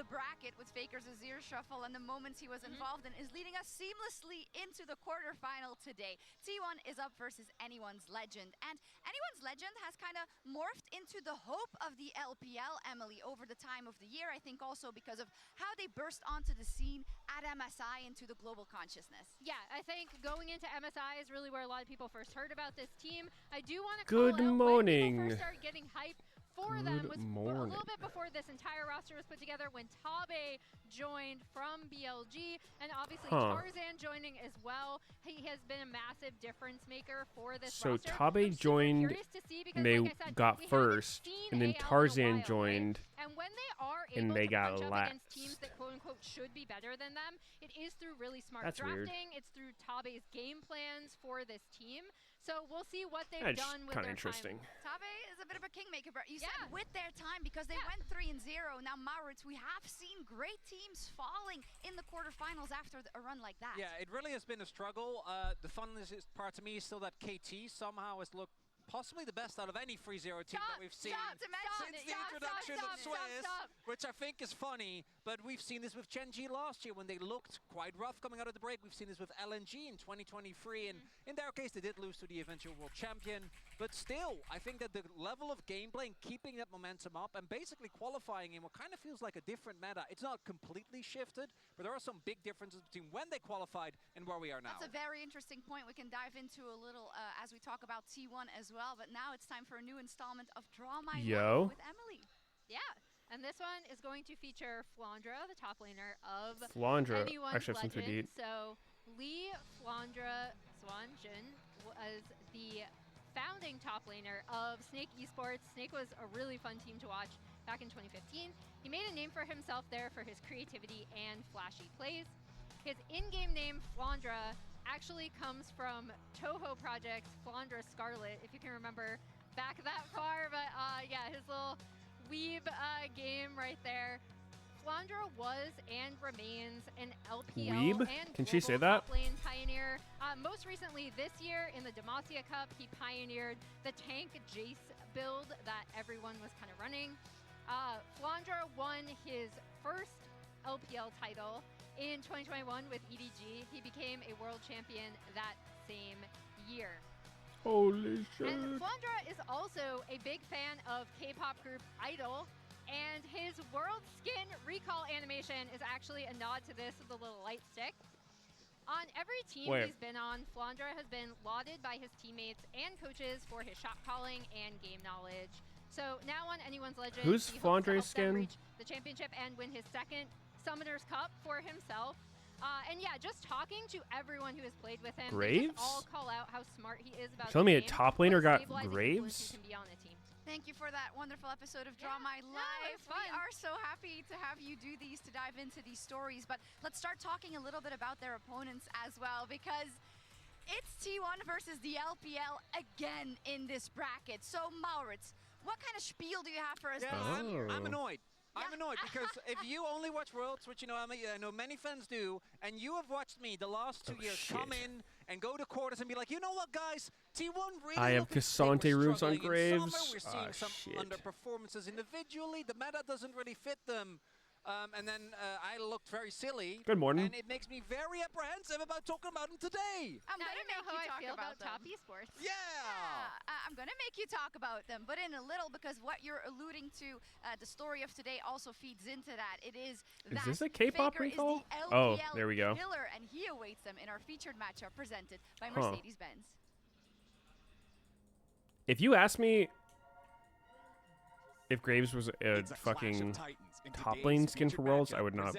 the bracket with Faker's Azir Shuffle and the moments he was involved in is leading us seamlessly into the quarterfinal today. T1 is up versus Anyone's Legend, and Anyone's Legend has kind of morphed into the hope of the LPL, Emily, over the time of the year. I think also because of how they burst onto the scene at MSI into the global consciousness. Yeah, I think going into MSI is really where a lot of people first heard about this team. I do want to Good call out morning. when people first started getting hype for Good them was a morning. little bit before this entire roster was put together, when Tabe joined from BLG, and obviously Tarzan joining as well. He has been a massive difference maker for this So roster. Tabe joined, they like got first, and then Tarzan joined, and when they are and able they to got punch up last. against teams that quote-unquote should be better than them, it is through really smart That's drafting. weird. It's through Tabe's game plans for this team. So we'll see what they've That's done with kind of their interesting. time. Tabe is a bit of a kingmaker, but you said with their time, because they went 3-0. Now, Maurits, we have seen great teams falling in the quarterfinals after a run like that. Yeah, it really has been a struggle. The funnest part to me is still that KT somehow has looked possibly the best out of any 3-0 team that we've seen since the introduction of Swiss, which I think is funny, but we've seen this with Chenji last year when they looked quite rough coming out of the break. We've seen this with LNG in 2023, and in their case, they did lose to the eventual world champion, but still, I think that the level of gameplay and keeping that momentum up and basically qualifying in what kind of feels like a different meta. It's not completely shifted, but there are some big differences between when they qualified and where we are now. That's a very interesting point we can dive into a little as we talk about T1 as well. But now it's time for a new installment of Draw My Life with Emily. Yeah, and this one is going to feature Flandra, the top laner of Flandra, Anyone's actually have some Legend. Tweet. So Lee Flandra Swanjin was the founding top laner of Snake Esports. Snake was a really fun team to watch back in 2015. He made a name for himself there for his creativity and flashy plays. His in-game name, Flandra, actually comes from Toho Project's Flandra Scarlet, if you can remember back that far. But yeah, his little weeb game right there. Flandra was and remains an LPL Weeb? and Can she say global that? top lane pioneer. Most recently this year in the Demacia Cup, he pioneered the tank Jace build that everyone was kind of running. Flandra won his first LPL title in 2021 with EDG. He became a world champion that same year. Holy shit. And Flandra is also a big fan of K-pop group Idol, and his world skin recall animation is actually a nod to this with a little light stick. On every team he's been on, Flandra has been lauded by his teammates and coaches for his shot calling and game knowledge. So now on Anyone's Legend, Who's he hopes to help Flandra's them skin? reach the championship and win his second Summoner's Cup for himself. And yeah, just talking to everyone who has played with him, they just all call out how smart he is about Tell me the a game, top what laner got stabilizing Graves? influence he can be on a team. Thank you for that wonderful episode of Draw My Life. We are so happy to have you do these, to dive into these stories. But let's start talking a little bit about their opponents as well, because it's T1 versus the LPL again in this bracket. So Maurits, what kind of spiel do you have for us? I'm annoyed. I'm annoyed because if you only watch Worlds, which I know many fans do, and you have watched me the last 2 years come in and go to quarters and be like, you know what, guys, T1 really. I have Cassante roofs on Graves. We're seeing some underperformances individually. The meta doesn't really fit them. And then I looked very silly. Good morning. And it makes me very apprehensive about talking about them today. I'm going to make you talk about top esports. Yeah, I'm going to make you talk about them, but in a little, because what you're alluding to, the story of today also feeds into that. It is that this a K-pop Faker recall? Is the LPL Oh, there we go. Killer, and he awaits them in our featured matchup presented by Mercedes-Benz. If you ask me if Graves was a fucking top lane skin for Worlds, I would not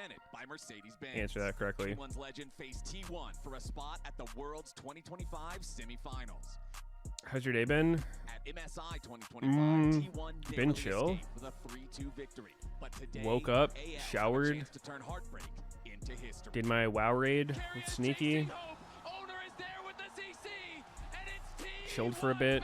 answer that correctly. T1's Legend face T1 for a spot at the Worlds 2025 semifinals. How's your day been? At MSI 2025, T1 been chill. with a 3-2 victory. But today, Woke up, AL showered, had a chance to turn heartbreak into history. did my WoW raid with Sneaky, chilled for a bit,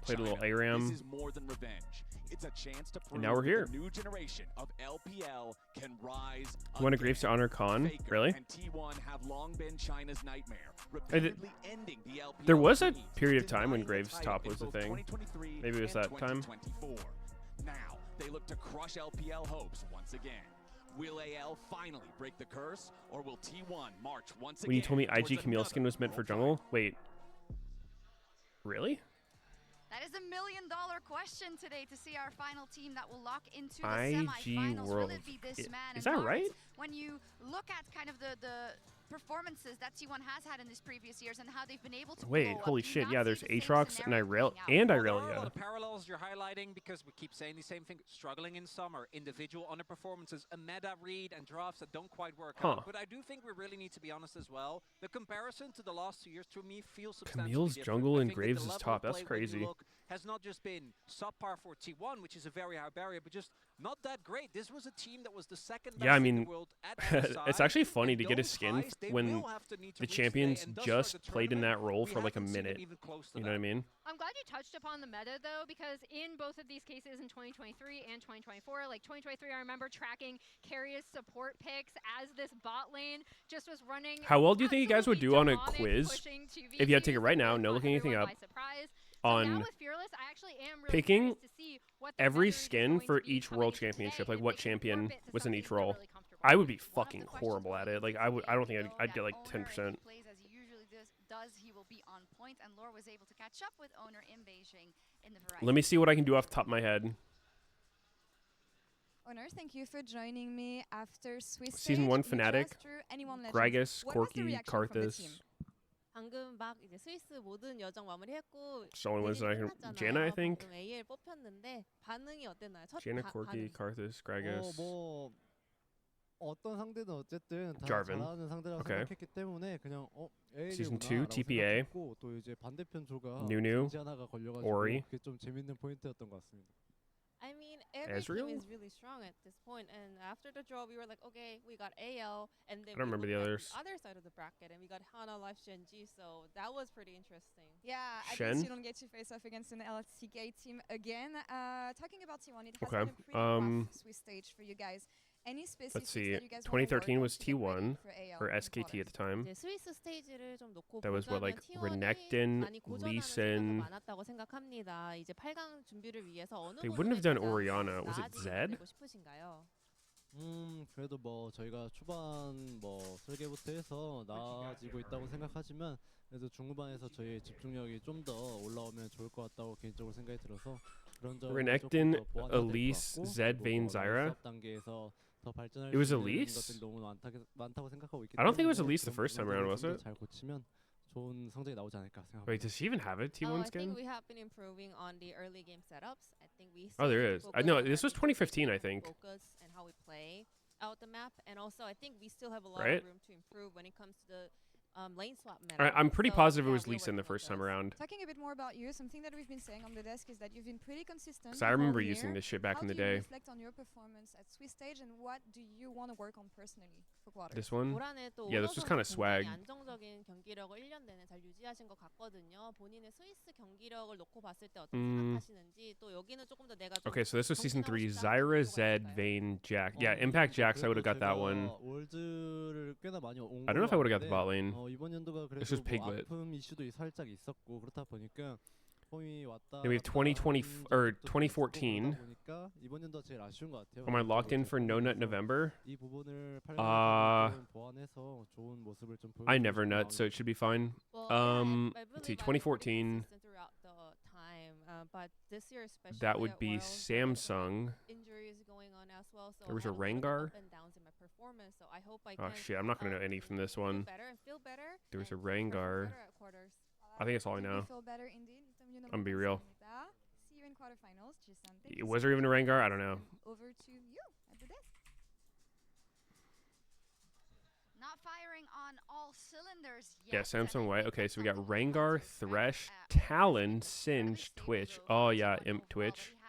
played a little ARAM. This is more than revenge. It's a chance to prove And now we're here. the new generation of LPL can rise. You want a Graves to honor Khan? Faker Really? and T1 have long been China's nightmare, repeatedly ending the LPL There was a dreams period of and time when denying Graves the top title was a in both thing. 2023 Maybe it was and that time. 2024. Now, they look to crush LPL hopes once again. Will AL finally break the curse, or will T1 march once again? When you told me IG Camille skin was meant for jungle, wait, really? That is $1 million question today to see our final team that will lock into the IG semifinals. World. Will it be this man? Is that right? When you look at kind of the performances that T1 has had in these previous years and how they've been able to wait, blow holy up, shit, do yeah, not there's see the same Aatrox and scenario Irelia. playing out. And Well, there are a lot Irelia. of parallels you're highlighting because we keep saying the same thing, struggling in some or individual underperformances, a meta read and drafts that don't quite work out. But I do think we really need to be honest as well. The comparison to the last 2 years to me feels substantially Camille's different. jungle I and think that Graves the is level top. of That's play when you crazy. look has not just been subpar for T1, which is a very high barrier, but just not that great. This was a team that was the second best Yeah, I in mean, the world at MSI, it's actually funny and to get a those skin highs, they when will have to need to the reach today, champions and thus far just the played in that tournament, role we for like a haven't seen them minute. even close to You know what I mean? I'm glad you touched upon the meta, though, because in both of these cases in 2023 and 2024, like 2023, I remember tracking Carrier's support picks as this bot lane just was running. How well do you think you guys would do on a demonic, quiz pushing if you had to take it 2v2s right now, and no caught looking anything everyone up, by surprise? on So now with Fearless, I actually am really picking curious to see what the every meta read is skin going for to be each coming world into today, championship, and like if what they can champion warp it to was in something each they're role. really comfortable I would with. be fucking horrible at it. Like I don't think I'd get like 10%. Plays as he usually does. He will be on point, and Lore was able to catch up with Owner in Beijing in the variety. Let me see what I can do off the top of my head. Owner, thank you for joining me after Swiss Season stage. 1 You Fnatic, just drew anyone legends. Gragas, What was the Corki, reaction from the Karthus. team? 방금 막 이제 스위스 모든 여정 마무리했고 It's the only ones that I can. 끝났잖아요. Janna, I think. 방금 AL 뽑혔는데 반응이 어땠나요? 첫 Janna, 반응. Corki, Karthus, Gragas. 뭐 어떤 상대든 어쨌든 다 Jarvan. 잘하는 상대라고 Okay. 생각했기 때문에 그냥 Season AL이구나 2, 라고 TPA. 생각했고 또 이제 반대편 조가 Nunu, 겐지 하나가 걸려가지고 Ori. 그게 좀 재밌는 포인트였던 것 같습니다. I mean, every Ezreal? team is really strong at this point, and after the draw, we were like, okay, we got AL, and then I don't remember we the looked others. at the other side of the bracket, and we got Hana, Life, Shenji, so that was pretty interesting. Yeah, I Shen? guess you don't get to face off against an LCK team again. Talking about T1, it has Okay, been a pretty rough Swiss stage for you guys. Any specifics Let's see. that you guys wanna 2013 work on was to get ready T1 for AL or in SKT at the quarters? time. 이제 스위스 스테이지를 좀 놓고 That was what, 보자면 like, T1이 Renekton, 많이 고전하는 Lee 생각이 Sin. 많았다고 생각합니다. 이제 8강 준비를 위해서 어느 They wouldn't have done 부분에 Orianna. 가장 Was it 나아지게 Zed? 만들고 싶으신가요? 그래도 뭐 저희가 초반 뭐 설계부터 해서 나아지고 있다고 생각하지만 그래도 중후반에서 저희의 집중력이 좀 더 올라오면 좋을 것 같다고 개인적으로 생각이 들어서 그런 점을 Renekton, 조금 더 보완해야 될것 Elise, 같고, Zed, 그리고 Vayne, 뭐 Zyra. 연습 단계에서 더 발전할 It was 수 있는 Elise? 것들이 너무 많다고 생각하고 있기 I don't think it was 때문에 Elise the 그런 first time around, was 부분들을 it? 잘 고치면 좋은 성적이 나오지 않을까 생각합니다. Wait, does she even have a I T1 think skin? we have been improving on the early game setups. I think we Oh, there is. still I focus know on this our was 2015, I think. focus and how we play out the map, and also I think we still have a lot Right? of room to improve when it comes to the lane swap meta. All right, I'm pretty So, positive it yeah, was we're Lisa in the working on first time those. around. Talking a bit more about you, something that we've been saying on the desk is that you've been pretty consistent. Because I the whole remember year. using this shit back How in the do you day. reflect on your performance at Swiss stage, and what do you want to work on personally for quarters? This one? 올 한해 또 Yeah, 오너 this was 선수 kind of swag. 굉장히 안정적인 경기력을 1년 내내 잘 유지하신 것 같거든요. 본인의 스위스 경기력을 놓고 봤을 때 어떻게 생각하시는지 또 여기는 조금 더 내가 좀 Okay, so this was season 3. 정진하고 싶다 Zyra, 하는 Zed, 친구가 Vayne, Jack. 어, Yeah, Impact Jax, I would have 그래도 got that 제가 one. 월드를 꽤나 많이 온 I don't know if I would have got the 걸로 bot lane. 아는데, 이번 연도가 그래도 This was 뭐 Piglet. 아픔 이슈도 살짝 있었고 그렇다 보니까 폼이 왔다 Then we have 2020 or 2014. 보니까 이번 연도 제일 아쉬운 것 같아요. Am I locked in for No Nut November? 이 부분을 좀 보완해서 좋은 모습을 좀 I 보여주고 never 싶은 nut, so it should be fine. Well, yeah, I Let's see, really like pretty 2014. consistent throughout the time, but this year especially That would at be Worlds, there were some Samsung. injuries going on as well, so There was I a had lot of Rengar. up and downs in my performance, so I hope I Oh can, shit, I'm not gonna know any from this do one. better and feel better There was a and perform Rengar. better at quarters. I think that's all I Do know. you feel better indeed? I'm gonna be real. See you in quarterfinals. Jason, thank you Was so there even a much. Rengar? I don't know. Over to you at the desk. Not firing on all cylinders yet. Yeah, Samsung and I White. think Okay, that's so we got something Rengar, to expect Thresh, at Talon, Worlds. Singe, Stable Twitch. though Oh for yeah, T1 Imp overall, Twitch. but he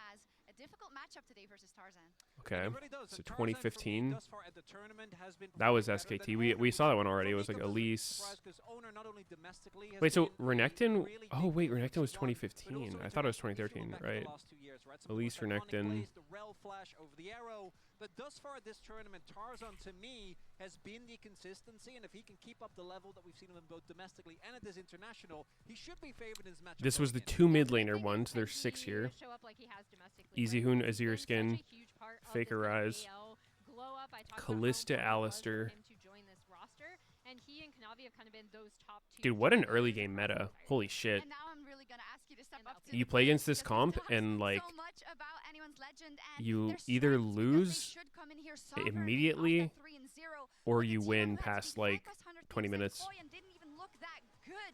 has a difficult matchup today versus Tarzan. Okay, It really does. so And Tarzan, for me, 2015. thus far at the tournament, has been That was performing better SKT. than We Owner, saw that one which already. It for was me like comes as a Elise. surprise 'cause Owner not only domestically has Wait, so been a Renekton? really Oh big wait, deal for Renekton was T1, but 2015. also I thought it was internationally, if you 2013, look back at the right? last 2 years, right? Some of Elise, the most iconic Renekton. plays, the Rel flash over the arrow, But thus far this tournament, Tarzan to me has been the consistency, and if he can keep up the level that we've seen him in both domestically and at this international, he should be favored in his match. This was the 2 mid laner ones. There's 6 here. Easyhoon, Azir Skin, Faker Rise, Callista Alistair. And he and Kanavi have kind of been those top 2. Dude, what an early game meta. Holy shit. And now I'm really gonna ask you to step up to You play against this comp and like so much about anyone's legend, and you their either strengths, because they lose should come in here stronger and immediately off the 3-0, or but you the win T1 Reds past beat like Focus 100 20 Thieves and minutes. Koyan didn't even look that good.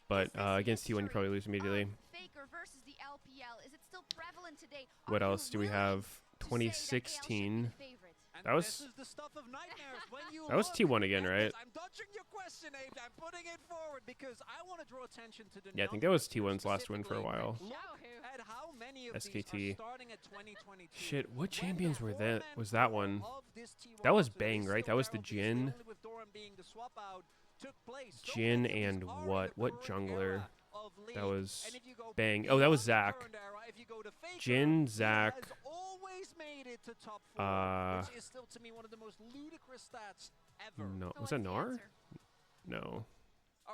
But is this against T1 you history probably lose immediately. of Faker versus the LPL, is it still prevalent today? What Are you else do we willing have? to say that AL should be 2016. the favorite? And That was- this is the stuff of nightmares when you That was look T1 again, at right? this. I'm dodging your question, Abe. I'm putting it forward because I want to draw attention to the Yeah, I think that was T1's last win for a specifically. while. Look at how many of these SKT. are starting at 2022. Shit, what When champions the were that? format Was that one? of this T1 That was roster is Bang, right? still That was the there, obviously, Jhin. only with Doran being the swap out took place. So Jhin many of these and are in what? the What current jungler? era of That League. was And if you go Bang. Oh, that was beyond the Zac. current era, if you go to Faker, Jhin, he Zac. has always made it to top 4, which is still to me one of the most ludicrous stats ever. No, So was that what's the Gnar? answer? No.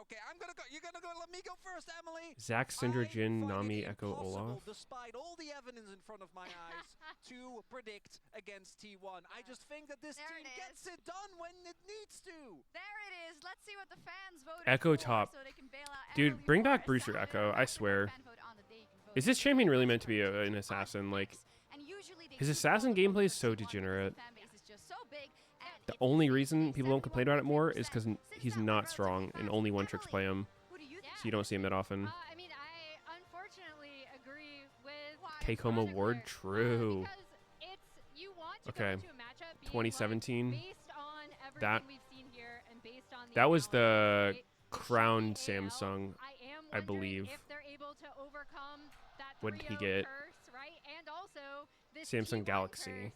Okay, I'm gonna go. You're gonna go. Let me go first, Emily. Zac, Syndra, I Jhin, find Nami, it Echo, impossible, Olaf. despite all the evidence in front of my eyes, to predict against T1. I just think that this There team it gets is. it done when it needs to. There it is. Let's see what the fans voted Echo for top. so they can bail out Dude, Emily bring for back a Brewster solid Echo, I round. swear. Fan vote on the day. You can vote Is this for champion really Brewster meant to be Echo an on assassin? Like, X. And usually they his keep all assassin the gameplay is votes so for T1 because degenerate. the fan base is just so big, and The if only they reason people don't complain about it more is 53%, because since he's that not went strong relatively and fast, only one tricks play him, who do you think? so you don't see him that often. I mean, I unfortunately agree with Take home Project award, Lord, true. because it's you want to Okay. go into a matchup being 2017. like, based on everything That- we've seen here and based on the That was analysis, the right? crown It should be AL. Samsung, I am I wondering believe. if they're able to overcome that What did he 3-0 get? curse, right? And also this Samsung T1 Galaxy. curse.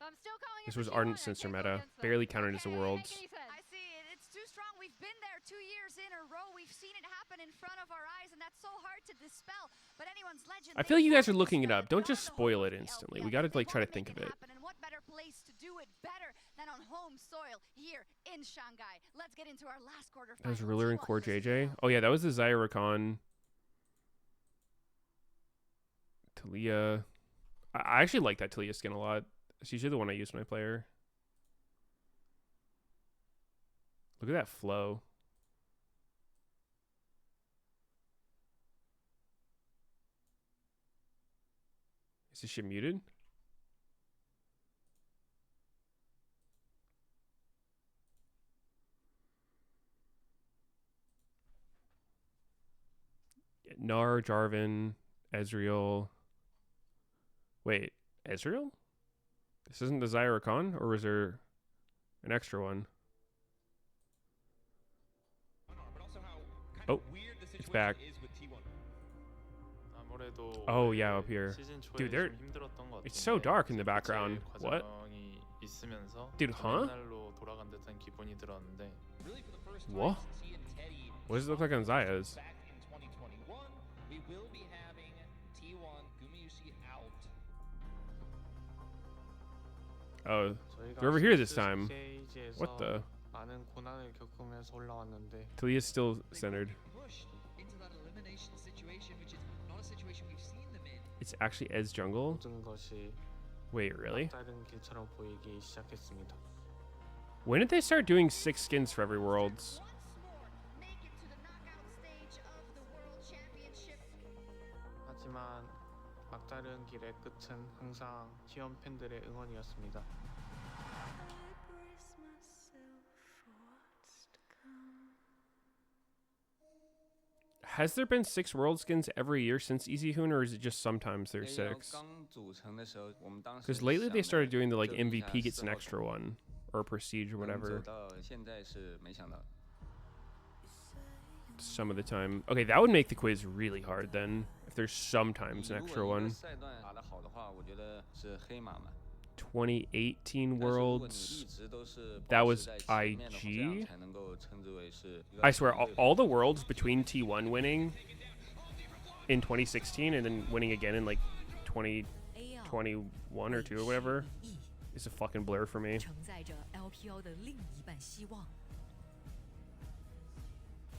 I'm still calling This it was for Ardent T1 and Sensor Faker meta, against them. barely counted as a Okay, Worlds. make any sense. I see it. It's too strong. We've been there 2 years in a row. We've seen it happen in front of our eyes, and that's so hard to dispel. But anyone's legend. I they feel like you guys are want looking this it up. to Don't happen. just They're the spoil home it of the instantly. LPL. We gotta They like try to wanna think make of it. happen, and what better place to do it better than on home soil here in Shanghai? Let's get into our last quarterfinal. That was Ruler and T1 Core versus JJ. AL. Oh yeah, that was the Zyra Rakan. Talia. I actually like that Talia skin a lot. It's usually the one I use when I play her. Look at that flow. Is this shit muted? Gnar, Jarvan, Ezreal. Wait, Ezreal? This isn't the Zyra Khan, or was there an extra one? Oh, it's back. Oh yeah, up here. Dude, they're it's so dark in the background. What? Dude, huh? What? What does it look like on Zaya's? Oh, they're over here this time. What the? Talia's still centered. It's actually Ez jungle? Wait, really? When did they start doing 6 skins for every Worlds? Make it to the knockout stage of the World Championship. 하지만 막다른 길의 끝은 항상 T1 팬들의 응원이었습니다. Has there been 6 World skins every year since Easyhoon, or is it just sometimes there's 6? Because lately they started doing the like MVP gets an extra one, or Prestige or whatever. Some of the time. Okay, that would make the quiz really hard then, if there's sometimes an extra one. 2018 Worlds. That was IG. I swear, all the Worlds between T1 winning in 2016 and then winning again in like 2021 or 2 or whatever is a fucking blur for me. 承载着 LPL 的另一半希望，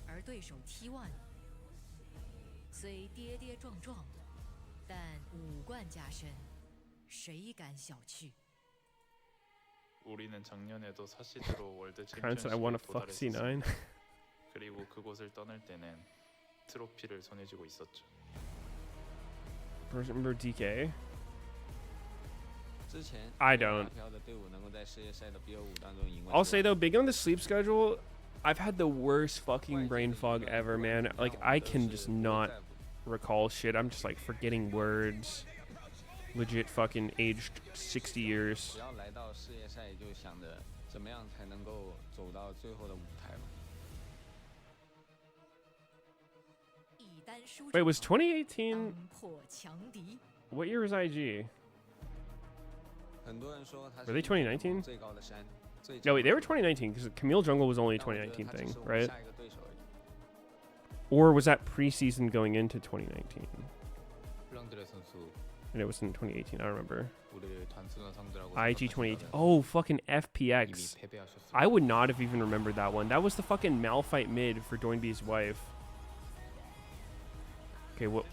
而对手 T1 虽跌跌撞撞，但5冠加身，谁敢小觑？ 우리는 작년에도 사시드로 월드 Grant said I want to fuck 챔피언십에 C9. 그리고 그곳을 떠날 때는 트로피를 손에 쥐고 있었죠. Remember DK? I don't. I'll say though, being on the sleep schedule, I've had the worst fucking brain fog ever, man. Like, I can just not recall shit. I'm just like forgetting words. Legit fucking aged 60 years. Wait, was 2018? What year was IG? Were they 2019? No, wait, they were 2019 because Camille Jungle was only a 2019 thing, right? Or was that preseason going into 2019? And it was in 2018, I don't remember. IG 2018. Oh, fucking FPX. I would not have even remembered that one. That was the fucking Malphite mid for Doinby's wife. Okay, well,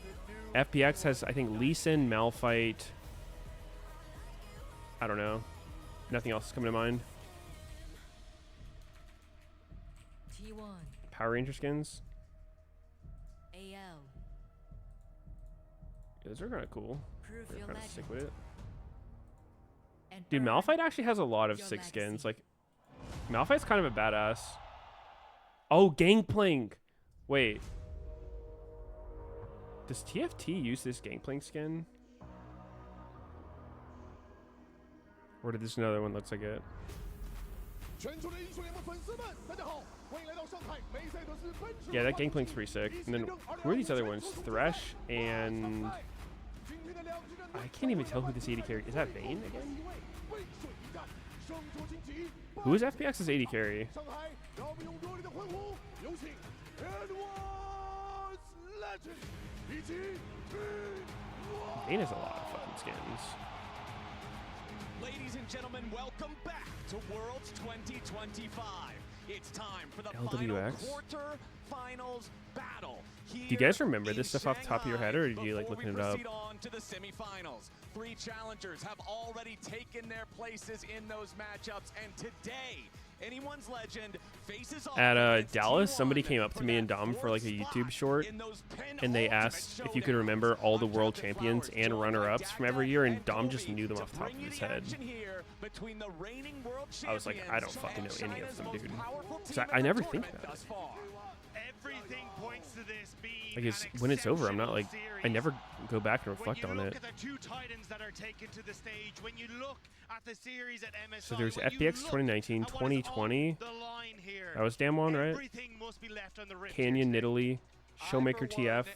FPX has, I think, Lee Sin, Malphite. I don't know. Nothing else is coming to mind. Power Ranger skins. Yeah, those are kind of cool. They're kind of sick with it. Dude, Malphite actually has a lot of sick skins. Like, Malphite's kind of a badass. Oh, Gangplank. Wait. Does TFT use this Gangplank skin? Or did this another one looks like it? Yeah, that Gangplank's pretty sick. And then who are these other ones? Thresh and I can't even tell who this 80 carry is. That Vayne again? Who is FPX's 80 carry? Vayne has a lot of fucking skins. Ladies and gentlemen, welcome back to Worlds 2025. It's time for the LWX. final quarterfinals battle. Do you guys remember this stuff off the top of your head, or did you like looking it up? On to the semifinals. 3 challengers have already taken their places in those matchups, and today, anyone's legend faces off at Dallas. Somebody came up to me and Dom for like a YouTube short, and they asked if you could remember all the world champions and runner-ups from every year, and Dom just knew them off the top of his head. I was like, I don't fucking know any of them, dude. 'Cause I never think about it. Everything points to this being Like, when it's over, I'm not like, I never go back and reflect on it. At the 2 titans that are taken to the stage, when you look at the series at MSI, So there's FBX 2019, 2020. That was Damwon, right? Everything must be left on the rim. Canyon, Nidalee, Showmaker TF.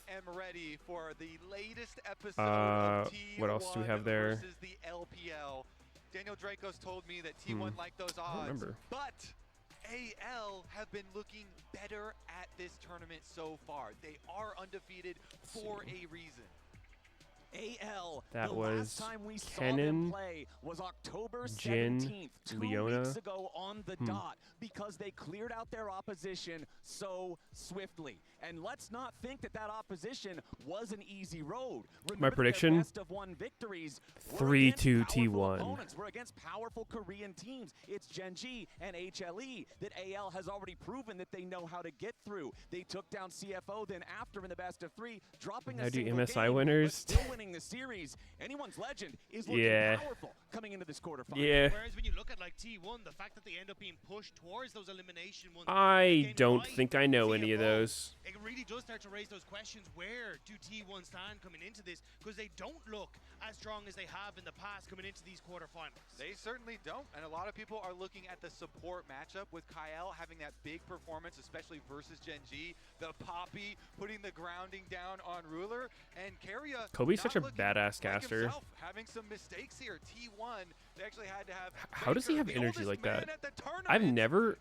What else do we have there? The LPL. Daniel Draco's told me that T1 liked those odds. I don't remember. But AL have been looking better at this tournament so far. They are undefeated for a reason. AL, that the was last time we Kennen, saw them play was October 17th, 2 Leona. weeks ago on the dot, because they cleared out their opposition so swiftly. And let's not think that that opposition was an easy road. Remember, my prediction, best of 1 victories 3-2 T1. Opponents were against powerful Korean teams. It's Gen.G and HLE that AL has already proven that they know how to get through. They took down CFO then after in the best of 3, dropping a single MSI game, winners. but still winning the series. Anyone's legend is looking powerful coming into this quarterfinal. Yeah. Whereas when you look at like T1, the fact that they end up being pushed towards those elimination ones, I don't think I know any of those. It really does start to raise those questions. Where do T1 stand coming into this? Because they don't look as strong as they have in the past coming into these quarterfinals. They certainly don't, and a lot of people are looking at the support matchup with Kyle having that big performance, especially versus Gen.G, the Poppy putting the grounding down on Ruler, and Keria. Kobe's such a badass caster. Having some mistakes here. T1 They actually had to have How does he have energy like that? I've never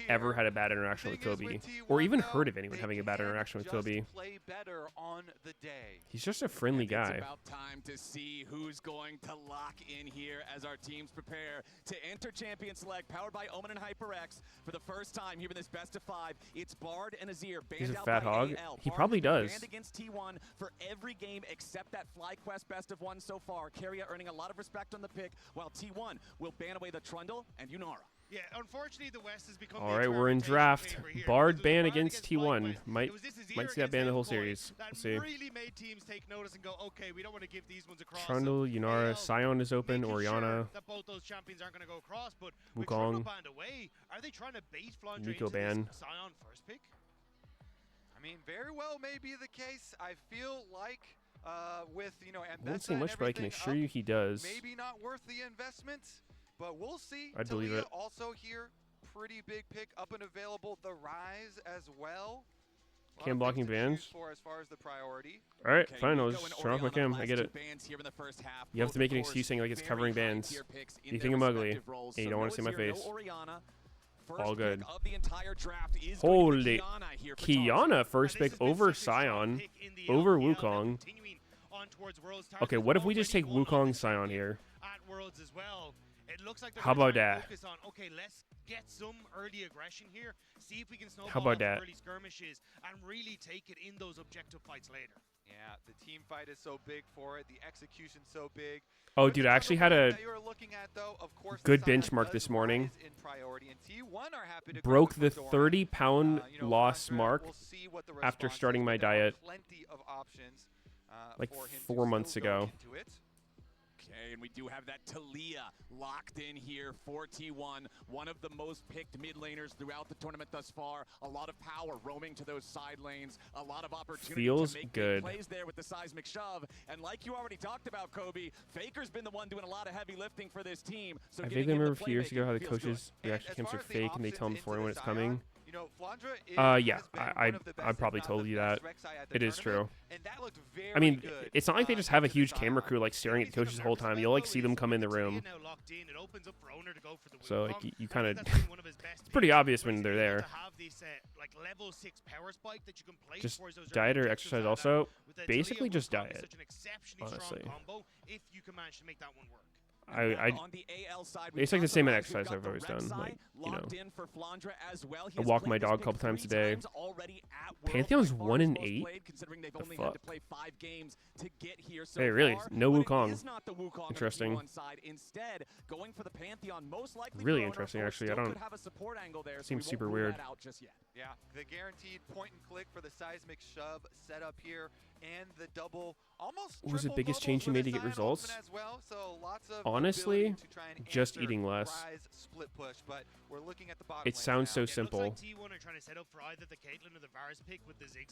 ever had a bad interaction with Kobe, or even heard of anyone having a bad interaction with Kobe. Play better on the day. He's just a friendly guy. It's about time to see who's going to lock in here as our teams prepare to enter Champion Select, powered by Omen and HyperX. For the first time here in this best of 5, it's Bard and Azir banned He's a out fat by hog. AL. He Bard probably has been does. banned against T1 for every game except that FlyQuest best of 1 so far. Keria earning a lot of respect on the pick, while T1 will ban away the Trundle and Yunara. Yeah, unfortunately, the West has become. All right, we're in draft. Bard ban against T1. Might see that ban the whole series. That We'll see. really made teams take notice and go, okay, we don't want to give these ones across. Trundle, Yunara, Sion is open, Oriana, That both those champions aren't going to go across, but Wukong, banned away. Are they trying to bait Flandre Nico into ban. this Sion first pick? I mean, very well may be the case. I feel like with I won't say much, but I can assure you he does. Maybe not worth the investment, but we'll see. I believe it. Also here, pretty big pick up and available. The Rise as well. Cam blocking bans. For as far as the priority. All right, fine. I'll just turn off my cam. I get it. You have to make an excuse saying like it's covering bans. You think I'm ugly, and you don't want to see my face. All good. Holy Kiana first pick over Sion, over Wukong. Okay, what if we just take Wukong Sion here? How about that? Okay, let's get some early aggression here. See if we can snowball How about that? early skirmishes and really take it in those objective fights later. Yeah, the team fight is so big for it. The execution so big. Oh, dude, I actually had a good benchmark this morning. Broke the 30-pound loss mark after starting my diet like 4 months ago. Okay, and we do have that Talia locked in here for T1, one of the most picked mid laners throughout the tournament thus far. A lot of power roaming to those side lanes, a lot of opportunity Feels to make good. Big plays there with the seismic shove. And like you already talked about, Kobe, Faker's been the one doing a lot of heavy lifting for this team. So I vaguely remember a few years ago how the coaches' reaction cams are fake and they tell them beforehand when it's coming. You know, Flandre Yeah, I probably told you that. It is true. And that looked very I mean, good. it's not like they just have a huge camera crew like staring at the coaches the whole time. You'll like see them come in the room. So like you kind of, it's pretty obvious when they're there. Just diet or exercise also. Basically just diet, honestly. If you can manage to make that one work. It's like the same exercise I've always done. Like, you know, I walk my dog a couple times a day. Pantheon's 1-8. The fuck? Hey, really? No Wukong. Interesting. Really interesting, actually. I don't. Seems super weird. Yeah, the guaranteed point and click for the seismic shove set up here, and the double almost. What was the biggest change he made to get results? As well, so lots of honestly, just answer eating less. Split push, but we're looking at the bottom It sounds so simple.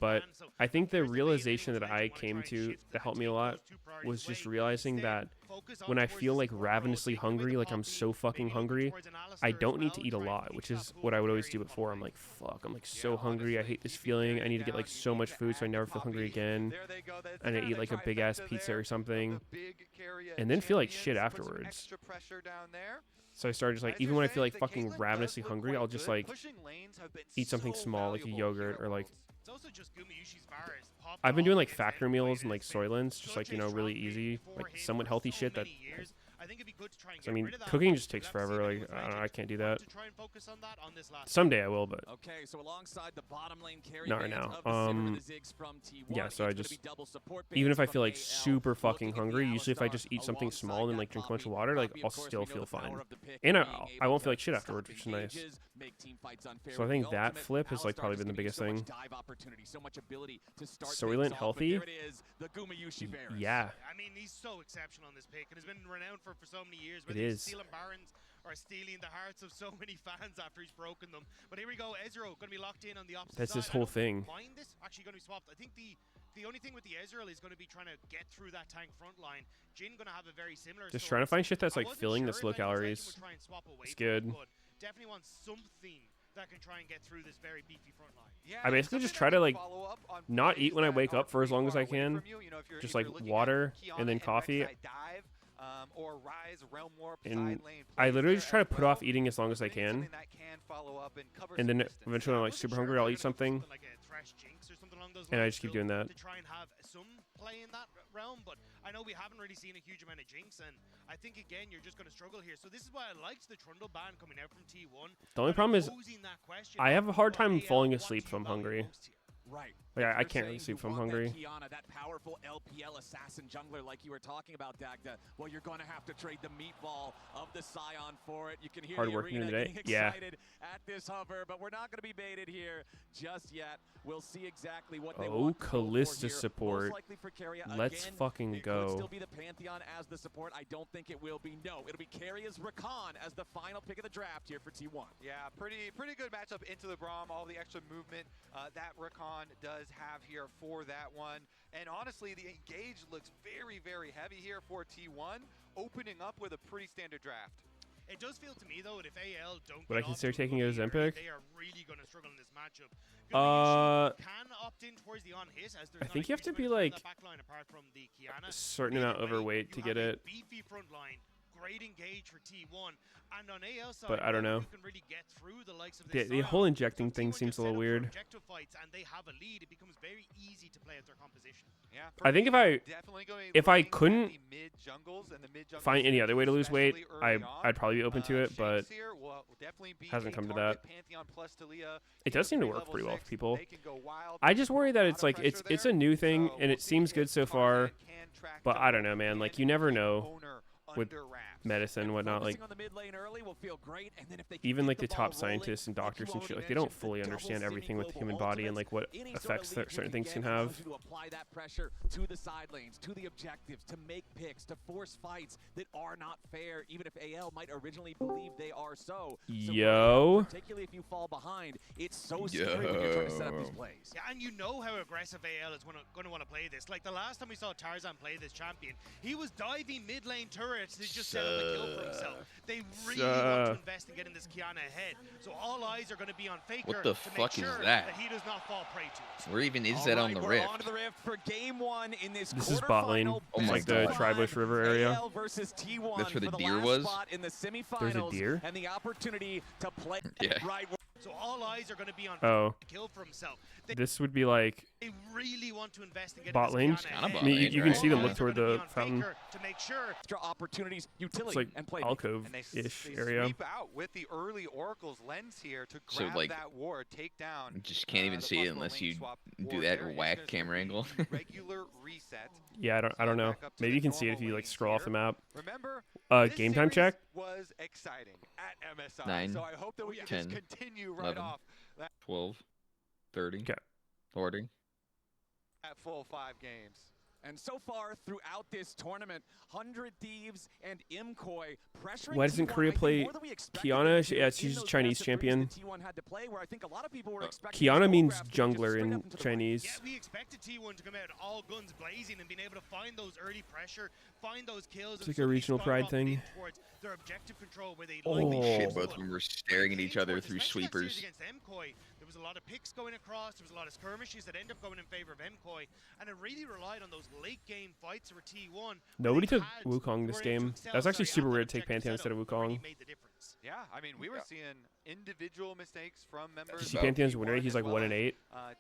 But I think the realization that I came to that helped me a lot was just realizing that when I feel like ravenously hungry, like I'm so fucking hungry, I don't need to eat a lot, which is what I would always do before. I'm like, fuck, I'm like so hungry. I hate this feeling. I need to get like so much food so I never feel hungry again. And I eat like a big ass pizza or something, and then feel like shit afterwards. So I started just like, even when I feel like fucking ravenously hungry, I'll just like eat something small, like a yogurt or like. I've been doing like factory meals and like Soylents, just like, you know, really easy, like somewhat healthy shit that. So, I mean, cooking just takes forever. Like, I don't know, I can't do that. Someday I will, but not right now. Yeah, so I just, even if I feel like super fucking hungry, usually if I just eat something small and like drink a bunch of water, like I'll still feel fine, and I won't feel like shit afterwards, which is nice. So I think that flip has like probably been the biggest thing. Soylent healthy. Yeah. I mean, he's so exceptional on this pick and has been renowned for so many years. It is. Stealing Barons or stealing the hearts of so many fans after he's broken them. But here we go, Ezreal going to be locked in on the opposite That's side. his whole thing. Mind this actually going to be swapped. I think the only thing with the Ezreal is going to be trying to get through that tank front line. Jhin going to have a very similar. Just trying to find shit that's like filling the slow calories. It's good. Definitely want something that can try and get through this very beefy front line. Yeah, I basically just try to like not eat when I wake up for as long as I can. Just like water and then coffee. or Rise, Realm Warp, And side lane. I literally just try to put off eating as long as I can. That can follow up and cover And then eventually when I'm like super hungry, I'll eat something. Like a Thresh Jinx or something along those And I lines just keep still doing that. to try and have some play in that realm, but I know we haven't really seen a huge amount of Jinx, and I think again you're just going to struggle here. So this is why I liked the Trundle ban coming out from T1. The only problem is I have a hard time falling asleep if I'm hungry. Right. Like, I can't really sleep if I'm hungry. Kiana, that powerful LPL assassin jungler like you were talking about, Dagda. Well, you're going to have to trade the meatball of the Scion for it. You can hear Hard the working arena today. getting Yeah. excited at this hover, but we're not going to be baited here just yet. We'll see exactly what they Oh, want to go for Callista here. support. Most likely for Keria. Let's Again, fucking it go. could still be the Pantheon as the support. I don't think it will be. No, it'll be Keria's Rakan as the final pick of the draft here for T1. Yeah, pretty good matchup into the Braum. All the extra movement that Rakan does have here for that one. And honestly, the engage looks very, very heavy here for T1, opening up with a pretty standard draft. It does feel to me though that if AL don't Would I get consider off to a taking good it as lead early, Impic? they are really going to struggle in this matchup. Can opt in towards the on hit as I think you have to be like a certain amount overweight to get it. Beefy front line, great engage for T1, and on AL side, But I don't know. you can really get through the likes of this The whole injecting thing seems a little weird. objective fights and they have a lead, it becomes very easy to play out their composition. Yeah, I think if I couldn't find any other way to lose weight, I'd probably be open to it, but hasn't come to that. It does seem to work pretty well for people. I just worry that it's like it's a new thing and it seems good so far, but I don't know, man. Like you never know with medicine and whatnot. Like even like the top scientists and doctors and shit, like they don't fully understand everything with the human body and like what effects that certain things can have. To apply that pressure to the side lanes, to the objectives, to make picks, to force fights that are not fair, even if AL might originally believe they are so. Yo. Particularly if you fall behind, it's so scary when you're trying to set up these plays. Yeah, and you know how aggressive AL is going to want to play this. Like the last time we saw Tarzan play this champion, he was diving mid lane turrets to just set up a kill for himself. They really want to invest in getting this Kiana ahead. So all eyes are going to be on Faker. What the fuck is that? He does not fall prey to it. Where even is that on the rift? On to the rift for game one in this is bot lane. Oh my like the God. Tribush River area. Versus T1 That's where the for deer last was? spot in the semifinals. There's a deer? And the opportunity to play Yeah. right. So all eyes are going to be on kill for himself. This would be like They really want to invest in getting bot lane. I mean, you can see them look toward the fountain. To make sure extra opportunities, utility, It's like and play. alcove-ish area. Sweep out with the early Oracle's lens here to grab like, that ward, take down. You just can't even see it unless you do that whack camera angle. Regular reset. Yeah, I don't know. Maybe you can see it if you like scroll off the map. Remember, game time check. Was exciting at MSI. 9, so I hope that we can 10, just continue right 11, off that 12, 30, okay. 40. at full 5 games. And so far throughout this tournament, 100 Thieves and Imkoi pressuring Why doesn't T1, Korea I think, play more than we expected Kiana? them to Yeah, in she's those Chinese best of threes champion. that T1 had to play, where I think a lot of people were expecting Kiana this means choreograph to just jungler straight in up into the Chinese. Yeah, we expected T1 to come out all guns blazing and being able to find those early pressure, find those kills. It's like a regional pride thing. Their objective control where they Oh. Shit, both of them were staring at each other through sweepers. Against MKOI, there was a lot of picks going across, there was a lot of skirmishes that ended up going in favor of MKOI, and it really relied on those late game fights for T1. Nobody took Wukong this game. That's actually super weird to take Pantheon instead of Wukong. Yeah, I mean, we were seeing individual mistakes from members. You see Pantheon's win rate? He's like 1 in 8.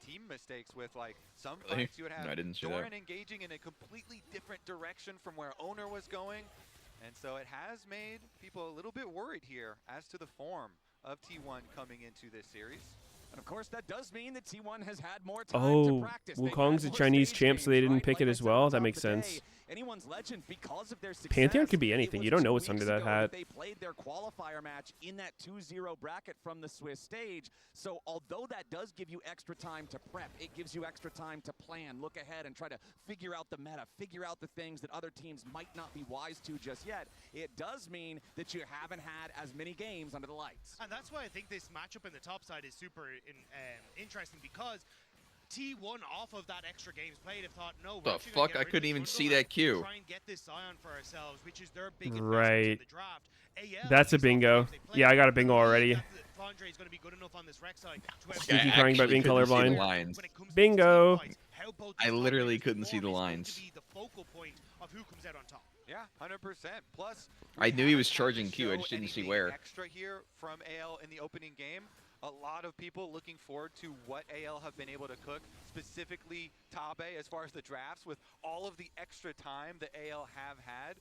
Team mistakes with like some Really? fights you would have No, I didn't see Doran that. engaging in a completely different direction from where Owner was going. And so it has made people a little bit worried here as to the form of T1 coming into this series. And of course, that does mean that T1 has had more time to practice. They've Wukong's had a more Chinese stage champ, so they games, didn't right? pick Like it I as said well. at the That top makes of the day, sense. Anyone's legend because of their success. Pantheon could be anything. It You was don't know 2 what's under weeks that ago hat. They played their qualifier match in that 2-0 bracket from the Swiss stage. So although that does give you extra time to prep, it gives you extra time to plan, look ahead, and try to figure out the meta, figure out the things that other teams might not be wise to just yet. It does mean that you haven't had as many games under the lights. And that's why I think this matchup in the top side is super interesting, because T1 off of that extra games played have thought, no, The fuck? I couldn't even see that queue. Try and get this Ion for ourselves, which is their big Right. in the draft. AL, That's a bingo. Yeah, I got a bingo already. Flandre is going to be good enough on this Rec side to have Sneaky crying about being couldn't see the colorblind. lines. Bingo. I literally couldn't see the lines. to be the focal point of who comes out on top. Yeah, 100%. Plus, I knew he was charging Q. I just didn't see where. Extra here from AL in the opening game. A lot of people looking forward to what AL have been able to cook, specifically Tabe, as far as the drafts, with all of the extra time that AL have had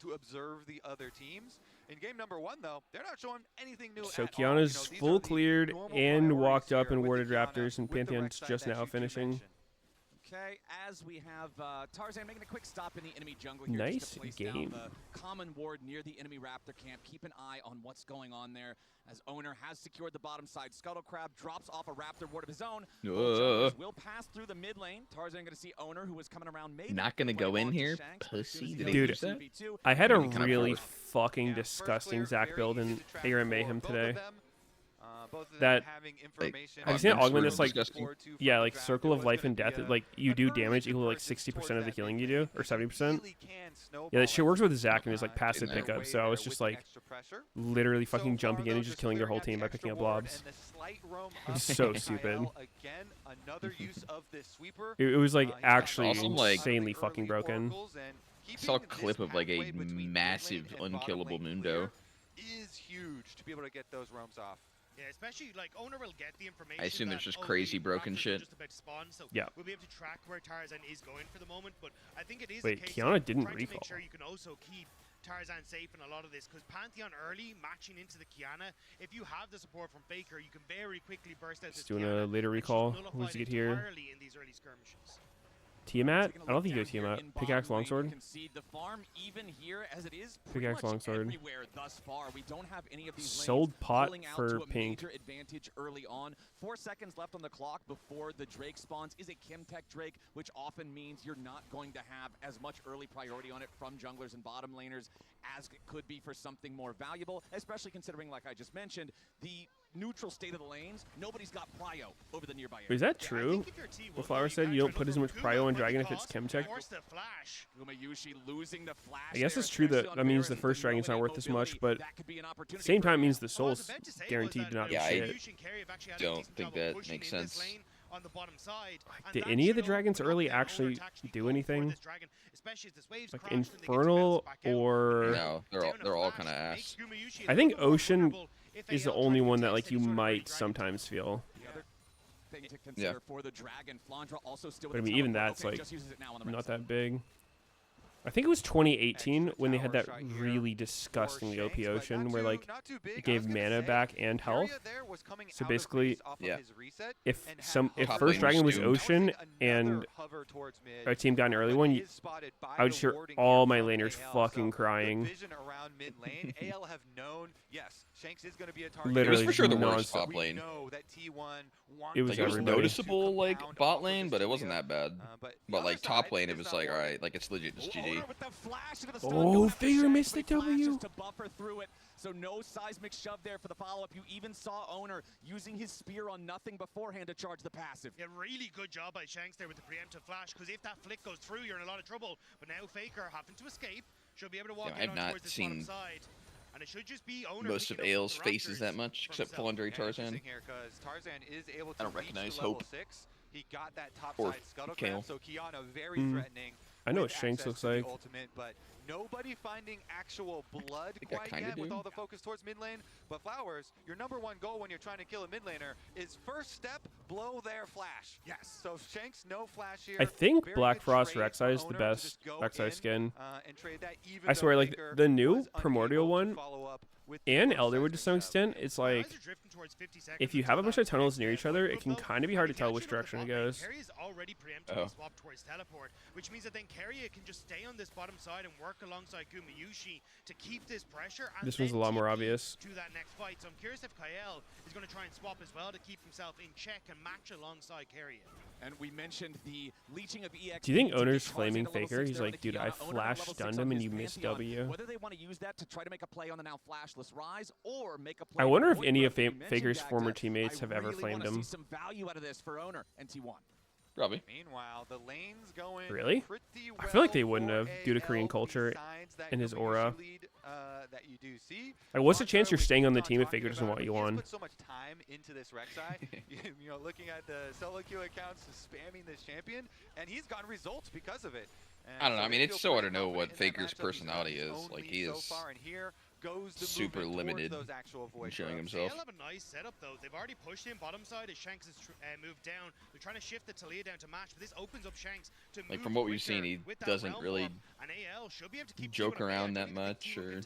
to observe the other teams. In game number 1, though, they're not showing anything new So at Kiana's all. full cleared and walked up and warded Raptors, and Pantheon's just now finishing. Okay, as we have Tarzan making a quick stop in the enemy jungle here. Nice just to place game. Down the common ward near the enemy Raptor camp. Keep an eye on what's going on there, as Owner has secured the bottom side. Scuttle Crab drops off a Raptor ward of his own. Will pass through the mid lane. Tarzan going to see Owner, who was coming around. Not going to go in here, pussy. Dude, I had a really fucking disgusting Zac build in Hager and Mayhem today. That I just need to augment this, like, yeah, like Circle of Life and Death. Like, you do damage equal to like 60% of the healing you do, or 70%. Yeah, that shit works with Zac and his like passive pickup. So I was just like literally fucking jumping in and just killing their whole team by picking up blobs. It was so stupid. It was like actually insanely fucking broken. I saw a clip of like a massive unkillable Mundo. Is huge to be able to get those roams off. Yeah, especially like Owner will get the information. I assume there's just crazy broken shit. Just about to spawn, so yeah. We'll be able to track where Tarzan is going for the moment, but I think it is Wait, a case Kiana of didn't trying recall. to make sure you can also keep Tarzan safe in a lot of this, because Pantheon early matching into the Kiana, if you have the support from Faker, you can very quickly burst out. Just doing a later recall. Who's to get here? In these early skirmishes. Tiamat? I don't think you go Tiamat. Pickaxe Longsword. Pickaxe Longsword. Sold pot for pink. Advantage early on. 4 seconds left on the clock before the Drake spawns. Is a Chemtech Drake, which often means you're not going to have as much early priority on it from junglers and bottom laners as it could be for something more valuable, especially considering, like I just mentioned, the neutral state of the lanes. Nobody's got prio over the nearby area. Is that true? What Flower said, you don't put as much prio on Dragon if it's Chemtech? I guess it's true that means the first Dragon's not worth as much, but at the same time it means the Soul's guaranteed to not be shit. I don't think that makes sense. Did any of the dragons early actually do anything? Like Infernal or... No, they're all kind of ass. I think Ocean is the only one that like you might sometimes feel. Yeah. But I mean, even that's like not that big. I think it was 2018 when they had that really disgustingly OP Ocean where like it gave mana back and health. So basically, yeah, if first dragon was Ocean and a team got an early one, I would hear all my laners fucking crying. Literally, it was for sure the worst top lane. It was, like, noticeable like bot lane, but it wasn't that bad. But like top lane, it was like, all right, like it's legit just GG. Oh, Faker missed the W. To buffer through it, so no seismic shove there for the follow-up. You even saw Owner using his spear on nothing beforehand to charge the passive. Yeah, really good job by Shanks there with the preemptive flash, because if that flick goes through, you're in a lot of trouble. But now Faker having to escape, she'll be able to walk in towards this bottom side. And it should just be Owner most of AL's faces that much, except Flandre Tarzan. I don't recognize Hope. He got that top Or side scuttle Kale. crab, so Kiana very threatening. I know what Shanks looks like. Ultimate, but nobody finding actual blood quite yet with all the focus towards mid lane. But Flowers, your #1 goal when you're trying to kill a mid laner is first step, blow their flash. Yes. So Shanks, no flash here. I think Black Frost Rek'Sai is the best Rek'Sai skin. I swear, like the new Primordial one and Elderwood to some extent, it's like if you have a bunch of tunnels near each other, it can kind of be hard to tell which direction it goes. Carrier's already preemptively swapped towards teleport, which means that then Carrier can just stay on this bottom side and work alongside Gumayushi to keep this pressure. And this one's a lot more obvious. To that next fight, so I'm curious if Kael is going to try and swap as well to keep himself in check and match alongside Carrier. And we mentioned the leeching of EX. Do you think Owner's flaming Faker? He's like, dude, I flash stunned him and you missed W. Whether they want to use that to try to make a play on the now flashless Rise or make a play. I wonder if any of Faker's former teammates have ever flamed him. See some value out of this for Owner and T1. Probably. Meanwhile, the lane's going really? Well, I feel like they wouldn't have due to Korean culture and his aura. That you do see. Like, what's the chance you're staying on the team if Faker doesn't want you on? Put so much time into this Rek'Sai. you know, looking at the solo queue accounts, spamming this champion, and he's gotten results because of it. I don't know. I mean, it's so hard to know what Faker's personality is. Like, he is super limited in showing himself. They'll have a nice setup, though. They've already pushed in bottom side as Shanks has moved down. They're trying to shift the Talia down to match, but this opens up Shanks to move Like, from what we've seen, he doesn't really joke around that much. Or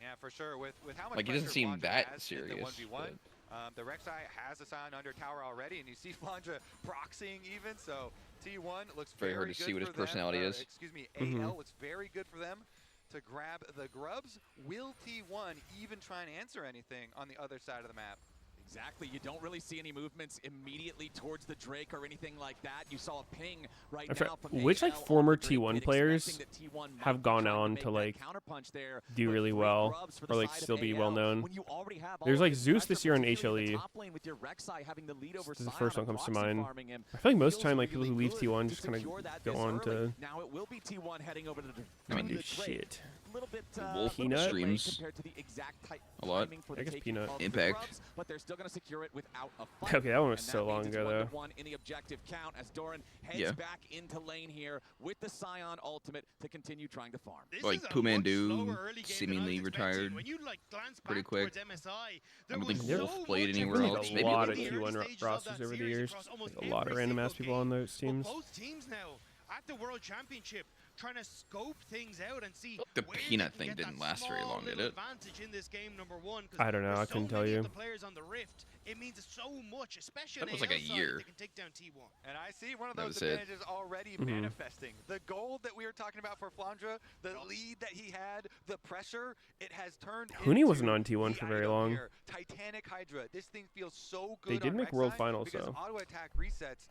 yeah, for sure. With how much like, he doesn't seem Flandre that has serious. in the 1v1, the Rek'Sai has a Scion under tower already, and you see Flandre proxying even, so T1 looks very hard to see what his personality is. Excuse me, AL looks very good for them to grab the grubs. Will T1 even try and answer anything on the other side of the map? Exactly. You don't really see any movements immediately towards the Drake or anything like that. You saw a ping right now from which like former T1 players have gone on to like do really well or like still be well known? There's like Zeus this year on HLE. This is the first one comes to mind. I feel like most of the time like people who leave T1 just kind of go on to do shit. Wolf streams a lot. I guess Peanut. Impact. But they're still going to secure it without a fight. Okay, that one was so long ago though. One in the objective count as Doran heads back into lane here with the Scion ultimate to continue trying to farm. Like Pumandu seemingly retired pretty quick. I don't think Wolf played anywhere else. Maybe a lot of T1 rosters over the years. Like a lot of random ass people on those teams. Both teams now at the World Championship trying to scope things out and see the Peanut thing didn't last very long, did it? In this game, number one, I don't know. I couldn't tell you. The players on the Rift, it means so much, especially that was like a year. They can take down T1. And I see one of those advantages already manifesting. The gold that we were talking about for Flandre, the lead that he had, the pressure, it has turned Huni wasn't on T1 for very long. Titanic Hydra. This thing feels so good. They did make World Finals because though. Auto attack resets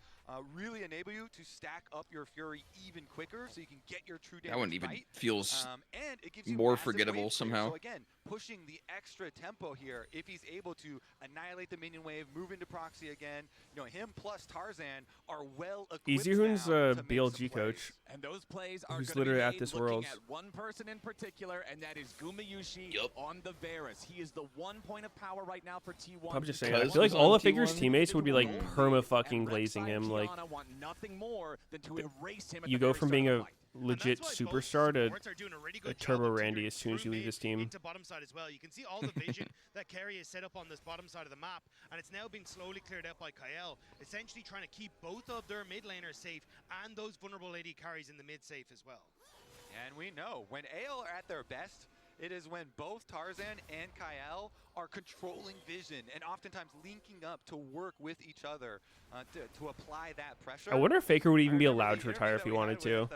really enable you to stack up your Fury even quicker, so you can get your true damage. That one even feels and it gives you more forgettable somehow. So again, pushing the extra tempo here. If he's able to annihilate the minion wave, move into proxy again, you know, him plus Tarzan are well equipped. EasyHoon's BLG coach, and those plays are who's literally at this Worlds. At one person in particular, and that is Gumayushi on the Varus. He is the 1 point of power right now for T1. I'm just saying, I feel like all of Faker's teammates would be like perma fucking glazing him. Like, want nothing more than to erase him. You go from being a legit superstar to a turbo Randy as soon as you leave this team. Into bottom side as well. You can see all the vision that Kerry has set up on this bottom side of the map, and it's now being slowly cleared out by Kyle, essentially trying to keep both of their mid laners safe and those vulnerable AD carries in the mid safe as well. And we know when AL are at their best, it is when both Tarzan and Kyle are controlling vision and oftentimes linking up to work with each other to apply that pressure. I wonder if Faker would even be allowed to retire if he wanted to.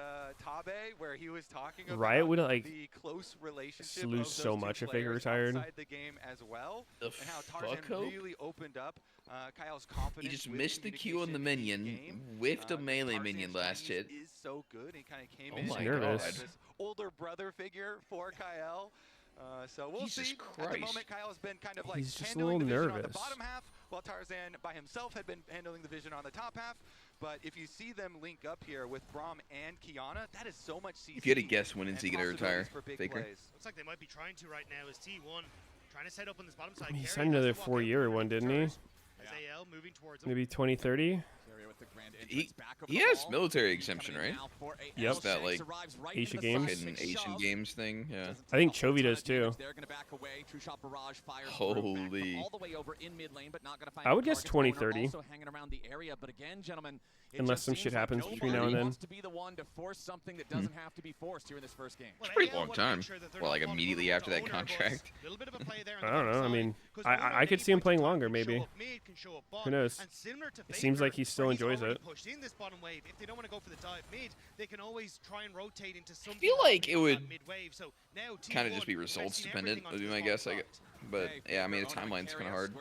Tabe, where he was talking about Riot would like the close relationship lose so much if Faker retired. The game as well, and how Tarzan really opened up Kyle's confidence. He just missed the Q on the minion, whiffed a melee minion last hit. Is so good. He kind of came in. Oh my God. This older brother figure for Kyle. So we'll see. At the moment, Kyle has been kind of like handling the vision on the bottom half, while Tarzan by himself had been handling the vision on the top half. But if you see them link up here with Braum and Kiana, that is so much CC. If you had to guess, when is he going to retire, Faker? Looks like they might be trying to right now as T1 trying to set up on this bottom side. He signed another 4-year one, didn't he? Maybe 2030. He has military exemption, right? Yep. That like Asian Games, an Asian Games thing. Yeah. I think Chovy does too. Holy. I would guess 2030. Unless some shit happens between now and then. It's a pretty long time. Well, like immediately after that contract. I don't know. I mean, I could see him playing longer, maybe. Who knows? It seems like he still enjoys it. I feel like it would kind of just be results dependent, would be my guess. But yeah, I mean, the timeline's kind of hard.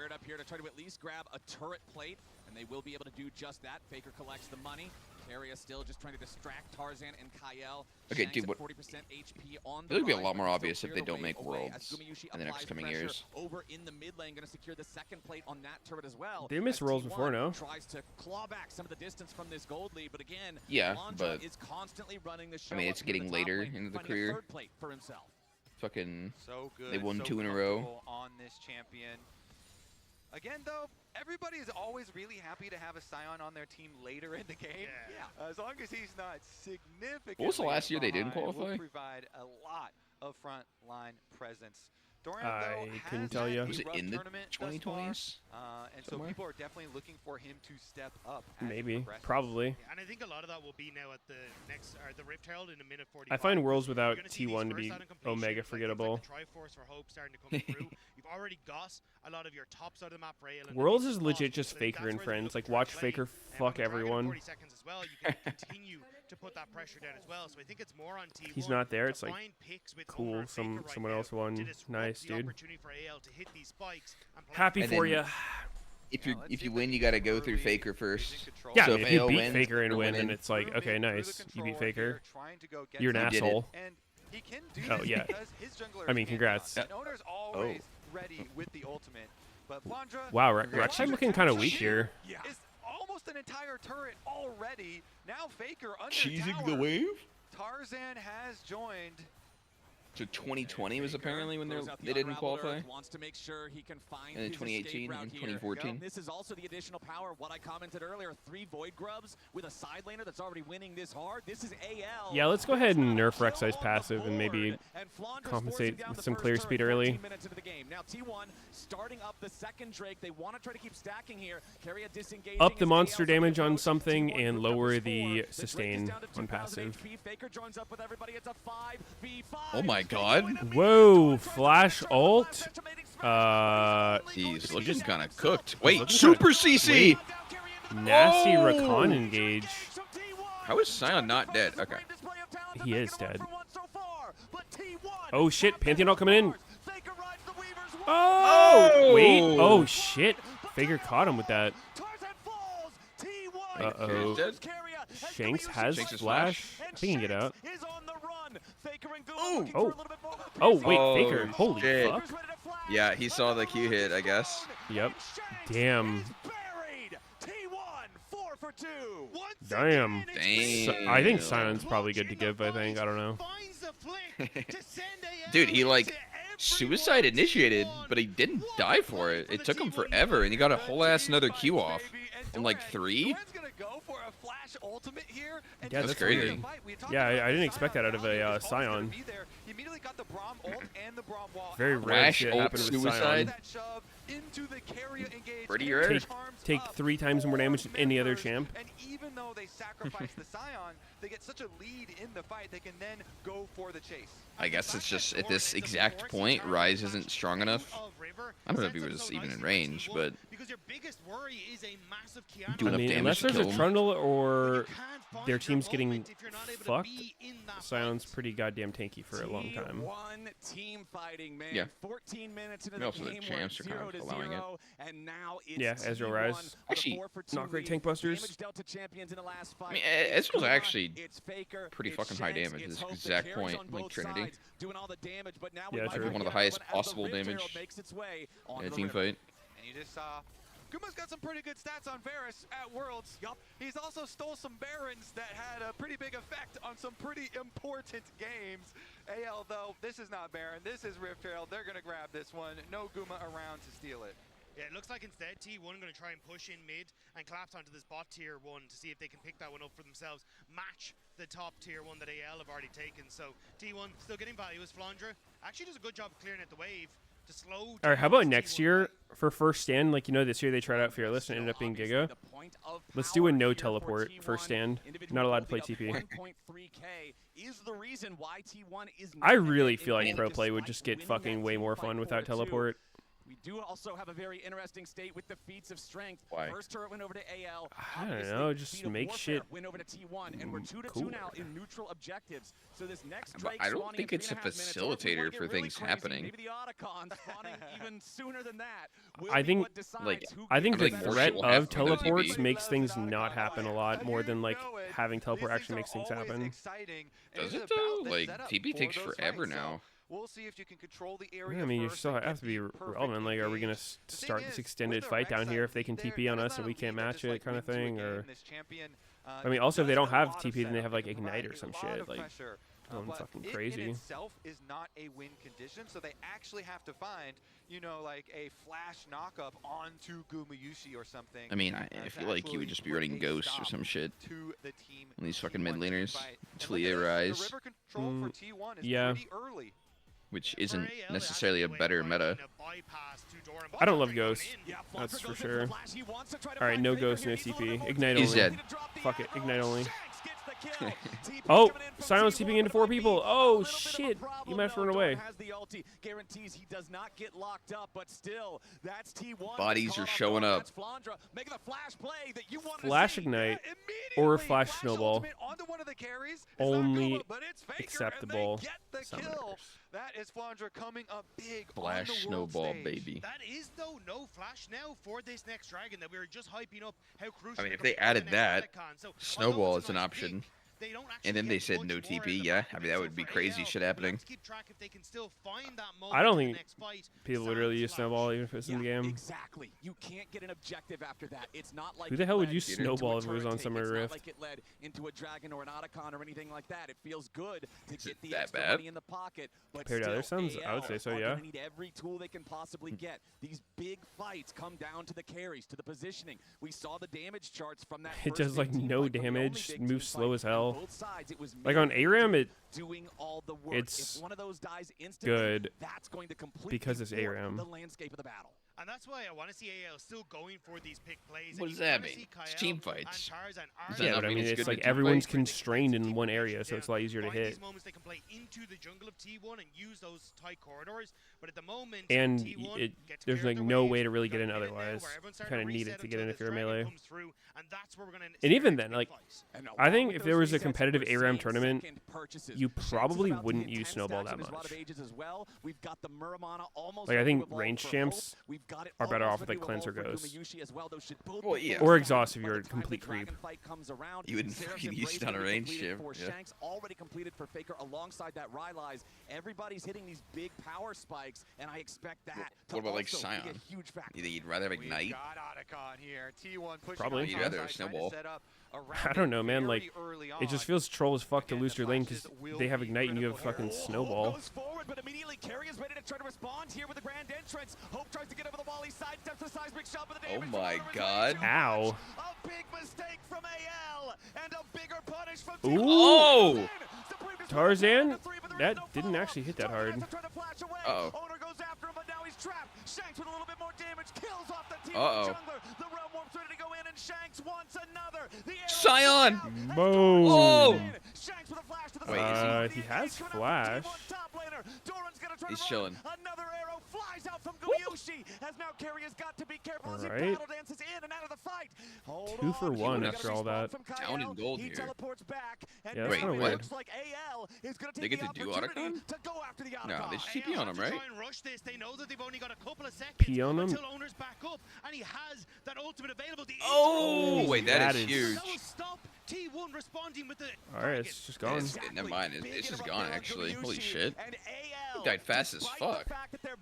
And they will be able to do just that. Faker collects the money. Area still just trying to distract Tarzan and Kyle. Okay, dude, what? 40% HP on it would be a lot more obvious if they don't make Worlds in the next coming years. Over in the mid lane, going to secure the second plate on that turret as well. They missed Worlds before, no? Tries to claw back some of the distance from this gold lead, but again, yeah, but is constantly running the show. I mean, it's getting later into the career. Third plate for himself. Fucking, so good. They won so 2 in a row. On this champion. Again, though, everybody is always really happy to have a Scion on their team later in the game. Yeah. As long as he's not significant. What was the last year they didn't qualify? Will provide a lot of front line presence. Dorian, I couldn't tell you. Was it in the 2020s? And so people are definitely looking for him to step up. Maybe, probably. Yeah, and I think a lot of that will be now at the next, the Rift Herald in a minute 45. I find Worlds without T1 to be Omega forgettable. Like the Triforce for Hope starting to come through. You've already got a lot of your top side of the map rail. Worlds is legit just Faker and friends. Like watch Faker fuck everyone. 40 seconds as well. You can continue to put that pressure down as well. So I think it's more on T1. He's not there. It's like cool. Someone else won. Nice, dude. Happy for you. If you win, you got to go through Faker first. Yeah, so if you beat Faker and win, then it's like, okay, nice. You beat Faker. You're an asshole. Oh, yeah. I mean, congrats. Oh. Wow, Rek'Sai looking kind of weak here. It's almost an entire turret already. Now Faker under cheesing tower. The wave? Tarzan has joined. So 2020 was apparently when they didn't qualify. Wants to make sure he can find and then 2018 and 2014. This is also the additional power of what I commented earlier. 3 Void Grubs with a side laner that's already winning this hard. This is AL. Yeah, let's go ahead and nerf Rek'Sai's passive and maybe compensate with some clear speed early. Now T1 starting up the second Drake. They want to try to keep stacking here. Carry a disengaging. Up the monster damage on something and lower the sustain on passive. Faker joins up with everybody. It's a 5v5. Oh my god. Whoa, flash ult. He's looking kind of cooked. Wait, super CC. Nasty Rakan engage. How is Scion not dead? Okay. He is dead. Oh shit, Pantheon ult coming in. Oh, wait. Oh shit. Faker caught him with that. Uh-oh. Shanks has flash. I think he can get out. Oh, wait, Faker. Holy fuck. Yeah, he saw the Q hit, I guess. Yep. Damn. Damn. Damn. I think Sion's probably good to give, I think. I don't know. Dude, he like suicide initiated, but he didn't die for it. It took him forever, and he got a whole ass another Q off in like 3. Yeah, that's crazy. Yeah, I didn't expect that out of a Sion. Very rare shit happened with Sion. Pretty rare. Take 3 times more damage than any other champ. And even though they sacrifice the Scion, they get such a lead in the fight, they can then go for the chase. I guess it's just at this exact point, Ryze isn't strong enough. I don't know if he was even in range, but I mean, unless there's a Trundle or their team's getting fucked, Sion's pretty goddamn tanky for a long time. Team fighting, man. Yeah. 14 minutes into the also game, the champs are kind of allowing it. And now it's yeah, Ezreal Ryze. Actually, not great tank busters. I mean, Ezreal's actually pretty fucking high damage at this exact point, like Trinity. Yeah, true. One of the highest possible damage in a team fight. And you just saw Kuma's got some pretty good stats on Varus at Worlds. Yup. He's also stole some Barons that had a pretty big effect on some pretty important games. AL, though, this is not Baron. This is Rift Herald. They're going to grab this one. No Guma around to steal it. Yeah, it looks like instead T1 going to try and push in mid and collapse onto this bot tier 1 to see if they can pick that one up for themselves. Match the top tier 1 that AL have already taken. So T1 still getting value as Flandra actually does a good job of clearing out the wave. All right, how about next year for first stand? Like, you know, this year they tried out Fearless and ended up being Giga. Let's do a no teleport first stand. Not allowed to play TP. I really feel like pro play would just get fucking way more fun without teleport. We do also have a very interesting state with the feats of strength. Why? First turret went over to AL. I don't know, just make shit went over to T1, and we're 2-2 now in neutral objectives. So this next Drake I don't think it's a facilitator for things happening. Maybe the Otacon spawning even sooner than that. I think the threat of teleports makes things not happen a lot more than like having teleport actually makes things happen. Does it though? Like TP takes forever now. We'll see if you can control the area. I mean, you still have to be relevant. Like, are we gonna start this extended fight down here if they can TP on us and we can't match it, kind of thing? Or I mean, also if they don't have TP, then they have like Ignite or some shit. Like, Going but fucking it crazy. in itself is not a win condition, so they actually have to find, you know, like a flash knockup onto Gumayushi or something. I mean, I feel like he would just be running Ghost or some shit. To the team And these fucking mid laners. Talia Rise. The river control for T1 is yeah. pretty early. Which isn't necessarily a better meta. I don't love Ghost. That's for sure. Alright, no Ghost, no CP. Ignite only. He's dead. Fuck it, Ignite only. Oh, Silence TPing into 4 people. Oh shit! You might have to run away. Bodies are showing up. Flash Ignite or Flash Snowball. Only acceptable. That is Flandra coming up big. Flash Snowball, baby. That is though no flash now for this next dragon that we were just hyping up how crucial. I mean, if they added that, Snowball is an option. And then they said no TP, yeah. I mean, that would be crazy shit happening. I don't think people would really use Snowball even if it's in the game. Exactly. You can't get an objective after that. It's not like who the hell would use Snowball if it was on Summer Rift? Like it led into a dragon or an Otacon or anything like that. It feels good to get the that extra bad? money in the pocket. But compared to other suns, I would say so, yeah. Need every tool they can possibly get. These big fights come down to the carries, to the positioning. We saw the damage charts from that. It does like no damage, moves slow as hell. Both sides, it was like on ARAM, doing all the work. it's if one of those dies instantly, good that's going to completely because it's ARAM. the landscape of the battle. And that's why I want to see AL still going for these pick plays. What does that mean? It's team fights. Yeah, but I mean, it's like everyone's constrained in one area, so it's a lot easier to hit. These moments they can play into the jungle of T1 and use those tight corridors, but at the moment, and T1 there's like no way to really get in otherwise. You kind of need it to get in if you're a melee. And even then, like, I think if there was a competitive ARAM tournament, you probably wouldn't use Snowball that much. Like, I think range champs are better off with like Cleanser Ghost. Well, yeah. Or Exhaust if you're a complete creep. You wouldn't fucking use it on a range champ. Yeah. Shanks already completed for Faker alongside that Rylai's. Everybody's hitting these big power spikes, and I expect that to What about like also be Scion? a huge factor. You think you'd rather have Ignite? Got Otacon here. T1 pushing Probably. You'd rather have Snowball. I don't know, man. Like, it just feels troll as fuck to lose your lane because they have Ignite and you have fucking Snowball. Goes forward, but immediately Carry is ready to try to respond here with the grand entrance. Hope tries to get over the wall. He sidesteps the seismic shot, but the Oh damage my from god. Ow. a big mistake from AL and a bigger punish from Ooh. Oh! Tarzan? That didn't actually hit that hard. Uh-oh. Owner goes after him, but now he's trapped. Shanks with a little bit more damage, kills off the team jungler. The realm warp's ready to go in, and Shanks wants another. Scion! Boom! Oh! Shanks with a flash to the Wait, he has flash. He's chilling. Another arrow flies out from Gumayushi, as now Carry has got to be careful as he Alright. battle dances in and out of the fight. Hold 2 for on, 1 he after gets all that. from Down in Kyle. gold He here. teleports back, and Yeah, now that's kinda it weird. looks like AL is going to They take get the to do opportunity Otacon? to go after the Otacon. No, they just TP AL on have him, to right? try and rush this. They know that they've only got a couple of seconds P on him? until owner's back up, and he has that ultimate available. The Oh, wait, that is huge. That will stop T1 responding with the Alright, it's just gone. Never mind, it's just gone actually. Holy shit. He died fast as fuck.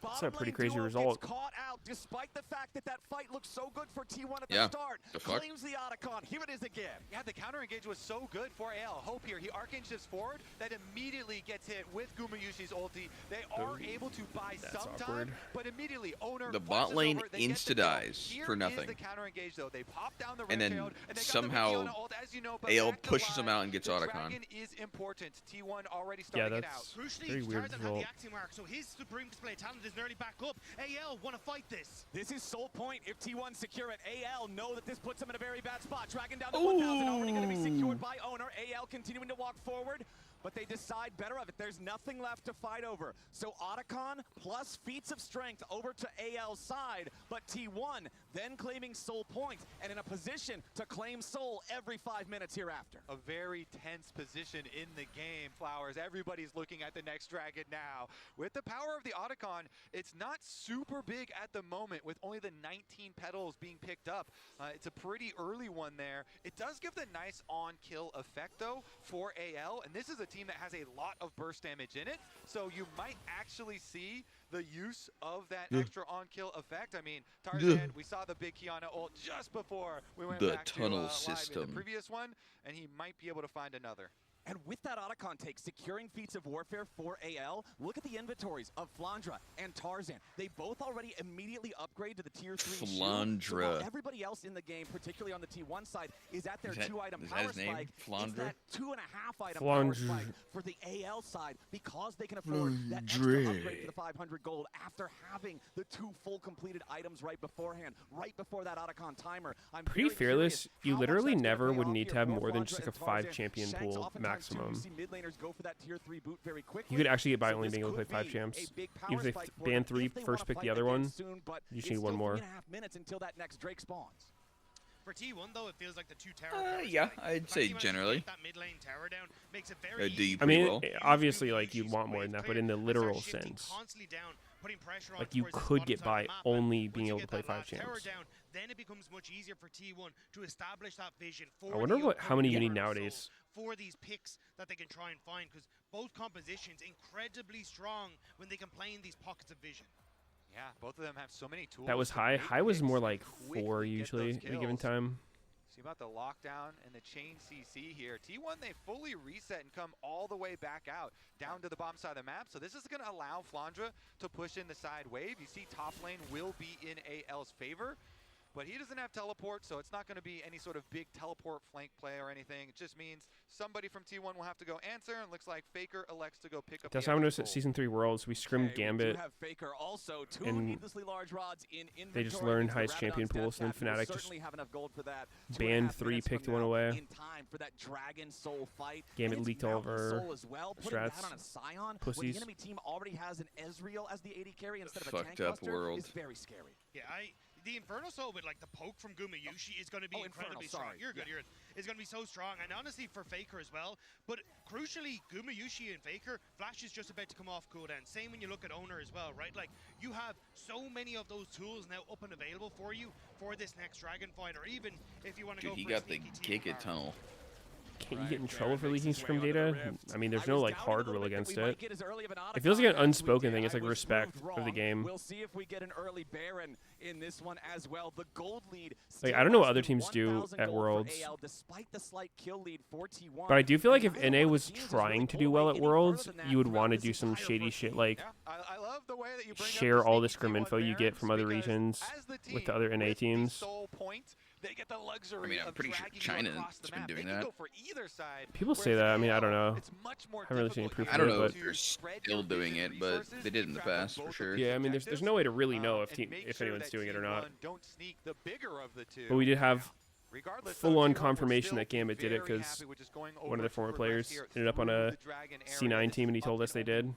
That's a pretty crazy result. Caught out despite the fact that that fight looked so good for T1 at the Yeah, start. the fuck? Claims the Otacon. Here it is again. Yeah, the counter engage was so good for AL. Hope here. He arcane shifts forward. That immediately gets hit with Gumayushi's ulti. They are able to buy That's some awkward. time, but immediately owner The bot flashes lane over, they get the insta-dies kill. for Here nothing. is the counter engage though. They pop down the And then red field, and they got the somehow Kiana ult, as you know, but AL back to pushes him live. out and gets the Otacon. dragon is important. T1 already Yeah, starting it that's out. Crucially, very weird Tarzan had result. the axing mark, so his supreme display talent is nearly back up. AL want to fight this. This is sole point. If T1 secure it, AL know that this puts them in a very bad spot. Dragon down to 1,000, already going to be secured by owner. AL continuing to walk forward, but they decide better of it. There's nothing left to fight over. So Otacon plus feats of strength over to AL's side, but T1 then claiming soul point and in a position to claim soul every 5 minutes hereafter. A very tense position in the game, Flowers. Everybody's looking at the next dragon now. With the power of the Otacon, it's not super big at the moment with only the 19 petals being picked up. It's a pretty early one there. It does give the nice on-kill effect, though, for AL, and this is a team that has a lot of burst damage in it, so you might actually see the use of that extra on-kill effect. I mean, Tarzan, we saw the big Kiana ult just before we went The back tunnel to live in system. the previous one, and he might be able to find another. And with that Otacon take, securing feats of warfare for AL, look at the inventories of Flandra and Tarzan. They both already immediately upgrade to the tier 3 Flandra. So while everybody else in the game, particularly on the T1 side, is at their 2-item power spike, it's that 2.5-item power spike for the AL side because they can afford that extra upgrade for the 500 gold after having the 2 full completed items right beforehand, right before that Otacon timer. I'm pretty fearless. You literally never would need to have more than just like a 5 champion pool maximum. You could actually get by only being able to play 5 champs. Even if they ban 3, first pick the other one, you just need one more. Minutes until that next Drake spawns. For T1 though, it feels like the 2 tower. Yeah, I'd say generally. That mid lane tower down makes it very I mean, obviously, like you want more than that, but in the literal sense, like you could get by only being able to play 5 champs. Then it becomes much easier for T1 to establish that vision. I wonder how many you need nowadays. For these picks that they can try and find, because both compositions incredibly strong when they can play in these pockets of vision. Yeah, both of them have so many tools. That was high. High was more like 4 usually at a given time. See about the lockdown and the chain CC here. T1, they fully reset and come all the way back out, down to the bottom side of the map. So this is going to allow Flandra to push in the side wave. You see top lane will be in AL's favor. But he doesn't have teleport, so it's not going to be any sort of big teleport flank play or anything. It just means somebody from T1 will have to go answer, and looks like Faker elects to go pick up. That's how I noticed at Season 3 Worlds. We scrimmed Gambit, and they just learned highest champion pools, and then Fnatic just banned 3, picked one away. Gambit leaked all of our strats. Pussies. Fucked up world. It's very scary. Yeah, the Inferno Soul with like the poke from Gumayushi is going to be incredibly strong. You're good. It's going to be so strong, and honestly for Faker as well. But crucially, Gumayushi and Faker, Flash is just about to come off cooldown. Same when you look at Owner as well, right? Like you have so many of those tools now up and available for you for this next Dragon fight, or even if you want to go. He got the Giga Tunnel. Can't you get in trouble for leaking scrim data? I mean, there's no like hard rule against it. It feels like an unspoken thing. It's like respect for the game. We'll see if we get an early Baron in this one as well. The gold lead. Like I don't know what other teams do at Worlds, but I do feel like if NA was trying to do well at Worlds, you would want to do some shady shit like share all the scrim info you get from other regions with the other NA teams. They get the luxury. I mean, I'm pretty sure China's been doing that. People say that. I mean, I don't know. I haven't really seen any proof of it. I don't know if they're still doing it, but they did in the past for sure. Yeah, I mean, there's no way to really know if anyone's doing it or not. But we did have full-on confirmation that Gambit did it because one of their former players ended up on a C9 team, and he told us they did.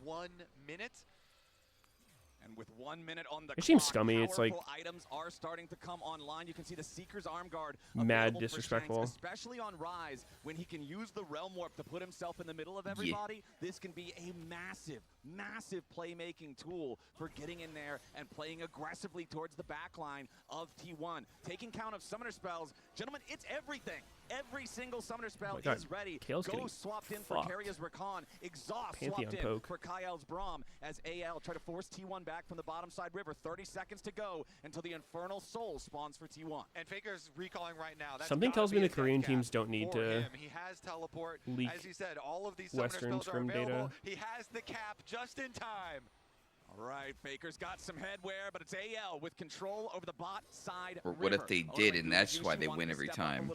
With 1 minute on the it seems scummy. It's like items are starting to come online. You can see the Seeker's arm guard mad disrespectful, Shanks, especially on Rise when he can use the Realm Warp to put himself in the middle of everybody. Yeah. This can be a massive playmaking tool for getting in there and playing aggressively towards the back line of T1. Taking count of summoner spells, gentlemen. It's everything. Every single summoner spell is ready. Ghost swapped in for Karia's Rakan. Exhaust swapped in for Kyle's Braum as AL try to force T1 back from the bottom side river. 30 seconds to go until the Infernal Soul spawns for T1. And Faker's recalling right now. Something tells me the Korean teams don't need to he has teleport. leak as he said, all of these Western scrim data. He has the cap just in time. All right, Faker's got some headwear, but it's AL with control over the bot side. Or what if they did, and that's why they win every time?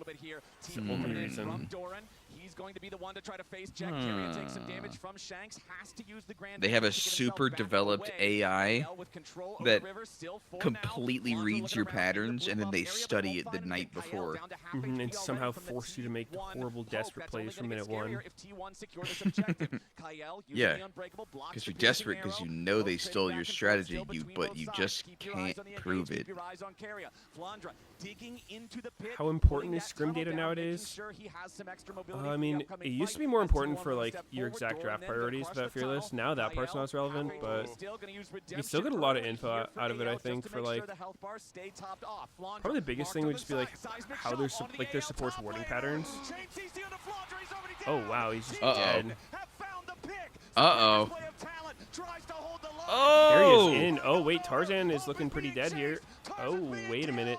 He's going to be the one to try to face Jack Carey and take some damage from Shanks. Has to use the Grand. They have a super developed AI that completely reads your patterns, and then they study it the night before. And somehow force you to make horrible, desperate plays from minute 1. Yeah, because you're desperate because you know they stole your strategy, but you just can't prove it. How important is scrim data nowadays? I mean, it used to be more important for like your exact draft priorities about Fearless. Now that part's not as relevant, but you can still get a lot of info out of it. I think for like probably the biggest thing would just be like how their supports warding patterns. Oh wow, he's just dead. Oh. There he is in. Oh wait, Tarzan is looking pretty dead here. Oh wait a minute.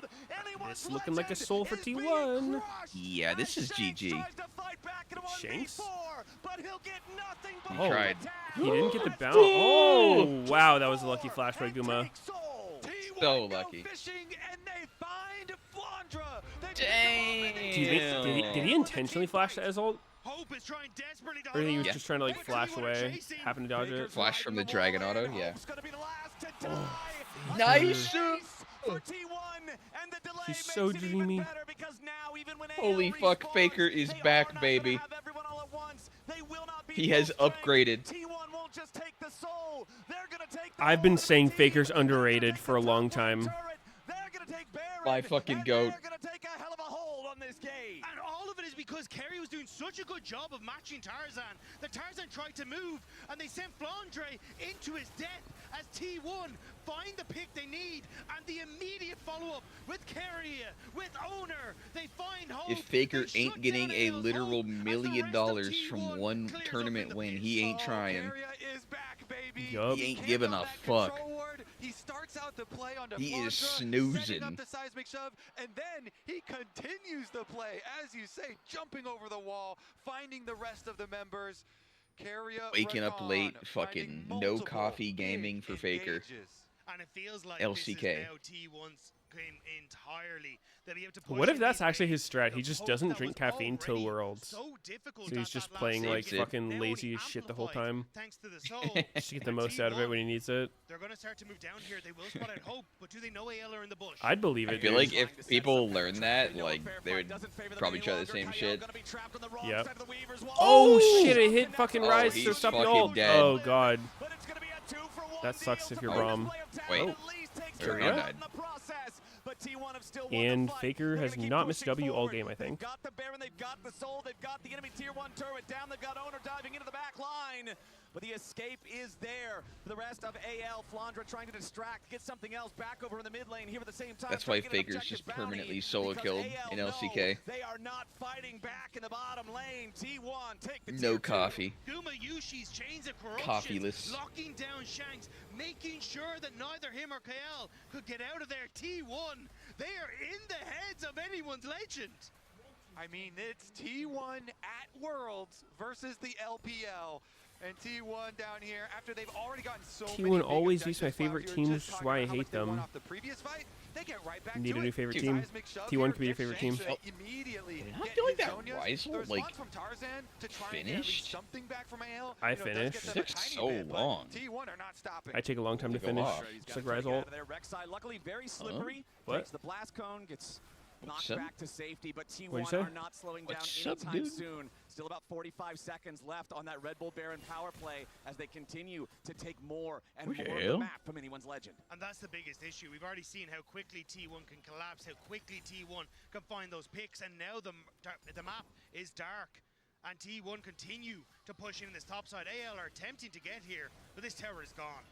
It's looking like a soul for T1. Yeah, this is GG. Shanks? He tried. He didn't get the bounce. Oh, wow. That was a lucky flash by Guma. So lucky. Dang. Did he intentionally flash that as ult? Or he was just trying to like flash away, happen to dodge it? Flash from the Dragon Auto, yeah. Oh, Nice! He's so dreamy. Holy fuck, Faker is back, baby. He has upgraded. I've been saying Faker's underrated for a long time. My fucking goat. And all of it is because Kerry was doing such a good job of matching Tarzan that Tarzan tried to move and they sent Flandre into his death as T1 find the pick they need and the immediate follow-up with Kerry, with Owner, they find hope. If Faker ain't getting a literal $1 million from one tournament win, he ain't trying. Yup. He ain't giving a fuck. He starts out the play on He is setting snoozing. up the seismic shove, and then he continues the play, as you say, jumping over the wall, finding the rest of the members. Waking up late, fucking no coffee gaming for Faker. And it feels like LCK. This is now T1's game entirely. They'll be able to push What if in that's these actually his lanes. strat? He The just hope doesn't that drink was caffeine till already Worlds. so difficult So he's at just that last playing like stage. fucking Now lazy only as shit the whole amplified time. Thanks to the soul. Just to get the most out of it when he needs it. They're going to start to move down here. They will spot out hope, but do they know AL are in the bush? I'd believe it. I feel dude. like if people learn that, like, they would probably try the same shit. Yep. Oh shit! It hit fucking Rise. he's So stop the fucking ult. dead. Oh god. That sucks if you're Braum. Wait. Oh. Korea died. And Faker has not missed W all game, I think. They've got the Baron, they've got the Soul, they've got the enemy tier 1 turret down, they've got Owner diving into the back line. But the escape is there for the rest of AL. Flandre trying to distract, get something else back over in the mid lane here at the same time. That's why Faker's just permanently solo killed in LCK. They are not fighting back in the bottom lane. T1 take the No coffee. Guma Yushi's chains of corruption, Coffeeless. locking down Shanks, making sure that neither him or KL could get out of there. T1, they are in the heads of anyone's legend. I mean, it's T1 at Worlds versus the LPL. And T1 down here, after they've already gotten so many T1 always beats my favorite teams, team, which is why I hate them. Need a new favorite team. T1 could be your favorite team. Oh. Immediately I feel like that Weisel, like, finished? I finished. It took so long. I take a long time to finish. Just like Rise ult. Luckily, very slippery. What? Takes the blast cone, gets knocked up? back to safety, but What'd you T1 say? are not slowing down What's up, anytime dude? soon. Still about 45 seconds left on that Red Bull Baron power play as they continue to take more and more of the Hell? map from anyone's legend. And that's the biggest issue. We've already seen how quickly T1 can collapse, how quickly T1 can find those picks, and now the map is dark. And T1 continue to push in this top side. AL are attempting to get here, but this tower is gone.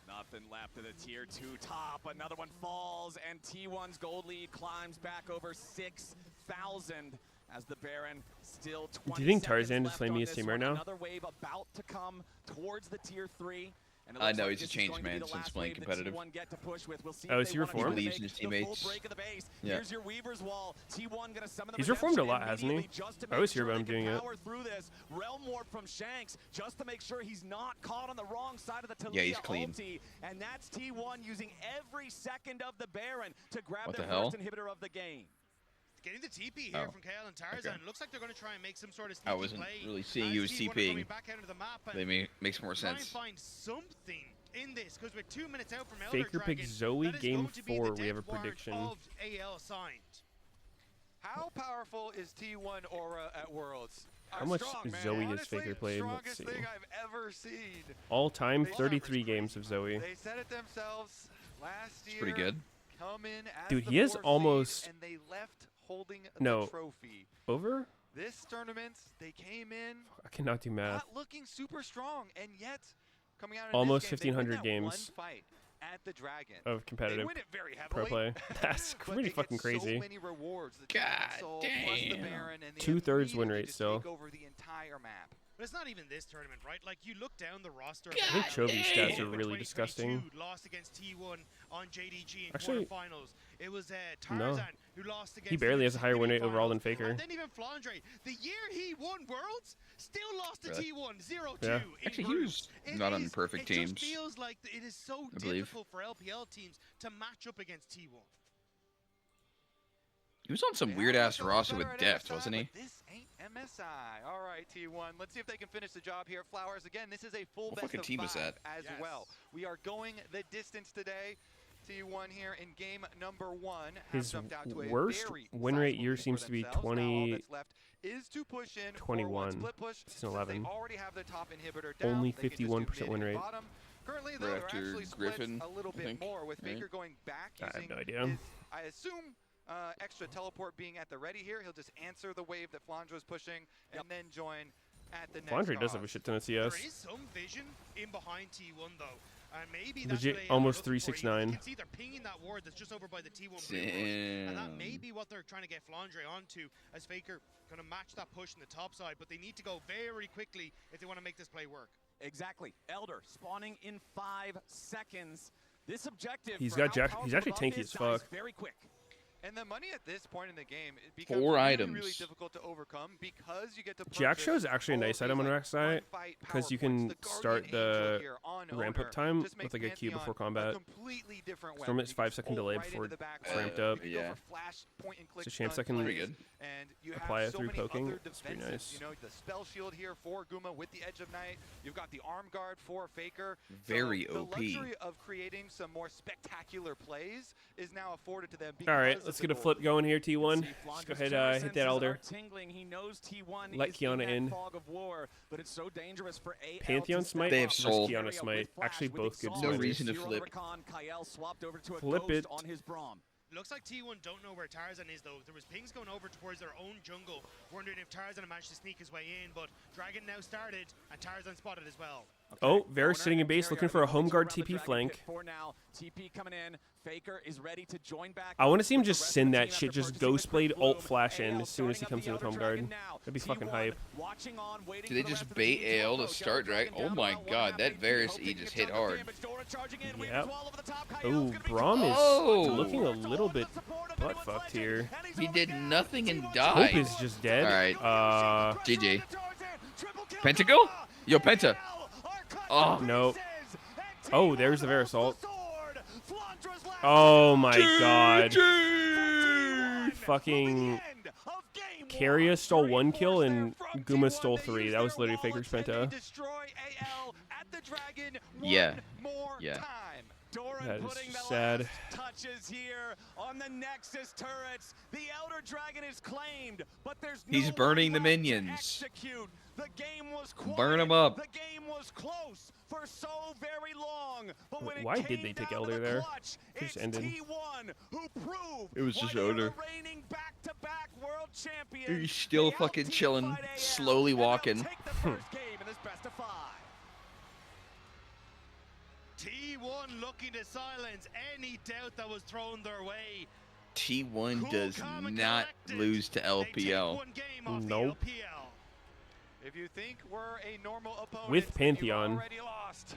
Nothing left of the tier 2 top. Another one falls, and T1's gold lead climbs back over 6,000 as the Baron still 20 Do you think seconds Tarzan is left playing on me as this team one. right now? Another wave about to come towards the tier 3. And it I looks know, like he's a this is changed going to be man the since last playing wave that competitive. T1 get to push with. We'll see Oh, if is they he wanna reformed? make Believes in his the full teammates. break of the base. Yeah. Here's your Weaver's Wall. T1 gonna summon the He's reformed a redemption lot, hasn't he? immediately just to I always make hear sure about him they can doing it. power through this. Realm Warp from Shanks just to make sure he's not caught on the wrong side of the Talia Yeah, he's clean. ulti. And that's T1 using every second of the Baron to grab What their the hell? first inhibitor of the game. Getting the TP here Oh, from KL and Tarzan. okay. Looks like they're going to try and make some sort of I sneaky wasn't play. really seeing As you as T1 are TPing. coming back out into the map and They makes more try and sense. find something in this, because we're 2 minutes out from Elder Faker Dragon. picks Zoe, That is game going to be the 4. We have a death ward prediction. Of AL assigned. How powerful is T1 Aura at Worlds? How much Strong, man. Zoe has Honestly, Faker played? Let's strongest see. thing I've ever seen. All time, They- 33 games of Zoe. They said it themselves last year. Pretty good. Come in as Dude, the he has 4th seed, almost- and they left holding No. the trophy. Over? This tournament, they came in I cannot do math. not looking super strong, and yet coming out in Almost this game, they win 1,500 that games one fight at the Dragon. of They competitive win it very pro heavily, play. That's but pretty they fucking get crazy. So many rewards. The God Dragon Soul plus the damn. Baron, and they 2/3 win immediately rate just still. take over the entire map. But it's not even this tournament, right? Like, you look down the roster. I think Chovy's stats are really disgusting. Lost against T1 on JDG in Actually, quarterfinals. It was Tarzan who lost against. He barely has a higher win rate overall than Faker. And then even Flandre, the year he won Worlds, still lost to T1 0-2. Yeah. Actually, he was not on perfect teams. It just feels like it is so difficult for LPL teams to match up against T1. He was on some weird-ass roster with Deft, wasn't he? This ain't MSI. All right, T1. Let's see if they can finish the job here. Flowers, again, this is a full best of 5 as well. We are going the distance today. T1 here in game number 1. His worst win rate year seems to be 21. Season 11. Only 51% win rate. Currently, though, they're actually split a little bit more with Faker going back using I have no idea. I assume extra teleport being at the ready here. He'll just answer the wave that Flandra's pushing and then join at the next Flandre does have a shit ton of CS. There is some vision in behind T1 though. And maybe legit that's almost 369. You can see they're pinging that ward that's just over by the T1 blue bush, and that may be what they're trying to get Flandre onto as Faker kind of match that push in the top side, but they need to go very quickly if they want to make this play work. Exactly. Elder spawning in 5 seconds. This objective He's got Jack. He's actually tanky as fuck. Very quick. And the money at this point in the game, it becomes 4 really, items. really difficult to overcome because you get to Jack Show is actually a nice item on Rek'Sai because you can start the ramp up time with like a Q before combat. From its 5-second delay before it's ramped up. Yeah. It's a chance I can apply it through poking. It's pretty nice. You know, the spell shield here for Guma with the Edge of Night. You've got the arm guard for Faker. Very so OP. The luxury of creating some more spectacular plays is now afforded to them. All right, let's get a flip going here, T1. Let's go ahead, hit that Elder. Let Kiana in. Pantheon Smite They have Soul. Kiana Smite. Actually, both good. No reason to flip. Flip it. Looks like T1 don't know where Tarzan is though. There was pings going over towards their own jungle, wondering if Tarzan managed to sneak his way in, but Dragon now started and Tarzan spotted as well. Okay. Oh, Varus sitting in base looking for a home guard TP flank. TP coming in. Faker is ready to join back. I want to see him just send that shit, just Ghost Blade ult flash in as soon as he comes in with home guard. That'd be fucking hype. Did they just bait AL to start Dragon? Oh my god, that Varus E just hit hard. Yep. Oh, Braum is looking a little bit butt fucked here. He did nothing and died. Hope is just dead. Alright. GG. Pentacle? Yo, Penta. Oh. No. Oh, there's the Varus ult. Oh my god. Fucking Keria stole 1 kill and Guma stole 3. That was literally Faker's Penta. Yeah. Yeah. That is sad. Touches here on the Nexus turrets. The Elder Dragon is claimed, but there's He's burning the minions. The game was burn them up. The game was close for so very long, but when why did they take Elder there? It just ended. It was just Elder. He's still fucking chilling, slowly walking. T1 looking to silence any doubt that was thrown their way. T1 does not lose to LPL. Nope. If you think we're a normal opponent, with Pantheon. you've already lost.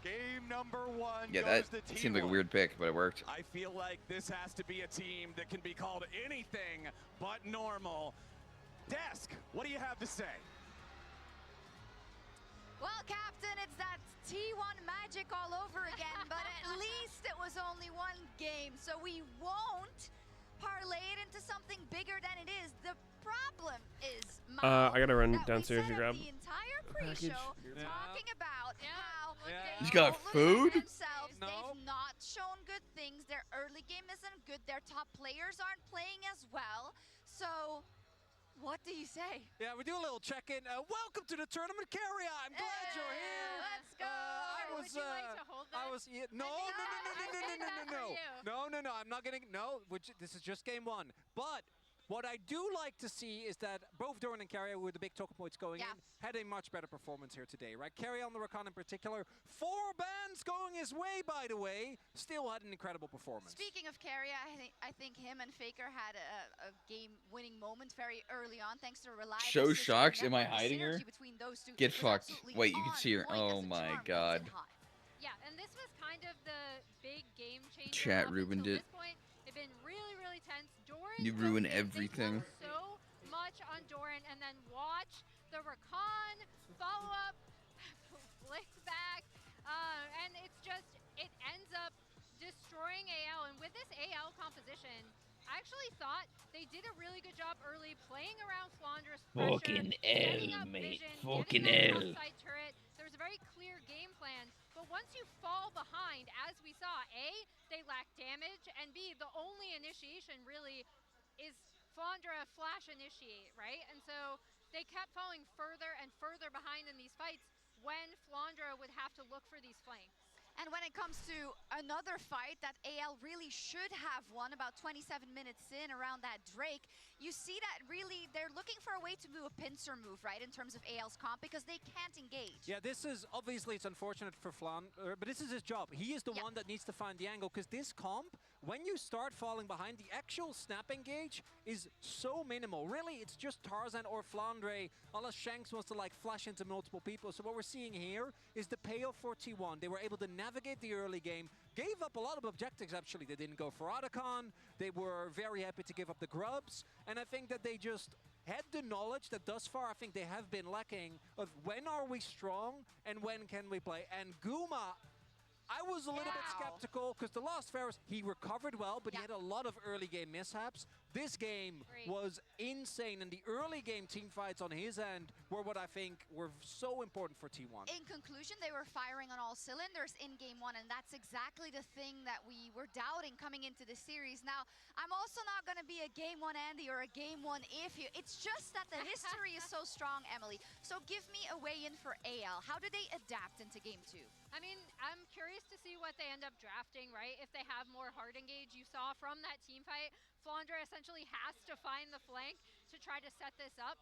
Game number 1. Yeah, that seems like a weird pick, but it worked. I feel like this has to be a team that can be called anything but normal. Desk, what do you have to say? Well, Captain, it's that T1 magic all over again, but at least it was only 1 game, so we won't parlay it into something bigger than it is. The problem is, I gotta run downstairs to grab the entire pre-show talking about how He's got food? themselves. They've not shown good things. Their early game isn't good. Their top players aren't playing as well. So what do you say? Yeah, we do a little check-in. Welcome to the tournament, Keria. I'm glad you're here. Let's go. Would you like to hold this? No. I'm not getting. No. This is just game 1. But What I do like to see is that both Doran and Carrier, with the big token points going in, had a much better performance here today, right? Carrier on the Rakan in particular, 4 bans going his way, by the way, still had an incredible performance. Speaking of Carrier, I think him and Faker had a game-winning moment very early on, thanks to reliable Show system Shocks, and am I network. The hiding her? synergy between those two Get was fucked. absolutely Wait, you can on see her. point as Oh a my charm god. hits it hot. Yeah, and this was kind of the big game changer. Chat up ruined until it. This point, it'd been really, really tense. Doran, You ruin everything. so much on Doran, and then watch the Rakan follow up, flick back, and it's just, it ends up destroying AL. And with this AL composition, I actually thought they did a really good job early playing around Flandra's pressure, Fucking setting L, up mate. vision, Fucking getting L. that outside turret. There was a very clear game plan, but once you fall behind, as we saw, A, they lack damage, and B, the only initiation really is Flandra flash initiate, right? And so they kept falling further and further behind in these fights when Flandra would have to look for these flanks. And when it comes to another fight that AL really should have won about 27 minutes in around that Drake, you see that really they're looking for a way to do a pincer move, right, in terms of AL's comp, because they can't engage. Yeah, this is, obviously it's unfortunate for Flan, but this is his job. He is the one that needs to find the angle, because this comp, when you start falling behind, the actual snap engage is so minimal. Really, it's just Tarzan or Flandre, unless Shanks wants to like flash into multiple people. So what we're seeing here is the payoff for T1. They were able to navigate the early game, gave up a lot of objectives actually. They didn't go for Otacon, they were very happy to give up the grubs, and I think that they just had the knowledge that thus far I think they have been lacking of when are we strong and when can we play. And Guma, I was a little bit skeptical because the last Ferris, he recovered well, but he had a lot of early game mishaps. This game was insane, and the early game team fights on his end were what I think were so important for T1. In conclusion, they were firing on all cylinders in game one, and that's exactly the thing that we were doubting coming into the series. Now, I'm also not going to be a game one Andy or a game one if you. It's just that the history is so strong, Emily. So give me a way in for AL. How do they adapt into game two? I mean, I'm curious to see what they end up drafting, right? If they have more hard engage. You saw from that team fight, Flandre essentially has to find the flank to try to set this up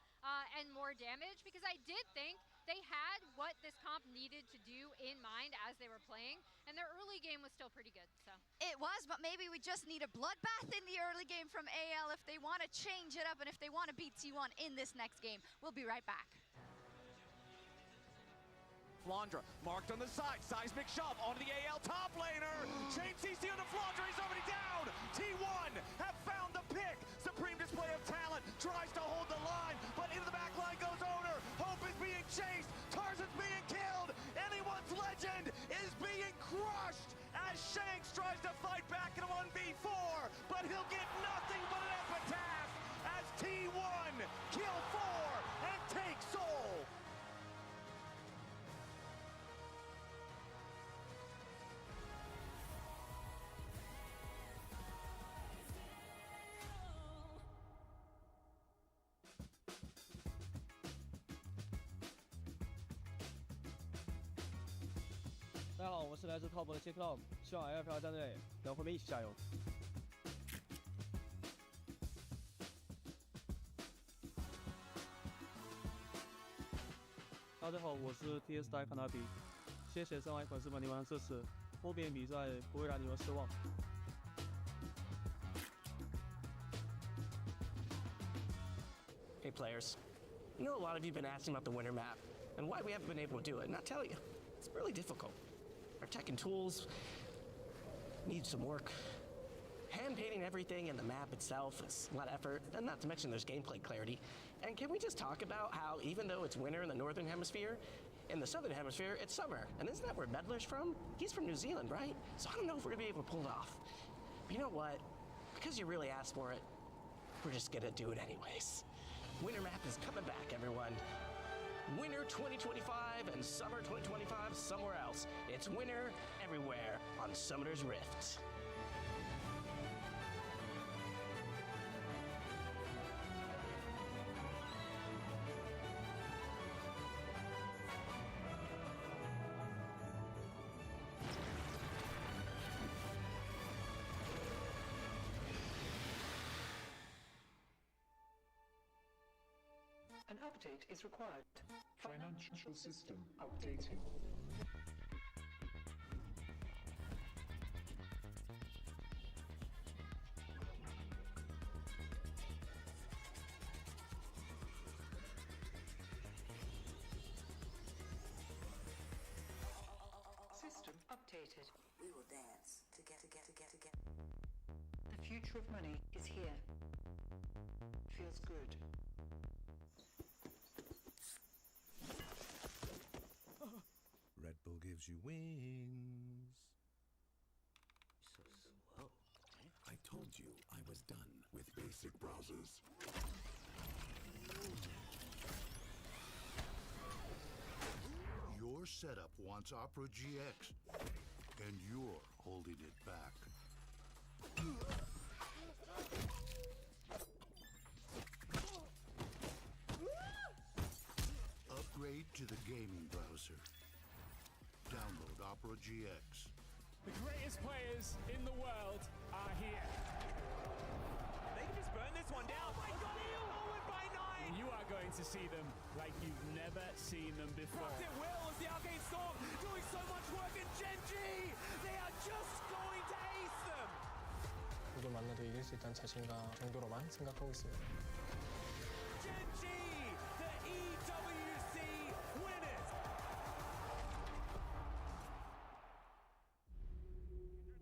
and more damage, because I did think they had what this comp needed to do in mind as they were playing, and their early game was still pretty good. So it was, but maybe we just need a bloodbath in the early game from AL if they want to change it up and if they want to beat T1 in this next game. We'll be right back. Flandra marked on the side, seismic shove onto the AL top laner. Chain CC on the Flandra, he's already down. T1 have found the pick. Supreme display of talent, tries to hold the line, but into the back line goes Owner. Hope is being chased, Tarzan's being killed. Anyone's legend is being crushed as Shanks tries to fight back in a 1v4, but he'll get nothing but an epitaph as T1 kill 4 and take Soul.大家好，我是来自 Top 的 T-Club， 希望 LPL 战队能和我们一起加油。大家好，我是 TS 戴康纳比，谢谢上海粉丝们你们的支持，后边比赛不会让你们失望。Hey players, I know a lot of you have been asking about the winter map and why we haven't been able to do it, and I'll tell you, it's really difficult. Our tech and tools need some work. Hand painting everything in the map itself is a lot of effort, and not to mention there's gameplay clarity. And can we just talk about how even though it's winter in the northern hemisphere, in the southern hemisphere it's summer? And isn't that where Medler's from? He's from New Zealand, right? So I don't know if we're gonna be able to pull it off. But you know what? Because you really asked for it, we're just gonna do it anyways. Winter map is coming back, everyone. Winter 2025 and summer 2025 somewhere else. It's winter everywhere on Summoner's Rift. An update is required. Financial system updating. System updated. We will dance to get. The future of money is here. Feels good. Red Bull gives you wings. So slow. I told you I was done with basic browsers. Your setup wants Opera GX, and you're holding it back. Upgrade to the gaming browser. Download Opera GX. The greatest players in the world are here. They can just burn this one down. Oh my god, he forward by 9! You are going to see them like you've never seen them before. Rocket Will as the Arcane Storm doing so much work, and Genji! They are just going to ace them! 누굴 만나도 이길 수 있다는 자신감 정도로만 생각하고 있습니다. Genji, the EWC winners!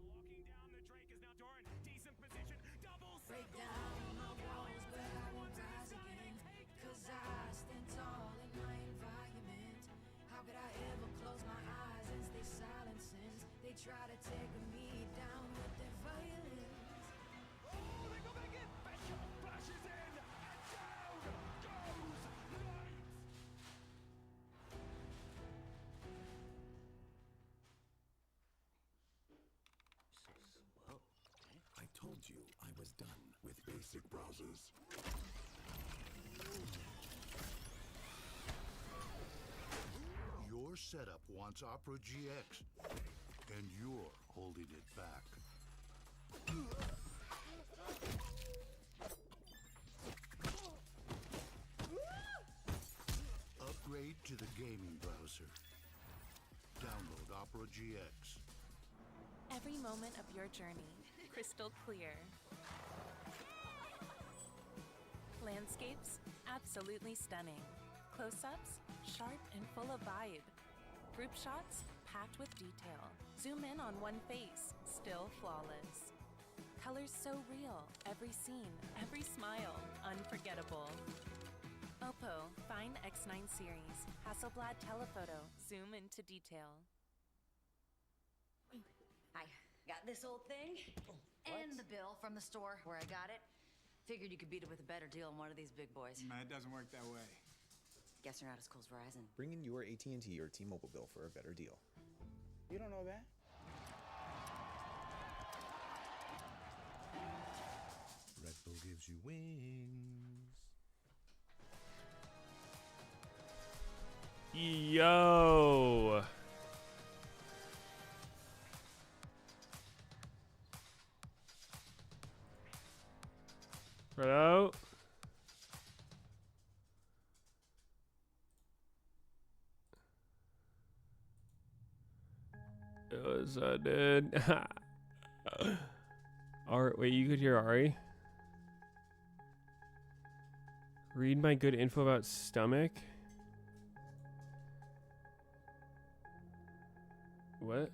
Locking down the Drake is now Doran. Decent position, double Break down my walls, but I won't rise again. Cause I stand tall in my environment. How could I ever close my eyes and stay silent since they try to take me down with their violence? Oh, they go back in! Bishop flashes in, and down goes Knight! So slow. I told you I was done with basic browsers. Your setup wants Opera GX, and you're holding it back. Upgrade to the gaming browser. Download Opera GX. Every moment of your journey, crystal clear. Landscapes, absolutely stunning. Close-ups, sharp and full of vibe. Group shots, packed with detail. Zoom in on one face, still flawless. Colors so real, every scene, every smile, unforgettable. Oppo Find X9 series, Hasselblad telephoto, zoom into detail. I got this old thing and the bill from the store where I got it. Figured you could beat it with a better deal on one of these big boys. It doesn't work that way. Guess you're not as cool as Verizon. Bring in your AT&T or T-Mobile bill for a better deal. You don't know that? Red Bull gives you wings. Yo. Hello. What's up, dude? Alright, wait, you could hear Ari? Read my good info about stomach. What?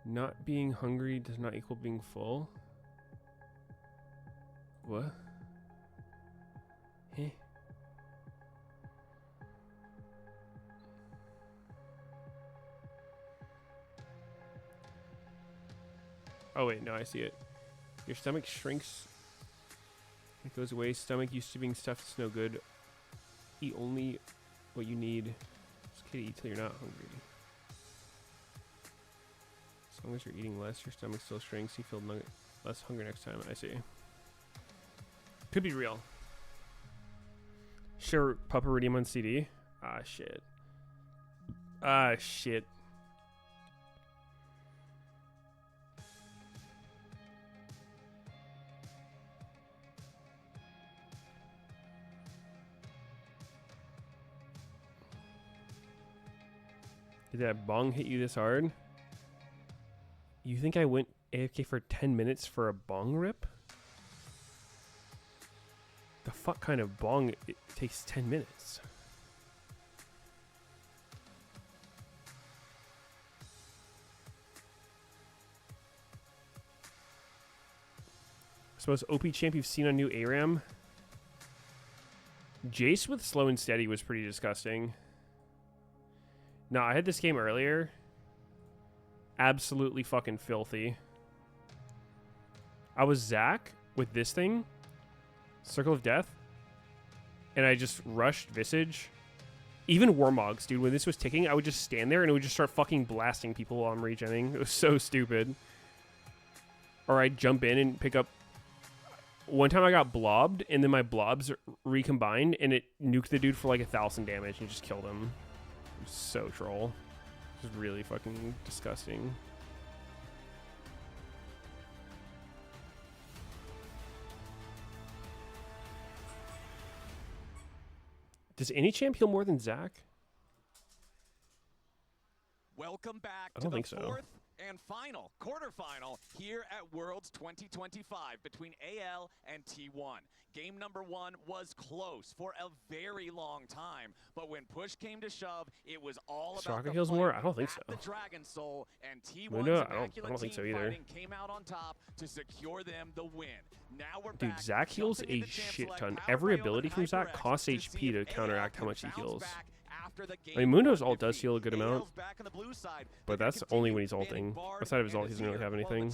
Not being hungry does not equal being full? What? Huh? Oh wait, no, I see it. Your stomach shrinks. It goes away. Stomach used to being stuffed. It's no good. Eat only what you need. It's okay to eat till you're not hungry. As long as you're eating less, your stomach still shrinks. You feel less hunger next time. I see. Could be real. Sure, Papa Redeem on CD. Ah, shit. Ah, shit. Did that bong hit you this hard? You think I went AFK for 10 minutes for a bong rip? The fuck kind of bong it takes 10 minutes? Most OP champ you've seen on new ARAM? Jace with slow and steady was pretty disgusting. No, I had this game earlier. Absolutely fucking filthy. I was Zac with this thing, Circle of Death, and I just rushed Visage. Even Warmogs, dude, when this was ticking, I would just stand there and it would just start fucking blasting people while I'm regenning. It was so stupid. Or I'd jump in and pick up. One time I got blobbed, and then my blobs recombined, and it nuked the dude for like 1,000 damage, and just killed him. It was so troll. It was really fucking disgusting. Does any champ heal more than Zac? Welcome back I don't to think the so. fourth and final quarterfinal here at Worlds 2025 between AL and T1. Game number 1 was close for a very long time, but when push came to shove, it was all about Straka the heals fight more? I don't think at so. the Dragon Soul, and T1's Mundo, I immaculate don't think so team either. fighting came out on top to secure them the win. Now we're Dude, back, Zac heals jumping a into champ shit select, ton. powered Every by Omen ability from Zac HyperX costs to HP see to if counteract AL how much he can heals. bounce back after the I mean, game Mundo's 1 ult does defeat. heal a good amount, AL's back on the blue side. but that's only when he's ulting. Outside of his ult, he doesn't really have anything.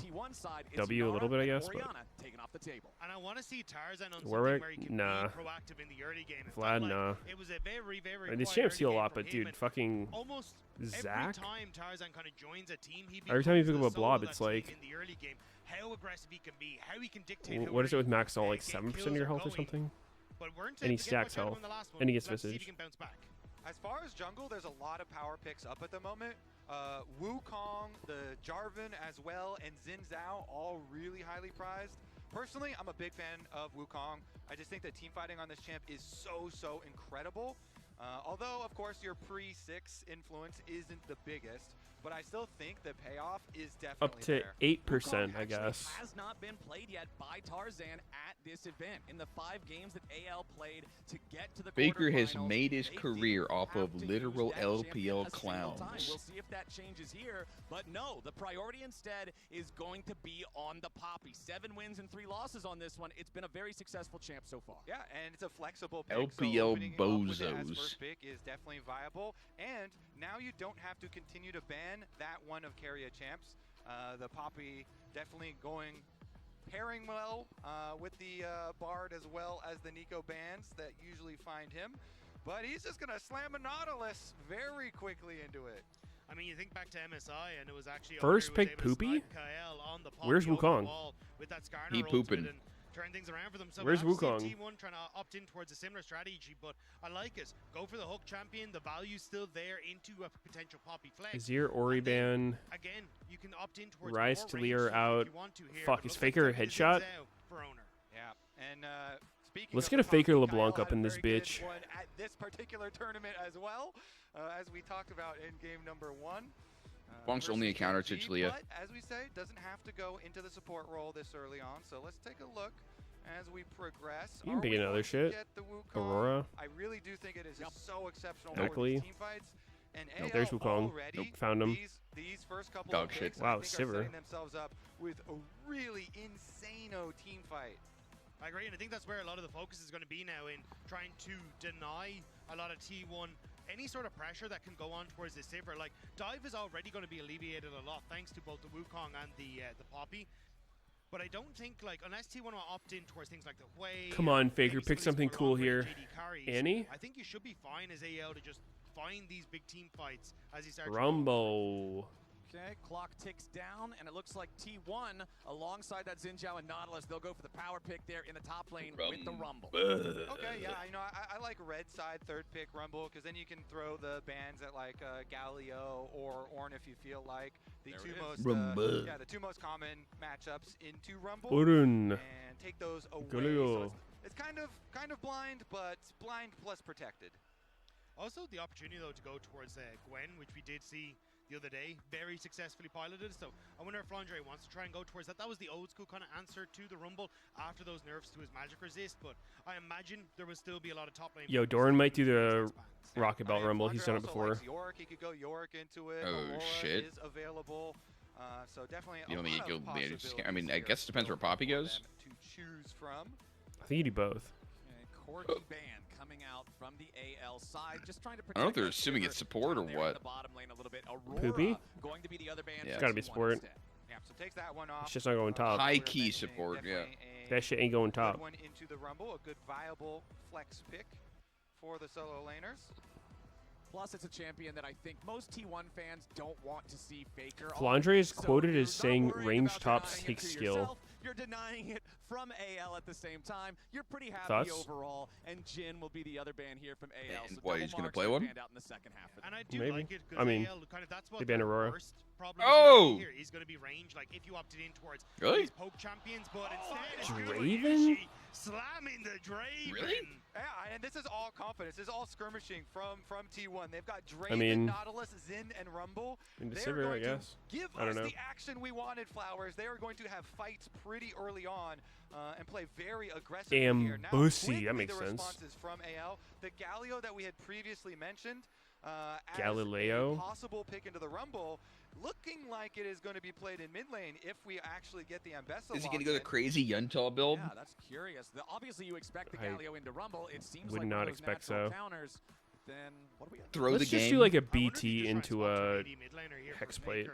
W a little bit, I guess, but taken off the table. And I want to see Tarzan on Warwick, something where he can nah. be proactive in the early game. It Vlad, felt like nah. It was a very, very I mean, these quiet champs heal a early game lot, from but him, dude, and fucking almost Zac? every time Tarzan kind of joins a team, he Every time you becomes pick up the a blob, soul of it's that team like- in the early game, how aggressive he can be, how he can dictate how What is it with early, max ult, like game 7% of kills your are health or going. something? But weren't And he able to get stacks much out of health, him in the last one. and he gets Let's see if he Visage. can bounce back. As far as jungle, there's a lot of power picks up at the moment. Wukong, the Jarvan as well, and Xin Zhao all really highly prized. Personally, I'm a big fan of Wukong. I just think that team fighting on this champ is so incredible. Although, of course, your pre-6 influence isn't the biggest, but I still think the payoff is definitely Up to there. 8%, I guess. Has not been played yet by Tarzan at this event. In the 5 games that AL played to get to the Faker has quarterfinals, made his they career didn't off have of to literal use that champion LPL a single time. clowns. We'll see if that changes here, but no, the priority instead is going to be on the Poppy. 7 wins and 3 losses on this one. It's been a very successful champ so far. Yeah, and it's a flexible pick. LPL so opening up with it as bozos. first pick is definitely viable. And now you don't have to continue to ban that one of Carrier champs. The Poppy definitely pairing well with the Bard as well as the Nico bans that usually find him. But he's just going to slam a Nautilus very quickly into it. I mean, you think back to MSI, and it was actually First pick Poopy? Where's Wukong? With that Skarner He ultimate pooping. and turn things around for them. So Where's we've actually Wukong? seen T1 trying to opt in towards a similar strategy, but I like it. Go for the hook champion. The value's still there into a potential Poppy flex. Azir, Ori ban. Again, you can opt in towards Rise more to range Lear stuff out. if you want to here, Fuck, but is looks Faker a like it's headshot? Zhao for owner. Yeah, and speaking Let's of get the a Faker Poppy, LeBlanc Kyle up had in a this very good bitch. one at this particular tournament as well, as we talked about in game number 1. Bonk's only a counter to versus Talia. But as we say, doesn't have to go into the support role this early on. So let's take a look as we progress. You can Are pick we another going to shit. get the Wukong? Aurora. I really do think it is just so exceptional Oakley. for these team fights. And Oh, AL there's Wukong. already, Nope, found him. These first couple Dog of shit. picks, Wow, I think Sivir. are setting themselves up with a really insane-o team fight. I agree, and I think that's where a lot of the focus is going to be now in trying to deny a lot of T1 any sort of pressure that can go on towards the Sivir. Like, dive is already going to be alleviated a lot thanks to both the Wukong and the Poppy. But I don't think, like, unless T1 will opt in towards things like the Hui... Come on, and Faker, maybe pick some of these something more cool long-range here. AD carries, Annie? I think you should be fine as AL to just find these big team fights as he starts... Rumble. Okay, clock ticks down, and it looks like T1, alongside that Xin Zhao and Nautilus, they'll go for the power pick there in the top lane with the Rumble. Okay, yeah, you know, I like red side third pick Rumble, because then you can throw the bans at like Galio or Ornn if you feel like. The two most common matchups into Rumble. Ornn. And take those away. Galio. So it's kind of blind, but blind plus protected. Also, the opportunity, though, to go towards Gwen, which we did see the other day, very successfully piloted. So I wonder if Flandre wants to try and go towards that. That was the old school kind of answer to the Rumble after those nerfs to his magic resist. But I imagine there will still be a lot of top lane. Yo, Doran might do the Rocket Belt Rumble. He's done it before. Yorick, he could go Yorick into it. Oh, Aurora shit. is available. So definitely You don't think a he'll lot of be just, I possibilities mean, I here guess it depends where still Poppy for goes. them to choose from. I think you do both. Corky Band coming out from the AL side, just trying to I don't know if they're protect assuming it's support or down there in what. the bottom lane a little bit. Poopy? Aurora going to be the other band. It's for gotta be T1 support. instead. Yeah, so takes that one off. It's just not going top. High key support, yeah. That shit ain't going top. Good one into the Rumble, a good viable flex pick for the solo laners. Plus, it's a champion that I think most T1 fans don't want to see Faker on. Flandre is So quoted you're as not saying worried range about top denying it takes to skill. yourself. You're denying it from AL at the same time. You're pretty happy Thoughts? overall, and Jin will be the other band here from AL. And so what, double he's gonna marks play are one? banned out in the second half of And I do Maybe. like it I mean, AL, kind of, that's what they banned the Aurora. worst problem Oh! here is going to be range. Like if you opted in towards Really? these poke champions, but instead it's Draven? slamming the Draven. Really? Yeah, and this is all confidence. This is all skirmishing from T1. They've got Draven, I mean, Nautilus, Xin, and Rumble. into They're Sivir, I going to guess. give I don't us know. the action we wanted, Flowers. They are going to have fights pretty early on and play very aggressively here. Now, Ambussy, quickly, that makes the sense. responses from AL. The Galio that we had previously mentioned as Galileo? a possible pick into the Rumble, looking like it is going to be played in mid lane if we actually get the Ambessa. Is he gonna go the crazy Yuntal build? Yeah, that's curious. Obviously, you expect the I Galio into Rumble. It seems would like not one of those expect natural so. counters. Then what do we? Throw Let's the just game. do like a BT into a hex plate.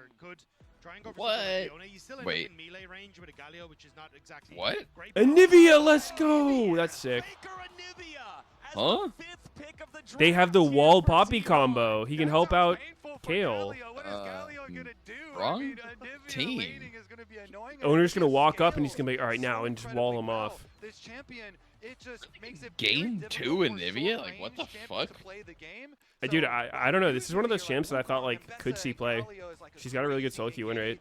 What? Wait. Melee range with a Galio, which is not exactly What? great. Anivia, let's go! That's sick. Huh? They have the wall poppy combo. He can help out Kale. Wrong team. Owner's gonna walk up and he's gonna be all right now and just wall him off. This champion, it just makes it Game 2 Anivia? Like what the fuck? Dude, I don't know. This is one of those champs that I thought like could see play. She's got a really good solo queue win rate.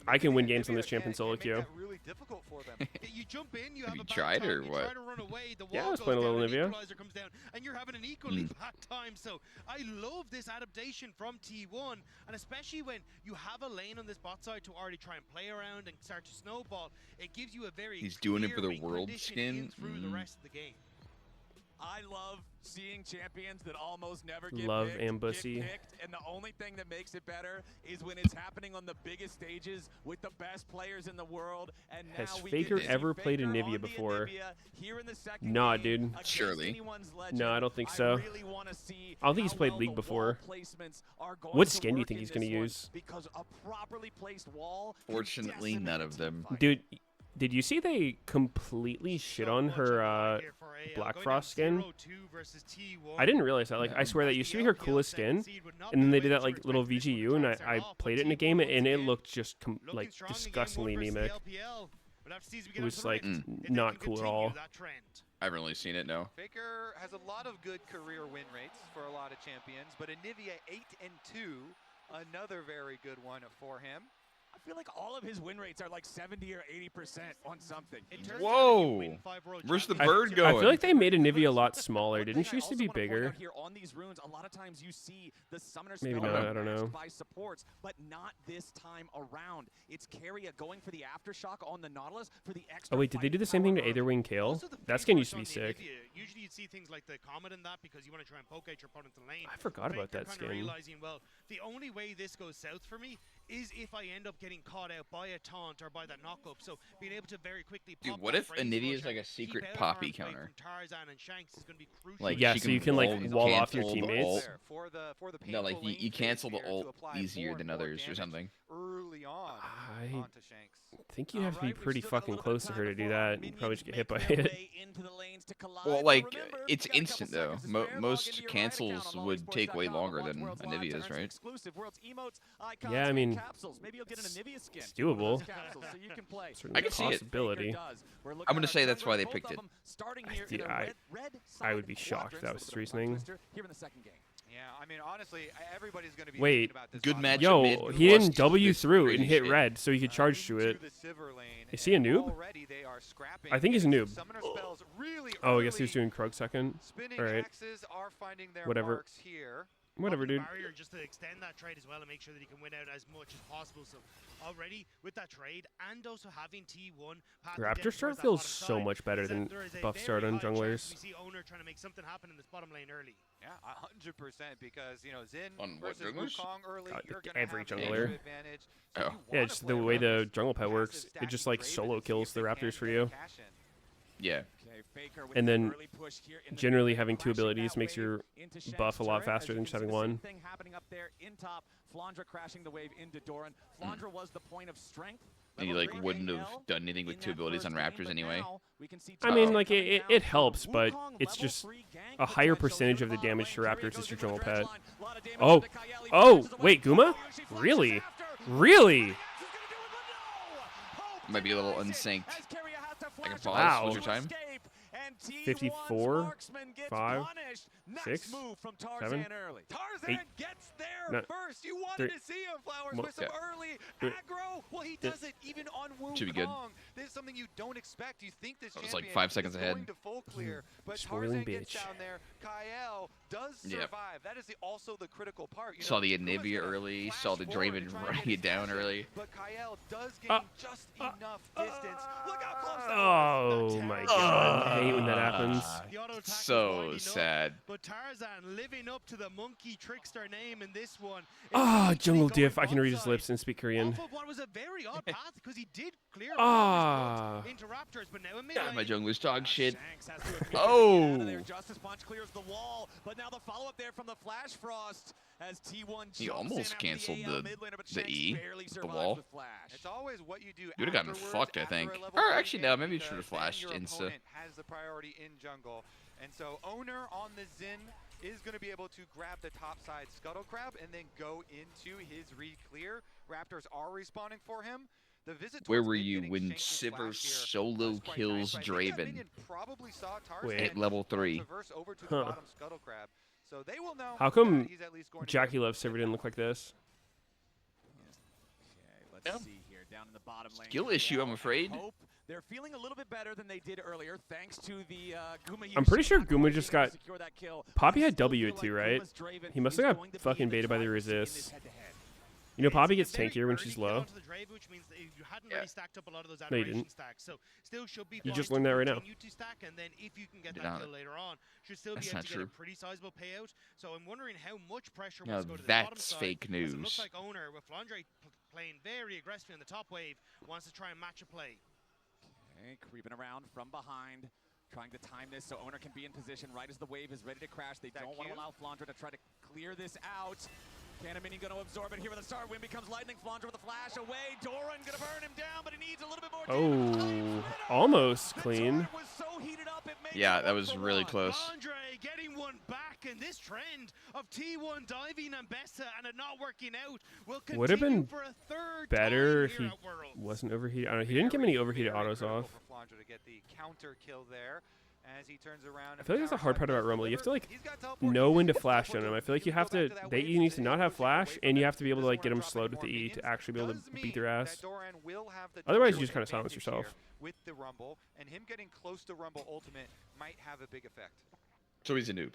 I can win games on this champion solo queue. Really difficult for them. You jump in, you Have have you a bad tried time, or you what? try to run away, the Yeah, I wall was goes playing a down, little an Nivea. equalizer comes down, and you're having an equally bad time. So I love this adaptation from T1, and especially when you have a lane on this bot side to already try and play around and start to snowball, it gives you a very He's doing it for clear the world recondition skin? in through the rest of the game. I love seeing champions that almost never get Love picked, Ambussy. get picked, and the only thing that makes it better is when it's happening on the biggest stages with the best players in the world. And now Has we Faker get to see ever played Faker Anivia on the before? Anivia here in the second Nah, game dude. against Surely. anyone's legend. No, I don't think I so. really wanna see I don't think he's how played well League the before. wall placements are going What to skin do you work think in he's gonna this one, use? Because a properly placed wall can Fortunately, decimate none a of them. teamfight. Dude, did you see they completely shit on her Black Frost skin? I didn't realize that. Like, I swear that used to be her coolest skin, and then they did that like little VGU, and I played it in a game, and it looked just like disgustingly anemic. It was like not cool at all. I haven't really seen it, no. Faker has a lot of good career win rates for a lot of champions, but Anivia 8-2, another very good one for him. I feel like all of his win rates are like 70 or 80% on something. Whoa! Where's the bird I going? feel like they made Anivia a lot smaller. Didn't she used to be bigger? Here on these runes, a lot of times you see the summoner Maybe spell not, I don't know. by supports, but not this time around. It's Keria going for the aftershock on the Nautilus for the extra. Oh wait, did they do the same thing to Aetherwing Kale? That skin used to be sick. Usually you'd see things like the Comet in that because you want to try and poke at your opponent in lane. I forgot about that Faker skin. kinda realizing, well, the only way this goes south for me is if I end up getting caught out by a taunt or by that knock-up. So being able to very quickly pop Dude, what that if phrase Anivia rush is like a and keep secret out of poppy harm's way counter? from Tarzan and Shanks is gonna be crucial. Like Yeah, so you can like wall off your cancel the teammates. ult. For the No, like painful you lane cancel the phase here to ult apply easier more than and more others or damage something. Early on I onto Shanks. think you have to be Alright, we've pretty still got a fucking little bit close of to time her to do before that. our And you probably just get hit by minions make their it. way into the lanes to collide. Well, But like, remember, it's you got a couple instant though. seconds to spare. Log Most into your Riot cancels account on would take way longsports.com. longer Watch than Worlds Live to Anivia's, earn right? exclusive Worlds emotes, icons, Yeah, I and mean, capsules. Maybe you'll get an Anivia skin. it's doable. Capsules, so you can play. Certainly I can see it. possibility. We're looking I'm gonna at say our that's why they both picked of it. them starting I here thi- in a I- red I would be solid shocked if that quadrants, was a little bit of reasoning. Twister here in the second game. Yeah, I mean, honestly, everybo's going to be Wait. thinking about this. Good match. Yo, he didn't W through and hit red, so he could charge to it. Is he a noob? I think he's a noob. Oh, I guess he was doing Krug second. All right. Whatever. Whatever, dude. Barrier just to extend that trade as well and make sure that he can win out as much as possible. So already with that trade and also having T1 Raptor start feels so much better than buff start on junglers. We see Owner trying to make something happen in this bottom lane early. Yeah, 100% because Zin on what versus Wukong early, you're gonna every have jungler. an advantage. So Oh. Yeah, just the way the jungle pet works, it just like solo kills the Raptors for you. Yeah. And then generally having two abilities makes your buff a lot faster than just having one. Thing happening up there in top. Flandra crashing the wave into Doran. Flandra was the point of strength. And you like wouldn't have done anything with two abilities on Raptors anyway. I mean, like it helps, but it's just a higher percentage of the damage to Raptors is your jungle pet. Oh, wait, Guma? Really? Really? Might be a little unsynced. I can pause. Wow. What's your time? 54, 5, 6, 7, 8, gets there 9, first. You wanted 3, to see him, Flowers, well, with some early aggro. Well, he does it even on Wukong. Should be good. This is something you don't expect. You think this That was champion like 5 seconds is ahead. going to full clear, but Spoiling Tarzan gets bitch. down there. Kyle does survive. That is also the critical part. You Saw know, the Kuma's Anivia gonna early. flash Saw the forward Draven and try and running get it down his early. But Kyle does gain just enough distance. Look how close that was. Oh my god. I hate when that happens. The auto attack was So winding up, sad. but Tarzan living up to the monkey trickster name in this one. Ah, jungle diff. I can read his lips and speak Korean. Off of what was a very odd path because he did clear into Raptors, but now in mid God, my lane, jungler's dog shit. Shanks has to admit Oh. out of there. Justice Punch clears the wall, but now the follow-up there from the Flash Frost as T1 He jumps almost in after canceled the mid laner, but the Shanks E, barely the survives wall. with Flash. It's always what you do. You would have gotten afterwards, fucked, I after think. a level Or 3 actually, game, no, maybe you should have because then flashed your insta. opponent has the priority in jungle, and so Owner on the Zin is going to be able to grab the top side Scuttle Crab and then go into his re-clear. Raptors are respawning for him. The visit Where towards were mid you getting when Shanks' Sivir flash here solo was quite kills nice, but I think that Draven minion probably saw Tarzan Wait. at level 3? traverse over to the Huh. bottom Scuttle Crab. So they will know How that come he's at least going to Jackie Love Silver didn't look like this? Okay, let's see here. Down in the bottom lane. Skill issue, I'm afraid. Hope they're feeling a little bit better than they did earlier, thanks to the Guma. I'm pretty sure Yushi Guma just being able got... to secure that kill. Poppy I had still W feel it too, like right? Guma's Draven He must is have going to got be fucking the baited by the driver in this resists. head-to-head. You know, Poppy It's gets a very tankier when early she's kill low. onto the Draven, which means that you hadn't really stacked up a lot of those No, you adoration didn't. stacks. So still should be You fine just to learned that right now. continue to stack, and then if you can get Did that not. kill later on, should still be That's able not to get a true. pretty sizable payout. So I'm wondering how much pressure Now wants to go to the bottom that's side. fake as It news. looks like Owner with Flandre playing very aggressively on the top wave wants to try and match a play. Okay, creeping around from behind, trying to time this so Owner can be in position right as the wave is ready to crash. They don't want to allow Flandre to try to clear this out. Cannon going to absorb it here with a start. Wind becomes lightning. Flandre with a flash away. Doran going to burn him down, but he needs a little bit more damage. Oh, almost clean. Was so heated up, it made Yeah, it that one was for really one. close. Flandre getting one back, and this trend of T1 diving and Bessa and it not working out will continue Would have been for a third better if time he here at Worlds. wasn't overheated. I don't know. He didn't get many overheated Very autos critical off. for Flandre to get the counter kill there as he turns around. I feel like that's the hard part about Rumble. You have to like He's got teleport. know He when to gets flash teleport on him. I to feel like you have to. that They wave you need to position, not have pushing away flash, from and you him. have to be able to Doesn't like get wanna them drop slowed any with the more E minions. to actually be able to Does beat their mean ass. that Doran will have the Otherwise, you turret just kinda silence advantage yourself. here with the Rumble, and him getting close to Rumble ultimate might have a big effect. So he's a noob.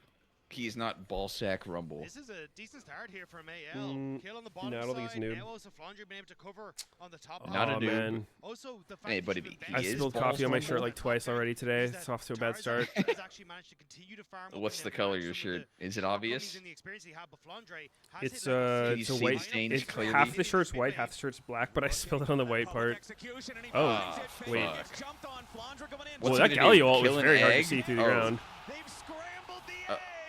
He's not ballsack Rumble. This is a decent start here from AL. Kill on the bottom no, I don't think side. he's noob. Now also Flandre been able to cover on the top. Not a Oh noob. man, Also, the fact Hey, that but he's he been I is spilled balls coffee on my Rumble. shirt like twice already today. It's off to a bad start. has actually managed to continue to farm up What's and the now color match of your some of shirt? the Is it shortcomings obvious? in the experience he had, but Flandre has It's hit level Can you it's a see the white. stains It's clearly? half the shirt's white, half the shirt's black, but I spilled it on the white part. Oh, wait. Well, What's that he gonna do, Galio ult was kill an very hard to egg? see through the Oh. ground.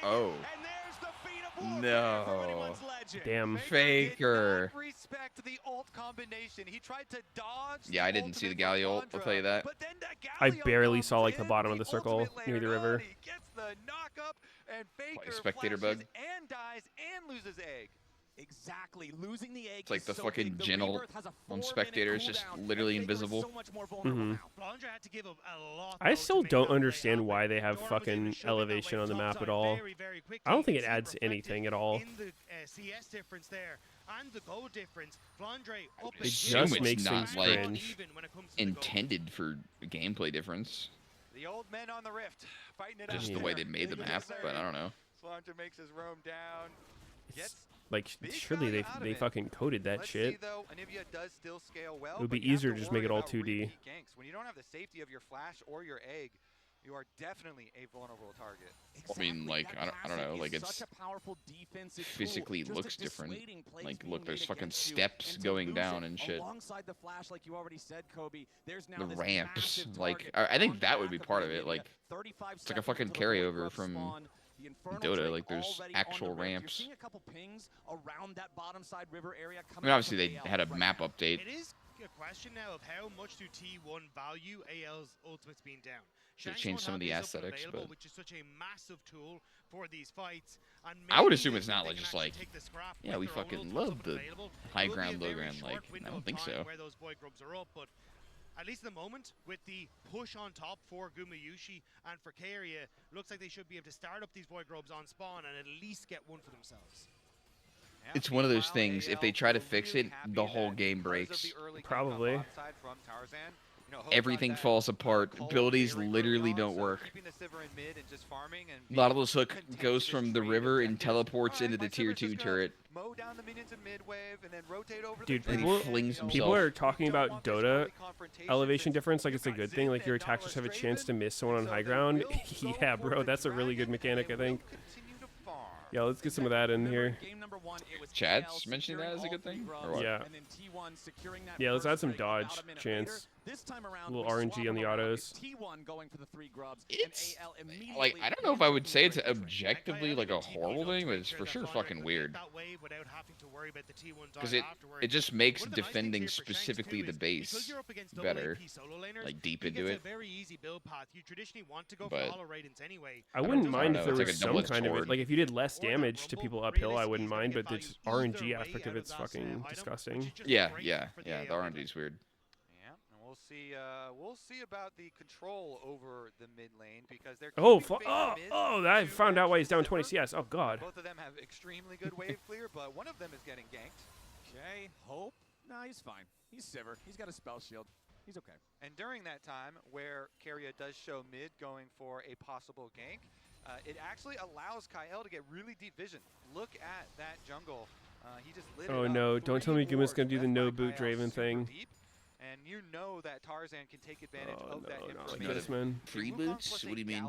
Oh. No. Damn. Faker. Respect the ult combination. He tried to dodge. Yeah, I didn't see the Galio ult, I'll tell you that. But then that I Galio barely comes saw like the in, bottom of the circle ultimate near the layered river. on, He gets the knock up, and Faker Spectator flashes bug. and dies and loses egg. Exactly. Losing the egg It's like is the so fucking big. The gentle Rebirth has a on 4-minute spectators, just cooldown. literally Faker is invisible. so much more vulnerable now. Flandre had to give a lot. I though, still to make don't that play understand happen. why they have Doran was able fucking to shove it that elevation way on the map topside at all. very, very quickly. I don't think You it can see adds reflected anything at all. In the CS difference there and the goal difference, Flandre up I It assume just it's makes not things like cringe. intended for gameplay difference. The old men on the rift fighting it Just out the way there. they made the map, but I don't know. Flandre makes his roam down. Gets Like, big surely value out of they it. fucking coded that Let's shit. See, though, Anivia does still scale well, It would but be you have easier to to just make it worry all about 2D. repeat ganks. When you don't have the safety of your flash or your egg, you are definitely a vulnerable target. I mean, like, I don't know, like, it's physically looks different. Like, look, there's fucking steps going down and shit. Alongside the flash, like you already said, Kobe, there's now The this ramps, massive like, target I think on that the would be back of part of Anivia. it. Like, 35 it's like a seconds fucking until the Void carryover Grub from spawn. The Infernal Dota. Drake Like, there's already actual on the rift. ramps. You're seeing a couple pings around that bottom side river area I coming mean, out obviously from they AL had a right map now. update. It is a question now of how much do T1 value AL's ultimates being down. Should've Shanks changed won't some of have the his up and aesthetics, available, but which is such a massive tool for these fights. And I would maybe assume they it's think not they like can just actually like, take the scrap yeah, with we their own fucking ultimates love up and the available. high It will be ground, a low very ground. short Like, I window don't of think time so. where those void grubs are up, but at least at the moment, with the push on top for Gumayushi and for Keria, looks like they should be able to start up these void grubs on spawn and at least get one for themselves. It's one of those things. If they try to fix it, the whole game breaks. Probably. Everything falls apart. Abilities literally don't work. A lot of those hook goes from the river and teleports into the tier 2 turret. Mow down the minions in midwave and then rotate over Dude, the And he flings himself. people are talking about Dota elevation difference like it's a good thing. Like your attackers have a chance to miss someone on high ground. Yeah, bro, that's a really good mechanic, I think. Yeah, let's get some of that in here. Chad's mentioning that as a good thing? Or what? Yeah. Yeah, let's add some dodge chance. A little RNG on the autos. It's like, I don't know if I would say it's objectively like a horrible thing, but it's for sure fucking weird. Because it just makes defending specifically the base better. Like deep into it. But I wouldn't mind if there it's like was a some double-edged kind of it. sword. Like if you did less damage to people uphill, I wouldn't mind, but the RNG aspect of it's fucking disgusting. Yeah, the RNG is weird. Yeah, and we'll see about the control over the mid lane because they're I found out why he's down 20 CS. Oh god. Both of them have extremely good wave clear, but one of them is getting ganked. Okay, Hope. Nah, he's fine. He's Sivir. He's got a spell shield. He's okay. And during that time, where Keria does show mid going for a possible gank, it actually allows Kael to get really deep vision. Look at that jungle. He just lit Oh it up. no, don't tell me Guma's gonna do the Left by no boot Kael Draven super thing. deep, and you know that Tarzan can take advantage of that Not like information. this, man. Free boots? What do you mean?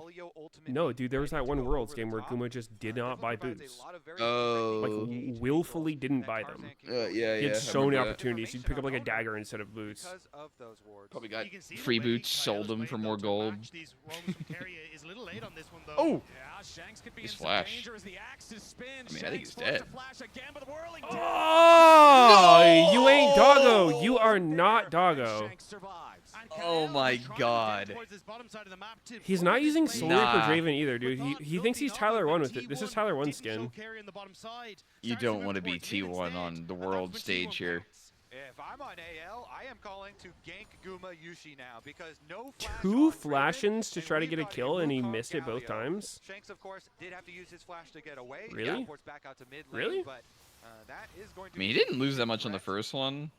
No, dude, there was that one Worlds game where Guma just did not buy boots. Oh. Like, willfully didn't buy them. Yeah. He had so many opportunities. He'd pick up like a dagger instead of boots. Probably got free boots, sold them for more gold. Oh! He's Flash. I mean, I think he's dead. Oh! You ain't doggo! You are not doggo. Oh my god. He's not using Soul Reaper Nah. Draven either, dude. He thinks he's Tyler 1 with it. This is Tyler 1 skin. You don't want to be T1 on the world stage here. If I'm on AL, I am calling to gank Gumayushi now because no flash Two on Draven, flashes to and try to we've get a got kill and he Wukong missed it both Galio. times. Shanks, of course, did have to use his flash to get away. Really? Teleports back out to mid lane, Really? But that is going to I mean, he be didn't lose that much on the first one.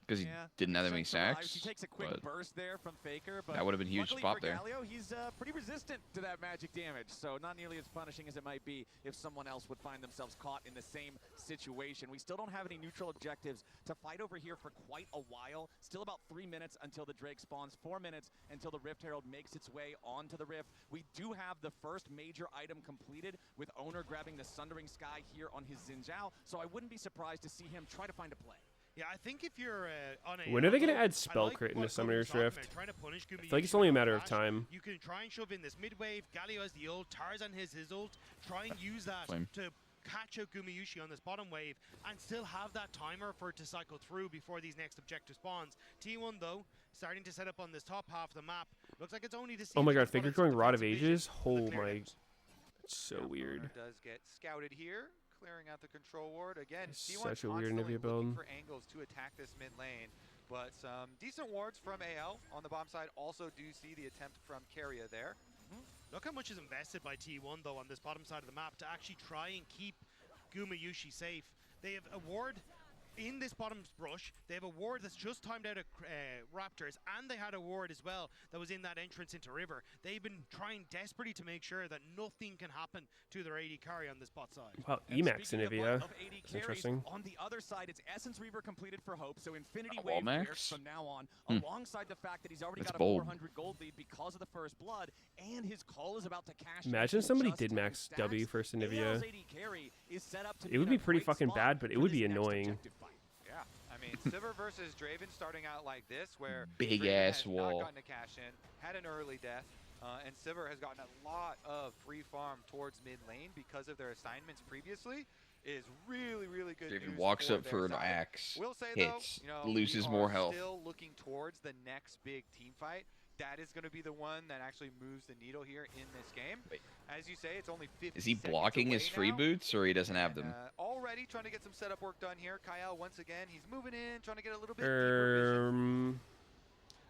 Because he Yeah, didn't have that many Shanks survives. sacks. He takes a quick But burst there from Faker, but that would have been a huge luckily spot for there. Galio, he's pretty resistant to that magic damage, so not nearly as punishing as it might be if someone else would find themselves caught in the same situation. We still don't have any neutral objectives to fight over here for quite a while. Still about 3 minutes until the Drake spawns, 4 minutes until the Rift Herald makes its way onto the Rift. We do have the first major item completed with Owner grabbing the Sundering Sky here on his Xin Zhao, so I wouldn't be surprised to see him try to find a play. Yeah, I think if you're on a... When are they going to add spell crit into Summoner's Rift? I feel like it's only a matter of time. You can try and shove in this mid-wave. Galio has the ult. Tarzan has his ult. Try and use that to catch out Gumayushi on this bottom wave and still have that timer for it to cycle through before these next objective spawns. T1, though, starting to set up on this top half of the map. Looks like it's only to see... Oh my god, Faker going Rod of Ages? Oh my... It's so weird. Does get scouted here. clearing out the control ward. Again, T1 Such a weird constantly Nivea build. looking for angles to attack this mid lane. But some decent wards from AL on the bottom side. Also do see the attempt from Keria there. Look how much is invested by T1 though on this bottom side of the map to actually try and keep Gumayushi safe. They have a ward in this bottom brush. They have a ward that's just timed out of Raptors, and they had a ward as well that was in that entrance into River. They've been trying desperately to make sure that nothing can happen to their AD carry on this bot side. Wow, Emacs in Nivea. Interesting. On the other side, it's Essence Reaver completed for Hope, so Infinity Wall Wave max? players from now on, alongside the fact that he's already That's got a bold. 400 gold lead because of the first blood, and his call is about to cash in Imagine in somebody just did 10 max stacks. W first in Nivea. AL's AD carry is set up to It would in a be pretty great fucking spot bad, but it for would this be next annoying. objective fight. Yeah, I mean, Sivir versus Draven starting out like this, where Big Draven ass has wall. not gotten a cash in, had an early death, and Sivir has gotten a lot of free farm towards mid lane because of their assignments previously. Is really, really good Draven news walks up their for an side. axe, We'll say hits, though, you know, loses we more are health. Still looking towards the next big team fight. That is going to be the one that actually moves the needle here in this game. Wait. As you say, it's only 50 Is he seconds blocking his away free now. boots, or he doesn't have them? Already trying to get some setup work done here. Kyle, once again, he's moving in, trying to get a little bit deeper vision.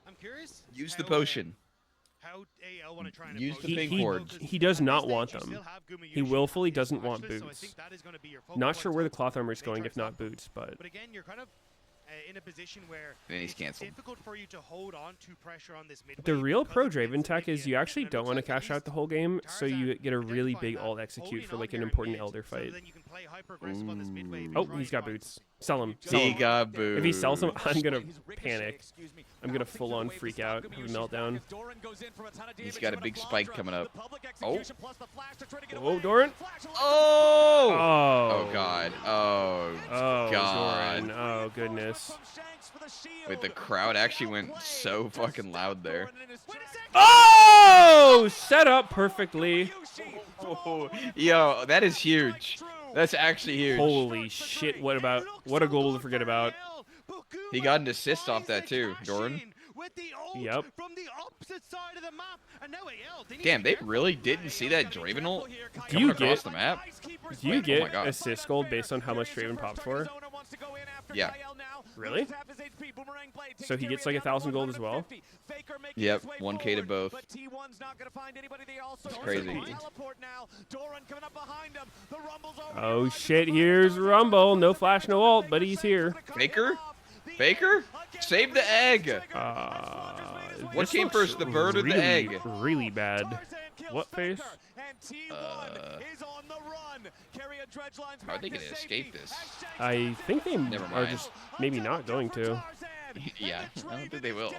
I'm curious. Use the how, potion. How AL want to try and Use approach the this pink fight, ward. because He does at not this want stage you them. still have Gumayushi He willfully and his doesn't want splashless, so I boots. think that is going to be your focal Not point sure where the towards cloth armor is they going try if to not stop them. boots, but But again, you're kind of in a position where And he's it's canceled. difficult for you to hold on to pressure on this mid the wave real because pro of Draven Vincent tech is Nivea, you actually and it don't looks want to like at cash out least the whole game, so you Tarzan get a really identifying big that, alt execute holding for on like here an in important mid, elder so fight. then you can play hyper-aggressive on this mid wave and Oh, try he's and got fight. boots. Sell him. He Sell him. got boots. If he sells him, I'm gonna panic. I'm gonna full on freak out, have a meltdown. He's got a big spike coming up. Oh. Oh, Doran. Oh. Oh. Oh God. Oh. Oh, God. Doran. Oh, goodness. Wait, the crowd actually went so fucking loud there. Oh! Set up perfectly. Oh, yo, that is huge. That's actually huge. Holy shit, what a goal to forget about. He got an assist off that too, Doran. Yep. From the opposite side of the map. And now AL, they need Damn, to be they careful. really didn't see that Draven ult Do coming you across get the map. Do you Oh get my God. assist gold based on how much Draven pops for? Yeah. Really? So he gets like 1,000 gold as well? Yep, 1K to both. That's crazy. Oh shit, here's Rumble. No flash, no ult, but he's here. Faker? Faker? Save the egg! What This came looks first, the bird or the really, egg? Really bad. What face? How are they gonna escape this? I think they Never are mind. just maybe not going to. Yeah, I don't think they will.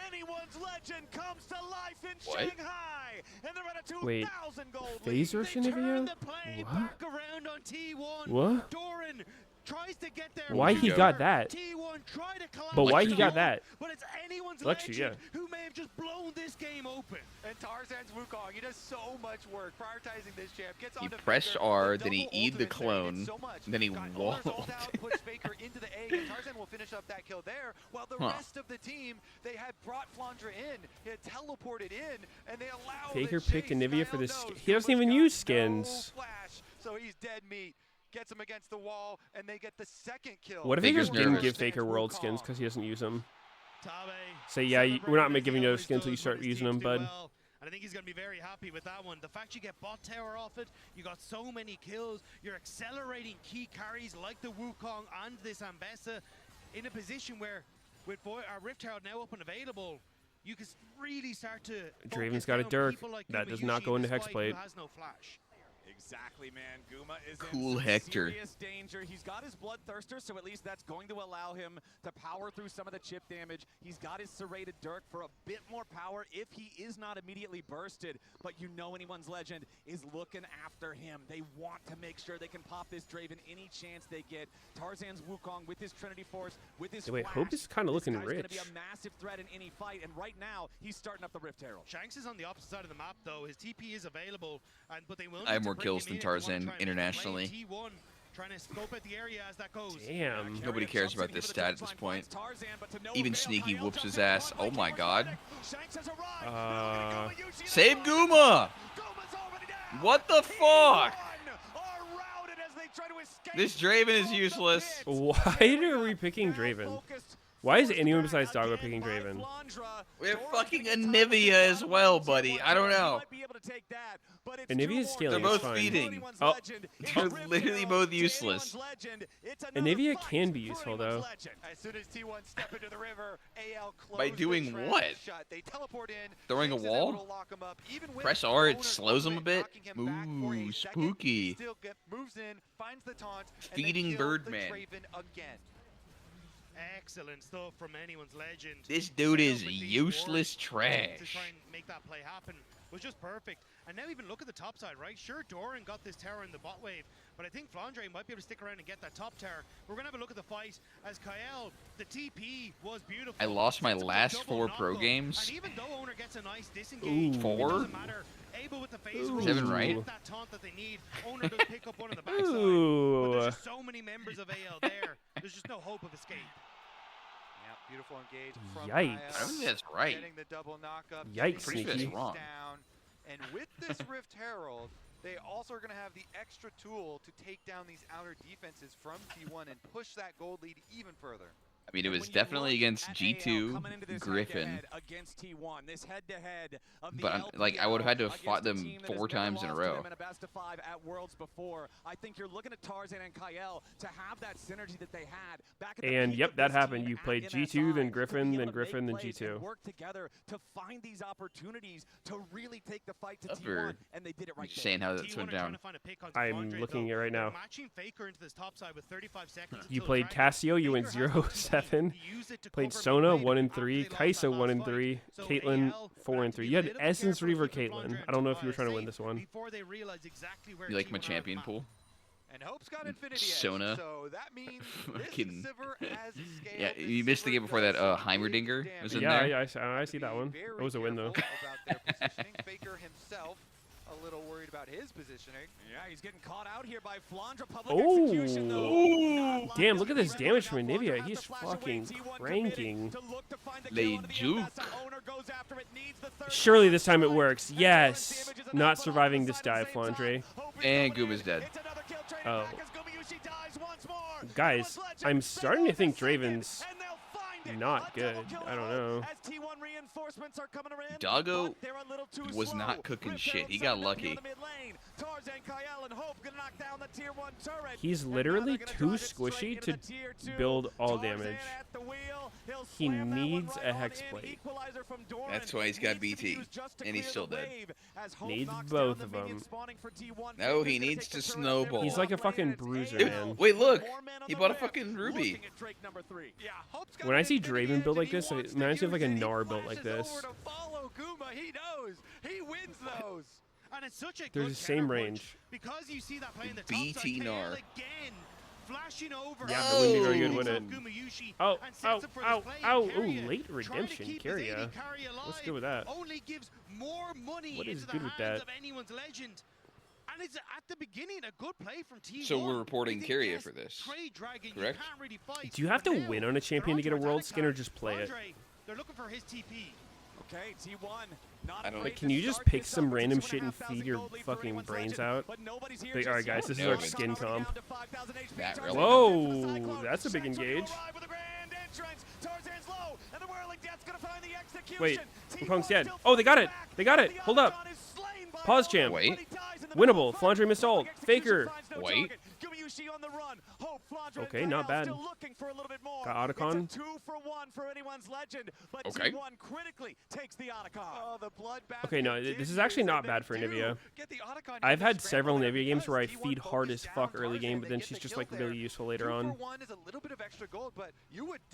Anyone's legend comes to life in What? Shanghai, and they're at a Wait, 2,000 gold Phaser lead. Shinivia? What? Back around on T1. What? Doran tries to get there. Why he got that? T1 tried to collapse But why he T1, got that? But it's anyone's Lecture, legend yeah. who may have just blown this game open. And Tarzan's Wukong, he does so much work prioritizing this champ. Gets He onto pressed Faker, R, the then he double E'd the ultimate there, clone, did so much. then he Got walled. Ollars ult out, puts Faker into the A, and Tarzan will finish up that kill there. While the Huh. rest of the team, they had brought Flandra in, he had teleported in, and they allowed Faker the picked chase. Anivia for Kyle this. knows He doesn't Kuma's even got use no skins. flash, so he's dead meat. Gets him against the wall, and they get the second kill. What if he Faker's just didn't nervous. give Faker world skins because he doesn't use them? Tabe Say, yeah, we're not giving you those skins until you does start when his using them, teams do bud. well. And I think he's going to be very happy with that one. The fact you get bot tower off it, you got so many kills, you're accelerating key carries like the Wukong and this Ambessa in a position where with our Rift Herald now up and available, you can really start to Draven's focus got a down Dirk. people like That does Gumayushi not go in into this fight who Hexblade. has no flash. Exactly, man. Guma is Cool in some Hector. serious danger. He's got his Bloodthirster, so at least that's going to allow him to power through some of the chip damage. He's got his Serrated Dirk for a bit more power if he is not immediately bursted. But you know anyone's legend is looking after him. They want to make sure they can pop this Draven any chance they get. Tarzan's Wukong with his Trinity Force, with his Wait, flash. Hope is kinda This looking guy's gonna rich. be a massive threat in any fight, and right now he's starting up the Rift Herald. Shanks is on the opposite side of the map though. His TP is available, but they will I have need to more bring kills him than in if they wanna Tarzan try and make a play. internationally. T1 trying to scope out the area as that goes. Damn. Nobody cares about this stat at this point. Even Sneaky whoops his ass. Oh my God. Uh, Save Guma! What the fuck? This Draven is useless. Why are we picking Draven? Why is anyone besides Doggo picking Draven? We have fucking Anivia as well, buddy. I don't know. Anivia's scaling. They're It's both fine. feeding. Oh, They're literally both useless. Anivia can be useful though. As soon as T1 step into the river, AL By doing what? shut. They teleport in. Throwing a Jinx is able to wall? lock him up. Even with Press R, it Owner's slows him a ultimate bit. knocking him back for a Ooh, second, he spooky. still moves in, finds the taunt, and then Feeding kills Birdman. the Draven again. Excellent stuff from anyone's legend. This dude Set is up with these useless wards To trash. try and make that play happen was just perfect. And now even look at the top side, right? Sure, Doran got this tower in the bot wave, but I think Flandre might be able to stick around and get that top tower. We're going to have a look at the fight as Kael, the TP was beautiful. I lost my Sets up a last double 4 pro knockup, games. And even though Owner gets a nice disengage, Ooh. 4? it doesn't matter. Able with the phase roll 7, to right? get that taunt that they need. Owner does pick up one on the backside, but Ooh. there's just so many members of AL there. There's just no hope of escape. Yeah, beautiful engage from Yikes. Kael, I don't think that's right. Getting the double knockup. Yikes, Pretty sure Sneaky. that's wrong. Down. And with this Rift Herald, they also are going to have the extra tool to take down these outer defenses from T1 and push that gold lead even further. I mean, it was definitely against G2, Griffin. Against T1, this head-to-head of the But I'm, like, I would have had to have fought them 4 times in a row. A best of 5 at Worlds before. I think you're looking at Tarzan and Kael to have that synergy that they had back at the And peak yep, of that this happened. team You at played MSI, G2, then to Griffin, be then able to make Griffin, then plays and G2. work together to find these opportunities to really take the fight to Upper. T1, and they did it right Just saying how this T1 went are trying down. to find a pick onto I'm Flandre, looking though. at it right They're now. matching Faker into this top side with 35 seconds You until played Dragon. Cassio, you went Faker has the 0-7. to use it to Played cover Sona mid lane 1-3, after they lost Kai'Sa that last 1-3, fight. So Caitlyn AL 4-3. be You a had little Essence, careful Reaver, keeping Caitlyn. Flandre I don't know and if you were trying to win safe this one. before they realize exactly where You like my T1 are on the champion map. pool? And Hope's got Infinity Edge, Sona. so that means this Fucking. Sivir has scaled. Yeah, This you missed the Sivir game before that. does some Heimerdinger big was damage. in Yeah, there. yeah, I see that one. Very It was a win though. careful about their positioning. Faker himself a little worried about his positioning. Yeah, he's getting caught out here by Flandre. Public execution, though. Oh, Not damn, locked look at in this the damage middle. from Now Anivia. Flandre He's has to flash fucking away. T1 cranking. committed to look to find the They kill on the juke. Basta. Owner goes after it, needs the third Surely down. this time it works. And Yes. damage is enough, Not but on surviving the this side at dive, the same Flandre. time, Hope is And going Goom is in. dead. It's another kill train Oh. back as Gumayusi dies once more. Guys, T1's I'm legend, starting they to think go the second, Draven's and they'll find it. not A double good. kill I don't in know. as T1 reinforcements are coming in, Doggo but they're a little too was slow. not cooking Rift shit. Herald He got sending them lucky. down the mid lane. Tarzan, Kael, and Hope gonna knock down the tier 1 turret. He's And now literally they're gonna too drive it straight squishy into to the tier 2. build all Tarzan damage. at the wheel. He'll He slam that one needs right a on hex in. plate. Equalizer from Doran That's why he's got needs to be BT, used just to and he's clear still the dead. wave as Hope Needs knocks both down of the minion them. spawning for T1. No, Faker's he gonna needs take the to turret there. snowball. He's like a Top lane, fucking and it's bruiser, AL. man. Wait, look. More men on He the bought a Rift, fucking Ruby. looking at Drake number 3. Yeah, Hope's got When I see Infinity Draven Edge, build and like he this, it wants to reminds me of use like a it. He Gnar build like flashes this. over to follow Guma. He knows. He wins those. And it's such a There's good the same counterpunch range. Because you see that play in the top BT side, Gnar. Kael again flashing over. Yeah, but wouldn't be very good, Picks would up it? Gumayusi Oh, and sets ow, up for this ow, play, ow, and ooh, Keria, late trying to redemption, keep his AD Keria. carry alive, What's good with that? only gives more money What is into the good with hands that? of anyone's legend. And it's at the beginning a good play from T1. So we're reporting I think, Keria yes, for this, Trade Dragon, correct? You can't really fight, Do you have but to now win on a champion to they're get a onto world attack skin or time. just play it? Flandre, they're looking for his TP. Okay, T1. Not I don't Like, afraid can to you just start pick this some up with random 2,500 shit and feed your gold lead for fucking anyone's brains legend, out? but nobody's here Like, just alright yet. guys, this is No. our skin comp. That Tarzan really? goes Whoa, into the Cyclone. that's a big Shanks will engage. arrive with a grand entrance. Tarzan's low, and the whirling death's gonna find the execution. Wait, T1 Wukong's dead. still Oh, they got it. fighting They got back. it. The Hold up. Autochton is slain by Pause Hope, jam. but Wait. he dies in the Winnable. middle of the fight. Flandre missed ult. Public Faker. execution finds no Wait. target. Gumayusi on the run. Hope, Flandre, Okay, and not Kael bad. still looking for a little bit more. Got Otacon. It's a 2-for-1 for anyone's legend, but Okay. T1 critically takes the Otacon. Oh, the bloodbath Okay, no, this is actually not bad for Anivia. I've had several Anivia games where I feed hard as fuck early game, but then she's just like really useful later on.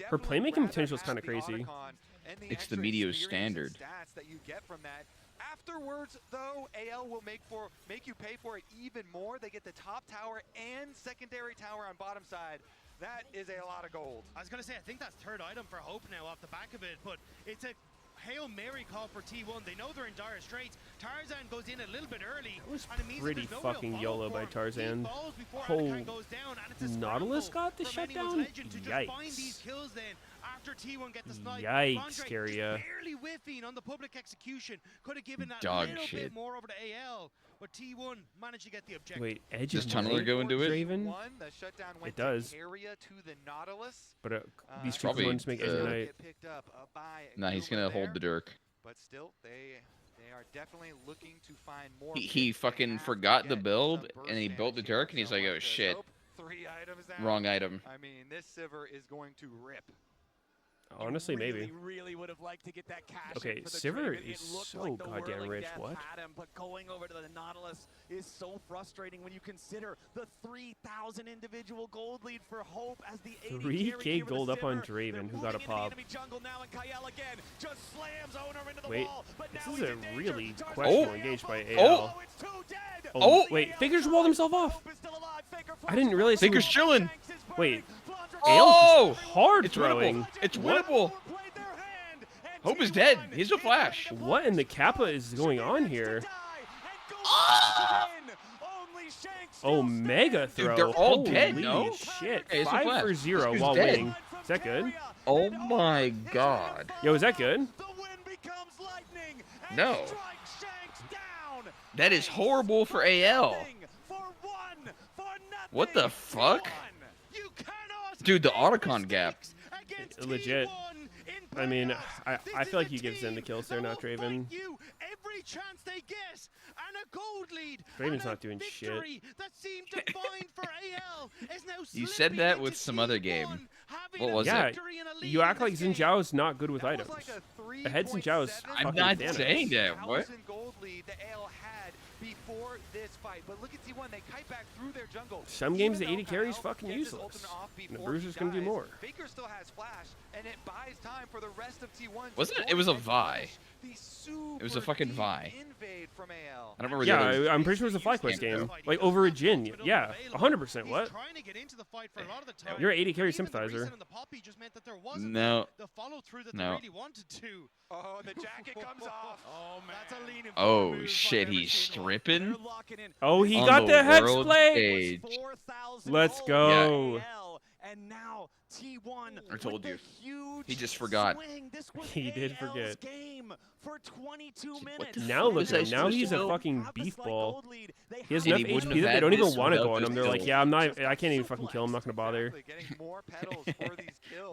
Her playmaking potential is kind of crazy. It's the Meteos standard. Stats that you get from that. Afterwards, though, AL will make you pay for it even more. They get the top tower and secondary tower on bottom side. That is a lot of gold. I was going to say, I think that's third item for Hope now off the back of it, but it's a Hail Mary call for T1. They know they're in dire straits. Tarzan goes in a little bit early. That was and it means pretty that there's no real fucking follow YOLO for by him. Tarzan. He falls before Oh, Anakin goes down, and it's a Nautilus scramble got the from shutdown? anyone's legend to just find Yikes. these kills then after T1 get the snipe. Yikes, Flandre Caria. barely whiffing on the public execution. Could have given that Dog little shit. bit more over to AL, but T1 managed to get the objective. Wait, Edge Does of Tunneler Night, go into it? Draven? The shutdown It went does. to Caria to the Nautilus. But these two Probably, ones make Edge of Night. Get picked up by Nah, he's Guma gonna hold the there, Dirk. But still, they are definitely looking to find more. He fucking forgot the build and he built the Dirk and he's like, oh shit, 3 items down. wrong item. I mean, this Sivir is going to rip. Honestly, maybe. Really would have liked to get that cash. Okay, in for the Sivir Draven. is It looked so like the goddamn whirling rich. death What? had him, but going over to the Nautilus is so frustrating when you consider the 3,000 individual gold lead for Hope as the 80 carry 3K here with gold up on Sivir. Draven, They're who got a moving into the pop. enemy jungle now, and Kyle again just slams Owner into the Wait, wall, but this now is he's a in danger. really Tarzan questionable AL engage by focus. AL. Oh, it's too dead. Oh, wait, Faker's walled himself off. Hope is still alive. Faker I didn't realize. Faker's chilling. Wait, Oh, AL's hard it's throwing. winnable. It's What? winnable. Hope is dead. He's a flash. What in the Kappa is going on here? Oh, mega throw. Dude, they're all Holy dead, no? shit. Hey, it's a 5 flash. for 0 Who's while dead? winning. Is that good? Oh my god. Yo, is that good? No. That is horrible for AL. What the fuck? Dude, the Otacon gap. Legit. I mean, I feel like he gives them the kills there, not Draven. Every chance they get, and a gold lead. Draven's not doing shit. That seemed defined for AL is now You said that with some other game. What was Yeah, it? you act like Xin Zhao's not good with items. Ahead Xin Zhao's I'm fucking not Thanos. saying that. What? Gold lead the AL had before this fight, but look at T1. They kite back through their jungle. Some games the Even 80 though carry's Kyle fucking gets his useless. ultimate off And the before Bruiser's he gonna do dies, more. Faker still has flash, and it buys time for the rest of T1. Wasn't it? It was a Vi. It was a fucking Vi. I don't remember the other. Yeah, I'm pretty sure it was a FlyQuest game. Like over a Jin. Yeah, 100%. What? You're an 80 carry sympathizer. No. No. Oh, the jacket comes off. Oh, man. That's a lean in Oh shit, he's stripping. Oh, he on got the hex world play. stage. Let's go. And now T1 I told you. huge He just forgot. swing. This was He did AL's forget. game for 22 minutes. Now look at him. Now he's a fucking beefball. He has enough HP that they don't even want to go on him. They're like, yeah, I can't even fucking kill him. I'm not gonna bother.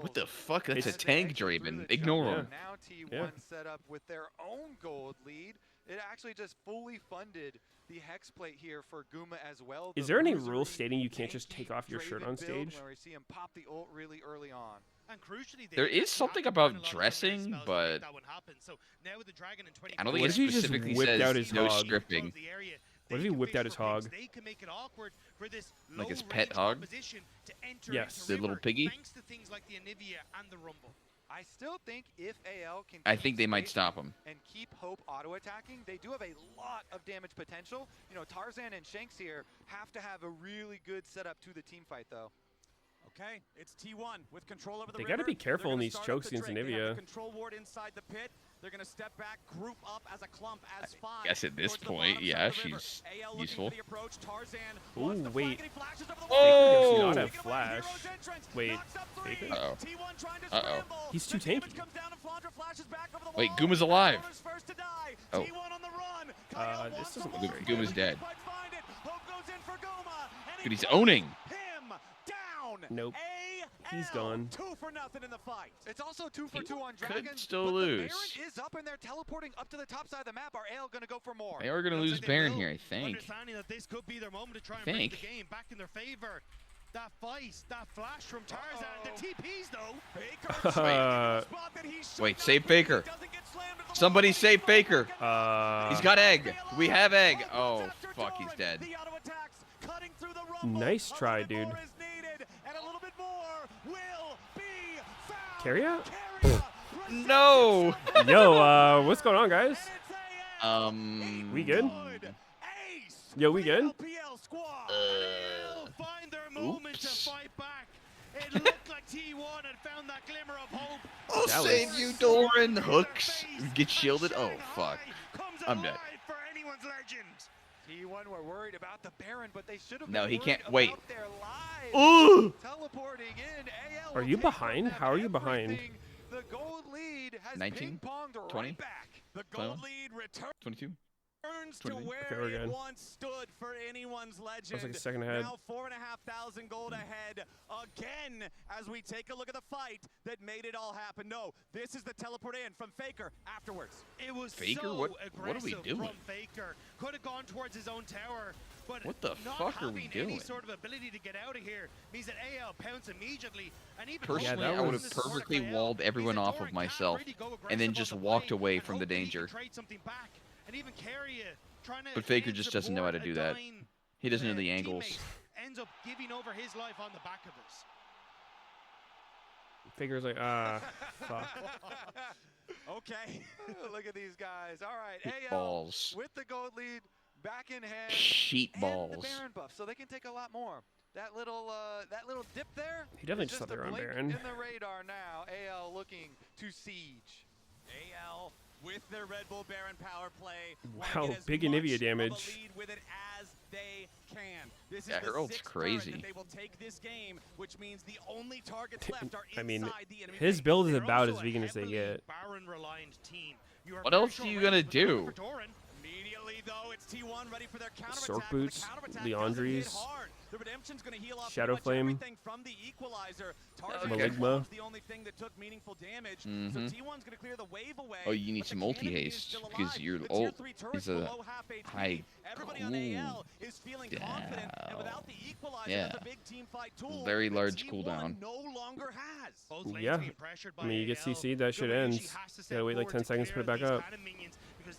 What the fuck? That's a tank Draven. Ignore him. Now T1 Yeah. set up with their own gold lead. It actually just fully funded the hex plate here for Guma as well. Is there any rule stating you can't just take off your shirt on stage? Where we see him pop the ult really early on. And crucially, There is something about dressing, but I don't think What it if he just specifically whipped says out his no hog? stripping. What if he whipped out his hog? Like his pet hog? Yes. The little piggy? I still think if AL can I keep think they might space stop him. and keep Hope auto-attacking, they do have a lot of damage potential. You know, Tarzan and Shanks here have to have a really good setup to the team fight, though. Okay, it's T1 with control over the They river. gotta be careful They're in gonna these start chokes up the against Drake. They have Anivia. the control ward inside the pit. They're gonna step back, group up as a clump, as five. Guess at this towards the point, bottom yeah, side of the river. she's AL looking useful. for the approach. Tarzan Ooh, wants the wait. flag, and he flashes over the Faker Oh! does not have flash. Wait, Faker? Uh-oh. T1 trying to Uh-oh. scramble. He's too The damage tanky. comes down and Flandre flashes back over the Wait, wall. Guma's alive. Owner's first to die. Oh. T1 on the run. Kyle This wants doesn't the look wall. very Guma's dead. Might find it. Hope goes in for Guma, and he Dude, he's puts owning. him down. Nope. He's AL, gone. 2 for nothing in the fight. It's also 2 for 2 on could Dragon. still but lose. The Baron is up and they're teleporting up to the top side of the map. Are AL going to go for more? They are going to Looks lose like they Baron will. here, I think. Understanding that this could be their moment to try and I bring the think. game back in their favor. That fight, that flash from Tarzan, the TPs though. Wait, save Faker. Somebody save Faker. He's got egg. We have egg. Oh, fuck, he's dead. Nice try, dude. Carry out? No. Yo, what's going on, guys? We good? Yo, we good? Find their moment to fight back. It looked like T1 had found that glimmer of hope. I'll save you, Doran. Hooks. Get shielded. Oh, fuck. I'm dead. For anyone's legend. T1 were worried about the Baron, but they should have No, been he worried can't. Wait. about their lives. Ooh! Teleporting in. AL Are will you take from behind? them How are you behind? everything. The gold lead has 19, ping-ponged 20, right back. The gold lead returns 22. to where Okay, we're it good. once stood for anyone's legend. like a second ahead. Now 4,500 gold ahead again as we take a look at the fight that made it all happen. No, this is the teleport in from Faker afterwards. It was Faker? so What are we aggressive doing? from Faker. Could have gone towards his own tower, but What the not fuck are we having doing? any sort of ability to get out of here means that AL pounce immediately. And even Personally, that I would was- have perfectly walled everyone off of myself and then just walked away from the danger. Trade something back. And even Carrier trying to But Faker just doesn't know how to do that. He doesn't know the angles. Ends up giving over his life on the back of this. Faker's like, fuck. Okay. Look at these guys. All right, AL Balls. with the gold lead back in hand. Sheet And the balls. Baron buff, so they can take a lot more. That little dip there. He definitely is just just thought they a were on blink Baron. in the radar now. AL looking to siege. AL with their Red Bull Baron power play. Wow, big Anivia damage. Lead with it as they can. This Yeah, is the Herald's 6th crazy. turn that they will take this game, which means the only targets left are I mean, inside the enemy his base. build is They're about also as a vegan as they heavily get. Baron-reliant team. You are What very else short are you range gonna with the do? for Doran. Immediately, though, it's T1 ready for their counterattack. Sork but the Boots, counterattack Leandries, doesn't hit hard. The Redemption's going to heal off Shadow pretty much Flame. everything from the equalizer. Tarzan Okay. was the only thing that took meaningful damage. So Mhm. T1's going to clear the wave away. Oh, you need but some the cannon multi is haste still because alive. your The tier ult 3 turret's is a below half HP. high. Everybody on AL is feeling confident, and without the equalizer, Yeah. that's a big team fight tool. Very that large T1 cooldown. no longer has. Both lanes Yeah. being pressured by I mean, you get AL. CC'd, that shit WG ends. has to You step gotta wait like forward 10 to seconds to put it clear back these up. cannon minions, because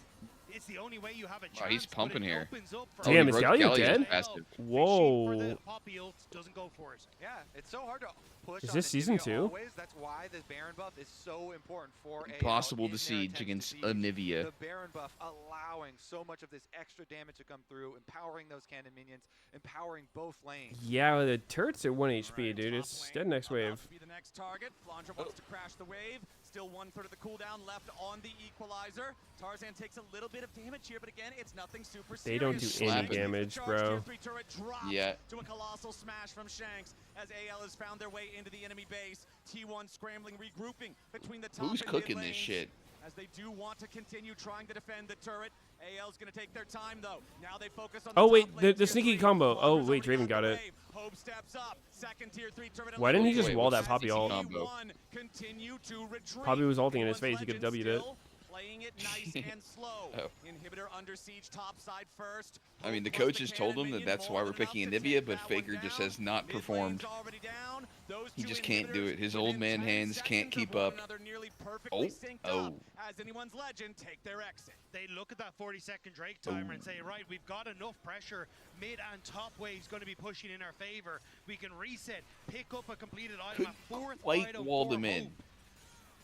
it's the only way you have a chance. Wow, he's but pumping it here. opens up for Damn, he is broke Galio Galio's dead? passive. For the Whoa. Poppy ult doesn't go for it. Yeah, it's so hard to push. Is on this season Anivia 2? Always. That's why this Baron buff is so important for AL. Impossible in to their siege attempts against siege. Anivia. The Baron buff allowing so much of this extra damage to come through, empowering those cannon minions, empowering both lanes. Yeah, the turret's at 1 HP, dude. It's dead next wave. About to be the next target. Flandra wants to crash the wave. Still 1/3 of the cooldown left on the equalizer. Tarzan takes a little bit of damage here, but again, it's nothing super serious. They don't do any damage, bro. Tier 3 turret dropped Yeah. to a colossal smash from Shanks as AL has found their way into the enemy base. T1 scrambling, regrouping between the top Who's and cooking mid this lanes, shit? as they do want to continue trying to defend the turret. AL's going to take their time, though. Now they focus on Oh, the wait, top the lane, tier sneaky 3. combo. Oh, Flandra's wait, already Draven on got the it. wave. Hope steps up. Second tier 3 turret. Why didn't he just Wait, wall what's that Poppy ult? T1 continue to retreat. Poppy was ulting in his T1's face, he could've legend W'd it. still playing it nice and slow. Oh. Inhibitor under siege, top side first. I mean, the Hope plus coaches told cannon him that minion, that's more why we're than enough picking to Anivia, take but that Faker one just down. has not Mid performed. lane's already down. Those He two just can't do inhibitors it. His old within man 10 hands can't seconds of keep one up. another, nearly perfectly synced Oh. up as anyone's legend take their exit. They look at that 40-second Drake timer and say, right, we've got enough pressure. Mid and top wave's going to be pushing in our favor. We can reset, pick up a completed item, a fourth Quite item wall for them in. Hope.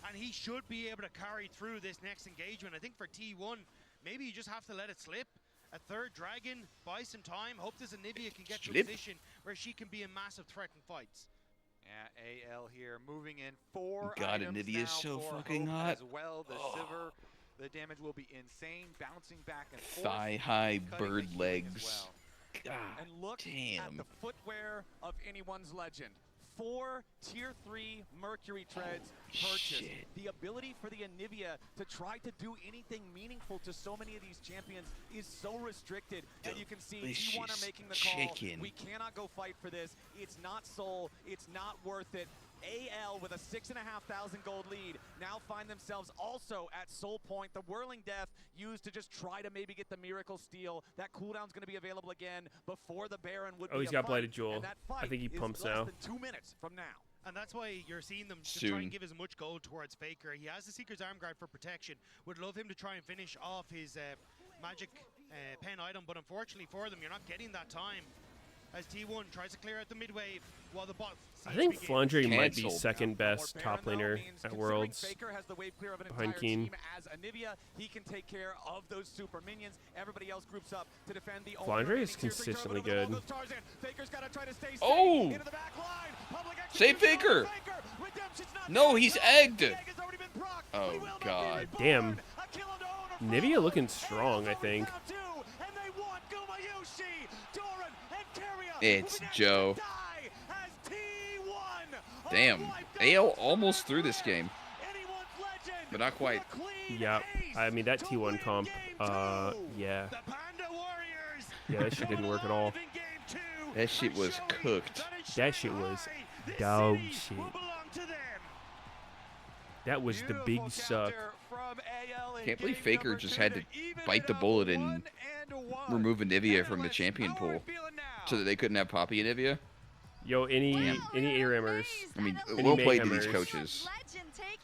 And he should be able to carry through this next engagement. I think for T1, maybe you just have to let it slip. A third dragon, buy some time. Hope this Anivia can get to a Slip. position where she can be a massive threat in fights. Yeah, AL here moving in 4 God, items Anivia now is so for fucking Hope hot. as well. The Oh. Sivir, the damage will be insane, bouncing back and forth. Thigh-high cutting the bird healing as legs. well. God And look at damn. the footwear of anyone's legend. 4 tier 3 Mercury treads purchased. Shit. The ability for the Anivia to try to do anything meaningful to so many of these champions is so restricted. And you can see T1 are Delicious making the call. chicken. We cannot go fight for this. It's not soul. It's not worth it. AL with a 6,500 gold lead now find themselves also at soul point. The Whirling Death used to just try to maybe get the miracle steal. That cooldown's going to be available again before the Baron would Oh, be he's a got fight. Blighted Jewel. And that I fight think he is pumps less now. than 2 minutes from now. And that's why you're seeing them just try Soon. and give as much gold towards Faker. He has the Seeker's Arm Guard for protection. Would love him to try and finish off his magic pen item, but unfortunately for them, you're not getting that time. As T1 tries to clear out the mid-wave while the bot I think begins. Flandre might be Cancelled. second best More top Baron, though, laner means at considering Worlds. Faker has the wave clear of an behind entire Keen. team as Anivia. He can take care of those super minions. Everybody else groups up to defend the Flandre only is remaining tier 3 consistently turret. Over the wall good. goes Tarzan. Faker's got to try to stay safe. Oh! Into the back line. Public Save execution Faker! on Faker. Redemption's not No, there. he's No, egged. the egg has already been procced. Oh, We will not be God. reborn. Damn. A kill on the owner Nivea from looking AL's strong, I already think. down two, and they want Guma It's Joe. Damn, AL almost threw this game, but not quite. Yep. I mean, that T1 comp, yeah. Yeah, that shit didn't work at all. That shit was cooked. That shit was dog shit. That was the big suck. Can't believe Faker just had to bite the bullet and remove Anivia from the champion pool so that they couldn't have Poppy and Anivia. Yo, any ARAMers? I mean, any well played to these Mayhemers? coaches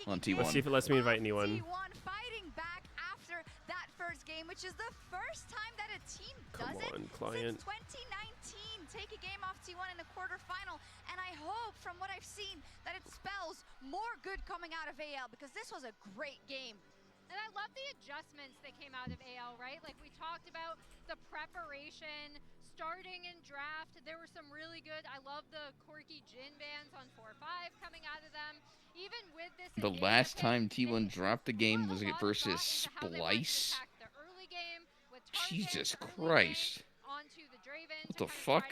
on T1. Let's see if it lets me invite anyone. T1 fighting back after that first game, which is the first time that a team does it client. since 2019. Take a game off T1 in the quarterfinal, and I hope, from what I've seen, that it spells more good coming out of AL, because this was a great game. And I love the adjustments that came out of AL, right? Like we talked about the preparation, starting and draft. There were some really good, I love the quirky Jin bands on 4-5 coming out of them. Even with this, The last time T1 dropped the game was versus Splice. Jesus Christ. What the fuck?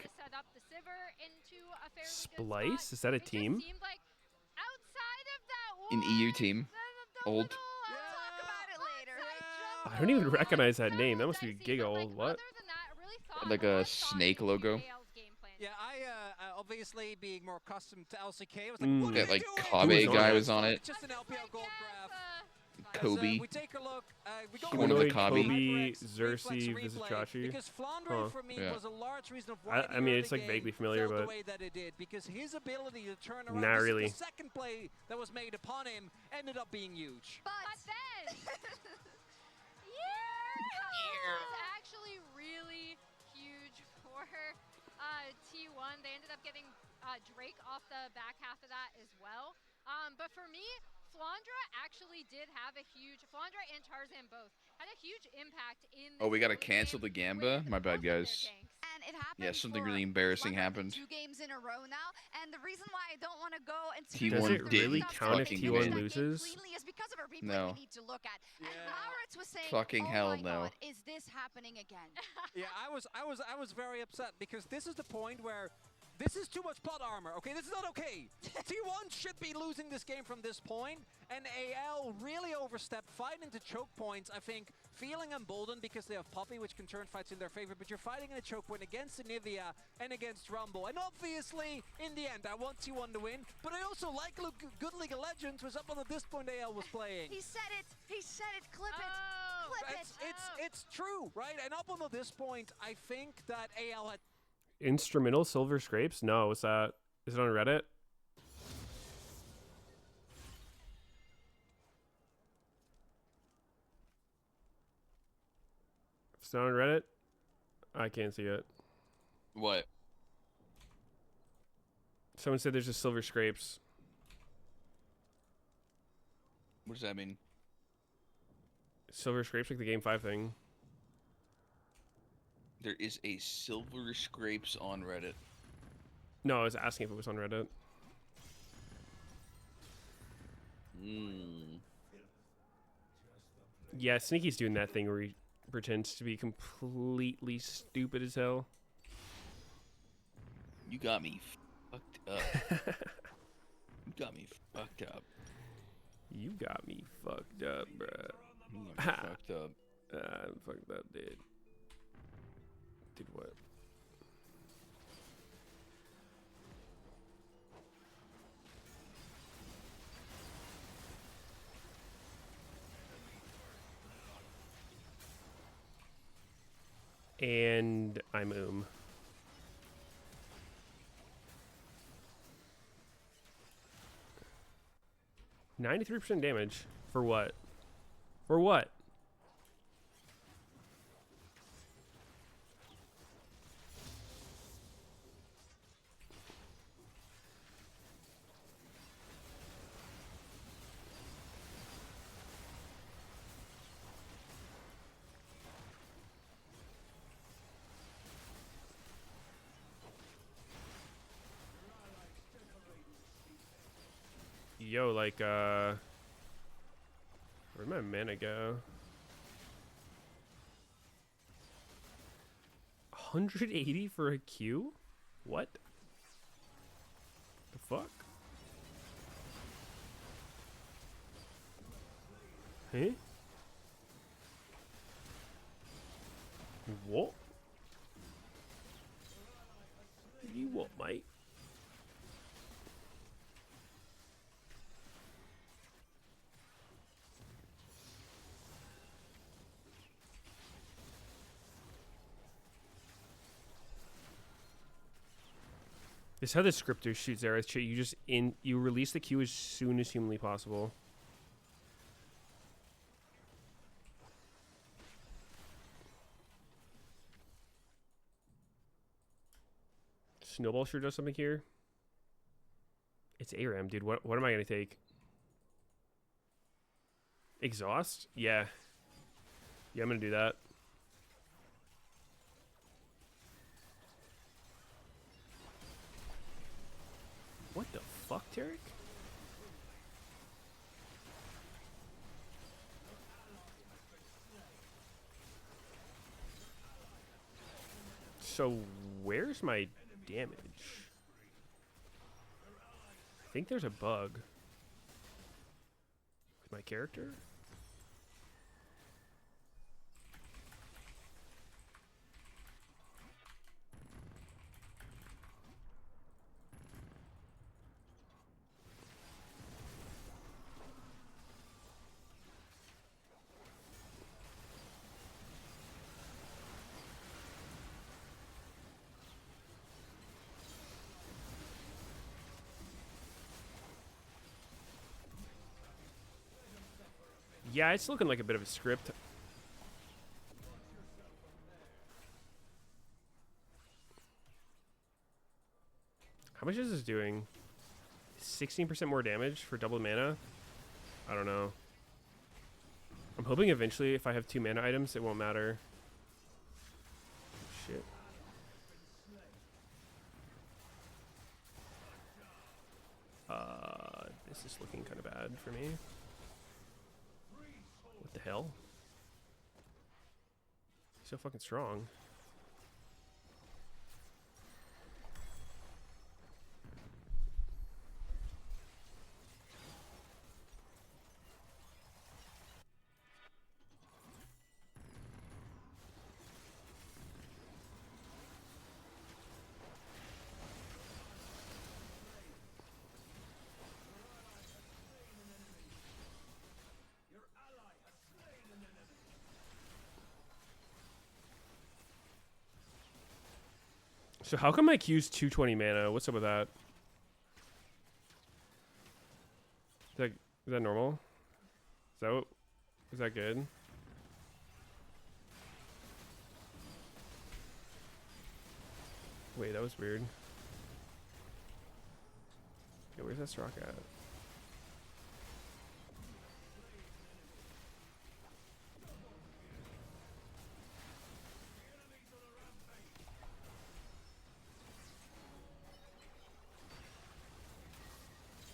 Splice? Is that a team? An EU team. Old. I don't even recognize that name. That must be giga old. What? Like a snake logo. Yeah, I obviously being more accustomed to LCK, was like, what That are like they doing? Kabe guy was on it. Just an LPL gold graph. Kobe. We take a look. We go One of the with Kabe. Kobe, Xerxes, Vizitrachi. Because Flandre for me was a large reason of why I mean, it's like vaguely familiar, but the way that it did, because his ability to turn around. Not really. The second play that was made upon him ended up being huge. But then, yeah, it's actually really huge for T1. They ended up getting Drake off the back half of that as well. But for me, Flandre actually did have a huge, Flandre and Tarzan both had a huge impact in the Oh, we gotta cancel the Gamba? My bad, guys. And it happened. Yeah, something really embarrassing happened. 2 games in a row now, and the reason why I don't want to go into Does it really count if fucking T1 win. loses? is because of a replay No. we need to look at. And Lauritz was saying, Fucking oh hell my no. God, is this happening again? Yeah, I was very upset because this is the point where this is too much plot armor. Okay, this is not okay. T1 should be losing this game from this point, and AL really overstepped, fighting into choke points. I think feeling emboldened because they have Poppy, which can turn fights in their favor, but you're fighting in a choke point against Anivia and against Rumble. And obviously, in the end, I want T1 to win, but I also like good League of Legends was up on this point AL was playing. He said it. He said it. Clip it. Clip it. It's true, right? And up on this point, I think that AL had Instrumental Silver Scrapes? No, is that? Is it on Reddit? If it's not on Reddit, I can't see it. What? Someone said there's a Silver Scrapes. What does that mean? Silver Scrapes, like the Game 5 thing. There is a Silver Scrapes on Reddit. No, I was asking if it was on Reddit. Yeah, Sneaky's doing that thing where he pretends to be completely stupid as hell. You got me fucked up. You got me fucked up. You got me fucked up, bruh. You got me fucked up. I'm fucked up, dude. Did what? And I'm 93% damage. For what? For what? Yo, like, where'd my mana go? 180 for a Q? What? The fuck? Huh? What? You what, mate? This is how the scripter shoots arrows. You release the Q as soon as humanly possible. Snowball sure does something here. It's ARAM, dude. What am I gonna take? Exhaust? Yeah. Yeah, I'm gonna do that. What the fuck, Tarek? So, where's my damage? I think there's a bug with my character. Yeah, it's looking like a bit of a script. How much is this doing? 16% more damage for double mana? I don't know. I'm hoping eventually if I have 2 mana items, it won't matter. Shit. This is looking kind of bad for me. What the hell? He's so fucking strong. So how come my Q's 220 mana? What's up with that? Is that normal? Is that good? Wait, that was weird. Yeah, where's that Strock at?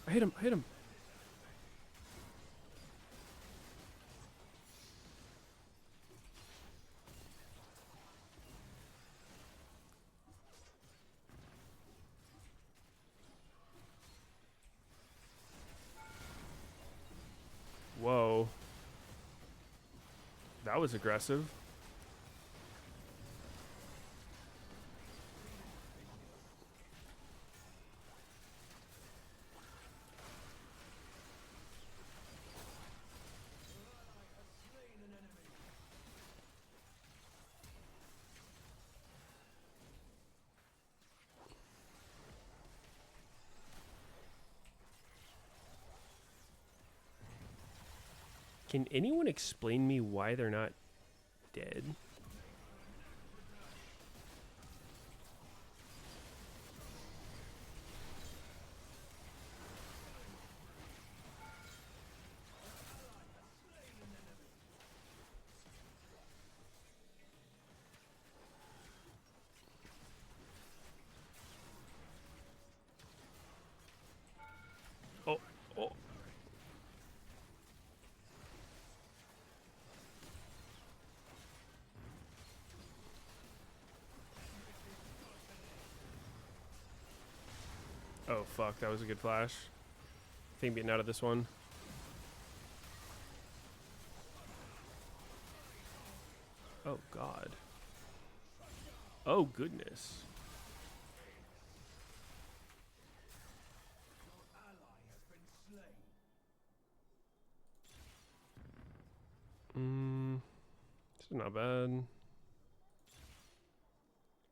I hit him. Whoa. That was aggressive. Can anyone explain me why they're not dead? Oh. Oh, fuck. That was a good flash. I think I'm getting out of this one. Oh, God. Oh, goodness. This is not bad.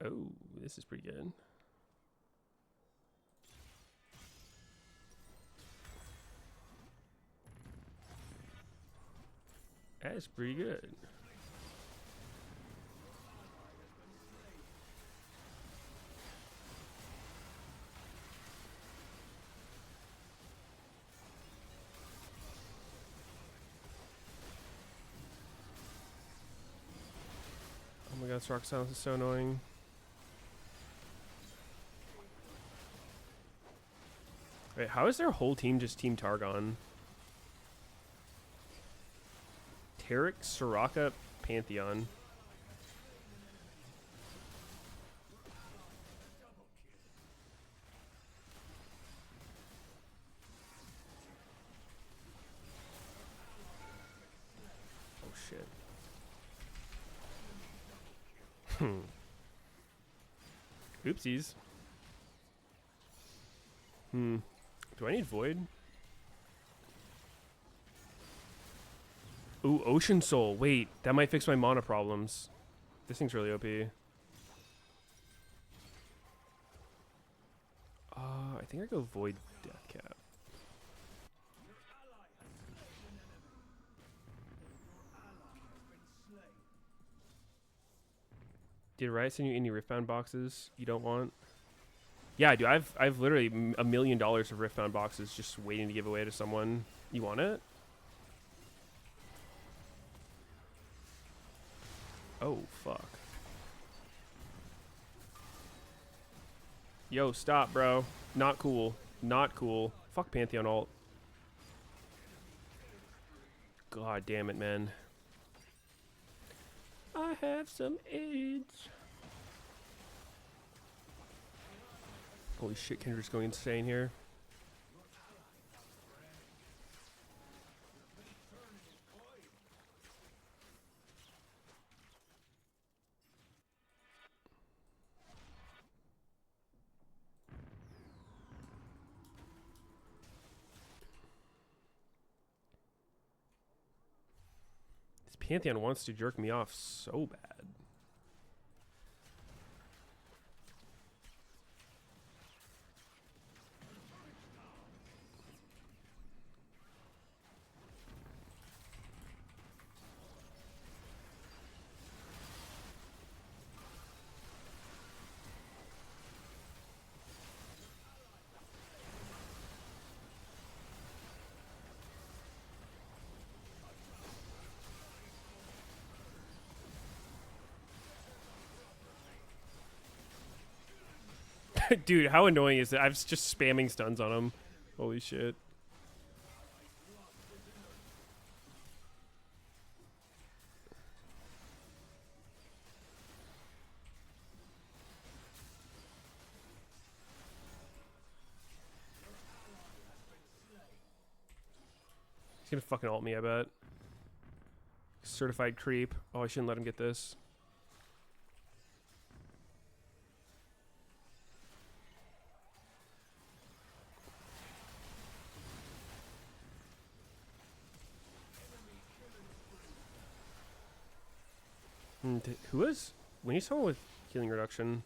Oh, this is pretty good. That's pretty good. Oh my god, this rock silence is so annoying. Wait, how is their whole team just Team Targon? Tarek, Soraka, Pantheon. Oh shit. Oopsies. Do I need Void? Ooh, Ocean Soul. Wait, that might fix my mana problems. This thing's really OP. I think I go Void Death Cap. Did Riot send you any Riftbound boxes you don't want? Yeah, dude, I've literally $1 million of Riftbound boxes just waiting to give away to someone. You want it? Oh, fuck. Yo, stop, bro. Not cool. Not cool. Fuck Pantheon ult. God damn it, man. I have some AIDS. Holy shit, Kendra's going insane here. This Pantheon wants to jerk me off so bad. Dude, how annoying is it? I'm just spamming stuns on him. Holy shit. He's gonna fucking ult me, I bet. Certified creep. Oh, I shouldn't let him get this. Who is? We need someone with healing reduction.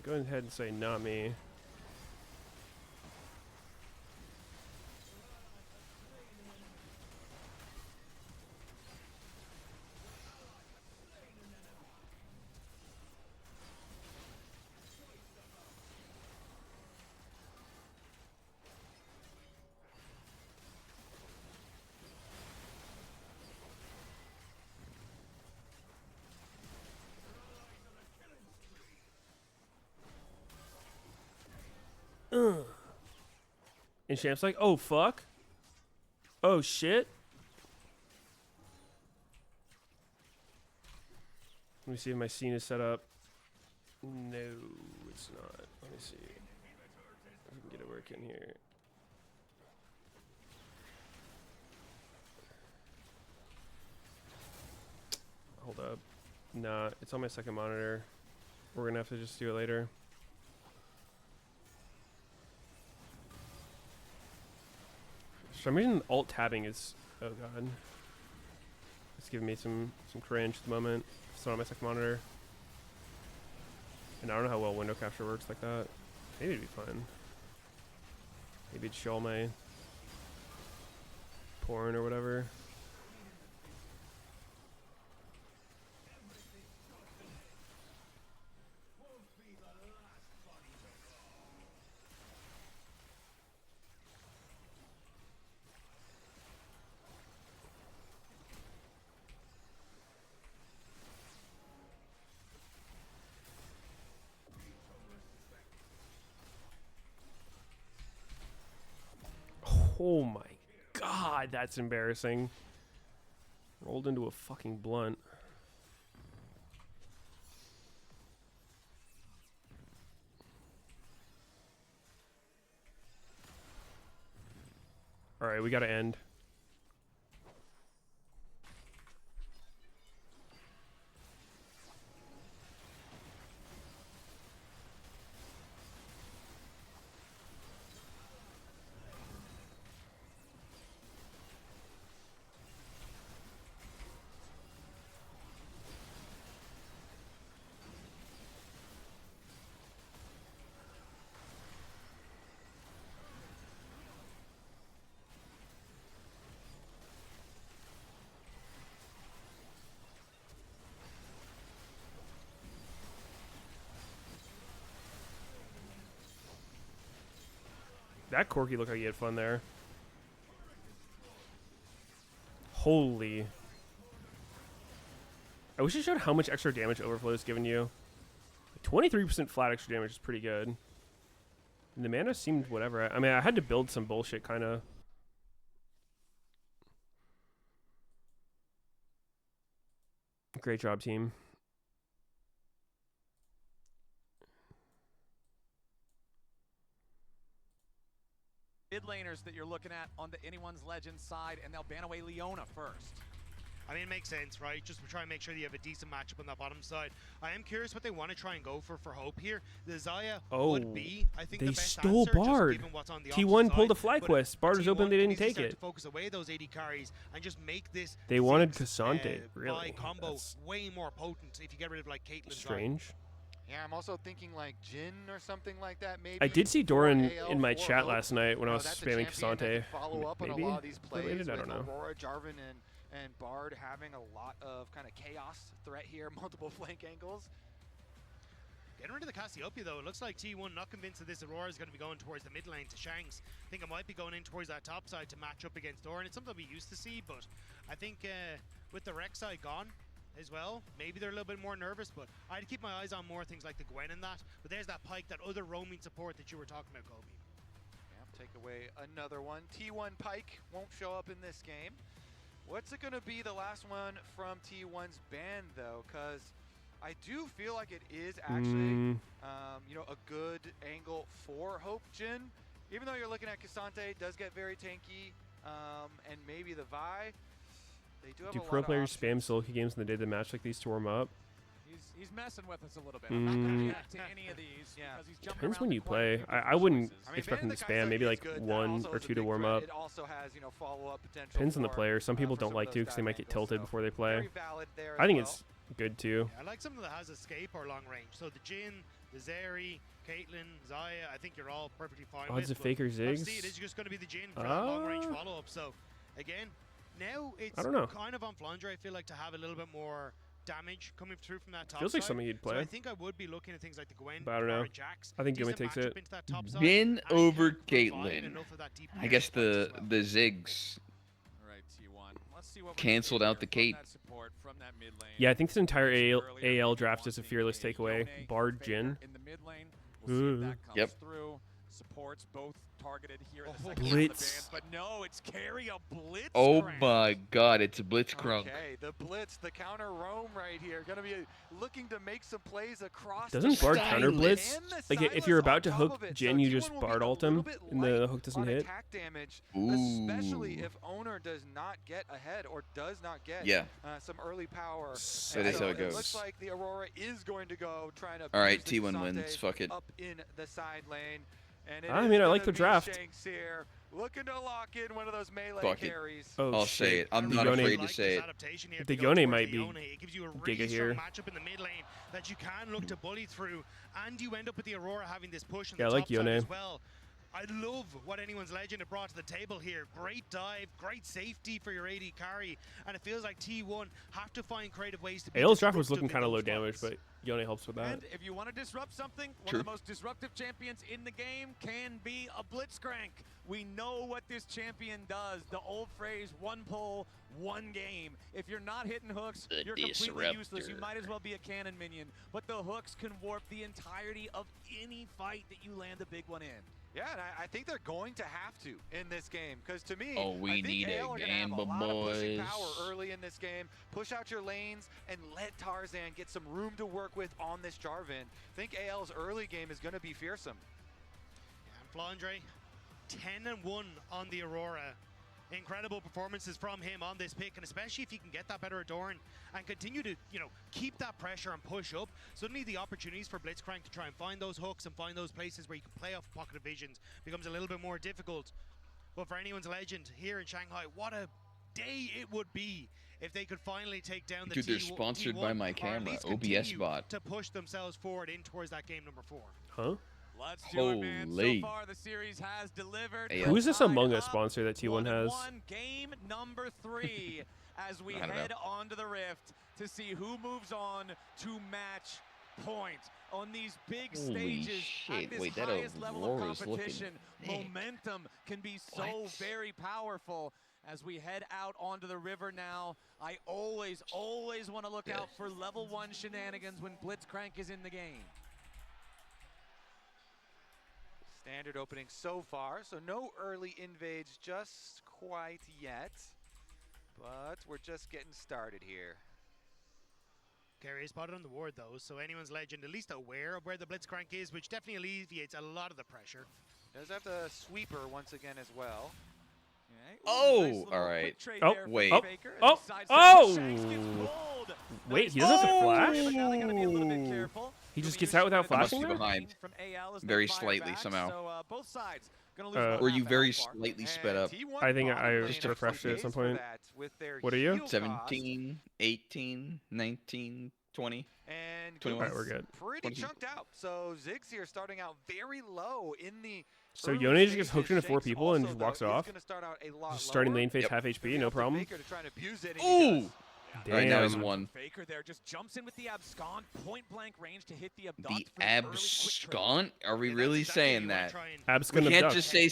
Go ahead and say not me. And Shamp's like, oh, fuck. Oh, shit. Let me see if my scene is set up. No, it's not. Let me see. I can get it working here. Hold up. Nah, it's on my second monitor. We're gonna have to just do it later. For some reason, alt tabbing is, oh god, it's giving me some cringe at the moment. It's not on my second monitor, and I don't know how well window capture works like that. Maybe it'd be fine. Maybe it'd show all my porn or whatever. Oh my god, that's embarrassing. Rolled into a fucking blunt. Alright, we gotta end. That Corky looked like he had fun there. Holy. I wish it showed how much extra damage Overflow is giving you. 23% flat extra damage is pretty good. And the mana seemed whatever. I mean, I had to build some bullshit, kind of. Great job, team. Mid laners that you're looking at on the Anyone's Legend side, and they'll ban away Leona first. I mean, it makes sense, right? Just try and make sure that you have a decent matchup on that bottom side. I am curious what they want to try and go for Hope here. The Xayah would be, I think, they the best stole answer, Bard. just given what's on the T1 opposite pulled a side. fly But quest. Bard was T1 open, they didn't needs to take start it. to focus away those AD carries and just make this They wanted Ziggs, Cassante, really. by combo That's way more potent if you get rid of like Caitlyn. strange. Yeah, I'm also thinking like Jhin or something like that. Maybe I did see for Doran AL, in my for chat Hope. last night when I was That's a spamming champion that Cassante. can follow up on a Maybe lot of these plays related? I with don't know. Aurora, Jarvan, and Bard having a lot of kind of chaos threat here, multiple flank angles. Getting rid of the Cassiopeia, though, it looks like T1 not convinced that this Aurora is going to be going towards the mid lane to Shanks. I think it might be going in towards that top side to match up against Doran. It's something we used to see, but I think with the Rek'Sai gone as well, maybe they're a little bit more nervous, but I'd keep my eyes on more things like the Gwen and that. But there's that Pyke, that other roaming support that you were talking about, Kobe. Yeah, take away another one. T1 Pyke won't show up in this game. What's it going to be the last one from T1's ban, though? Because I do feel like it is actually, you know, a good angle for Hope Jhin. Even though you're looking at Cassante, it does get very tanky, and maybe the Vi. They do have Do a pro lot players of spam solo queue games in the day of the match like these to warm up? He's messing with us a little bit. I'm not going to react to any of these because he's jumping Depends around when the you corner play. looking for I wouldn't choices. expect them to Banning the spam. Kai'Sa Maybe is like good. That 1 also or is a 2 to big warm threat. up. It also has, you know, follow-up potential. Depends on the for, player. Some people for don't some like of to those because they dive might get angles, tilted so before they play. very valid there I think as it's good too. Yeah, I like something that has escape or long range. So the Jhin, the Zeri, Caitlyn, Xayah, I think you're all perfectly fine Odds with. of Faker Ziggs? Obviously, it is just going to be the Jhin for that long range follow-up. So, again, now it's I don't know. kind of on Flandre, I feel like, to have a little bit more damage coming through from that top Feels side. like something you'd play. So I think I would be looking at things like the Gwen, But I don't know. Pharah, Jax. I think Gimmet Decent takes it. matchup into that top side, Jhin and over can provide Caitlyn. enough of that deep I guess damage the as well. the Ziggs All right, T1. Let's see what canceled out the Kate. support from that mid lane. Yeah, I think this entire AL draft is a fearless takeaway. Bard Jhin. In the mid lane. We'll see if that comes Yep. through. supports both targeted here in the second Blitz. half of the bans, but no, it's carry a blitz. Oh my god, it's a Blitzcrank. Okay, the blitz, the counter roam right here. Going to be looking to make some plays across. Doesn't the Bard side counter blitz? and the Like if sideless you're about on to top hook of it. Jin, So you T1 just will be Bard a ult little him, bit and the hook doesn't on hit. attack damage, Ooh. especially if owner does not get ahead or does not get some early power. That is how it goes. It looks like the Aurora is going to go trying to All right, abuse the T1 Desante wins. Fuck it. up in the side lane. And it I is mean, I gonna like the be draft. Shanks here, looking to lock in one of those melee Fuck it. carries. Oh, I'll shit. say it. I'm The not Yone- afraid to say it. The Yone might be It gives you a Giga really here. strong matchup in the mid lane that you can look to bully through, and you end up with the Aurora having this push on Yeah, I the like top side Yone. as well. I love what Anyone's Legend have brought to the table here. Great dive, great safety for your AD carry, and it feels like T1 have to find creative ways to be AL's draft was disruptive looking in kind of those low damage, fights. but Yone helps with that. And if you want to disrupt something, one True. of the most disruptive champions in the game can be a Blitzcrank. We know what this champion does. The old phrase, one pull, one game. If you're not hitting hooks, The you're completely useless. You disruptor. might as well be a cannon minion. But the hooks can warp the entirety of any fight that you land a big one in. Yeah, and I think they're going to have to in this game, because to me, Oh, we I think need AL a are gonna have Gamba, a lot of pushing boys. power early in this game. Push out your lanes and let Tarzan get some room to work with on this Jarvan. I think AL's early game is going to be fearsome. And Flandre, 10-1 on the Aurora. Incredible performances from him on this pick, and especially if you can get that better Adorn and continue to, keep that pressure and push up, suddenly the opportunities for Blitzcrank to try and find those hooks and find those places where you can play off pocket of visions becomes a little bit more difficult. But for Anyone's Legend here in Shanghai, what a day it would be if they could finally take down the Dude, they're T1, sponsored by my or at camera, least OBS continue bot. to push themselves forward in towards that game number 4. Huh? Let's do it, man. So Holy. far, the series has delivered. Who is this Among Us sponsor that T1 has? Game number 3 as we I don't head know. onto the Rift to see who moves on to match point. On these big Holy stages, shit, at this wait, that highest level of Aurora's looking competition, thick. momentum can be so What? very powerful. As we head out onto the river now, I always want to look out for level 1 shenanigans when Blitzcrank is in the game. Standard opening so far, so no early invades just quite yet. But we're just getting started here. Carry is spotted on the ward though, so Anyone's Legend at least aware of where the Blitzcrank is, which definitely alleviates a lot of the pressure. Does have the sweeper once again as well. Oh, all right. Oh, wait. oh! Wait, he doesn't have flash? He just gets out without I must flashing be there? behind. Very slightly somehow. Both sides Or you very slightly sped up. I think I just refreshed it at some point. What are you? 17, 18, 19, 20. And 21. Alright, we're good. pretty 22. chunked out. So Ziggs here starting out very low in the So early Yone just gets stages. hooked into 4 Shanks people and also, just walks though, is off. gonna start out a lot Just starting lower. lane phase half HP, no problem. Faker to try and abuse it, and he Ooh! does. All right, now he's Damn. one. Faker there just jumps in with the abscond, point blank range to hit the The abduct. for early quick trade. abscont? Are we really saying that? Ab's We gonna can't abduct. just say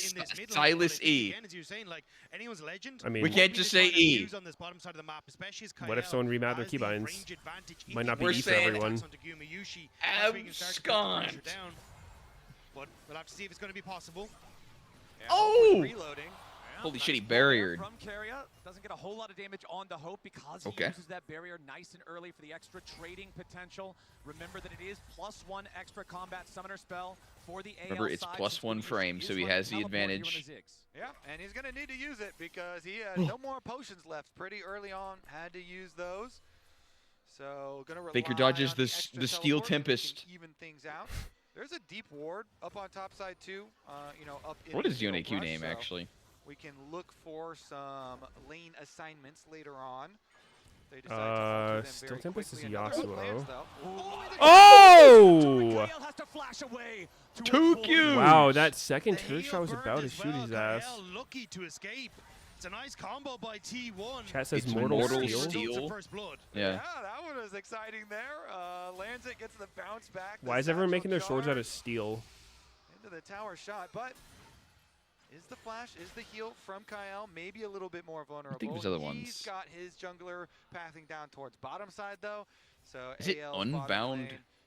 Silas E. Again, as you were saying, like Anyone's Legend. I mean- We can't just say E. On this bottom side of the map, especially as What if Kyle someone remapped their has the keybinds? range advantage if Might he not be We're E for saying everyone. onto Gumayushi, as we can start to put the pressure Abscont. down. But we'll have to see if it's going to be possible. Yeah, Oh! Hope is reloading. Holy Nice shit, he pull there barriered. From Carrier. Doesn't get a whole lot of damage on the Hope because he Okay. uses that barrier nice and early for the extra trading potential. Remember that it is +1 extra combat summoner spell for the AL Remember, it's side, +1 since Gumayushi frame, is so he running has the teleport here on advantage. Ziggs. Yeah, and he's going to need to use it because he has no more potions left pretty early on. Had to use those. So going to Faker rely dodges on the extra Steel teleport, so he can Tempest. Even things out. There's a deep ward up on top side too. Up in What the is field Yone Q rush, name, so actually? we can look for some lane assignments later on. They decide to alter them Steel very Tempest is quickly. Another one lands, Yasuo. though. Oh! Has to flash away to Too avoid- cute! Wow, that second The turret heel shot was burned about to as shoot well. his ass. Kyle lucky to escape. It's a nice combo by T1. Chat says It's Mortal Mortal Steel. Steel. Results of First Blood. Yeah. That one was exciting there. Lands it, gets the bounce back. Why is everyone making their swords out of steel? Into the tower shot, but is the flash, is the heal from Kyle maybe a little bit more vulnerable? it was other He's ones. got his jungler pathing down towards bottom side though. So Is it AL bottom Unbound? lane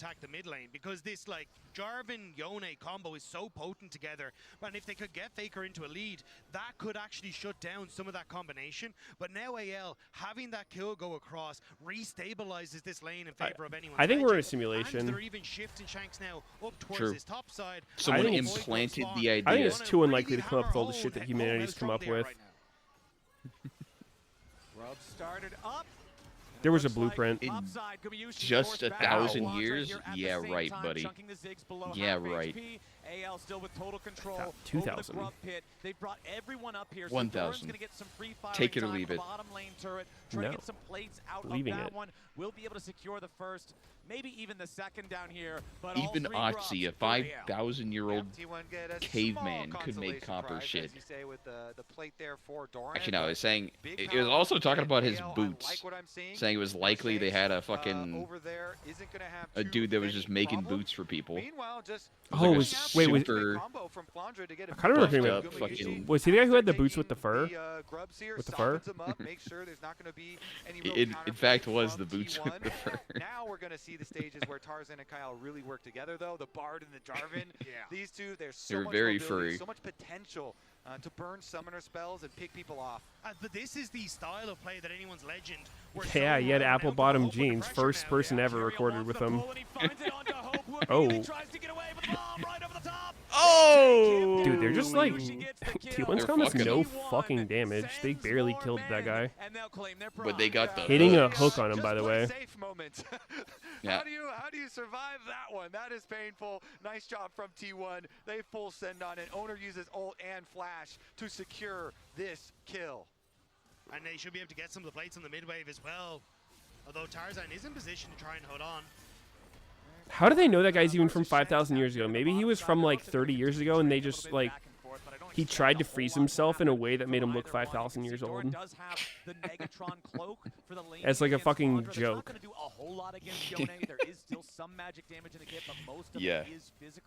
attack the mid lane, because this like Jarvan Yone combo is so potent together. And if they could get Faker into a lead, that could actually shut down some of that combination. But now AL having that kill go across restabilizes this lane in favor of anyone. I think we're in a simulation. And they're even shifting Shanks now up towards True. his top side. Someone implanted the idea. I think it's too unlikely to come up with all the shit that humanity's come up with. Grub started up. There was a blueprint. In just 1,000 years? Yeah, right, buddy. Yeah, right. AL still with total control. 2,000. They've brought everyone up here. 1,000. So take it or leave it. bottom lane turret. Try to get some plates out Leaving of that it. one. We'll be able to secure the first, maybe even the second down here. But Even Otzi, a 5,000-year-old caveman, could make copper shit. Actually, no, I was saying it was also talking about his boots, saying it was likely they had a fucking a dude that was just making boots for people. Oh, wait, I kind of remember him. Fucking, Was he the guy who had the boots with the fur? With the fur? in fact, was the boots with the fur. Now we're going to see the stages where Tarzan and Kyle really work together, though. The Bard and the Jarvan. These two, there's so much very mobility, furry. so much potential to burn summoner spells and pick people off. But this is the style of play that Anyone's Legend. Yeah, he had apple bottom jeans. First person ever recorded with them. Oh. Oh! Dude, they're just like T1's coming with no fucking damage. They barely killed that guy. But they got the hitting a hook on him, by the way. Yeah. How do you survive that one? That is painful. Nice job from T1. They full send on it. Owner uses ult and flash to secure this kill. And they should be able to get some of the plates on the mid wave as well. Although Tarzan is in position to try and hold on. How do they know that guy's even from 5,000 years ago? Maybe he was from like 30 years ago and they just like, he tried to freeze himself in a way that made him look 5,000 years old. As like a fucking joke. Yeah.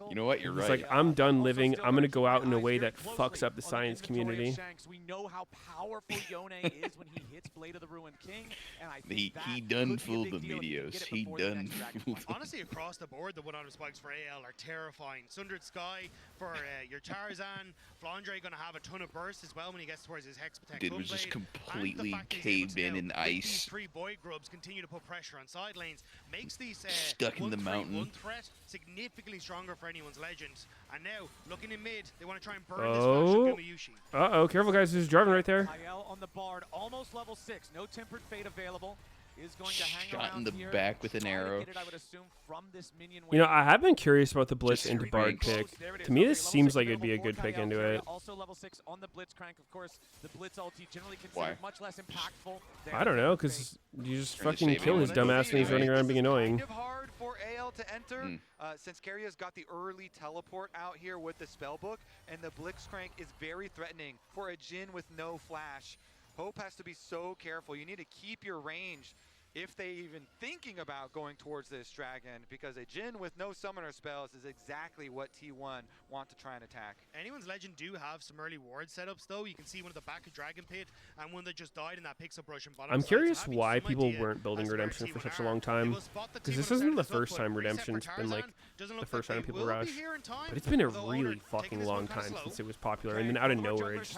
You know what? You're It's right. like, I'm done living. I'm going to go out in a way that fucks up the science community. We know how powerful Yone is when he hits Blade of the Ruined King, and I think He done fooled the Meteos. He done fooled them. Honestly, across the board, the one-on spikes for AL are terrifying. Sundered Sky for your Tarzan. Flandre going to have a ton of burst as well when he gets towards his Hex Protect. Dude was just completely caved in ice. These three boy grubs continue to put pressure on side lanes. Makes these stuck in the mountain. 1-3-1 threat significantly stronger for Anyone's Legend. And now, looking in mid, they want to try and burn this flash of Gumayushi. Uh-oh, careful guys, there's driving right there. IL on the Bard, almost level 6. No Tempered Fate available. Is going to hang Shot in the here. back with an arrow. It, I would assume, from this minion You know, wave. I have been curious about the Blitz Just into three Bard ranks. pick. To me, this seems like it'd be a good pick into it. Also level 6 on the Blitzcrank, of course. The Blitz ulti generally Why? considered much less impactful. I don't know, because you just Are they fucking saving kill him? his dumbass when he's running around being annoying. Kind of hard for AL to enter since Carrier's got the early teleport out here with the spellbook, and the Blitzcrank is very threatening for a Jhin with no flash. Hope has to be so careful. You need to keep your range if they even thinking about going towards this dragon, because a Jhin with no summoner spells is exactly what T1 want to try and attack. Anyone's Legend do have some early ward setups though. You can see one at the back of Dragon Pit and one that just died in that pixel brush and bottom I'm side. curious So having why some people idea weren't building as to where Redemption for T1 such a are. long They time. will spot the Because T1 this start isn't to the flip, first but time reset for Redemption's been like Tarzan. Doesn't the look first like time they people will rush. be here in time, But it's been a although really Owner fucking taking this long one kinda time slow. since it was popular, and then out of nowhere it just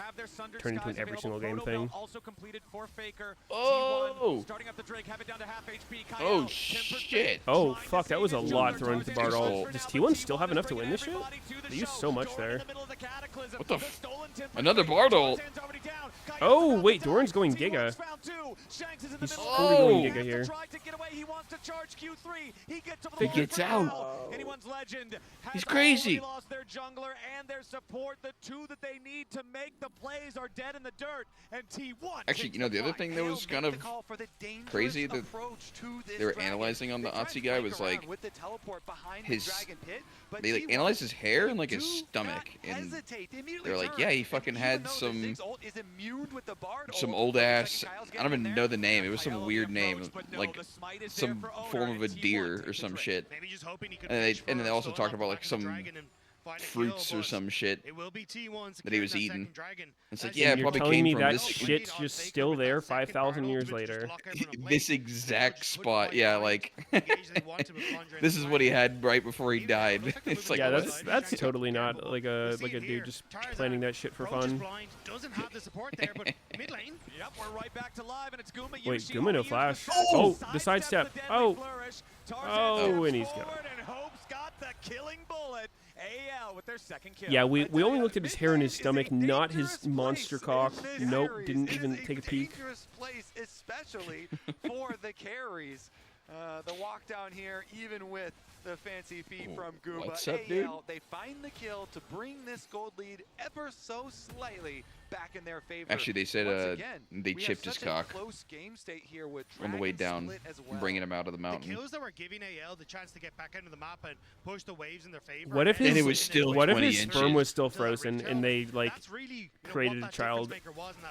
turned into an every single game thing. Also completed for Faker. Oh! T1 starting up the Drake, have it down to half HP. Oh shit! Oh fuck, that was a lot thrown into the Bard ult. Does T1 still have enough to win this shit? They used so much there. What the f? Another Bard ult! Oh wait, Doran's going Giga. He's fully going Giga here. He gets out. He's crazy. Lost their jungler and their support. The two that they need to make the plays are dead in the dirt. And T1. Actually, you know, the other thing that was kind of crazy that they were analyzing on the Otzi guy was like his. They like analyzed his hair and like his stomach, and they're like, yeah, he fucking had some old ass. I don't even know the name. It was some weird name, like some form of a deer or some shit. And then they also talked about like some fruits or some shit that he was eating. It's like, yeah, it You're probably telling came me from that this shit's just still there 5,000 years later. this exact spot. Yeah, like this is what he had right before he died. It's like, Yeah, what? that's totally not like a dude just planning that shit for fun. Doesn't have the support there, but mid lane. Yep, we're right back to live, and it's Gumayushi. Wait, Guma no flash. Oh, Oh, the sidestep. Oh, oh, and he's gone. And Hope's got the killing bullet. AL with their their second kill. Yeah, we only looked at his hair and his stomach, not his monster cock. Nope, didn't even take a peek. Dangerous place, especially for the carries. The walk down here, even with the fancy feet from Goomba. What's up, dude? They find the kill to bring this gold lead ever so slightly back in their favor. Actually, they said they chipped his cock close game state here with on the way down, bringing him out of the The mountain. kills that were giving AL the chance to get back into the map and push the waves in their favor. What if his, And it was still what if 20 his sperm inches. was still frozen and they like That's really, created a child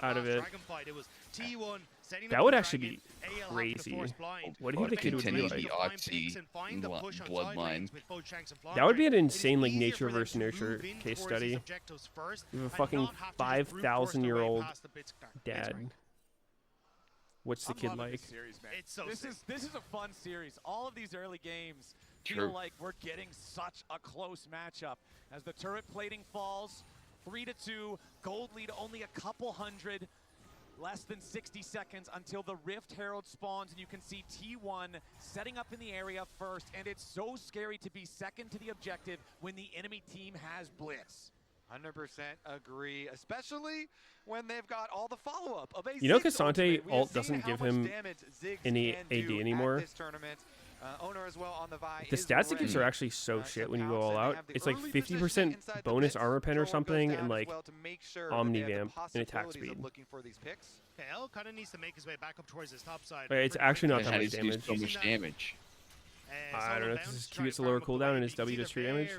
out of it? It was T1 setting That up would the actually dragon, be AL crazy. have to force blind. What do you think the kid would be Continue like? the Otzi bloodline. That would be an insane like nature versus nurture case study. You have a fucking 5,000-year-old dad. What's the I'm kid loving like? This series, man. It's so this is a fun series. All of these early games True. feel like we're getting such a close matchup. As the turret plating falls, 3-2, gold lead only a couple hundred. Less than 60 seconds until the Rift Herald spawns, and you can see T1 setting up in the area first, and it's so scary to be second to the objective when the enemy team has Blitz. 100% agree, especially when they've got all the follow-up of a You know, Ziggs Cassante ultimate. We have ult seen doesn't how give much him damage Ziggs any can AD do anymore. At this tournament. Owner as well on the Vi The is stat statistics ready, are actually so shit when you go pounce, all and they out. have the It's like early 50% positioning inside the bonus pits. armor pen or Thrower goes something, down and as like well to make sure that they have the omni-vamp and attack possibilities of speed. looking for these picks. AL kind of needs to make his way back up towards his top side. But it's actually not And that how much does he do damage. so much damage? I don't know, because Q gets a lower cooldown and his W does true damage.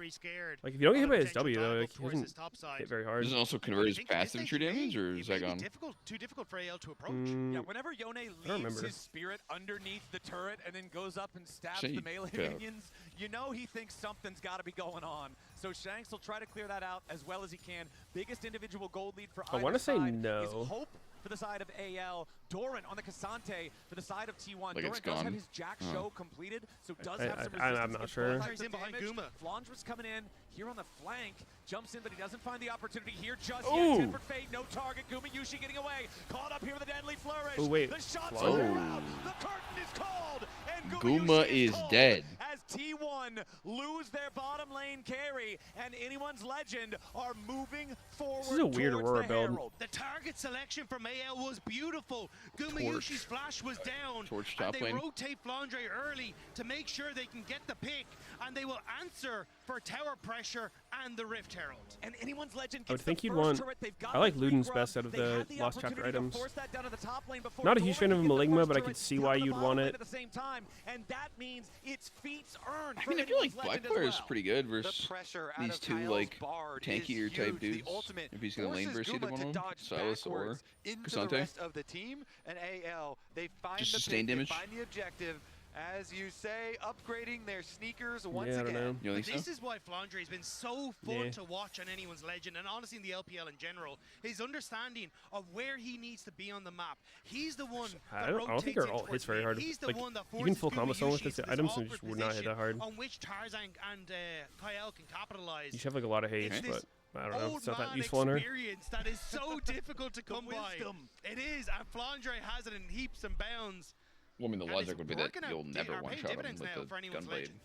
Like, if you don't get hit by his W, though, like, he doesn't hit very hard. Does it also convert his passive true damage, or is that gone? Too difficult for AL to approach. Yeah, whenever Yone leaves remember. his spirit underneath the turret and then goes up and stabs Shit, the melee yeah. minions, you know he thinks something's got to be going on. So Shanks will try to clear that out as well as he can. Biggest individual gold lead for I either wanna say side no. is Hope for the side of AL, Doran on the Cassante for the side of T1. Like Doran it's does have gone. his Jack show completed, so does I- have some I'm resistance not against sure. both types He's in of behind damage. Guma. Flandra's coming in here on the flank, jumps in, but he doesn't find the opportunity here just Ooh. yet. Tempered Fate, no target. Guma Yushi getting away, caught up here with a deadly flourish. Oh, wait. The shots Oh. are out. The curtain is called, and Guma Yushi is called dead. as T1 lose their bottom lane carry, and anyone's legend are moving forward. This is a weird towards Aurora the build. Herald. The target selection from AL was beautiful. Gumayushi's flash was down, Torch and top they lane. rotate Flandre early to make sure they can get the pick, and they will answer for tower pressure and the Rift Herald. And anyone's legend I would gets think the you'd first want. turret. They've got I like the free Luden's grub. best out of They the had the Lost Chapter opportunity to items. force that down to the top lane before Not a Doran huge fan of could get the Maligma, first but I turret could see down why to the you'd bottom want lane it. at the same time, and that means it's feats earned. I for mean, I feel like anyone's legend as Blackfire is well. pretty good The versus pressure out these of two Kyle's like Bard tankier is type huge. The dudes. ultimate If he's gonna lane forces burst either Guma one to of them, dodge Silas or backwards into the Cassante. rest of the team, and AL, they find Just the sustained pick, damage? they find the objective. As you say, upgrading their sneakers once Yeah, I don't again. know. You don't think This so? is why Flandre has been so fun Yeah. to watch on anyone's legend, and honestly in the LPL in general. His understanding of where he needs to be on the map. He's the one that I don't think rotates our ult in hits towards very mid. hard. He's the Like, one that you can forces full combo someone with Gumayushi this to items and awkward just would not hit that hard. on which Tarzan and Kyle can capitalize. You should have like a lot of haste, It's this but I don't know. old It's not that man useful on her. experience that is so difficult to come by. wisdom. It is, and Flandre has it in heaps and bounds. Well, I mean, the And logic it's would be that working out you'll never or paying one-shot him dividends with now the for anyone's gunblade. legend.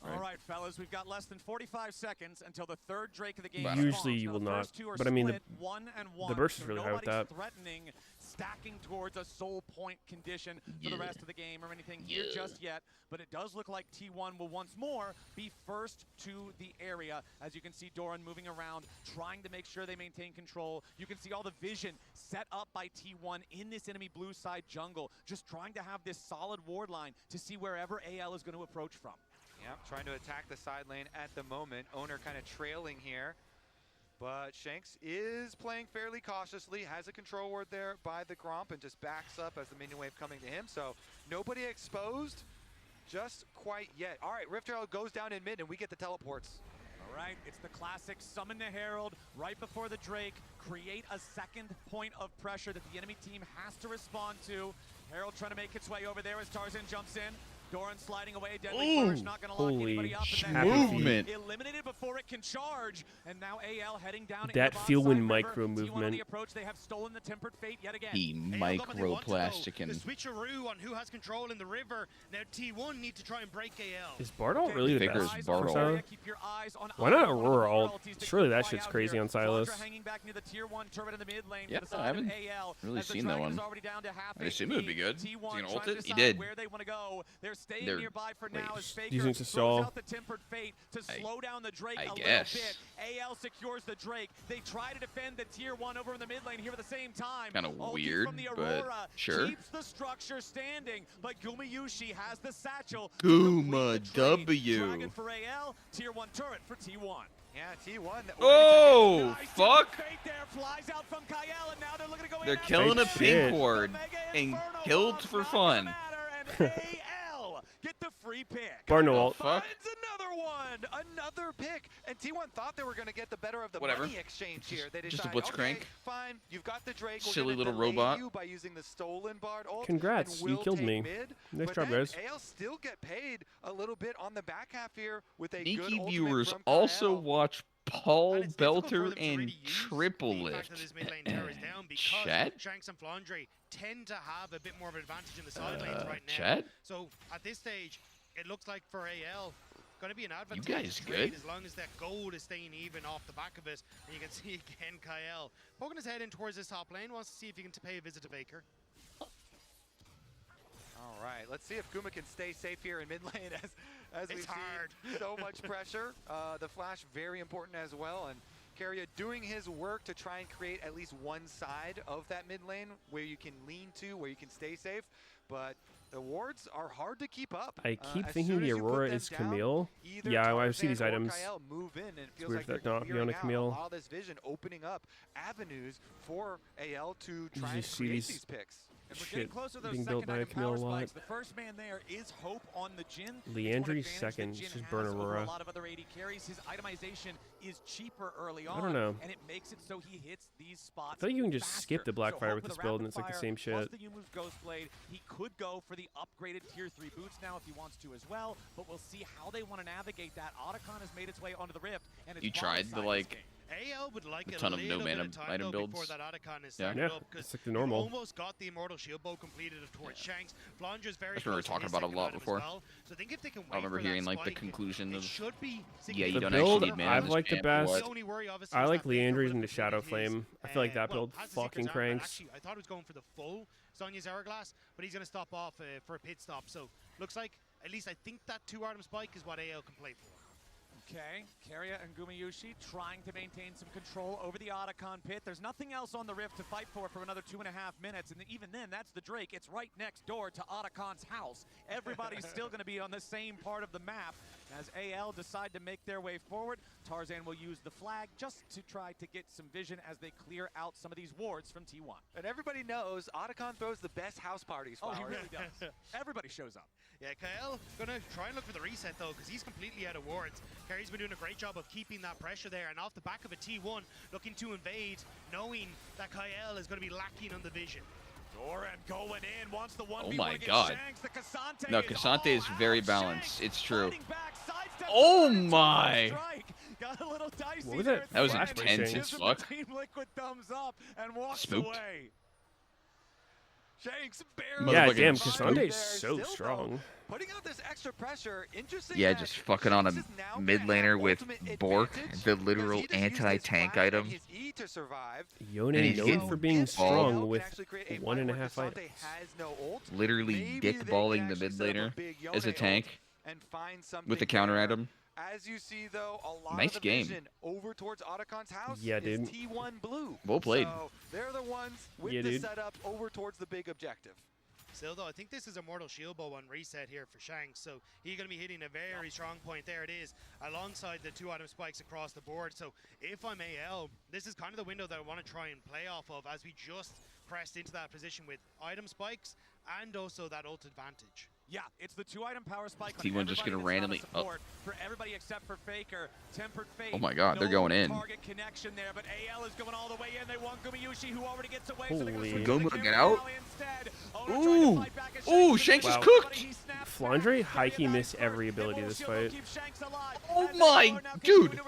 All right, fellas, we've got less than 45 seconds until the third Drake of the game. Usually spawns. you Now, will the not, first two are but I mean, split 1-1, the burst is so really high with nobody's that. threatening stacking towards a soul point condition for the rest of the game or anything here just yet, but it does look like T1 will once more be first to the area. As you can see Doran moving around, trying to make sure they maintain control. You can see all the vision set up by T1 in this enemy blue side jungle, just trying to have this solid ward line to see wherever AL is going to approach from. Yeah, trying to attack the side lane at the moment. Owner kind of trailing here. But Shanks is playing fairly cautiously, has a control ward there by the Gromp and just backs up as the minion wave coming to him. So nobody exposed just quite yet. All right, Rift Herald goes down in mid and we get the teleports. All right, it's the classic summon the Herald right before the Drake, create a second point of pressure that the enemy team has to respond to. Herald trying to make its way over there as Tarzan jumps in. Doran sliding away. Deadly Flourish not going to lock anybody up. Movement. Eliminated before it can charge. And now AL heading down. That Fieldwind micro movement. The approach, they have stolen the Tempered Fate yet again. He microplasticking. The switcheroo on who has control in the river. Now T1 need to try and break AL. Is Bardol really the Faker's best? Bardol. Why not Aurora ult? Surely that shit's crazy on Silas. Yeah, I haven't really seen that one. I assume it would be good. Is he gonna ult it? He did. They're using to stall. I guess. AL secures the Drake. They try to defend the tier 1 over in the mid lane here at the same time. Kind of weird, but sure. Keeps the structure standing, but Gumayushi has the satchel. Guma W. Dragon for AL, tier 1 turret for T1. Yeah, T1. Oh, fuck. They're They're killing a pink ward and killed for fun. Get the free pick. Barno ult. Fuck. Another one, another pick, and T1 thought they were going to get the better of the money exchange here. They Just a decided, blitzcrank. okay, fine, you've got the Drake. Silly little delay robot. you by using the stolen Bard ult. Congrats, you killed me. Nice job, guys. AL still get paid a little bit on the back half here with a Sneaky good viewers from also Kyle. watch Paul Belter and Triple Lift. Chat? Shanks and Flandre tend to have a bit more of an advantage in the side lanes right now. Chat? So at this stage, it looks like for AL, going to be an advantage. You guys trade good? As long as that gold is staying even off the back of it. And you can see again Kyle poking his head in towards this top lane, wants to see if he can pay a visit to Baker. All right, let's see if Guma can stay safe here in mid lane as we see so much pressure. The flash very important as well, and Keria doing his work to try and create at least one side of that mid lane where you can lean to, where you can stay safe. But the wards are hard to keep up. I keep thinking the Aurora is Camille. Yeah, I see these items. Move in, and it It's feels weird like that not be on a Camille. a lot of this vision opening up avenues for AL to try You and see create these these picks. And we're shit getting closer to those being built by a second item Camille a power lot. spikes. The first man there is Hope on the Jhin. Leandri's second, just burn Over Aurora. a lot of other AD carries. His itemization is cheaper early on. I don't know. And it makes it so he hits these spots. I thought you can just faster. skip the Blackfire So with Hope this a build and rapid it's like the fire, same plus shit. the Yumu's Ghostblade. He could go for the upgraded tier 3 boots now if he wants to as well. But we'll see how they want to navigate that. Otacon has made its way onto the Rift. And it's You tried the like AL would like a ton of no mana item builds. before that Otacon is Yeah, started up, it's like the normal. almost got the Immortal Shield Bow completed towards Shanks. Flandre's very That's what we were close to talking his about a second lot item as before. well. So I think if they can I remember wait for hearing that like the spike, conclusion it of should be yeah, you The don't build actually need mana. I've liked the best. The only worry, obviously, I is like that Baker Leandri's would into have Shadow completed his, Flame. I feel like that build has the fucking Secret's Armor, and cranks. Actually, I thought he was going for the full Sonya's Hourglass, but he's going to stop off for a pit stop. So looks like, at least I think that 2-item spike is what AL can play for. Okay, Keria and Gumayushi trying to maintain some control over the Otacon pit. There's nothing else on the Rift to fight for another 2.5 minutes, and even then, that's the Drake. It's right next door to Otacon's house. Everybody's still going to be on the same part of the map. As AL decide to make their way forward, Tarzan will use the flag just to try to get some vision as they clear out some of these wards from T1. And everybody knows Otacon throws the best house parties. Oh, he really does. Everybody shows up. Yeah, Kyle gonna try and look for the reset though, because he's completely out of wards. Kerry's been doing a great job of keeping that pressure there, and off the back of a T1, looking to invade, knowing that Kyle is going to be lacking on the vision. Doran going in, wants the 1v1 Oh my against god. Shanks. The Cassante No, is Cassante is all very out. balanced. Shanks It's true. fighting back, sidesteps Oh into the my. strike. Got a little dicey What was there that at That was the end. intense Gives as him the fuck. Team Liquid thumbs up and walks Spooked. away. Shanks barely. Yeah, Motherfucking damn, spooked. Cassante's so Still, strong. though, putting out this extra pressure, interesting. Yeah, that just fucking on a Shanks is now mid gonna have laner with ultimate Bork, advantage the because literal he just used his anti-tank flash item. and his E to survive. Yone And he's known getting for being balled. strong Can with actually create a fight 1.5 where Cassante items. has no ult. Literally Maybe they can dick-balling the actually mid set up a laner big as a Yone tank ult and find something with the counter there. item. As you see, though, a lot Nice of the game. vision over towards Otacon's house Yeah, is dude. T1 blue. Well played. So they're the ones with Yeah, the dude. setup over towards the big objective. Still though, I think this is a Mortal Shield Bow on reset here for Shanks, so he's going to be hitting a very strong point. There it is, alongside the 2-item spikes across the board. So if I'm AL, this is kind of the window that I want to try and play off of, as we just pressed into that position with item spikes and also that ult advantage. Yeah, it's the 2-item power spike. on T1 just everybody gonna that's randomly- not a support for everybody except for Faker. Tempered Fate. Oh my god, they're no going in. Target connection there, but AL is going all the way in. They want Gumayushi, who already gets away. So they're Holy. gonna Guma switch to the get Carry out? Rally instead. Owner trying to Ooh. fight back as Ooh, Shanks Shanks is gets cooked. he snaps Flandre high-key missed every ability this fight. Oh my, dude.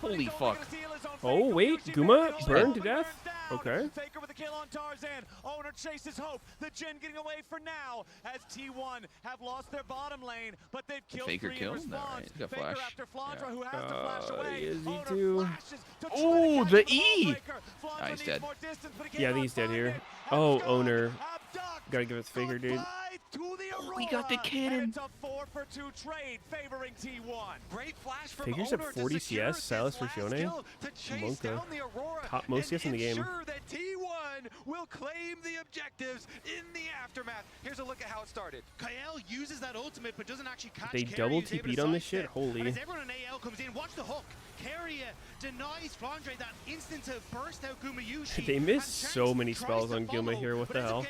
Holy fuck. Oh, wait. Guma burned to death? Okay. Faker with a kill on Tarzan. Owner chases hope. The Jin getting away for now as T1 have lost their bottom lane, but they've killed Faker three kill? in response. No, right. He's got Faker flash. after Flandra, Yeah. who has to flash away. Is he Owner too? flashes to try Oh, to the catch E! Faker. Flandra He's needs dead. more distance, but Yeah, I think he's dead here. Oh, Owner. Gotta give it to Faker, dude. Oh, he got the cannon. It's a 4-for-2 trade favoring T1. Great flash from Faker's at Owner 40 to secure CS, Silas for this Shone. last kill to chase Monka. down the Aurora Top most CS in the game. ensure that T1 will claim the objectives in the aftermath. Here's a look at how it started. Kael uses that ultimate, but doesn't actually catch They Carey, double who's able TP'd to on this sidestep. shit? Holy. And as everyone in AL comes in, watch the hook. Carey denies Flandre that instant to burst out Gumayushi. They missed so many spells on Guma here. What the hell?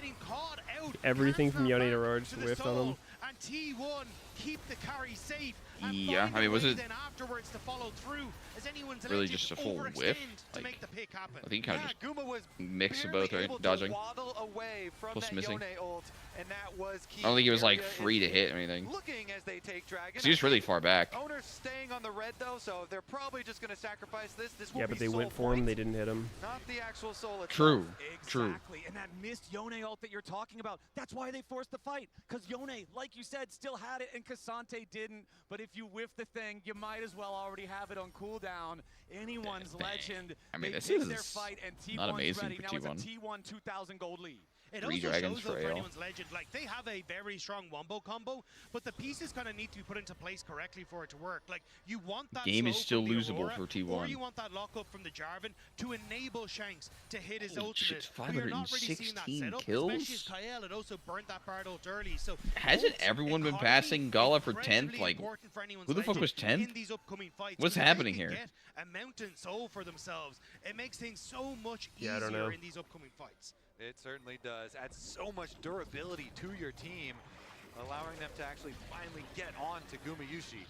Everything from Yone to Raj whiffed on him. And T1 keep the carry safe. Yeah, I mean, was it Then afterwards to follow through as anyone's really elected just to a full overextend whiff? to Like, make the pick happen. I think he kind of just Guma was mix of both, barely right? able to Dodging. waddle away from Plus that missing. Yone ult, and that was key. I don't think he was like Area free to is hit or anything. Looking as they take Dragon. Because he was really far back. Owner's staying on the red though, so they're probably just going to sacrifice this. This will Yeah, be but they soul went for him. points, They didn't hit him. not the actual soul itself. True. True. Exactly, and that missed Yone ult that you're talking about, that's why they forced the fight. Because Yone, like you said, still had it and Cassante didn't. But if you whiff the thing, you might as well already have it on cooldown. Anyone's legend. I mean, they this take is their fight, and T1's not amazing ready. for Now it's a T1. T1 2,000 gold lead. It 3 also dragons shows though for for AL. anyone's legend, like they have a very strong wombo combo, but the pieces kind of need to be put into place correctly for it to work. Like you want that Game is slow still from the losable Aurora, for T1. or you want that lockup from the Jarvan to enable Shanks to hit his Holy shit, ultimate. We are not really seeing that 516 setup, kills? especially as Kael had also burnt that Bard ult early. So Hasn't ults, everyone been economy, passing Gala for 10th? incredibly Like, important for anyone's who the fuck legend was 10th? in these upcoming fights, What's because happening they can here? get a mountain soul for themselves. It makes things so much Yeah, I don't know. easier in these upcoming fights. It certainly does. Adds so much durability to your team, allowing them to actually finally get on to Gumayushi.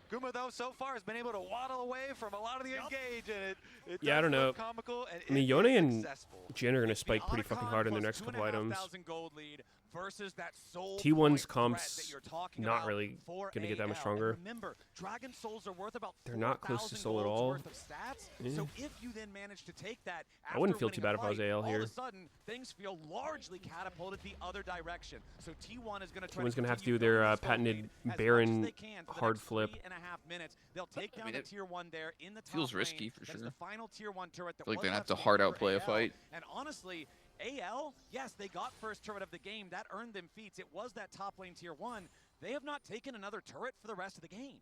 Guma, though, so far has been able to waddle away from a lot of the engage, and it Yeah, I does don't know. look comical, and I mean, it Yone is and successful. Jin are going to spike pretty fucking hard in their next couple items. Gold lead versus that soul T1's point threat comps that you're talking not about really for going to get that much AL. stronger. And remember, Dragon Souls are worth about They're not close to 4,000 soul at gold's all. worth of stats. Yeah. So if you then manage to take that, I wouldn't after feel too winning bad a if I was fight, AL all here. of a sudden, things feel largely catapulted the other direction. So T1 is going to try T1's to going to have to continue do their building this gold patented lead as much as Baron they can for the hard next flip. 3.5 minutes. They'll take down mean, the it tier 1 there in the top feels lane. risky for That's sure. the final tier 1 turret that I feel like was they're gonna have left to behind hard for outplay a AL. fight. And honestly, AL, yes, they got first turret of the game. That earned them feats. It was that top lane tier 1. They have not taken another turret for the rest of the game.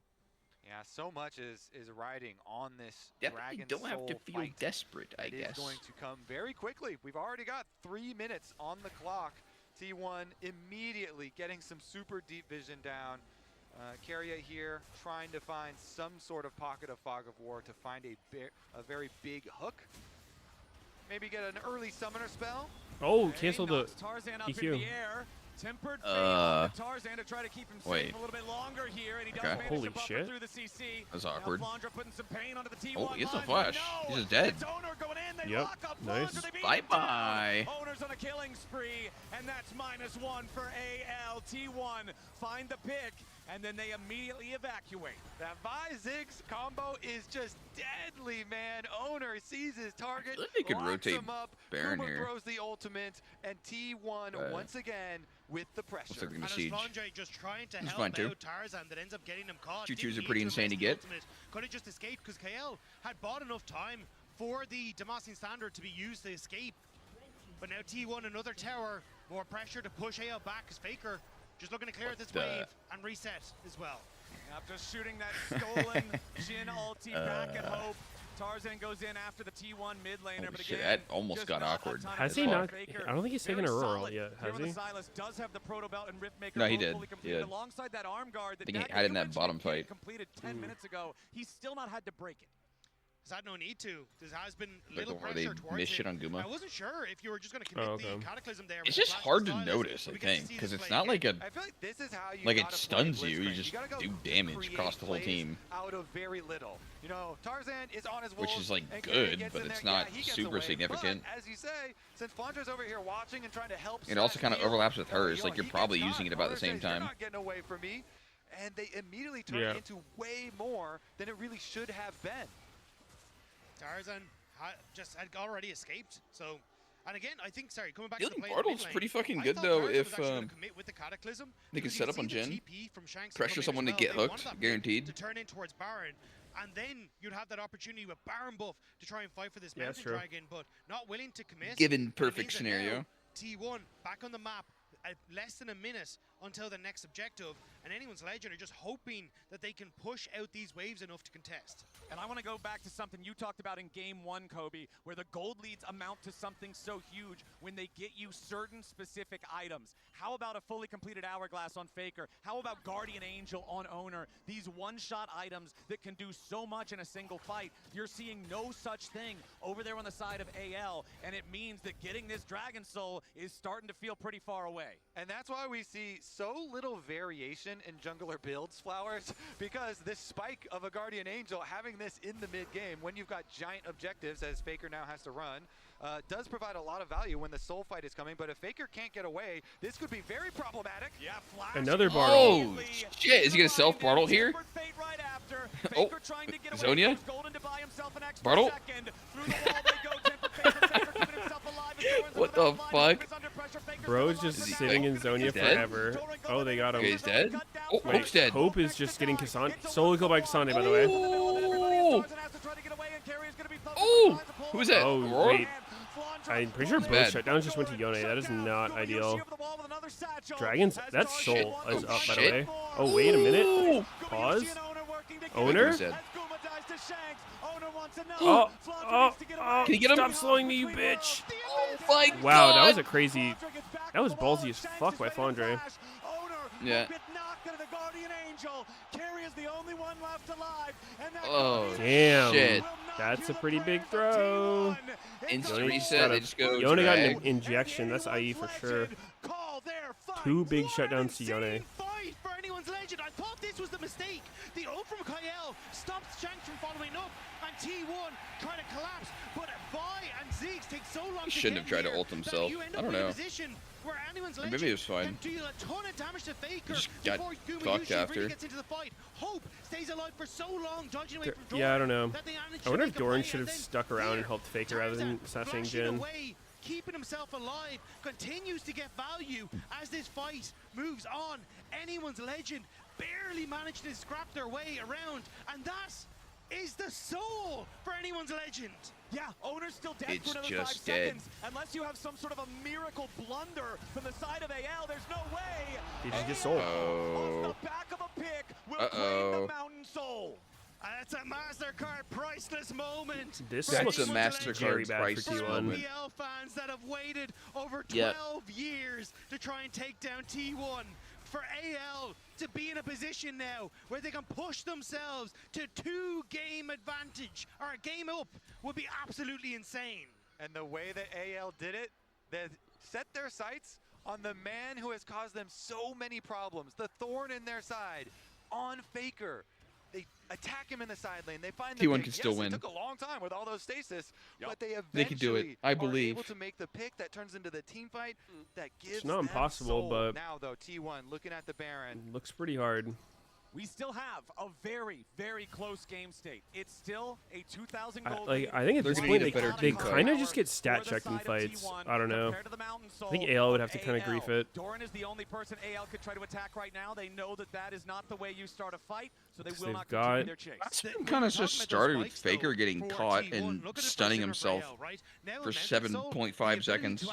Yeah, so much is riding on this Definitely Dragon don't have to Soul feel fight. desperate, I It is guess. going to come very quickly. We've already got 3 minutes on the clock. T1 immediately getting some super deep vision down. Keria here trying to find some sort of pocket of Fog of War to find a very big hook. Maybe get an early summoner spell. Oh, cancel the Tarzan up EQ. in the air. Tempered fate on the Tarzan to try to keep him wait. safe a little bit longer here, and he does Okay. manage Holy to buffer shit. through the CC. That's Now awkward. Flandra putting some pain onto the T1 Oh, he has a line, flash. but no, He's just dead. it's Owner going in. They Yep. lock up Nice. Flandra. They beat him Bye-bye. down. Owner's on a killing spree, and that's -1 for AL. T1 find the pick, and then they immediately evacuate. That Vi Ziggs combo is just deadly, man. Owner sees his target, feel like they could locks rotate him up. Baron Guma here. throws the ultimate, and T1 once again with the pressure. Looks like they're And gonna as siege. Flandre just trying to It's help fine, too. out Tarzan that ends up getting him caught. Choo-choos are pretty insane to get. Could have just escaped because KL had bought enough time for the Demacian Standard to be used to escape. But now T1, another tower, more pressure to push AL back as Faker just looking to clear this wave and reset as well. After shooting that stolen Jin ulti back at Hope, Tarzan goes in after the T1 mid laner, Holy but shit, again, that almost just got not a awkward. ton of Has he time. not? Faker, I don't think he's taken very a rural solid. yet, Here has with he? the Silas does have the proto belt and Riftmaker No, he both did. fully He completed did. alongside that arm guard that I think he Nat had it in that Goodrich bottom had fight. completed 10 minutes ago. He's still not had to break it. Has had no need to. There has been Like little the one where they pressure towards miss him. shit on Guma. I wasn't sure if you were just going to commit the Cataclysm there. It's with just the hard to Flash notice, I but we get to think, see because this it's play not again. like a I feel like this is how you like it gotta stuns play you. You Blitzcrank. just gotta go do damage create across the whole plays team, out of very little. You know, Tarzan is on his which wolves, is like and Carry good, gets but in it's there. not Yeah, he gets super away. significant. But as you say, since Flandra's over here watching and trying to help, It also kind of heal, overlaps with hers. yo, Like you're he probably gets using it caught. about the Owner same says, "You're time. not getting away from me," and they immediately turn Yeah. it into way more than it really should have been. Tarzan just had already escaped. So, and again, I think, sorry, coming back Feeling to the play Bartle's in the pretty mid lane, fucking I good thought though Tarzan if was actually gonna commit with the Cataclysm, they could because set you up on see the Jhin, TP from Shanks pressure come in someone as to well. get They wanted hooked, that mid guaranteed. to turn in towards Baron, and then you'd have that opportunity with Baron buff to try and fight for this Yeah, that's Mountain true. Dragon, but not willing to commit. Given And it perfect means that now scenario. T1 back on the map at less than a minute until the next objective, and anyone's Legend are just hoping that they can push out these waves enough to contest. And I want to go back to something you talked about in game one, Kobe, where the gold leads amount to something so huge when they get you certain specific items. How about a fully completed Hourglass on Faker? How about Guardian Angel on Owner? These one-shot items that can do so much in a single fight. You're seeing no such thing over there on the side of AL, and it means that getting this Dragon Soul is starting to feel pretty far away. And that's why we see so little variation in jungler builds, Flowers, because this spike of a Guardian Angel, having this in the mid-game, when you've got giant objectives, as Faker now has to run, does provide a lot of value when the soul fight is coming. But if Faker can't get away, this could be very problematic. Yeah, Flash. Another Bartle. Oh shit! Is he gonna self Bartle here? Right after. Oh, Faker trying to get away, Zonia. goes Golden to buy himself an extra Bartle. second. Through the wall they go. 10 for Faker. Faker keeping himself alive as Doran's What on the back line. fuck? Hope is under pressure. Faker's Bro's still just alive. sitting in He's Zonia dead? forever. Oh, they got him. Okay, he's dead. Oh, Wait, Hope's dead. Hope is just getting Cassandra. Solo kill by Cassandra, by the way. Oh, oh, who was that? Oh, Aurora? wait. I'm pretty sure both Bad. shutdowns just went to Yone. That is not ideal. Dragons, that soul is up, by the shit. way. Oh, wait a minute. Ooh. Pause. Faker's Owner? dead. Oh, Can you get him? Stop slowing me, you bitch. Oh my god! Wow, that was a crazy. That was ballsy as fuck by Flandre. Yeah. Oh, damn. Shit. That's a pretty big throw. Instant Yone reset. They just go. Yone got an drag. injection. That's IE for sure. 2 big shutdowns to Yone. Fight for anyone's Legend. I thought this was the mistake. The ult from Kael stops Shanks from following up, and T1 trying to collapse. But Vi and Ziggs take so long He to shouldn't get have tried to here ult that himself. you end I up don't in a know. position where anyone's Or Legend maybe it was fine. can deal a ton of damage to Faker Just got before Guma fucked usually after. really gets into the fight. Hope stays alive for so long, dodging away from Doran. Yeah, I don't know. that they managed I to wonder make if a Doran play, should and have then stuck around and here, helped Faker rather than Tarzan sassing flashing Jhin. away, keeping himself alive, continues to get value as this fight moves on. Anyone's Legend barely managed to scrap their way around, and that is the soul for anyone's Legend. Yeah, Owner's still dead It's for another just 5 dead. seconds. Unless you have some sort of a miracle blunder from the side of AL, there's no way. He just gets sold. Oh. Off the back of a pick will claim Uh-oh. the Mountain Soul. That's a MasterCard priceless moment. This for That's a anyone's MasterCard very bad for priceless T1. moment. PL fans that have waited over 12 Yep. years to try and take down T1. For AL to be in a position now where they can push themselves to 2-game advantage or a game up would be absolutely insane. And the way that AL did it, they set their sights on the man who has caused them so many problems, the thorn in their side, on Faker. They attack him in the side lane. They find the T1 pick. can still Yes, win. It took a long time with all those stasis, but they eventually They can do it. I are believe. able to make the pick that turns into the team fight that gives not them impossible, soul. but- Now though, T1 looking at the Baron. Looks pretty hard. We still have a very, very close game state. It's still a 2,000 I, gold like, lead. I think at They're this gonna point need a better they team fight. kind of just get For stat the checked in side of fights. T1 I don't know. compared to the Mountain Soul I think AL would have to of kind of grief it. Doran is the only person AL could try to attack right now. They know that that is not the way you start a fight, so they will They've not got- continue their chase. That's kind of just started with Faker getting caught and stunning himself for 7.5 seconds.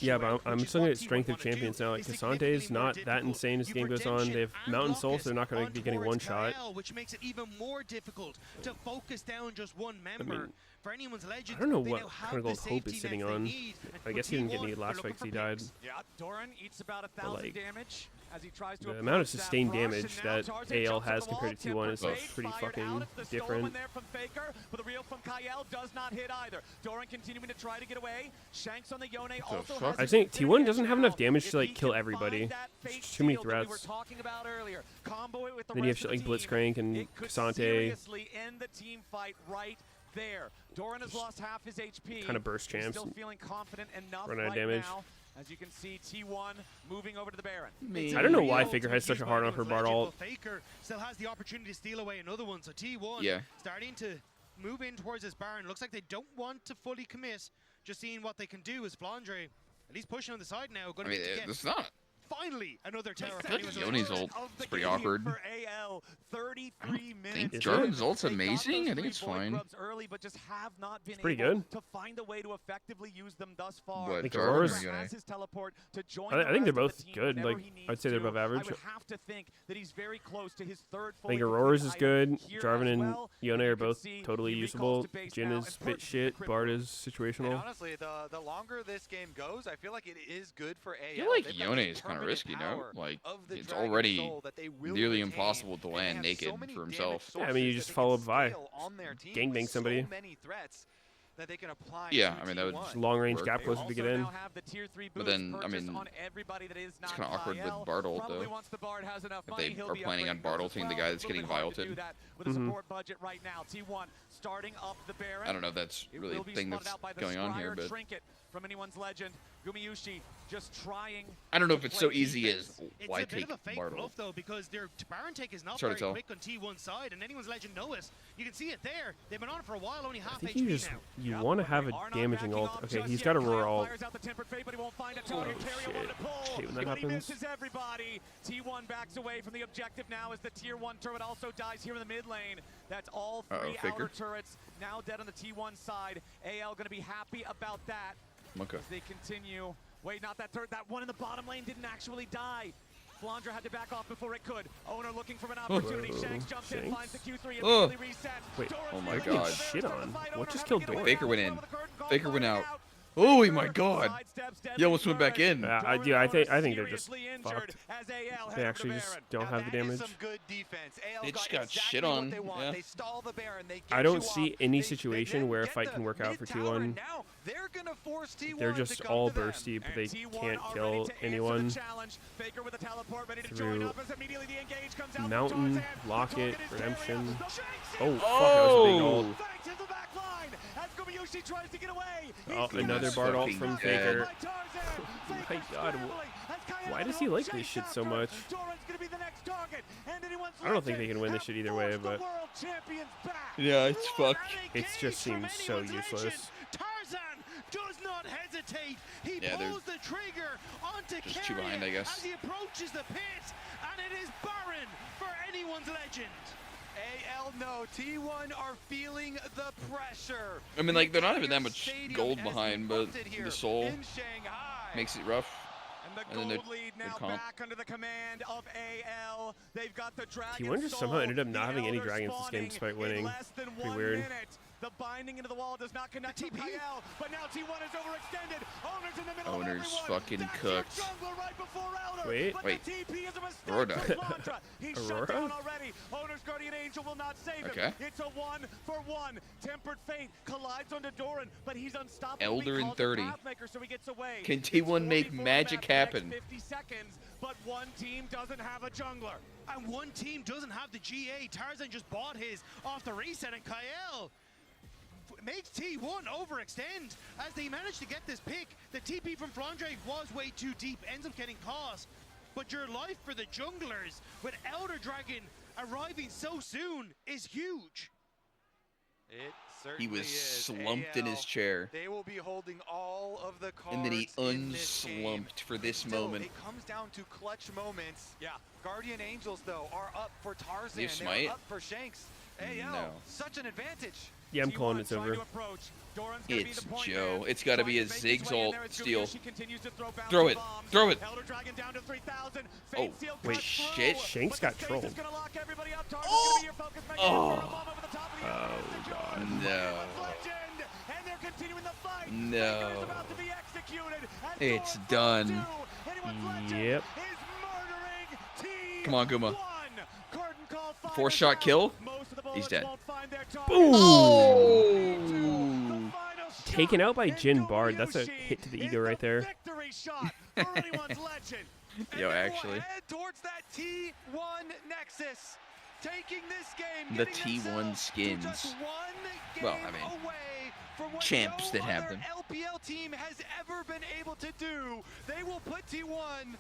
Yeah, but I'm just looking at strength of champions now. Like Cassante's not that insane as the game goes on. They have Mountain Soul, so they're not going to be getting one shot. Which makes it even more difficult to focus down just one member. mean, for anyone's Legend, I don't know they what now kind have of the gold hope safety he's sitting net they on. need, and I for guess he didn't get T1, any they're last looking fight 'cause for he died. picks. Yeah, Doran eats about 1,000 like, damage as he tries to The approach amount of that sustained brush, and damage now that Tarzan AL jumps has to the wall, compared to T1 is Timber like fade, pretty fired fucking out. It's the stolen different. one there from Faker, but the real from Kyle does not hit either. Doran continuing to try to get away. Shanks on the Yone also has I his think T1 advantage doesn't have now. enough damage If to like he kill can everybody. find that There's fake too many steal that we were threats. talking about earlier, combo it with the Then you rest have of shit the like team, Blitzcrank and it could Cassante. seriously end the team fight right there. Doran has lost half his HP. Kind of burst He's champs. still feeling confident enough Run out of right damage. now. As you can see, T1 moving over to the Baron. I don't know why Faker has such a hard on for Bard ult. Faker still has the opportunity to steal away another one, so T1 starting to move in towards this Baron. Looks like they don't want to fully commit. Just seeing what they can do is Flandre, at least pushing on the side now. Going to get it's not. Finally, another terror. I feel like Yone's ult is pretty awkward. For AL, 33 I think minutes. Jarvan's ult's amazing. I think it's fine. Early, but just have not been It's pretty able good. to find a way to effectively use them thus far. What, I think Jarvan or Aurora's- Yone? Has his teleport to join I think the they're rest of both the team good. whenever Like he needs I'd say they're to. above average. I would have to think that he's very close to his third I fully think Aurora's completed is good. item here Jarvan as and well. Yone You are can both see totally he usable. recalls to base Jin now is and spit perfect shit. crit Bard move. is situational. And honestly, the longer this game goes, I feel like it is good for AL. I feel like They've got Yone this is kind of permanent risky now. power Like, of the it's Dragon already Soul that they will nearly retain, impossible to and they land have naked so many for damage himself. Yeah, I mean, you sources just that they follow can Vi. scale on their team Gangbang with somebody. So many threats that they can apply Yeah, to I mean, that would T1. just Long range work. gap close to get in. But then, I mean, it's kind of awkward with Bard ult, though. If they are planning on Bard ulting the guy that's getting Vi ulted. I don't know if that's really a thing that's going on here, but from anyone's legend, Gumayushi just trying. I don't know if it's so easy as It's why a bit take of a fake Bard bluff ult. though, because their Baron take is not It's hard very to tell. quick on T1 side, and anyone's Legend know it. You can see it there. They've been on it for a while, only I half think HP you just now. want to have a damaging ult. Okay, he's got a Aurora ult. Oh, shit. Hate when that happens. Everybody. T1 backs away from the objective now as the tier 1 turret also dies here in the mid lane. That's all three Faker. outer turrets now dead on the T1 side. AL going to be happy about that. Okay. As they continue. Wait, not that turret. That one in the bottom lane didn't actually die. Flandre had to back off before it could. Owner looking for an opportunity. Shanks jumps in, finds the Q3, immediately resets. Wait, Oh my getting god. shit on. What just killed Doran? Faker went in. Faker went out. Oh my god. He almost went back in. I think they're just fucked. They actually just don't have the damage. Some good defense. AL They just got got shit exactly what on, they want. yeah. They stall the Baron. They I get don't you see off. any They situation then where a get fight the can work out for mid-tower, and T1. now they're gonna force T1 They're to just come all to them. bursty, but they T1 can't are kill ready to answer anyone. the challenge. Faker with a teleport ready to Through join up as immediately the engage comes out from Mountain, Tarzan. Locket, The target is Redemption. Shanks Oh, in. fuck, that was a big Oh! ult. Back to the back line as Gumayushi tries to get away. Oh, He's another given Bard ult fucking from dead. Faker. by Tarzan. My Faker god, scrambling as Kyle why does and he Ult like this chase shit so after. much? Doran's gonna be the next target, and anyone's I don't think they legend can win this have shit either way, forced the but world champions back. Yeah, it's fucked. it just seems so useless. Tarzan does not hesitate. He Yeah, they're pulls the trigger onto just two Carrier behind, I guess. as he approaches the pit, and it is Baron for anyone's Legend. AL no, T1 are feeling the pressure. I mean, like, they're not even that Entire much stadium gold has behind, but erupted here the soul in Shanghai. makes it rough. And the And then gold lead now comp. back under the command of AL. They've got the Dragon T1 just somehow Soul, ended up the not having any Elder dragons this game spawning despite in winning. less than Pretty 1 weird. minute. The binding into the wall does not connect to Kyle, but now T1 is overextended. Owner's in the middle Owner's of everyone. fucking That's cooked. your jungler right before Elder, Wait. but Wait. the TP is a mistake Aurora from died. Flandre. He's shut Aurora? down already. Owner's Guardian Angel will not save him. Okay. It's a 1-for-1. Tempered Fate collides onto Doran, but he's unstoppable. Elder He in calls the 30. Pathmaker, so he gets away. Can It's T1 make 44 magic for the next happen? 50 seconds, but one team doesn't have a jungler. And one team doesn't have the GA. Tarzan just bought his off the reset, and Kyle makes T1 overextend as they manage to get this pick. The TP from Flandre was way too deep, ends up getting caught. But your life for the junglers with Elder Dragon arriving so soon is huge. It certainly He was is. slumped in his AL, chair. They will be holding all of the cards And then he in this game. unslumped for this Still, moment. It comes down to clutch moments. Yeah. Guardian Angels, though, are up for Tarzan. You They're smite? up for Shanks. AL, No. such an advantage. Yeah, I'm calling T1 it's trying over. to approach. Doran's gonna be It's the point Joe. man. It's gotta Trying be to a make his Ziggs way in ult there as steal. Gumayushi continues to throw Throw bouncy it. bombs. Throw it. Elder Dragon down to 3,000. Oh, Fate Seal wait, cuts shit. through, Shanks but got the Faith trolled. is gonna lock everybody up. Tarzan's gonna be your focus. Make sure Oh. you're a bomb over the top of the Oh, God. No. Legend. continuing the fight. No. Faker is about to be executed. It's done. Yep. Come on, Guma. 4-shot kill. He's dead. Boom! Oh! Taken out by Jin Bard. That's a hit to the ego right there. Yo, actually. Head towards that T1 Nexus. Taking this game, The T1 skins. Well, I mean, champs that have them. LPL team has ever been able to do. They will put T1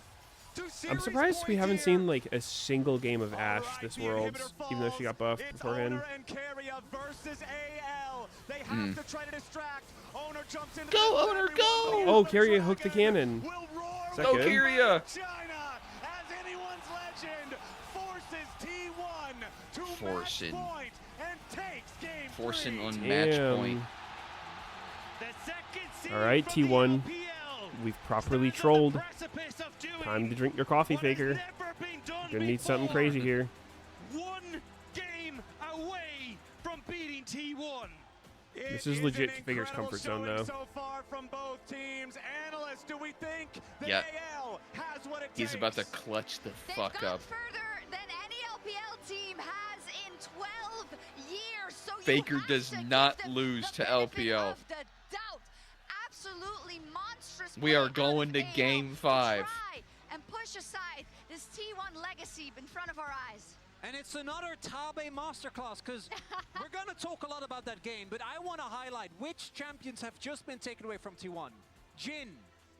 to series I'm surprised we point haven't here. seen like a single game of Ashe this Worlds, even though she got buffed beforehand. They have to try to distract. Owner jumps into Go, Owner, go! Oh, Kyria hooked the cannon. Is that Go, good? Kyria! China, as anyone's legend, forces T1 to Forcing. match point and takes game Forcing 3. on match point. All right, T1. We've properly trolled. Time to drink your coffee, Faker. Gonna need something crazy here. One game away from beating T1. This is legit Faker's comfort zone, though. So far from both teams. Analysts, do we think that Yeah. AL has what it He's takes? about to clutch the fuck up. Further than any LPL team has in 12 years. So Faker you have does to not give them lose the to benefit LPL. of the doubt. Absolutely monstrous. We play are out going of to AL game to 5. try and push aside this T1 legacy in front of our eyes. And it's another Tabe masterclass, because we're going to talk a lot about that game, but I want to highlight which champions have just been taken away from T1. Jin,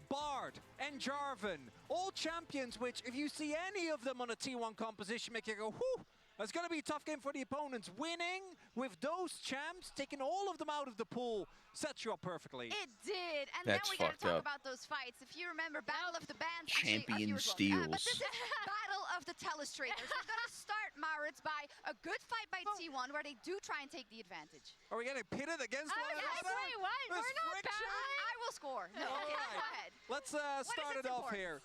Bard, and Jarvan, all champions which, if you see any of them on a T1 composition, make you go, whew, that's going to be a tough game for the opponents. Winning with those champs, taking all of them out of the pool, sets you up perfectly. It did, and That's then we got to fucked talk up. about those fights. If you remember, Battle of the Bands. Champion but steals. this is Battle of the Telestrators. We're going to start, Maritz, by a good fight by T1, where they do try and take the advantage. Are we getting pitted against one yes, another? wait, what? This We're not friction? I will score. No, All okay, right. go ahead. Let's start it off here.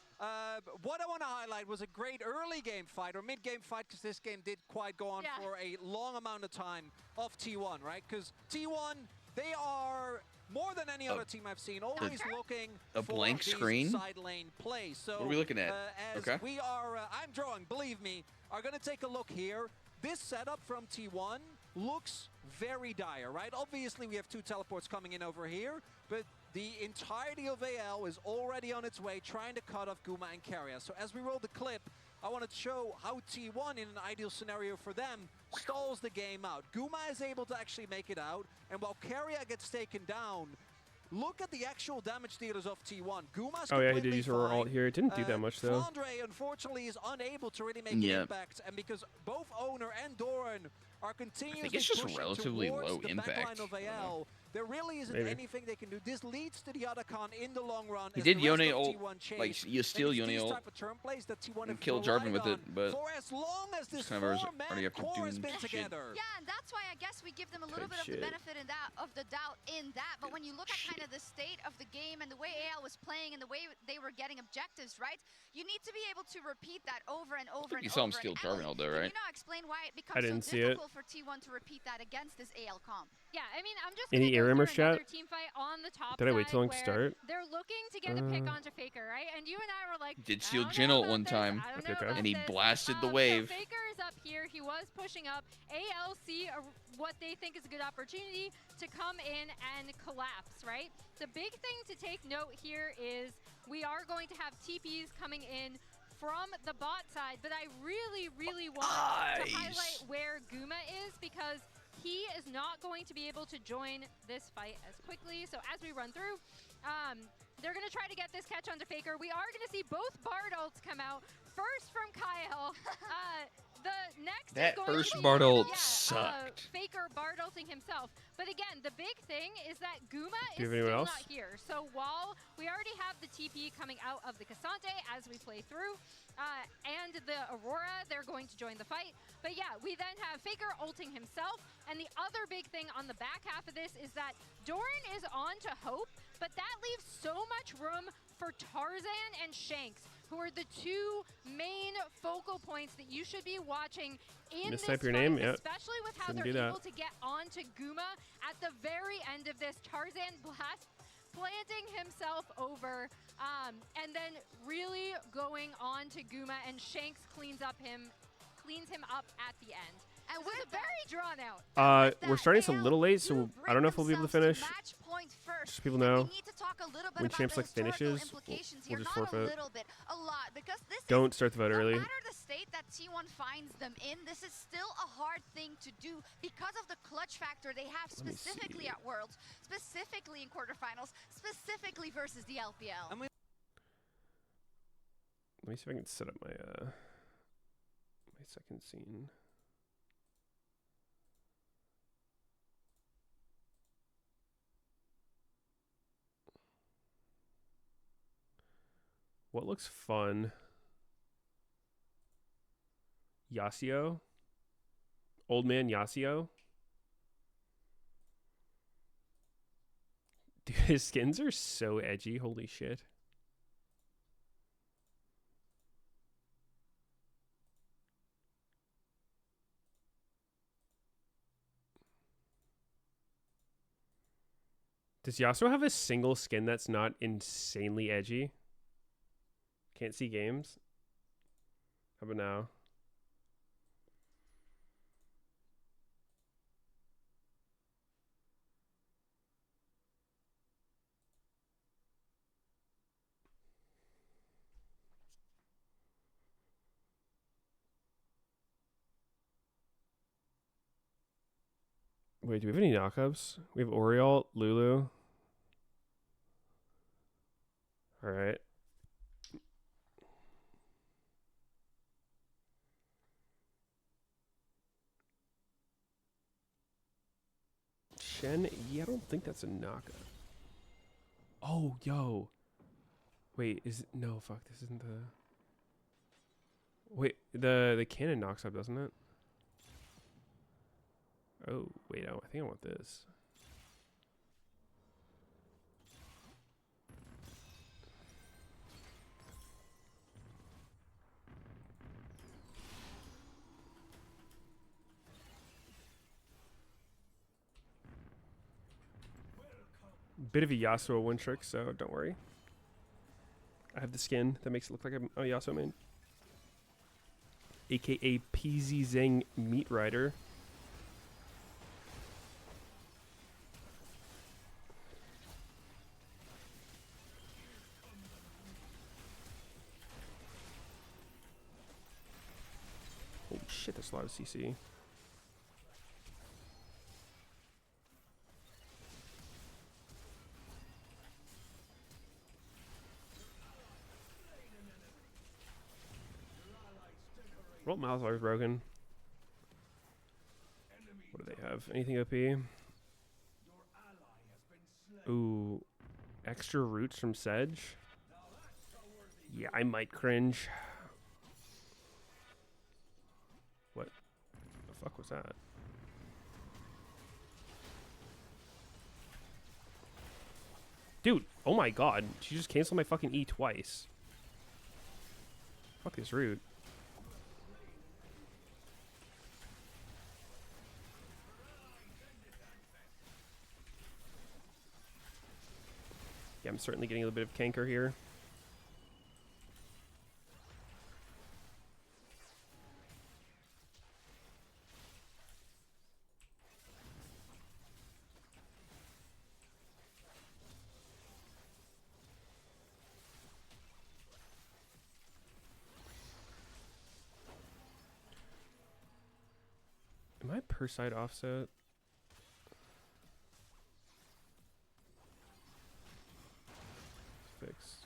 What I want to highlight was a great early game fight, or mid-game fight, because this game did quite go on for a long amount of time of T1, right? Because T1, they are, more than any other team I've seen, always looking A for blank these screen? side lane plays. So, What are we looking at? As Okay. we are, I'm drawing, believe me, are going to take a look here. This setup from T1 looks very dire, right? Obviously, we have 2 teleports coming in over here, but the entirety of AL is already on its way, trying to cut off Guma and Keria. So as we roll the clip, I want to show how T1, in an ideal scenario for them, stalls the game out. Guma is able to actually make it out, and while Keria gets taken down, look at the actual damage dealers of T1. Guma's Oh yeah, he did completely use her alt fine. here. It didn't do that much though. Flandre, unfortunately, is unable to really make Yeah. an impact, and because both Owner and Doran are continuously it's just pushing relatively towards low the impact. backline of AL, there really isn't Maybe. anything they can do. This leads to the Otacon in the long run. He as did the rest Yone of ult, T1 chase. like, you steal And it's Yone these ult type of turn plays that T1 and have kill Jarvan with relied it, on but for as long as this just kind of already four-man have to core has do been shit. together. Yeah, and that's why I guess we give them a little Type bit of the shit. benefit of the doubt in that. But when you look at kind of the state of the game and the way AL was playing and the way they were getting objectives, right? You need to be able to repeat that over and over and you saw him over. steal And Jarvan Ellie, all day, can right? you now explain why it I becomes didn't so see it. difficult for T1 to repeat that against this AL comp? Yeah, I mean, I'm just Any gonna go Aramers through another chat? team fight on the top Did I wait side till long to where start? They're looking to get a pick onto Faker, right? And you and I were like, did I steal don't Jin know ult about one this, time, I don't Okay, know okay. about and he this. blasted the So wave. Faker is up here. He was pushing up. ALC, what they think is a good opportunity to come in and collapse, right? The big thing to take note here is we are going to have TPs coming in from the bot side, but I really, really want to highlight where Guma is, because he is not going to be able to join this fight as quickly. So as we run through, they're going to try to get this catch onto Faker. We are going to see both Bard ults come out. First from Kyle. The next That is going first to be, Bard ult yeah, sucked. Faker Bard ulting himself. But again, the big thing is that Guma Do you is have anyone still else? not here. So while we already have the TP coming out of the Cassante as we play through, and the Aurora, they're going to join the fight. But yeah, we then have Faker ulting himself. And the other big thing on the back half of this is that Doran is on to Hope, but that leaves so much room for Tarzan and Shanks, who are the two main focal points that you should be watching in this Mistype your fight, name, yep. especially with how Shouldn't they're do that. able to get onto Guma at the very end of this. Tarzan Blast planting himself over, and then really going on to Guma, and Shanks cleans him up at the end. And this is very drawn out. We're starting this a little late, so I don't know if we'll be able to finish. Just so people know, when champs like finishes, we'll just forfeit. Don't start the vote early. No matter the state that T1 finds them in, this is still a hard thing to do because of the clutch factor they have specifically at Worlds, specifically in quarterfinals, specifically versus the LPL. Let me see if I can set up my my second scene. What looks fun? Yasuo? Old man Yasuo? Dude, his skins are so edgy. Holy shit. Does Yasuo have a single skin that's not insanely edgy? Can't see games? How about now? Wait, do we have any knockups? We have Oriole, Lulu. All right. Shen? Yeah, I don't think that's a knockup. Oh, yo. Wait, no, fuck, this isn't the... Wait, the cannon knocks up, doesn't it? Oh, wait, I think I want this. Bit of a Yasuo win trick, so don't worry. I have the skin that makes it look like I'm a Yasuo main. AKA PZ Zeng Meat Rider. Holy shit, that's a lot of CC. Well, Malzar's broken. What do they have? Anything OP? Ooh. Extra roots from Sedge? Yeah, I might cringe. What the fuck was that? Dude, oh my god. She just canceled my fucking E twice. Fuck this root. Yeah, I'm certainly getting a little bit of canker here. Am I per side offset? Fixed.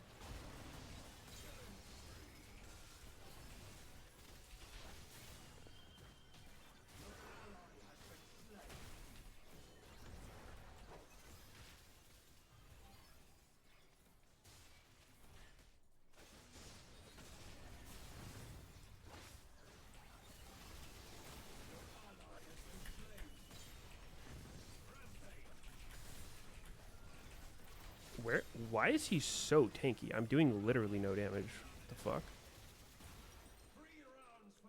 Why is he so tanky? I'm doing literally no damage. The fuck?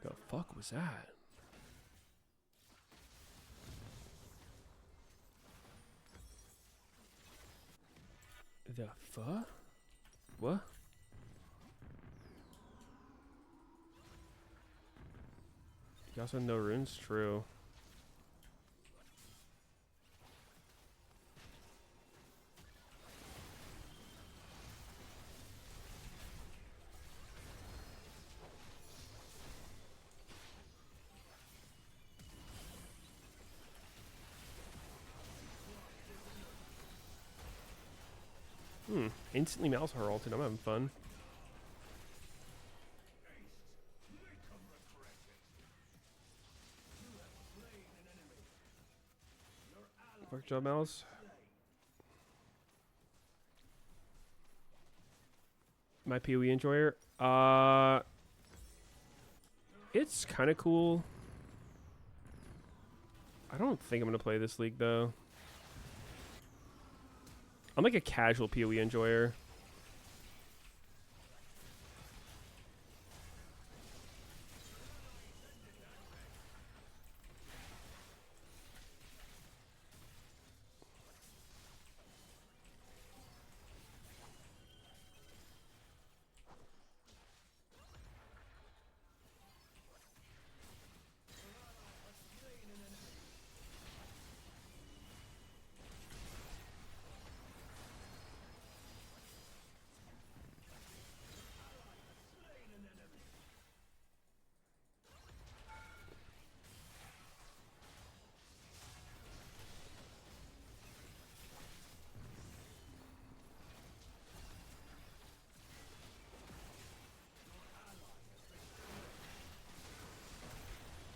The fuck was that? The fuck? What? You also have no runes? True. Instantly mouse her ulted. I'm having fun. Fuck job, mouse. My PoE enjoyer. It's kind of cool. I don't think I'm gonna play this league though. I'm like a casual PoE enjoyer.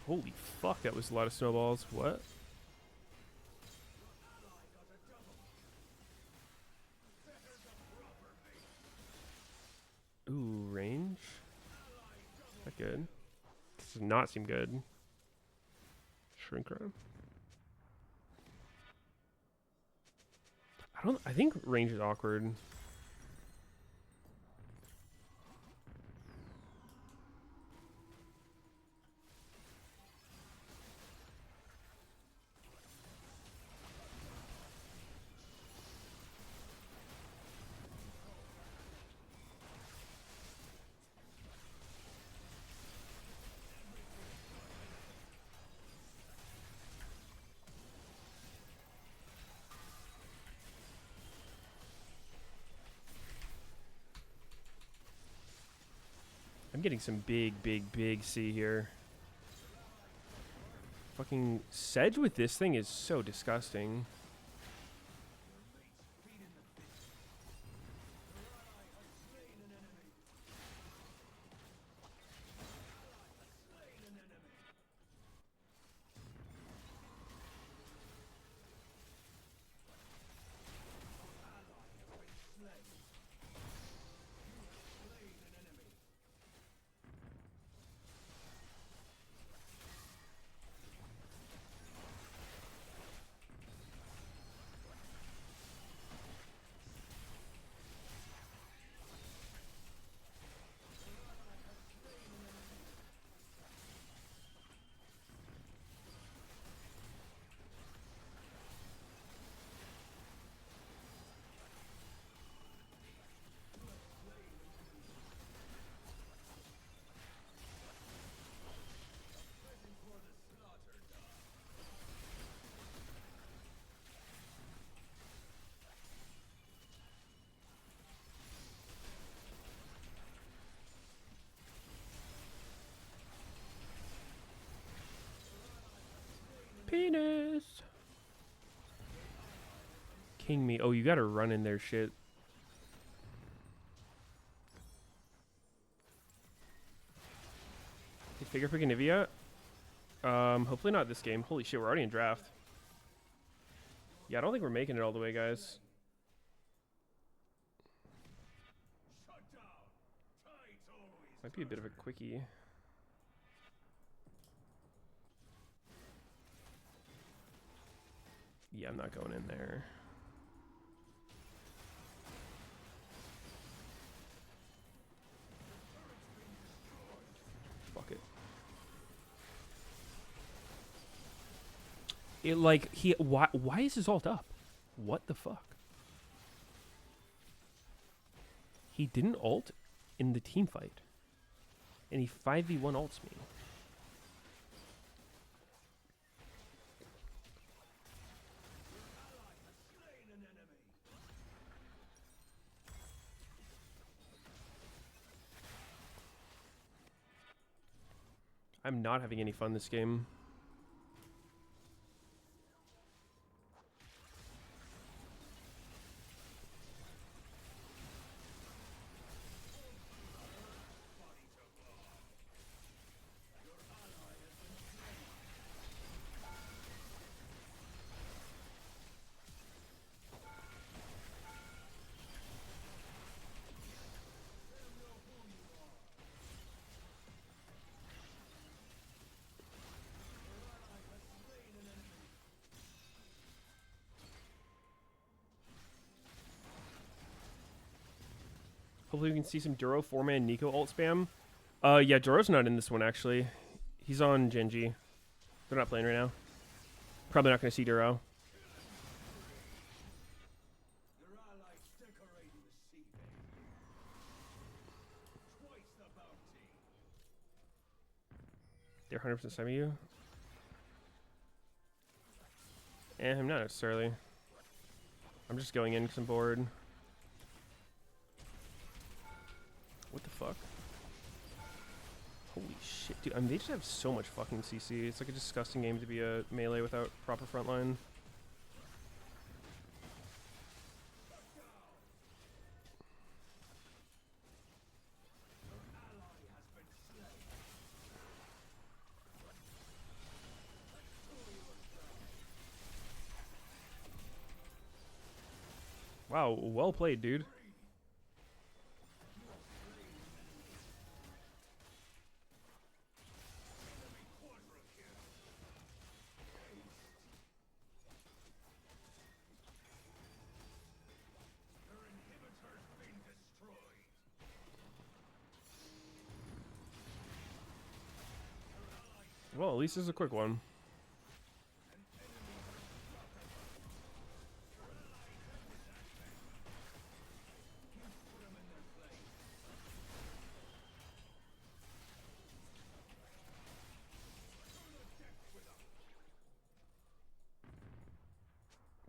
Holy fuck, that was a lot of snowballs. What? Ooh, range? Is that good? This does not seem good. Shrink run. I think range is awkward. I'm getting some big C here. Fucking Sedge with this thing is so disgusting. Penis. King me. Oh, you gotta run in there, shit. Hey, figure picking Nivea. Hopefully not this game. Holy shit, we're already in draft. Yeah, I don't think we're making it all the way, guys. Might be a bit of a quickie. Yeah, I'm not going in there. It like why is his ult up? What the fuck? He didn't ult in the team fight. And he 5v1 ults me. I'm not having any fun this game. Hopefully we can see some Duro 4-man Nico ult spam. Yeah, Duro's not in this one, actually. He's on Genji. They're not playing right now. Probably not going to see Duro. They're 100% semi you. I'm not necessarily. I'm just going in because I'm bored. What the fuck? Holy shit, dude. I mean, they just have so much fucking CC. It's like a disgusting game to be a melee without proper frontline. Wow, well played, dude. Well, at least it's a quick one.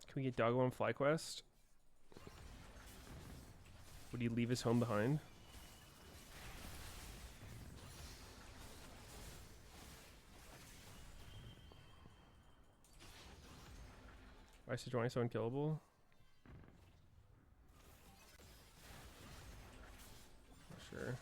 Can we get Doggo on FlyQuest? Would he leave his home behind? Why is Sejuani so unkillable? Not sure.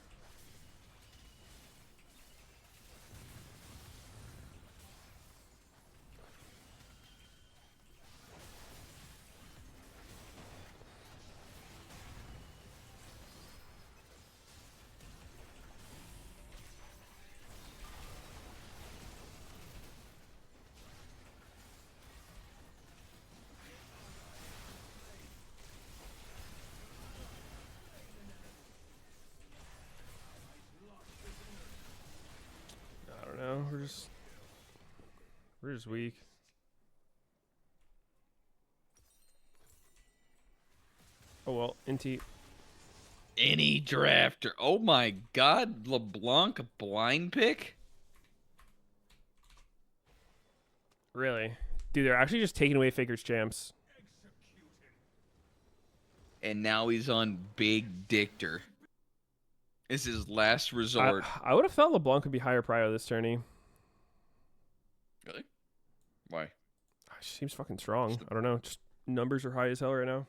I don't know. We're just weak. Oh well, NT. Any drafter. Oh my god, LeBlanc blind pick? Really? Dude, they're actually just taking away Faker's champs. And now he's on Big Dictor. This is his last resort. I would have thought LeBlanc would be higher prio this tourney. Really? Why? She seems fucking strong. I don't know. Just numbers are high as hell right now.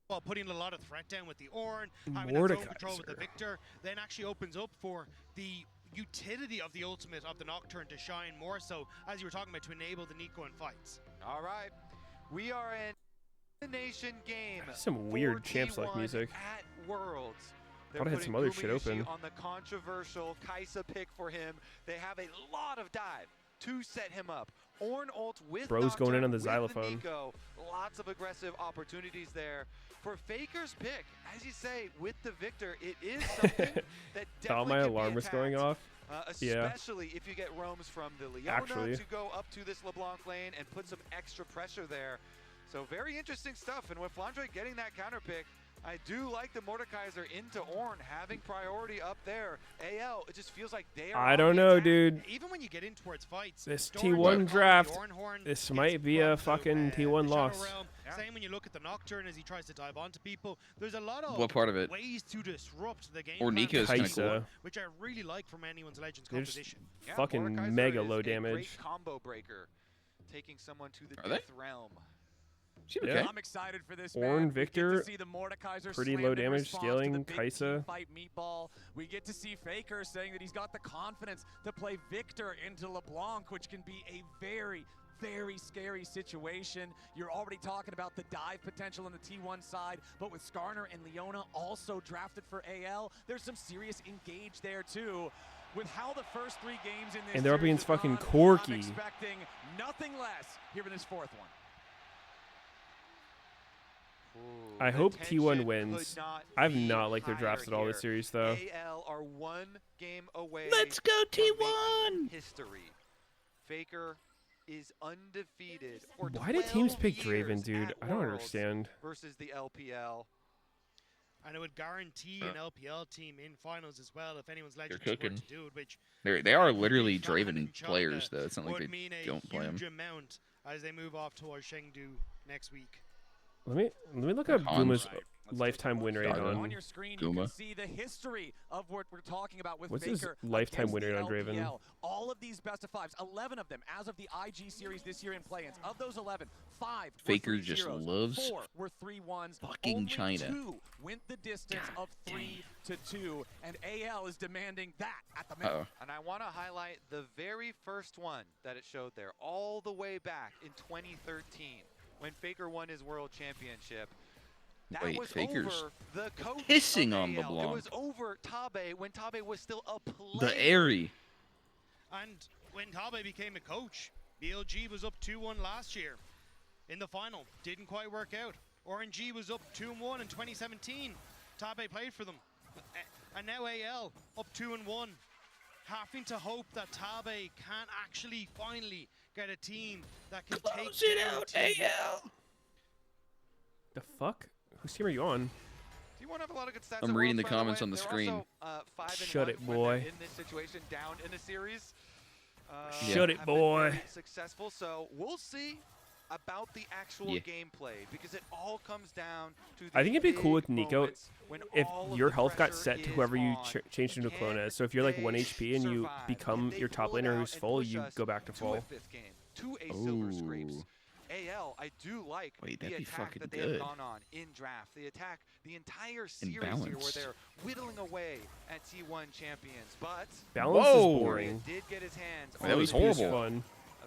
While putting a lot of threat down with the Ornn, having that zone control with the Victor, then actually opens up for the utility of the ultimate of the Nocturne to shine more so, as you were talking about, to enable the Nico in fights. All right, we are in the nation game. Some weird champs-like music. At Worlds. Thought I had some other shit open. On the controversial Kai'Sa pick for him, they have a lot of dive. to set him up. Ornn ult with Bro's going in on the with xylophone. Nico. Lots of aggressive opportunities there. For Faker's pick, as you say, with the Victor, it is something that definitely Thought my can be alarm was going attacked, off. especially if you get roams from the Leona Actually. to go up to this LeBlanc lane and put some extra pressure there. So very interesting stuff. And with Flandre getting that counter pick, I do like the Mordekaiser into Ornn having priority up there. AL, it just feels like they are. I don't know, dude. Even when you get in towards fights, This Doran T1 Horn, draft, Doran Horn this gets might be run a through, fucking the T1 Shadow loss. Realm. Same when you look at the Nocturne as he tries to dive onto people. There's a lot of What part of it? ways to disrupt the game. Or plan Nico's from kind of Kaisa, cool. which I really like from anyone's Legends They're just composition. fucking Mordekaiser mega is low a damage. Great combo breaker, taking someone to the Are they? death realm. Yeah. I'm excited for this. Ornn, man. Victor, we get to see the Mordekaiser pretty slam low in damage, response to scaling, the big Kaisa. teamfight meatball. We get to see Faker saying that he's got the confidence to play Victor into LeBlanc, which can be a very, very scary situation. You're already talking about the dive potential on the T1 side, but with Skarner and Leona also drafted for AL, there's some serious engage there too. With how the first 3 games in this And they're all being series have fucking gone, corky. I'm expecting nothing less here in this 4th one. I The hope tension T1 could wins. not I've be not liked their higher drafts at all this here. series, though. AL are 1 game away. Let's go from T1! making history. Faker is undefeated for Why did teams 12 pick Draven, years dude? at I don't Worlds understand. Versus the LPL. And it would guarantee an LPL team in finals as well if anyone's Legends They're were cooking. to do it, which They are literally Fran and Draven Chanda players, though. It's not like would they mean a don't play them. huge amount as they move off towards Chengdu next week. Let me look up Hans. Guma's lifetime win rate Started. on. On your screen, you Guma. can see the history of what we're talking about with What's his Faker lifetime against win rate the on Draven? LPL. All of these best of 5s, 11 of them as of the IG series this year in play-ins. Of those 11, 5 Faker were 3-0s, just loves 4 were 3-1s. fucking Only China. 2 went the distance of 3-2, and AL is demanding that at the minute. And I want to highlight the very first one that it showed there, all the way back in 2013, when Faker won his world championship. That Wait, was Faker's over the coach pissing of on AL. LeBlanc. It was over Tabe when Tabe was still a player. The Airy. And when Tabe became a coach, BLG was up 2-1 last year in the final. Didn't quite work out. RNG was up 2-1 in 2017. Tabe played for them. And now AL up 2-1. Having to hope that Tabe can actually finally get a team that can Close take it down out, T1. AL. The fuck? Whose team are you on? T1 have a lot of good stats. I'm at reading Worlds, the by comments way. on the They're screen. Also, 5-1 Shut it, when boy. they're in this situation, down in a series. Shut it, have been boy. very successful. So we'll see about the actual gameplay because it all comes down to. I think it'd be cool with big Nico moments when if all of your the health got pressure set to is whoever you on. changed into a clone Can as. So if you're like 1 they HP and you survive? become Can they your top pull it laner out who's and full, push you us go back to to full. a 5th game, to a Silver Scrapes. Ooh. AL, I do like Wait, the that'd be attack fucking that they good. have gone on in draft. The attack, the entire series here where balanced. they're whittling away at T1 champions. But Balance Whoa. is boring. did get his hands That on was a horrible. Fun.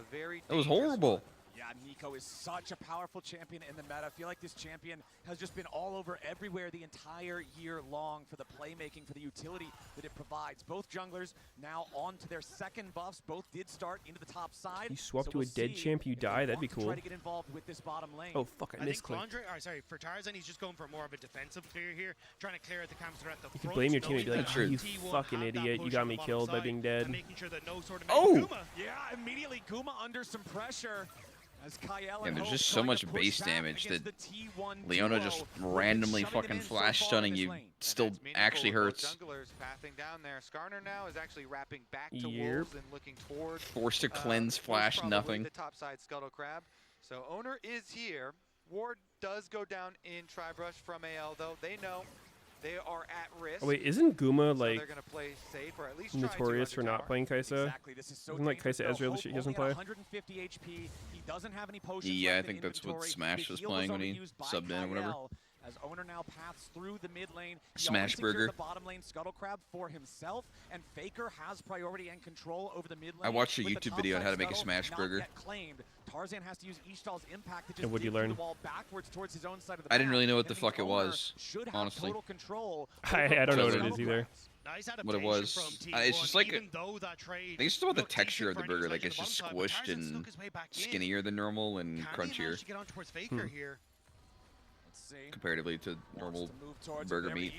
very That was dangerous horrible. one. Yeah, Nico is such a powerful champion in the meta. I feel like this champion has just been all over everywhere the entire year long for the playmaking, for the utility that it provides. Both junglers now on to their 2nd buffs. Both did start into the top side. You swap so to we'll a dead see champ, you if they die. That'd want be to cool. Try to get involved with this bottom lane. Oh fuck! I I think misclicked. for Tarzan, he's just going for more of a defensive clear here, trying to clear out the camps that are at the You front. could blame your teammate, be knowing like, that "Oh, you T1 fucking have that idiot! You push got on me the killed by bottom being side, dead." and making sure that no sort of Oh! Guma. Yeah, immediately Guma under some pressure. As Kael Yeah, and there's Hope just so trying to much push base back damage against that the T1 Leona duo, just who've been randomly shutting them fucking in so flash far stunning in this you lane. still And that's meaningful actually with both hurts. Junglers pathing down there. Skarner now is actually wrapping back to Yep. Wolves and looking toward Forced to cleanse, most flash, probably nothing. the top side Scuttle Crab. So Owner is here. Ward does go down in Tribrush from AL though. They know they are at risk. Oh, wait, isn't Guma so like they're gonna play safe or at least try to notorious for run the not tower. playing Kaisa? Exactly. This is so Isn't like dangerous, Kaisa though. Ezreal Hope that he doesn't only play? at 150 HP. He doesn't have any potions Yeah, I left in think that's what inventory. Smash The was heal playing when only he used by subbed in or whatever. Kael, as Owner now paths through the mid lane. He Smash already secured Burger. the bottom lane Scuttle Crab for himself, and Faker has priority and control over the mid lane. I watched a with the YouTube top video on side how to make a Scuttle Smash not Burger. yet claimed. Tarzan has to use Ishtal's impact to just And what'd you dig through learn? the wall backwards towards his own side of the I didn't map. really know what That the means fuck it Owner was, should have honestly. total control I over don't know both what it is Scuttle either. Crabs. what it was. It's just like, I think it's just about the texture of the burger. Like, it's just squished and skinnier than normal and crunchier. Comparatively to normal burger meat.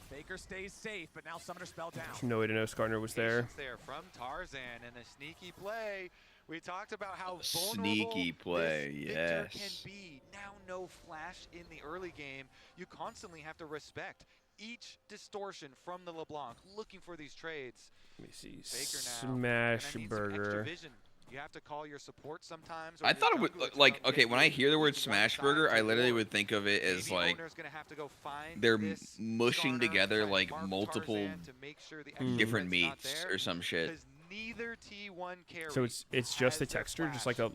Faker stays safe, but now Summoner Spell down. There's no way to know Skarner was there. There from Tarzan and a sneaky play. We talked about how sneaky play, Victor can be. Now no flash in the early game. You constantly have to respect each distortion from the LeBlanc, looking for these trades. Let me see. Faker Smash burger. You have to call your support sometimes. I thought it would, like, okay, when I hear the word smash burger, I literally would think of it as like they're mushing together like multiple different meats or some shit. So it's just the texture, just like a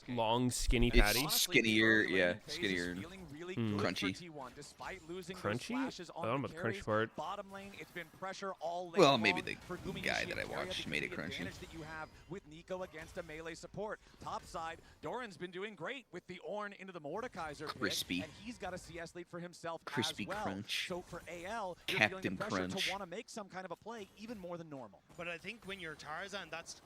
long skinny patty. It's skinnier, yeah, skinnier, crunchy. Crunchy? I don't know about the crunchy part. Well, maybe the guy that I watched made it crunchy. That you have with Nico against a melee support. Top side, Doran's been doing great with the Ornn into the Mordekaiser Crispy. pick, and he's got a CS lead for himself Crispy as well. crunch. So for AL, you're Captain feeling the pressure Crunch. to want to make some kind of a play, even more than normal. But I think when you're Tarzan, that's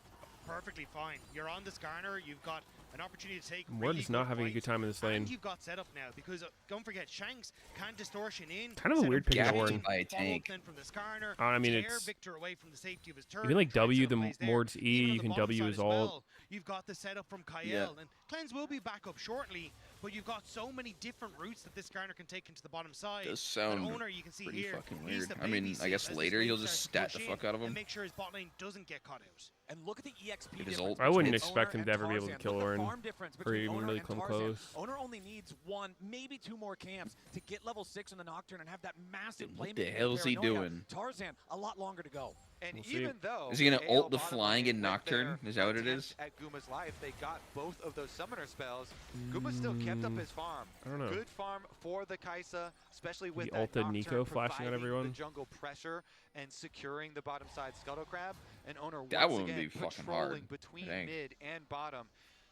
perfectly fine. You're on the Skarner, you've got an opportunity to take Ward is not having a good time in this lane. And you've got setup now, because don't forget, Shanks can distortion in. Kind of a weird pick to Ornn. By a tank. From the Skarner, I mean, tear it's Victor away from the safety of his turret. you can like W the Mord's E, you can W his ult. You've got the setup from Kyle, Yeah. and Cleanse will be back up shortly, but you've got so many different routes that this Skarner can take into the bottom side. Does sound Owner, you can see pretty here, fucking he's weird. the I mean, babysit I guess as later this he'll lane just starts to stat the push fuck out of in him. and make sure his bot lane doesn't get caught out. And look at the EXP It is difference. ult. I wouldn't between expect Owner him to ever and be able to Tarzan. kill Look at the Ornn, farm difference or between even Owner really and come Tarzan. close. Owner only needs 1, maybe 2 more camps to get level 6 in the Nocturne and have that massive What playmaking the hell is he paranoia. doing? Tarzan, a lot longer to go. And We'll even see. though Is he gonna AL ult the bottom flying lane in with Nocturne? their Is that what it attempt is? At Guma's life, they got both of those summoner spells. Guma still kept up his farm. I don't know. Good farm for the Kaisa, especially with He that ulted Nocturne Nico flashing at providing everyone. the jungle pressure and securing the bottom side Scuttle Crab. And Owner That once one would again be fucking patrolling hard, between dang. mid and bottom.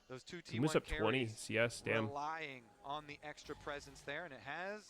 Those two He was T1 up 20 carries CS, damn. relying on the extra presence there, and it has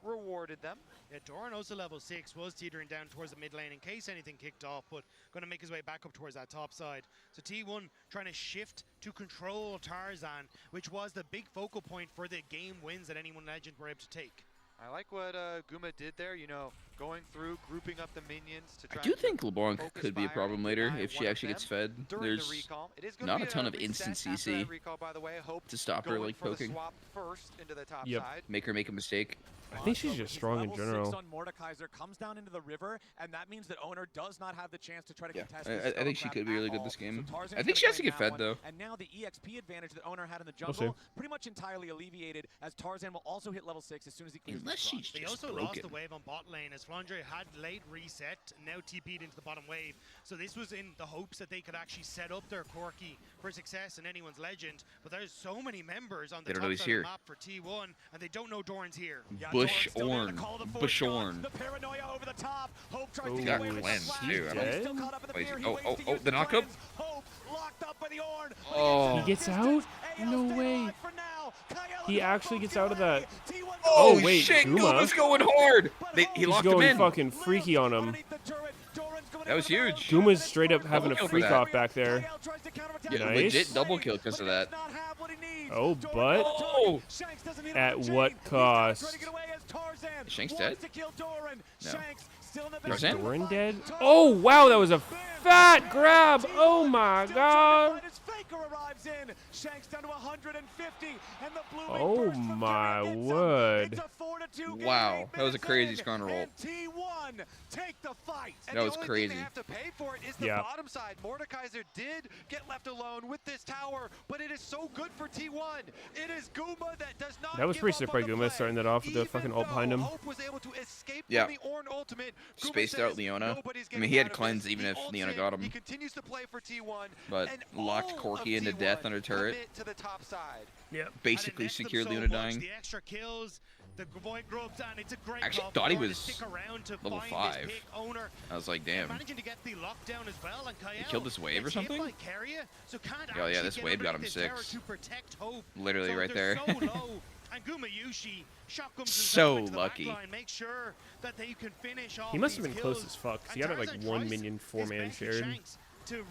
rewarded them. Yeah, Doran also level 6 was teetering down towards the mid lane in case anything kicked off, but going to make his way back up towards that top side. So T1 trying to shift to control Tarzan, which was the big focal point for the game wins that anyone Legend were able to take. I like what Guma did there, you know, going through, grouping up the minions to try I do and think LeBlanc focus could be a fire problem later behind if she one of actually gets them fed. during the There's recall. It is gonna not be a ton of reset instant after that CC recall, by the way. Hope to stop her going like for the poking. swap first into the top Yep. side. Make her make a mistake. I think she's just strong in Level general. 6 on Mordekaiser comes down into the river, and that means that Owner does not have the chance to try to Yeah, contest I think she could be really good this So game. Tarzan's I think gonna she has to claim get that fed one, though. And now the EXP advantage that Owner had in the We'll jungle see. pretty much entirely alleviated, as Tarzan will also hit level 6 as soon as he clears Unless the she's They just also lost broken. the wave on bot lane as Flandre had late reset, now TP'd into the bottom wave. So this was in the hopes that they could actually set up their Corki for success in anyone's Legend. But there's so many members on the They don't top know he's side here. of the map for T1, and they don't know Doran's here. Yeah, Bush Doran's still there to Ornn. call the fourth Bush shot. Ornn. The paranoia over the top. Hope tries Ooh. to He get got away with the cleansed flash. too. But he's dead? still caught up in the Wait, fear. He oh, waits oh, to oh, use the knockup? cleanse. Hope locked up by the Ornn. But Oh. he He gets gets enough out? distance. No AL way. alive for now. Kyle He and actually Hope gets both out of get that. away. T1 Oh, wait, shit, Guma? Guma's going hard. He He's locked him going in. fucking freaky on him. underneath the turret. Doran's going That was into the huge. barrel. Guma's straight up having a Double kill for freak that. off back there. Kyle tries to counterattack. Yeah, Nice. legit double kill because of that. Not have what he needs. Oh, Doran but gets targeted. Oh. Shanks doesn't hit him at with the what chain. He's cost? trying to get away as Tarzan Is Shanks wants dead? to kill Doran. No. Shanks still in the Is Tarzan? Doran dead? Oh, wow, that was a fat grab. Oh, my God. Faker arrives in. Shanks down to 150, and the blue wing Oh, burst from my Karen hits him. word. It's a 4-2 game, Wow, 8 that was a minutes crazy in, Skarner roll. and T1 take the fight. And That the was only crazy. thing they have to pay for it is the Yeah. bottom side. Mordekaiser did get left alone with this tower, but it is so good for T1. It is Guma that does not That was give pretty up sick on by the Guma play. starting that off with the Even fucking ult behind though him. Hope was able to escape Yeah. from the Ornn ultimate. Guma Spaced out says, Leona. "Nobody's I mean, getting he had out of this." cleanse even He if ults Leona in, got him. He continues to play for T1, But and locked all Corki of into T1 death under turret. commit to the top side. Yep. Basically secured Leona dying. The extra kills, the void grubs, and it's a great Actually call thought for he Doran was to stick around to level find 5. His pick. Owner I was like, damn. managing to get the lockdown as well, and Kyle killed this wave or gets hit something? by Keria, so can't Oh, yeah, actually this get wave got him underneath this tower 6. to protect Hope. Literally So right they're there. so low And Gumayushi shotguns So into the lucky. backline, make sure that they can finish off He must have these been close kills. as fuck, 'cause he And had like Tarzan one tries minion, his 4-man best with shared. Shanks to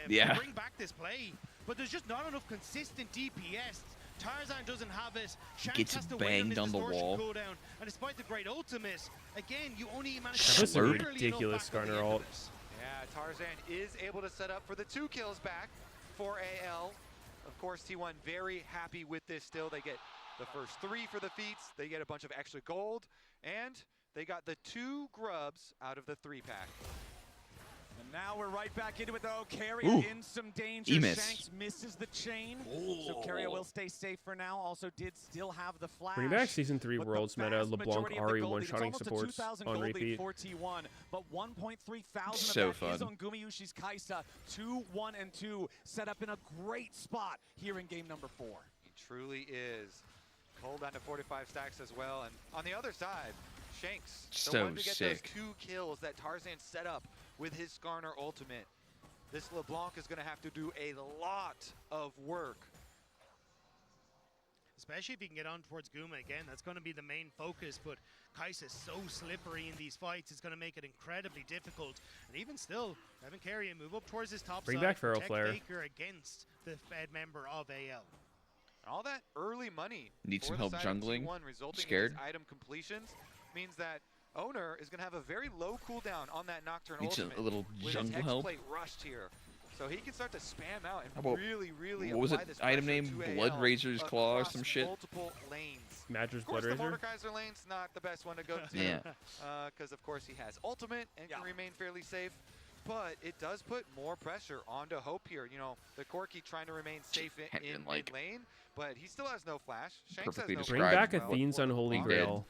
Yeah. bring back this play, but there's just not enough consistent DPS. Tarzan doesn't have it. Shanks Gets has to wait on banged his on the distortion wall. cooldown. And despite the great ultimate, again, you only manage That to was a barely enough ridiculous back on the Skarner end of ult. it. Yeah, Tarzan is able to set up for the 2 kills back for AL. Of course, T1 very happy with this still. They get the first 3 for the feats. They get a bunch of extra gold. And they got the 2 grubs out of the 3-pack. And now we're right back into it though. Carrier Ooh. in some danger. He missed. Shanks misses the chain. So Carrier will stay safe for now. Also did still have the flash. Bring back Season 3 but the Worlds meta, vast LeBlanc, majority of the Ari gold lead, it's one-shotting almost a supports 2,000 on gold lead repeat. for T1, but 1.3 thousand So of that is fun. on Gumayushi's Kaisa. 2, 1, and 2 set up in a great spot here in game number 4. He truly is. Cole down to 45 stacks as well. And on the other side, Shanks, the So one to get sick. those 2 kills that Tarzan set up with his Skarner ultimate. This LeBlanc is going to have to do a lot of work. Especially if you can get on towards Guma again, that's going to be the main focus. But Kai'Sa is so slippery in these fights, it's going to make it incredibly difficult. And even still, Evan Carrier move up towards his top Bring side, back Feral protect Flare. Faker against the Fed member of AL. All that early money Need for some the help side of jungling? T1 resulting Scared? in these item completions means that Owner is going to have a very low cooldown on that Nocturne Needs ultimate a little with jungle his help. Hexblade rushed here. So he can start to spam out and How about- really what was apply it? this Item pressure name? to Blood AL Razor's Claw or across some shit? multiple lanes. Madger's Of course, Blood the Razor? Mordekaiser lane's not the best one to go to. Yeah. Because, of course, he has ultimate and can remain fairly safe. But it does put more pressure onto Hope here. You know, the Corki trying to remain safe in mid lane, but he still has no flash. Shanks Perfectly has no Bring described. back flash as well. Athene's Unholy Walking Dead. Grail.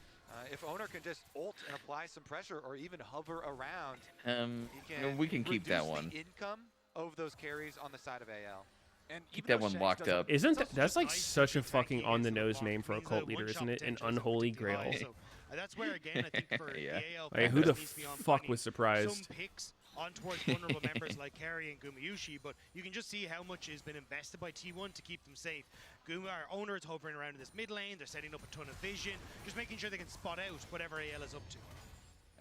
If Owner can just ult and apply some pressure or even hover around, he No, we can keep that reduce one. the income of those carries on the side of AL. And Keep even that though one Shanks locked doesn't- up. Isn't It's that, that's also like nice such a to be tanky fucking against on-the-nose the name block. for a Means cult that leader, one-shot isn't it? An potential is Unholy particularly Grail. high. So, that's where, again, I think for Yeah. the AL, Like, who the needs to be on fuck finding was surprised? some picks on towards vulnerable members like Carry and Gumayushi, but you can just see how much has been invested by T1 to keep them safe. Our owner is hovering around in this mid lane, they're setting up a ton of vision, just making sure they can spot out whatever AL is up to.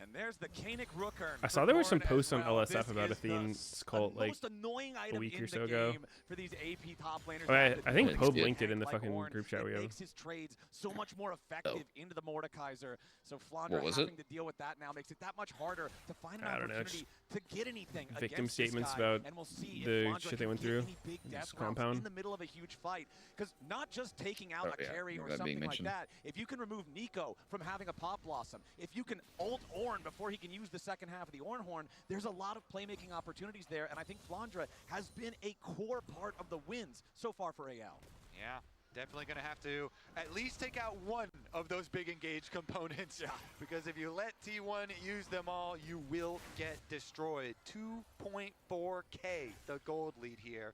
And there's the Kanik Rookern. I for saw there was some Gorn as posts on well. LSF This about is the Athene's cult like most annoying item week in or the so ago. game for these AP top laners. Oh, I that think really Pope stick linked it in the like fucking Gorn. group chat we It have. makes his trades so much more effective into the Mordekaiser. So Flandre What was it? having to deal with that now makes it that much harder to find an I don't know, opportunity to get anything victim against statements this guy. about and we'll see the if Flandre shit they can went get through any big in death this rounds compound. in the middle of a huge fight. Because not just taking out Oh, a yeah, carry or that being something like mentioned. that, if you can remove Nico from having a Pop Blossom, if you can ult Ornn before he can use the second half of the Ornn Horn, there's a lot of playmaking opportunities there, and I think Flandre has been a core part of the wins so far for AL. Yeah, definitely going to have to at least take out one of those big engaged components. Yeah. Because if you let T1 use them all, you will get destroyed. 2.4K, the gold lead here.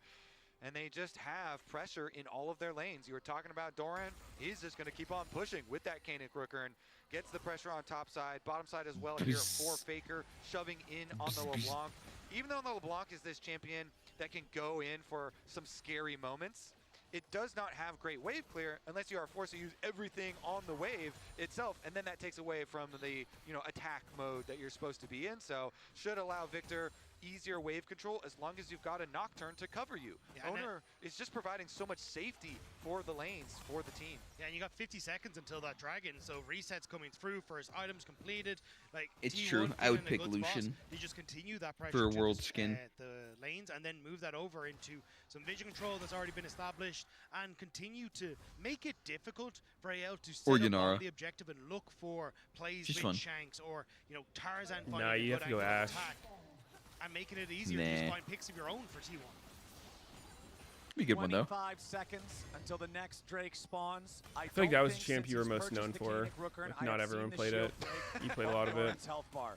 And they just have pressure in all of their lanes. You were talking about Doran. He's just going to keep on pushing with that Kanik Rookern. Gets the pressure on top side, bottom side as well here for Faker, shoving in on the LeBlanc. Even though the LeBlanc is this champion that can go in for some scary moments, it does not have great wave clear unless you are forced to use everything on the wave itself, and then that takes away from the attack mode that you're supposed to be in. So should allow Victor easier wave control as long as you've got a Nocturne to cover you. Yeah, Owner is just providing so much safety for the lanes, for the team. Yeah, and you got 50 seconds until that dragon, so resets coming through, first items completed. Like It's T1 true. I feeling would in a pick good spot. Lucian They just continue that pressure for a to world the, skin. The lanes, and then move that over into some vision control that's already been established, and continue to make it difficult for AL to set Or up Yanara. on the objective and look for plays Just with fun. Shanks or Tarzan finding Nah, a you good have to go angle of Ashe. attack, and making it easier to just Nah. find picks of your own for T1. Be a good one though. 25 seconds until the next Drake spawns. I feel like that don't was the think champ since you were he's most purchased known the for. Kanik Rookern, Like, I not have everyone seen the played shield it. break You played a lot of on it. Ornn's health bar.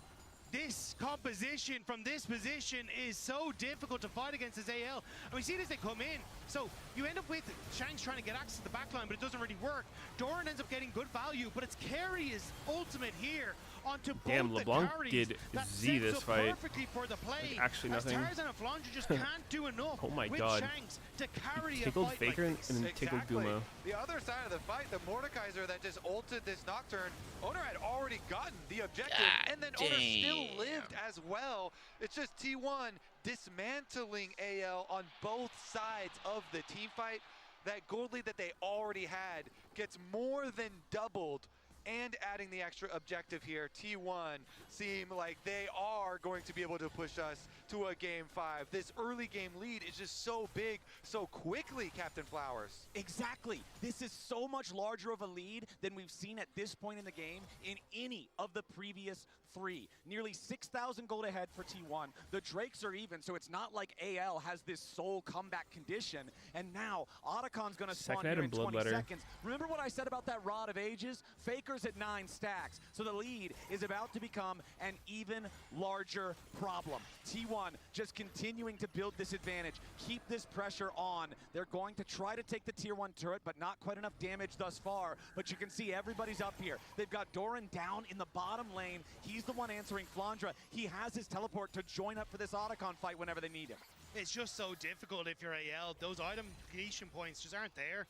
this composition from this position is so difficult to fight against as AL. And we see it as they come in. So you end up with Shanks trying to get access to the backline, but it doesn't really work. Doran ends up getting good value, but it's Carry's ultimate here onto Damn, both LeBlanc the did that Z sets this up fight. perfectly for the play. Like, actually nothing. As Tarzan and Flandre just can't do enough Oh my with god. Shanks to carry He a tickled fight Faker like this. and then tickled Guma. The other side of the fight, the Mordekaiser that just ulted this Nocturne, Owner had already gotten the objective, and then Owner still lived as well. It's just T1 dismantling AL on both sides of the team fight. That gold lead that they already had gets more than doubled, and adding the extra objective here, T1 seem like they are going to be able to push us to a Game 5. This early game lead is just so big, so quickly, Captain Flowers. Exactly. This is so much larger of a lead than we've seen at this point in the game in any of the previous 3. Nearly 6,000 gold ahead for T1. The Drakes are even, so it's not like AL has this sole comeback condition. And now, Otacon's going to spawn here in 20 seconds. Remember what I said about that Rod of Ages? Faker's at 9 stacks. So the lead is about to become an even larger problem. T1 just continuing to build this advantage. Keep this pressure on. They're going to try to take the tier 1 turret, but not quite enough damage thus far. But you can see everybody's up here. They've got Doran down in the bottom lane. He's the one answering Flandre. He has his teleport to join up for this Otacon fight whenever they need him. It's just so difficult if you're AL. Those item creation points just aren't there.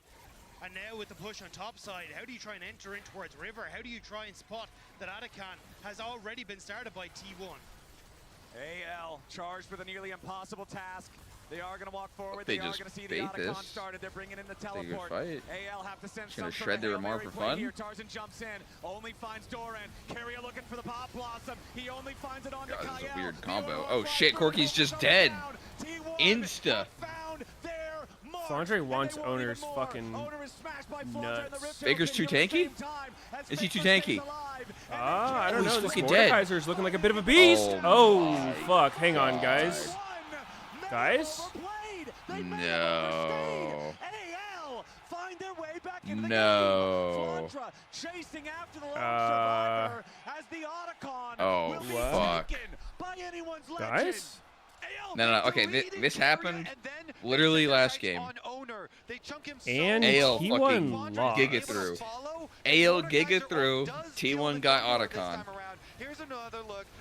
And now with the push on top side, how do you try and enter in towards River? How do you try and spot that Otacon has already been started by T1? AL charged for the nearly impossible task. They are going to walk forward. They are just going to see bait the Otacon this. started. They're bringing in the They could teleport. fight. AL have to send Just gonna some shred their Hail Amar Mary for play fun. here. Tarzan jumps in, only finds Doran. Carrier looking for the Pop Blossom. He only finds it on God, Kyle. this is a weird combo. Oh shit, Corky's just dead. Insta. Flandre wants Owner's fucking nuts. Faker's too tanky? Is he too tanky? I don't he's know. This fucking dead. Mordekaiser's looking like a bit of a beast. Oh, my fuck. Hang on, guys. Guys? No. Find their way back into the No. game. Flandre chasing after the lone survivor as the Otacon Oh, will be fuck. taken by anyone's legend. Guys? No. Okay, this happened literally last game. And AL T1 fucking lost. giga through. AL giga through. T1 got Otacon.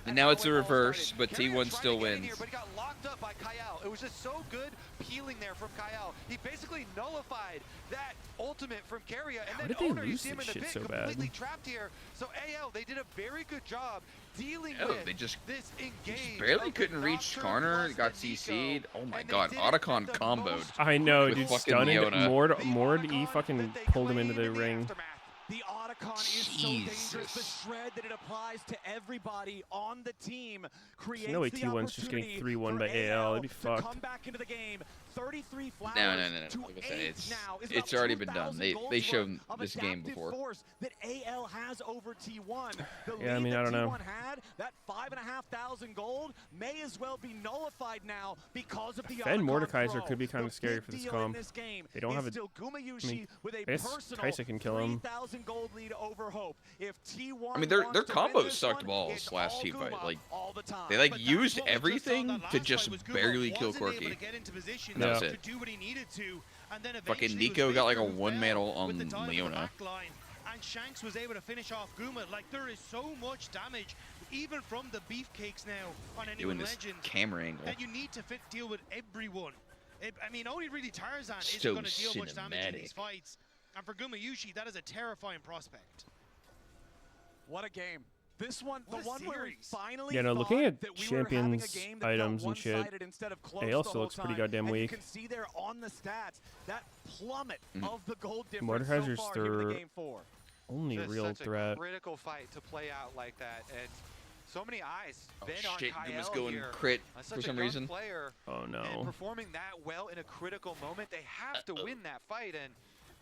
And now it's a reverse, but T1 still wins. But he got locked up by Kyle. It was just so good peeling there from Kyle. He basically nullified that ultimate from Carrier. And How then did they Owner, you lose see him this in the shit pit, so bad? completely trapped here. So AL, they did a very good job dealing Oh, with they just this engage. barely of the couldn't reach Nocturne Karner. plus Got the Nico. CC'd. Oh my And they god, did it Otacon with the comboed. most I know, with dude. fucking Stunned Leona. Mord E fucking pulled him into the ring. The Otacon is so dangerous. The shred that it applies to everybody on the team creates no way the T1's just getting opportunity 3-1 by for AL. That'd be to fucked. come back into the game. 33 flowers No. to Like I said, 8 it's now is it's about already been done. 2,000 goals They showed worth of this game adaptive before. force that AL has over T1. The Yeah, I lead mean, that I don't know. T1 had, that 5,500 gold, may as well be nullified now because of the Defend Otacon Mordekaiser throw. could be kind The of scary big for this deal in comp. this game They don't is have a. still Gumayushi I mean, with a I guess personal Kaisa can kill him. 3,000 gold lead over Hope. If T1 I mean, their wants to win combos this sucked one, balls it's last all team fight. Guma Like all the time. they like But that's used what we just saw everything that to last just fight was Guma barely kill wasn't able Corky. to get into position That was to it. do what he needed to, and then Fucking eventually Nico was got like a Faker who 1 fell medal with the on dive on the Leona. back line, and Shanks was able to finish off Guma. Like, there is so much damage, even from the beefcakes now on anyone Doing this legend, camera angle. that you need to deal with everyone. I mean, only really Tarzan isn't So going to deal much damage in these cinematic. fights. And for Gumayushi, that is a terrifying prospect. What a game. This one, the What a one where we series. finally Yeah, no, looking thought at that we were having a champions game that felt items and shit, one-sided instead of close AL the still whole looks pretty time. goddamn And weak. you can see there on the stats that plummet Mhm. of the gold difference so Mordekaiser's far here in the their game 4. only Just real such threat. a critical fight to play out like that, and so many eyes Oh been on shit, Kyle Guma's going here. crit Such for a some young reason. Player, Oh and no. performing that well in a critical moment, they have to win that fight, and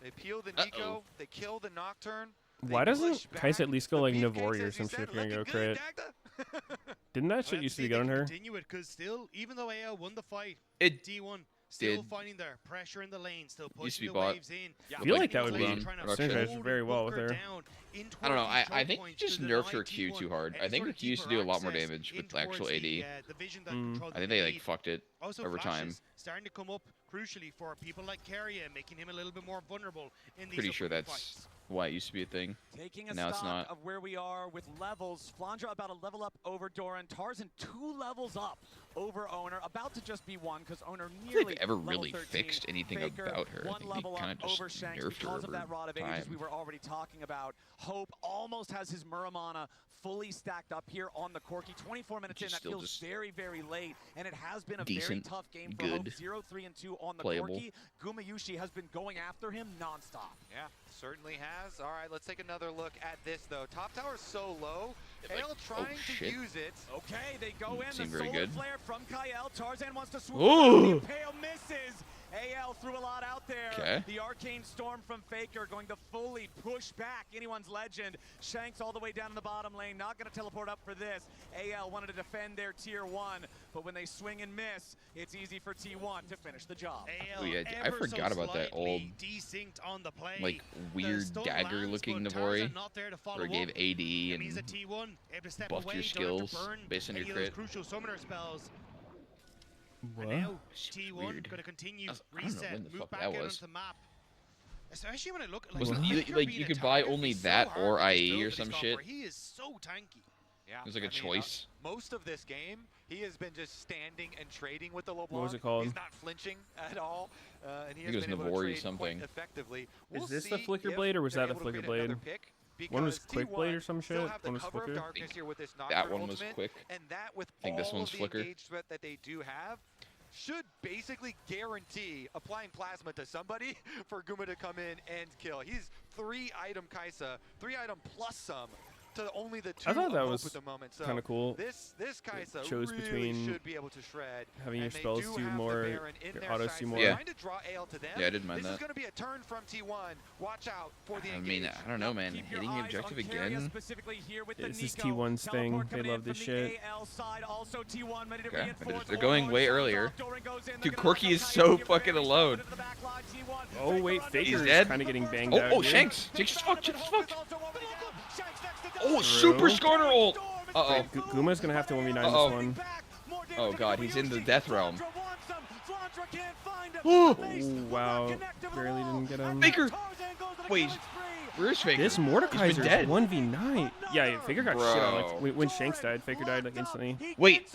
they peel the Nico, they kill the Nocturne. Why they doesn't push back. Kaisa at least go The like beefcakes, Navori or as he some shit said, if you're gonna go looking good, crit? Dagda. Didn't that shit used to be good on her? Continue it, because still, even though AL won the fight, It T1, Still finding their pressure in the lane, still pushing the bot. waves in. I feel like that would be synergized very well with her. I don't know. I think you just nerfed her Q too hard. I think her Q used to do a lot more damage with the actual AD. I think they like fucked it over time. Starting to come up crucially for people like Carrier, making him a little bit more vulnerable in these Pretty sure that's fights. why it used to be a thing. Taking a now it's stock not. of where we are with levels. Flandra about a level up over Doran. Tarzan 2 levels up over Owner. About to just be 1 because Owner nearly They've ever really 13. fixed anything Faker, about her. I 1 think level they kind up of just over Shanks nerfed her because of over that Rod of time. Ages we were already talking about. Hope almost has his Muramana fully stacked up here on the Corki. 24 minutes in, that feels very, very late, and it has been a very tough game for Hope. 0-3-2 on the Corki. Gumayushi has been going after him nonstop. Yeah, certainly has. All right, let's take another look at this, though. Top tower's so low. Ale trying to use it. Okay, they go in. Seemed the very solar good. flare from Kyle. Tarzan wants to swoop. Ooh. Pale misses. AL threw a lot out there. Okay. The Arcane Storm from Faker going to fully push back anyone's legend. Shanks all the way down in the bottom lane. Not going to teleport up for this. AL wanted to defend their tier 1, but when they swing and miss, it's easy for T1 to finish the job. Oh yeah, I forgot about that old, on the play. like, weird dagger-looking Navori, where it gave AD and buffed your skills based on your crit. Crucial summoner spells. What? And now T1 going to continue, reset, move back out onto the map. Especially when I look like, you could buy only that or IE or some shit. He is so tanky. Yeah, it was like a choice. Most of this game, he has been just standing and trading with the LeBlanc. What was it called? He's not flinching at all. And he I think has it was been able to trade something. quite effectively. Is this the Flicker Blade or was that the Flicker Blade? One was Quick Blade or some shit. One was Flicker. That one was Quick. And that with I think this one's all of the Flicker. engagement that they do have, should basically guarantee applying plasma to somebody for Guma to come in and kill. He's 3-item Kaisa, 3-item plus some to only the 2 I thought that of was Hope at the moment. So kind of cool. This Kaisa chose really between should be able to shred. having your and they spells do do have the more, Baron in your their autos sights. do They're more. trying to draw Ale to them. Yeah, I didn't mind this that. is going to be a turn from T1. Watch out for the I engage. mean, I don't know, man. Hitting the objective again. This is T1's thing. They love this shit. Okay, they're going way earlier. Dude, Corki is so fucking alone. Oh wait, Faker's dead. kind of getting banged out. Oh, here. Shanks! Shanks is fucked! Shanks is fucked! Oh, super Skarner ult! Uh-oh. Guma's gonna have to 1v9 Uh-oh. this one. Oh god, he's in the death realm. Oh, wow. Barely didn't get him. Faker! Wait, where's Faker? This He's Mordekaiser's been dead. 1v9. Yeah, Faker got shit on. Bro. Like, when Shanks died, Faker died like instantly. Wait!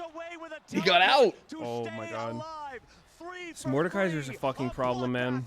He got out! Oh my god. This Mordekaiser's a fucking problem, man.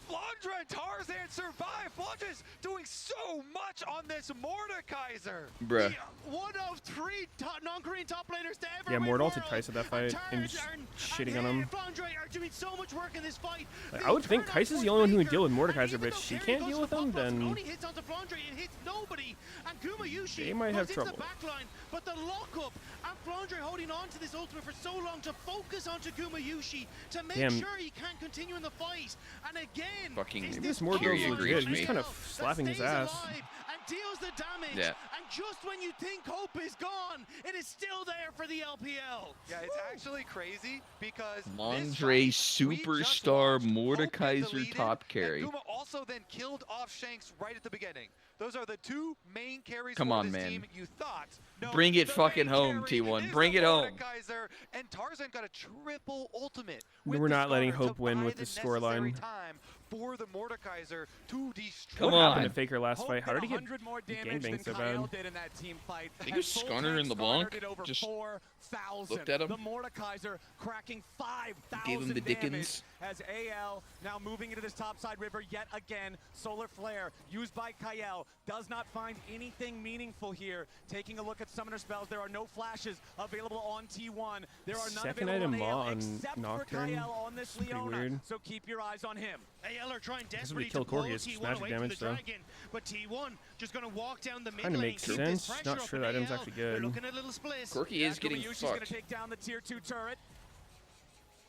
Flandra and Tarzan survive. Flandra's doing so much on this Mordekaiser. Bruh. One of 3 non-Korean top laners to ever Yeah, win Mord Worlds. ulted Kai'Sa that fight and just shitting on him. Flandra are doing so much work in this fight. Like, I would think Kai'Sa's the only one who would deal with Mordekaiser, but if she can't deal with him, then Only hits onto Flandra, it hits nobody. And Gumayushi they might have goes trouble. into the backline, but the lockup and Flandra holding on to this ultimate for so long to focus onto Gumayushi to make Damn. sure he can't continue in the fight. And again, Fucking is Maybe this this Mord goes Kyrie look agrees good. with He's me. kind of that slapping his stays ass. alive and deals the damage. Yeah. And just when you think hope is gone, it is still there for the LPL. Yeah, it's actually crazy because Lingerie superstar Mordekaiser top carry. Guma also then killed off Shanks right at the beginning. Those are the 2 main carries Come for on, this man. team. You thought. No, Bring it the fucking main home, carry T1. is Bring the it home. Mordekaiser, and Tarzan got a triple ultimate. We're with the not letting Skarner Hope to win buy with the this scoreline. necessary time for the Mordekaiser to destroy. Come What on. happened to Faker last Hope fight? How did he did get 100 more damage gangbanged so than Kyle bad? did in that team fight. I think it was And full Skarner tank and LeBlanc. Skarner did over Just 4,000. looked at him. The Mordekaiser cracking 5,000 Gave him the damage Dickens. as AL now moving into this topside river yet again. Solar Flare used by Kyle does not find anything meaningful here. Taking a look at summoner spells, there are no flashes available on T1. There are none Second available item on AL on except Nocturne. for Kyle on this It's pretty Leona. weird. So keep your eyes on him. AL are trying This desperately would be to kill pull Corgi, it's T1 magic away damage, from the though. dragon, but T1 just going to walk down the mid Kinda lane, makes keep this sense. pressure Not up sure in the item's AL. actually They're good. looking at a little split. Corki is getting Gumayushi's gonna fucked. take down the tier 2 turret.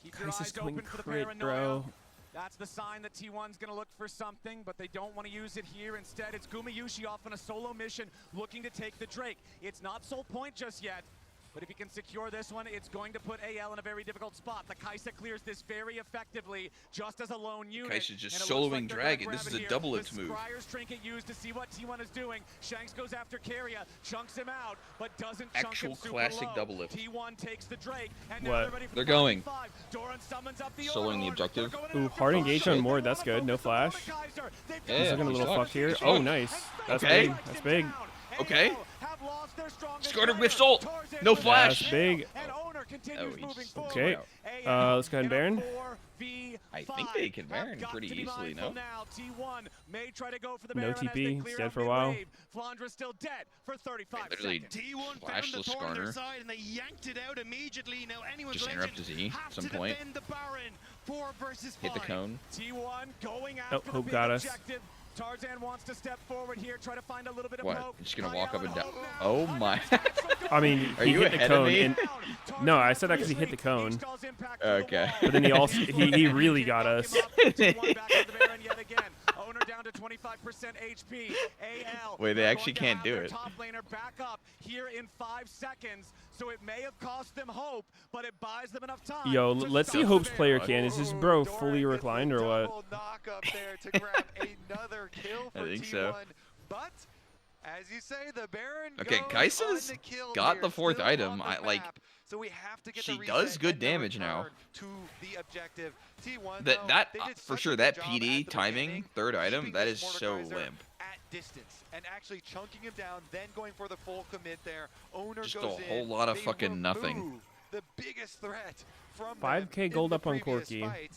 Keep your Kai'Sa's eyes going open for the crit, paranoia. bro. That's the sign that T1's gonna look for something, but they don't want to use it here. Instead, it's Gumayushi off on a solo mission looking to take the Drake. It's not soul point just yet, But if he can secure this one, it's going to put AL in a very difficult spot. The Kai'Sa clears this very effectively, just as a lone unit. Kai'Sa's just soloing Dragon. This is a double its move. Scryer's trinket used to see what T1 is doing. Shanks goes after Keria, chunks him out, but doesn't chunk him super classic low. double lift. T1 takes the Drake, and what? now they're ready for They're going. Doran summons up the Soloing the objective. Ooh, hard engage on Mord. That's good. No flash. Yeah, He's looking a little fucked here. Oh, Oh, nice. That's okay. big. That's big. Okay. Scored a whiffs ult. No flash. That's big. Oh, he's Okay. Let's go ahead and Baron. I think they can Baron pretty easily, no? No TP. He's dead for a while. Flandre's still dead for 35 Literally seconds. flashed the Skarner. Side and they yanked it out immediately. Now anyone's Just interrupt the Z at some point. The Baron 4 versus 5. Hit the cone. T1 going after Oh, Hope the got big us. objective. Tarzan wants to step forward here, try to find a little bit of What? poke. You're just gonna walk up and down? Oh my. I mean, Are he you hit the ahead of cone. me? And no, I said that because he hit the cone. Okay. But then he also he really got us. Owner down to 25% HP. AL. Wait, they actually can't do it. Top laner back up here in 5 seconds. So it may have cost them hope, but it buys them enough time. Yo, let's see Hope's player can. Is this bro fully reclined or what? Knock up there to grab another kill for I think T1. so. But as you say, the Baron Okay, goes Kai'Sa's unkilled got here, the 4th still item. on the I like. map. So we have to get She the does reset good and the damage now. return to the objective. T1 That though, that they did for such sure a that good job PD at the timing beginning, 3rd item keeping that this is so Mordekaiser limp. at distance and actually chunking him down, then going for the full commit there. Owner Just goes a whole in. lot of They fucking nothing. remove the biggest threat from 5K them gold in up on the previous Corki. fight.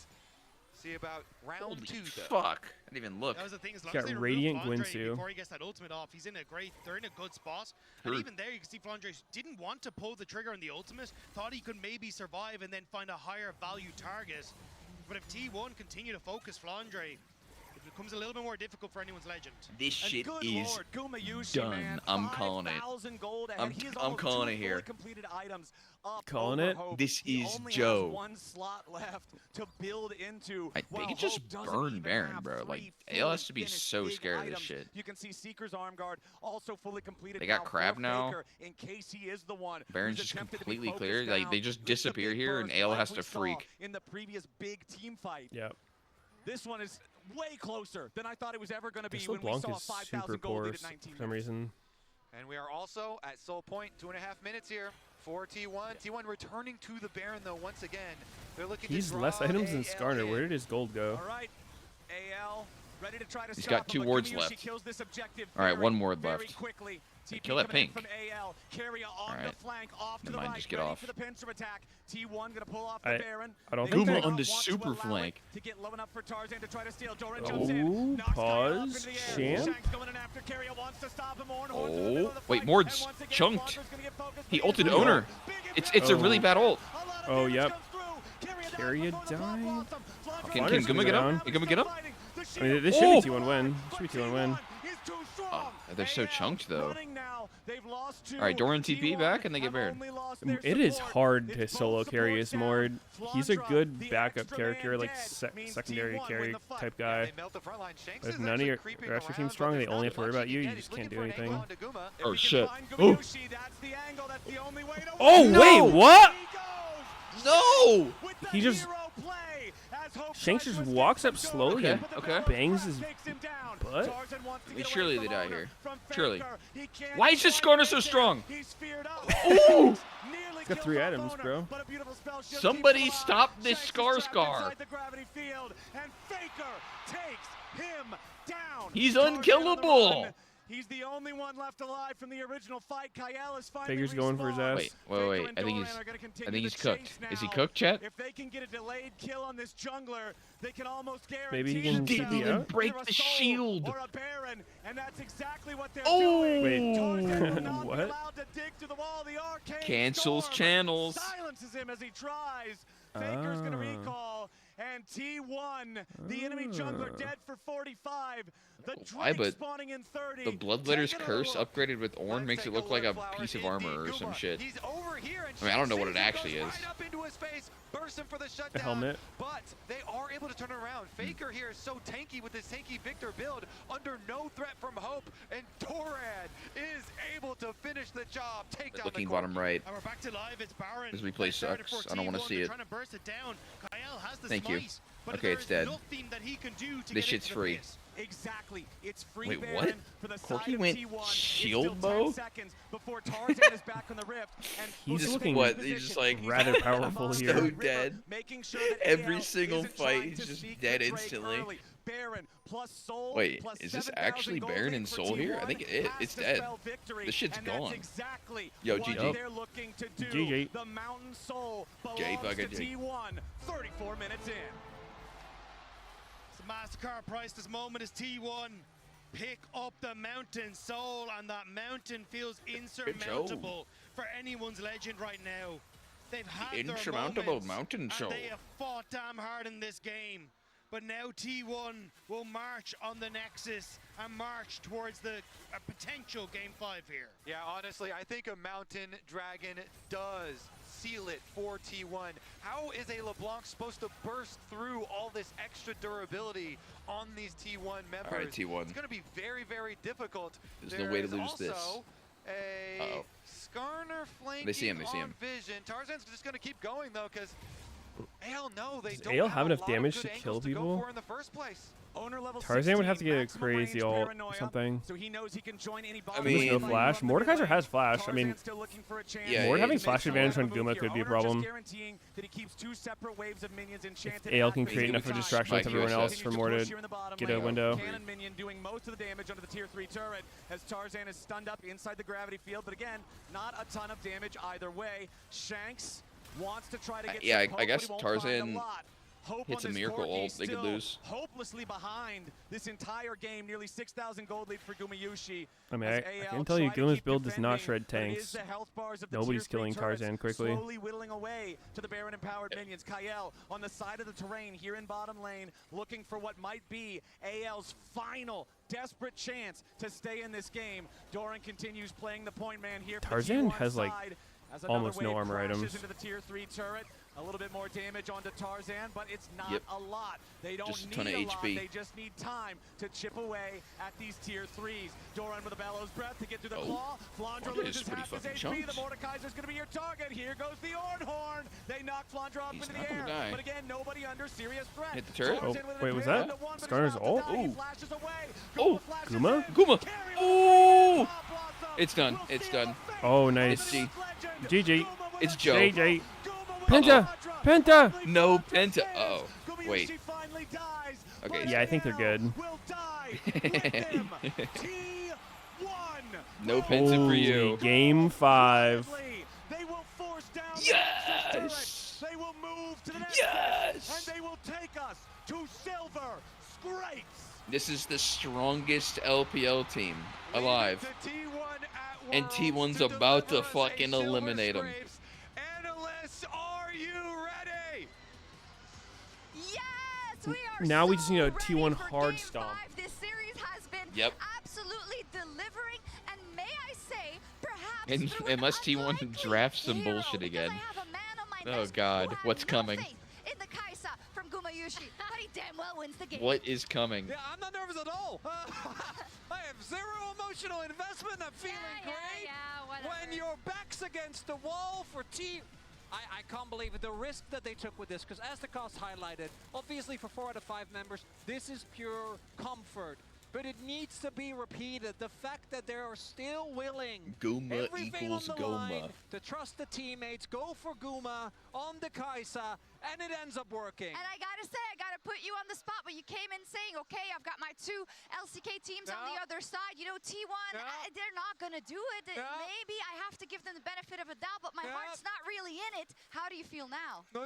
See about round Holy 2 though. fuck! I didn't even look. That was the thing. As long Got as they remove Radiant Flandre Guinsoo. before he gets that ultimate off, he's in a great. They're in a good spot. And Sure. even there, you can see Flandre didn't want to pull the trigger on the ultimate. Thought he could maybe survive and then find a higher value target. But if T1 continue to focus Flandre, it becomes a little bit more difficult for anyone's legend. This shit good is Lord, Gumayushi, done. man, I'm calling it. 5,000 gold ahead. I'm He is I'm almost calling 2 it here. fully completed items up Calling over it? Hope. This He is only Joe. has 1 slot left to build into. They while could just Hope doesn't burn even Baron, have bro. 3 Like, fully AL has to be finished so big scared of this items. shit. You can see Seeker's arm guard also fully completed. They got now Crab for now. Faker, in case he is the one Baron's who's just attempted to be completely focused clear. Like, down they just with the disappear big here, and burst AL like has we to saw freak. in the previous big team fight. Yep. This one is way closer than I thought it was ever going to be This when we LeBlanc saw a is 5,000 super gold poor lead for at 19 some reason. And we are also at Soul Point, 2.5 minutes here for T1. T1 returning to the Baron though once again. They're looking He's to draw less items than AL Skarner. in. Where did his gold go? All right, AL ready to try to He's stop got 2 him, but wards Gumayushi left. kills this objective All right, very, 1 ward very left. quickly. Hey, TP kill that coming in pink. from AL. Keria on All the right. flank, off to Never the mind, right, just get ready off. for the pincer attack. T1 gonna pull off the Baron. I don't They think do Guma that. not on the want to super allow it flank. To get low enough for Tarzan to try to steal. Doran jumps in. Oh, Knocks Kyle up pause. into the air. Champ. Shanks going in after Keria, wants to stop him. Horns in the middle of the Wait, fight. Mord's And once again, chunked. Flandre's gonna get focused, He but ulted gets Owner. big It's a Oh. really bad ult. a lot of Oh, damage yep. comes through. Keria died before the block died. lost him. Flandre Can Flandre's Guma get down. up? Can Guma get up? fighting. The I mean, this Oh! should be T1 win. Should be T1 win. He's too strong. Oh, they're so chunked though. Running now. They've lost 2. All right, Doran TP T1 back and they get have Baron. only lost their It is support. hard to It's solo both carry supports his Mord. down. He's a Flandre, good the backup extra character, man like dead, means secondary T1 carry win the fight. type Yeah, guy. they melt the front line. Shanks If is none of actually your creeping extra around, team's but strong, there's they only not have to worry much about he you. can You get. just He's can't do looking for an anything. angle onto Guma. If Oh he can shit. find Oh. Gumayushi, that's the angle. That's the only way to Oh, win. wait, what? No! With the He just- hero play, as Hope Shanks tries just to walks escape up from slowly Doran, and but the okay. Baron bangs his takes him down. butt. Tarzan wants to I mean, get surely away they from die Owner, here. from Surely. Faker. He can't Why is this quite Skarner so make it. strong? He's feared up. Ooh! Nearly He's got kills 3 off items, Owner, bro. but a beautiful spell shift Somebody keeps him alive. stop this Shanks is Scar trapped Scar. inside the gravity field, and Faker takes him down. He's Tarzan on the unkillable. run. He's the only one left alive from the original fight. Kyle is finally Faker's going for his respawned. ass. Wait. Faker and I think Doran he's are gonna continue I think he's the cooked. chase Is he now. cooked, chat? If they can get a delayed kill on this jungler, they can almost guarantee Maybe he can themselves TP even out. break either a the soul shield. or a Baron, and that's exactly what they're Oh! doing. Wait. Tarzan will not be What? allowed to dig to the wall. The arcane Cancels storm channels. silences him as he tries. Faker's gonna recall, and T1, the enemy jungler, dead for 45. The Why, Drake but spawning in 30. The Bloodletter's Taking a curse look. upgraded with Ornn Let's makes it take look like look, a Flowers. piece of Indeed, armor or some Guma, shit. He's over here, and I mean, I don't know what it Caesar actually goes is. right up into his face, bursts him for the shutdown. The helmet. But they are able to turn it around. Faker here is so tanky with his tanky Victor build, under no threat from Hope, and Doran is able to finish the job. Take down Looking the bottom right. And we're back to live. It's Baron. This replay sucks. I don't want to see it. Trying to burst it down. Kyle has the Thank you. smite, but Okay, it's dead. nothing that he can do to This get shit's into free. The piss. Exactly. It's free. Wait, Baron what? for the Corky side went of T1. shield It's still 10 bow? seconds before Tarzan is back on the rift. And He's Just looking what? He's just like rather powerful here. So dead. Making sure that Every AL single isn't fight, trying he's to just speak dead to Drake instantly. early. Baron plus Soul. Wait, plus is this 7,000 actually gold Baron lead and for Soul here? I T1 think has it's to dead. spell victory, This shit's and gone. That's exactly Yo, what GG. they're looking to do. GG. The Mountain Soul belongs Gay to fucking G. T1. 34 minutes in. The MasterCard price this moment is T1. Pick up the Mountain Soul, and that mountain feels insurmountable for anyone's legend right now. They've had their Insurmountable moments, Mountain and Soul. they have fought damn hard in this game. But now T1 will march on the Nexus and march towards a potential Game 5 here. Yeah, honestly, I think a Mountain Dragon does seal it for T1. How is a LeBlanc supposed to burst through all this extra durability on these T1 members? All right, T1. It's going to be very, very difficult. There's no way to lose this. Also a Skarner flanking They see him, they see on him. Vision. Tarzan's just going to keep going, though, because AL, no, they Does don't AL have have a enough lot of damage good to angles kill to go people? for in the first place. Owner level Tarzan would have to 16, get a maximum crazy range ult or paranoia, something. So he knows he can join any I There's no mean- flash. Mordekaiser has flash. I mean, Tarzan's still looking for a chance. Yeah, Mord yeah, having he's flash Makes no advantage on move Guma here. could be a Owner just problem. guaranteeing that he keeps two separate waves of minions enchanted. AL can active create at enough the of a time. distraction with Spike everyone USS. else for Mord Continues to here in the bottom get lane. a window. Cannon minion doing most of the damage onto the tier 3 turret as Tarzan is stunned up inside the gravity field, but again, not a ton of damage either way. Shanks wants to try to get Yeah, some hope, I guess but he won't find Tarzan a lot. Hope hits on a this miracle Corgi ult, they could still lose. hopelessly behind this entire game. Nearly 6,000 gold lead for Gumayushi. I mean, as I AL can tell you, try to Guma's keep build does not defending, shred but it is tanks. the health bars of the Nobody's tier 3 killing turrets Tarzan quickly. slowly whittling away to the Baron empowered minions. Kael on the side of the terrain here in bottom lane, looking for what might be AL's final desperate chance to stay in this game. Doran continues playing the point man here. For the Tarzan T1 has, like, side, as another almost no wave armor crashes items. into the tier 3 turret. A little bit more damage onto Tarzan, but it's not Yep. a lot. They don't Just a need ton of a lot. HP. They just need time to chip away at these tier 3s. Doran with a bellows breath to get through the Oh. claw. Flandra Flandra loses is pretty half his fucking HP. The chunks. Mordekaiser's going to be your target. Here goes the Ornhorn. They knock Flandra up He's into not the gonna air. die. But again, nobody under serious threat. Hit the turret. Tarzan Oh, with an wait, was advantage that on the one, but he's Skarner's about to ult? die. He Ooh. flashes away. Oh, flashes Guma? in. Guma! Carry Oh! Top blossom. It's done. We'll It's see done. the fate Oh, of nice. the G. legend. GG. Guma with It's a Joe. JJ. Guma with Penta! a Quadra. Penta! No Penta. Uh-oh. Gumayushi Wait. finally dies, Okay. but Yeah, I think they're AL good. will die with him. T1 No will Penta for Holy you. Game 5. quietly. They will force down the Yes! Nexus turret. They will move to the next Yes! and they will take us to silver scrapes. This is the strongest LPL team alive. To T1 at And Worlds T1's to about to deliver us a fucking silver eliminate 'em. scrapes. Analysts, are you ready? Yes, we are Now we so just need a ready T1 for hard Game stomp. 5. This series has been Yep. absolutely delivering, and may I say, perhaps And through an unless T1 unlikely drafts some hero, bullshit because again. I have a man on my Oh, bench God, who had what's no coming? faith in the Kaisa from Gumayushi, but he damn well wins the game. What is coming? Yeah, I'm not nervous at all. I have zero emotional investment. I'm feeling great. Yeah, whatever. When your back's against the wall for T... I can't believe it, the risk that they took with this, because as the cost highlighted, obviously for 4 out of 5 members, this is pure comfort. But it needs to be repeated. The fact that they are still willing, Guma everything equals on the line, Goma. to trust the teammates, go for Guma on the Kaisa, and it ends up working. And I gotta say, I gotta put you on the spot, but you came in saying, okay, I've got my 2 LCK teams on the other side. You know, T1, they're not gonna do it. Maybe I have to give them the benefit of a doubt, but my heart's not really in it. How do you feel now? No,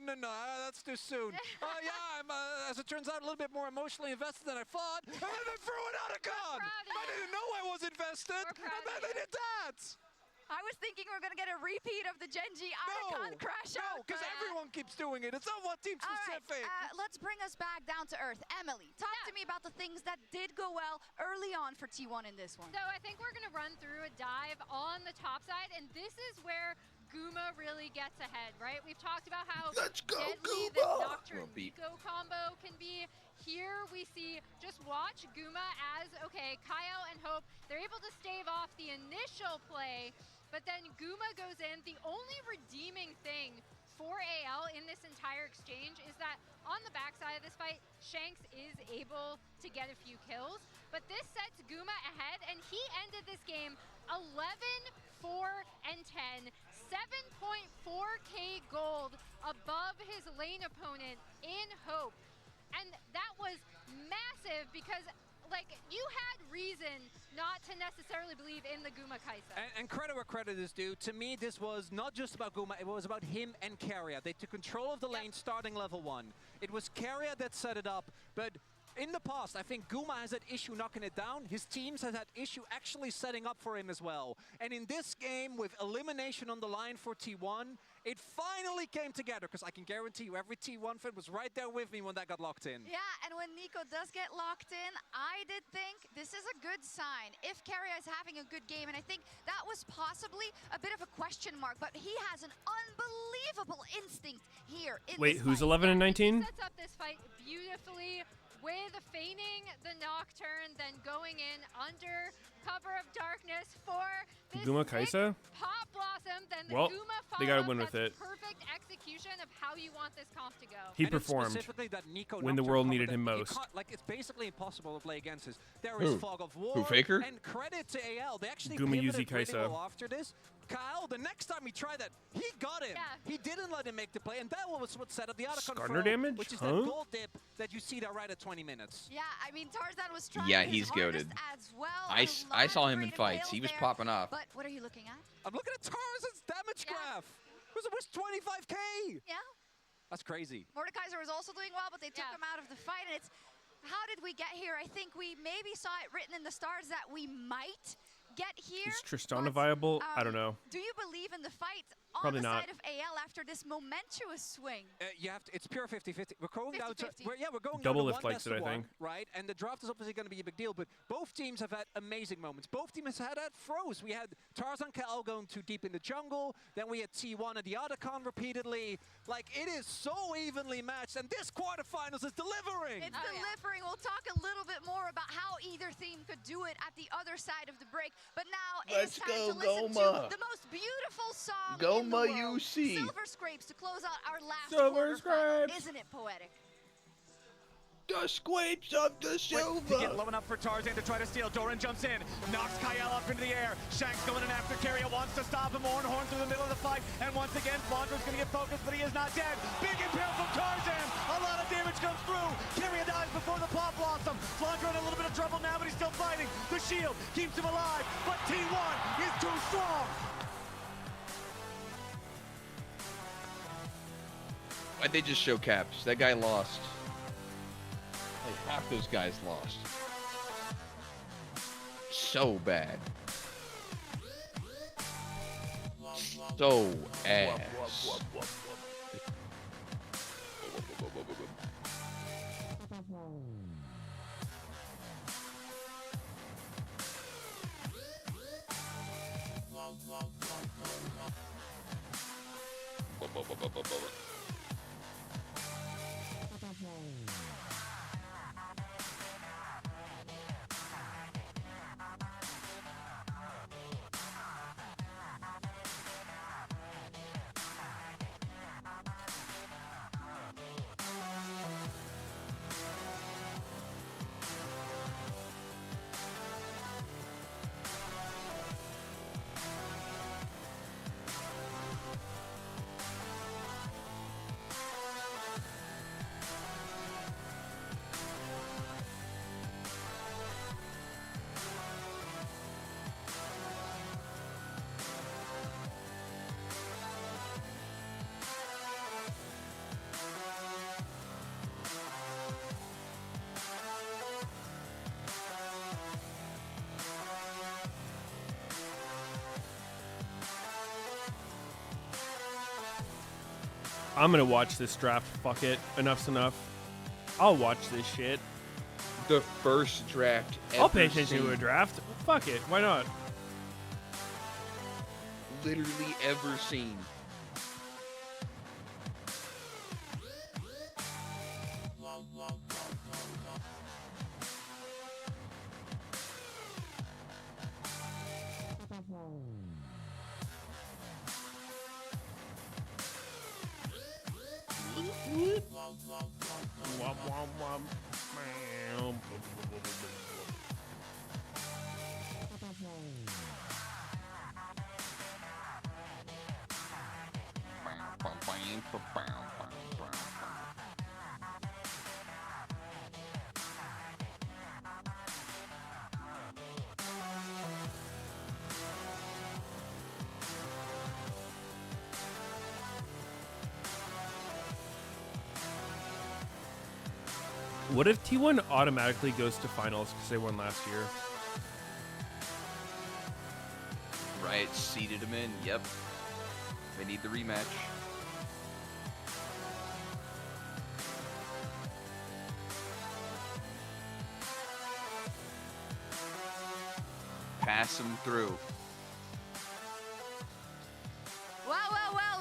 that's too soon. Yeah, I'm, as it turns out, a little bit more emotionally invested than I thought. And then they threw it out of gun. I didn't know I was invested, and then they did that. I was thinking we are gonna get a repeat of the Genji Icon crash out. because everyone keeps doing it. It's not one team All right, specific. let's bring us back down to earth. Emily, talk to me about the things that did go well early on for T1 in this one. So I think we're going to run through a dive on the top side, and this is where Guma really gets ahead, right? We've talked about how Let's go, deadly Guma! this Nocturne Well beat. Nico combo can be. Here we see, just watch Guma as, okay, Kyle and Hope, they're able to stave off the initial play, but then Guma goes in. The only redeeming thing for AL in this entire exchange is that on the backside of this fight, Shanks is able to get a few kills, but this sets Guma ahead, and he ended this game 11, 4, and 10, 7.4k gold above his lane opponent in Hope. And that was massive because, like, you had reason not to necessarily believe in the Guma Kaisa. And credit where credit is due. To me, this was not just about Guma, it was about him and Keria. They took control of the lane starting level 1. It was Keria that set it up, but in the past, I think Guma has had issue knocking it down. His teams has had issue actually setting up for him as well. And in this game, with elimination on the line for T1, it finally came together, because I can guarantee you every T1 fan was right there with me when that got locked in. Yeah, and when Nico does get locked in, I did think this is a good sign if Keria is having a good game, and I think that was possibly a bit of a question mark, but he has an unbelievable instinct here in Wait, this who's fight. 11 and 19? He sets up this fight beautifully with feigning the Nocturne, then going in under cover of darkness for this Guma Kaisa? Pop Blossom, then the Well, Guma they gotta follow-up. win with That's it. Perfect execution of how you want this comp to go. He And it's performed specifically that Nico when the Nocturne world combo needed that him you most. can't- Like, it's basically impossible to play against this. There is Who? Fog of War. Who, Faker? And credit to AL. They actually Guma pivoted Yuzi really Kaisa. well after this. Kyle, the next time he tried that, he got him. Yeah. He didn't let him make the play, and that was what set up the Otacon Skarner throw, damage? which is Huh? that gold dip that you see there right at 20 minutes. Yeah, I mean, Tarzan was trying Yeah, his he's hardest goated. as well. I A s- lot I of saw him in creative fights. fails He was there. popping off. But what are you looking at? I'm looking at Tarzan's damage Yeah. graph. It was 25k. Yeah, That's crazy. Mordekaiser was also doing well, but they took Yeah. him out of the fight, and it's, how did we get here? I think we maybe saw it written in the stars that we might get here. Is Tristana but, viable? I don't know. Do you believe in the fight on Probably the not. side of AL after this momentous swing? You have to. It's pure 50-50. We're going down to. 50-50. We're going Double down to lift one likes best it, of I one, think. right? And the draft is obviously going to be a big deal. But both teams have had amazing moments. Both teams have had froze. We had Tarzan Cal going too deep in the jungle. Then we had T1 and the Otacon repeatedly. Like, it is so evenly matched, and this quarterfinals is delivering. It's delivering. We'll talk a little bit more about how either team could do it at the other side of the break. But now Let's it's time go, to listen Goma. to the most beautiful song in the Goma world, UC. Silver Scrapes, to close out our last Silver quarterfinal. Scrapes. Isn't it poetic? The scrapes of the To silver. get low enough for Tarzan to try to steal. Doran jumps in, knocks Kyle up into the air. Shanks going in after Keria, wants to stop him. Horn through the middle of the fight. And once again, Flaundra's going to get focused, but he is not dead. Big impair from Tarzan. A lot of damage comes through. Keria dies before the Pop Blossom. Flaundra in a little bit of trouble now, but he's still fighting. The shield keeps him alive, but T1 is too strong. Why'd they just show caps? That guy lost. Like, half those guys lost. So bad. So ass. I'm gonna watch this draft. Fuck it. Enough's enough. I'll watch this shit. The first draft ever I'll pay attention to a seen. draft. Fuck it. Why not? literally ever seen. What if T1 automatically goes to finals because they won last year? Right, seeded him in. Yep. They need the rematch. Pass him through. Well,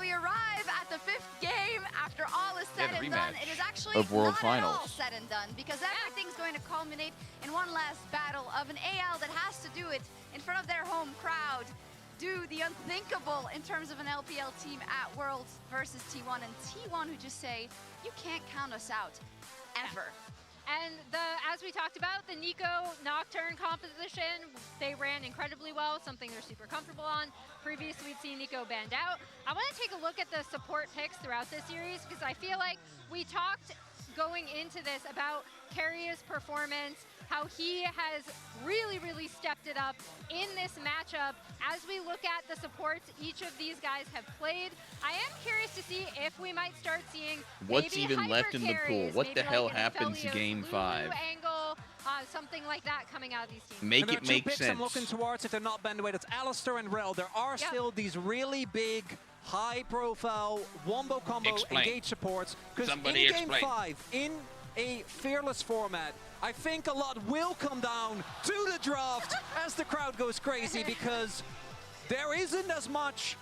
we arrive at the 5th game. After all is said and done, it is actually of World not Finals. at all said and done, because everything's going to culminate in one last battle of an AL that has to do it in front of their home crowd, do the unthinkable in terms of an LPL team at Worlds versus T1, and T1 who just say, you can't count us out, ever. And as we talked about, the Nico Nocturne composition, they ran incredibly well, something they're super comfortable on. Previously, we'd seen Nico banned out. I want to take a look at the support picks throughout this series, because I feel like we talked going into this about Carrier's performance, how he has really, really stepped it up in this matchup. As we look at the supports each of these guys have played, I am curious to see if we might start seeing What's maybe even left in the pool? What maybe the hell like an happens Aphelios Game Lulu 5? Angle, something like that coming out of these teams. Make and there it are two make picks sense. I'm looking towards if they're not banned away. That's Alistair and Rel. There are still these really big, high-profile wombo combo engage supports. Because in Game 5, in a fearless format, I think a lot will come down to the draft as the crowd goes crazy, because there isn't as much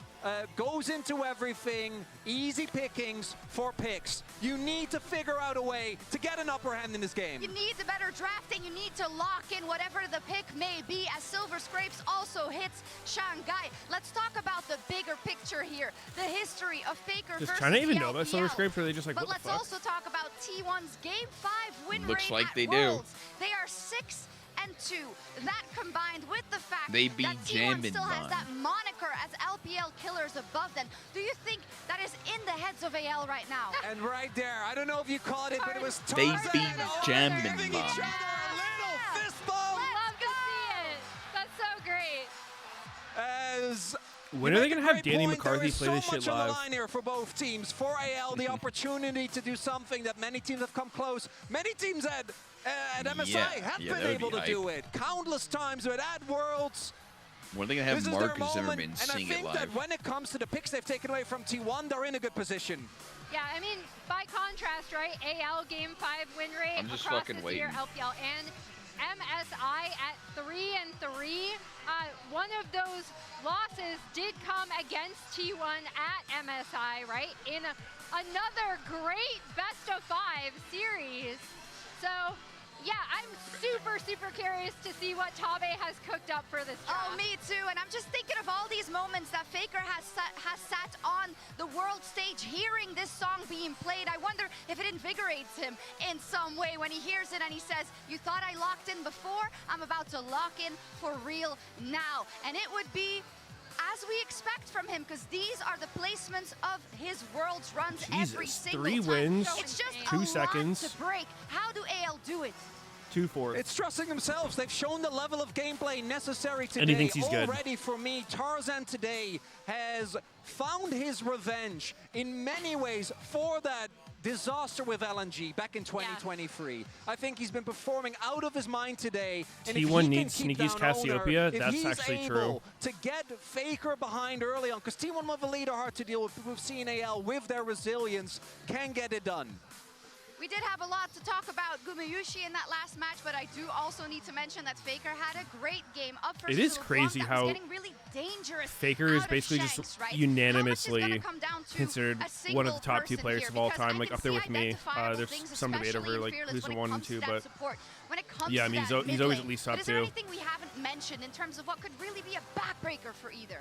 goes into everything, easy pickings for picks. You need to figure out a way to get an upper hand in this game. You need the better drafting. You need to lock in whatever the pick may be, as Silver Scrapes also hits Shanghai. Let's talk about the bigger picture here, the history of Faker Does versus China even the know about LPL. Silver Scrapes, or are they just like, But what let's the fuck? also talk about T1's Game 5 win Looks rate like at they do. Worlds. They are 6-2. That combined with the fact They beat that T1 still has Jambin that moniker as LPL killers above them. Do you think that is in the heads of AL right now? And right there, I don't know if you caught it, but it was They Tarzan beat giving Jambin each other a little fist bump. Love to see it. That's so great. As When are they going to have Danny McCarthy play this shit so much on the live? line here for both teams. For AL, the opportunity to do something that many teams have come close. Many teams at MSI have been that would able be to do it countless times, but at Worlds, When are they going to this have is their Marcus moment. Zimmerman And I sing it think live? that when it comes to the picks they've taken away from T1, they're in a good position. Yeah, I mean, by contrast, right, AL Game 5 win rate I'm just across fucking this year, waiting. LPL and MSI at 3-3. One of those losses did come against T1 at MSI, right, in another great best-of-5 series. So, yeah, I'm super curious to see what Tabe has cooked up for this draft. Oh, me too. And I'm just thinking of all these moments that Faker has sat on the world stage hearing this song being played. I wonder if it invigorates him in some way when he hears it and he says, you thought I locked in before? I'm about to lock in for real now. And it would be as we expect from him, because these are the placements of his Worlds runs every Jesus, single 3 time. wins, It's just 2 a lot seconds. to break. How do AL do it? 2-4. It's trusting themselves. They've shown the level of gameplay necessary today. And he thinks he's good. Already for me, Tarzan today has found his revenge in many ways for that disaster with LNG back in 2023. I think he's been performing out of his mind today. And if he T1 can needs keep Sneaky's down Owner, Cassiopeia. if That's he's actually able true. to get Faker behind early on, because T1 with a lead are hard to deal with. We've seen AL with their resilience can get it done. We did have a lot to talk about Gumayushi in that last match, but I do also need to mention that Faker had a great game up versus It is crazy how getting really dangerous Faker is basically Shanks, just right? unanimously considered one of the top 2 players of all time, like up there with me. There's some debate over like who's the 1 and 2, but yeah, I mean he's always at least top 2. Is there anything we haven't mentioned in terms of what could really be a backbreaker for either?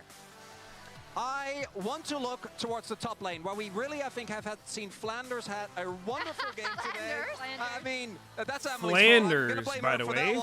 I want to look towards the top lane, where we really, I think, have seen Flanders had a wonderful game today. I mean, that's Flanders, by the way.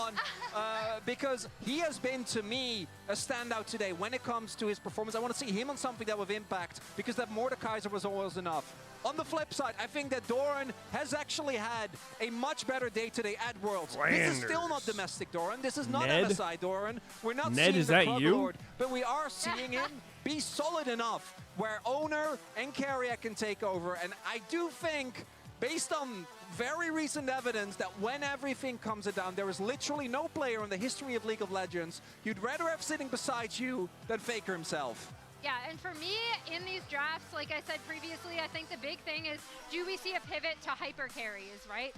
Because he has been, to me, a standout today when it comes to his performance. I want to see him on something that with impact, because that Mordekaiser was always enough. On the flip side, I think that Doran has actually had a much better day today at Worlds. Flanders. This is still not domestic Doran. This is not Ned? MSI Doran. We're not Ned, seeing is the that Club you? Lord, but we are seeing him be solid enough where Owner and Carrier can take over. And I do think, based on very recent evidence, that when everything comes down, there is literally no player in the history of League of Legends you'd rather have sitting beside you than Faker himself. Yeah, and for me, in these drafts, like I said previously, I think the big thing is, do we see a pivot to hyper carries, right?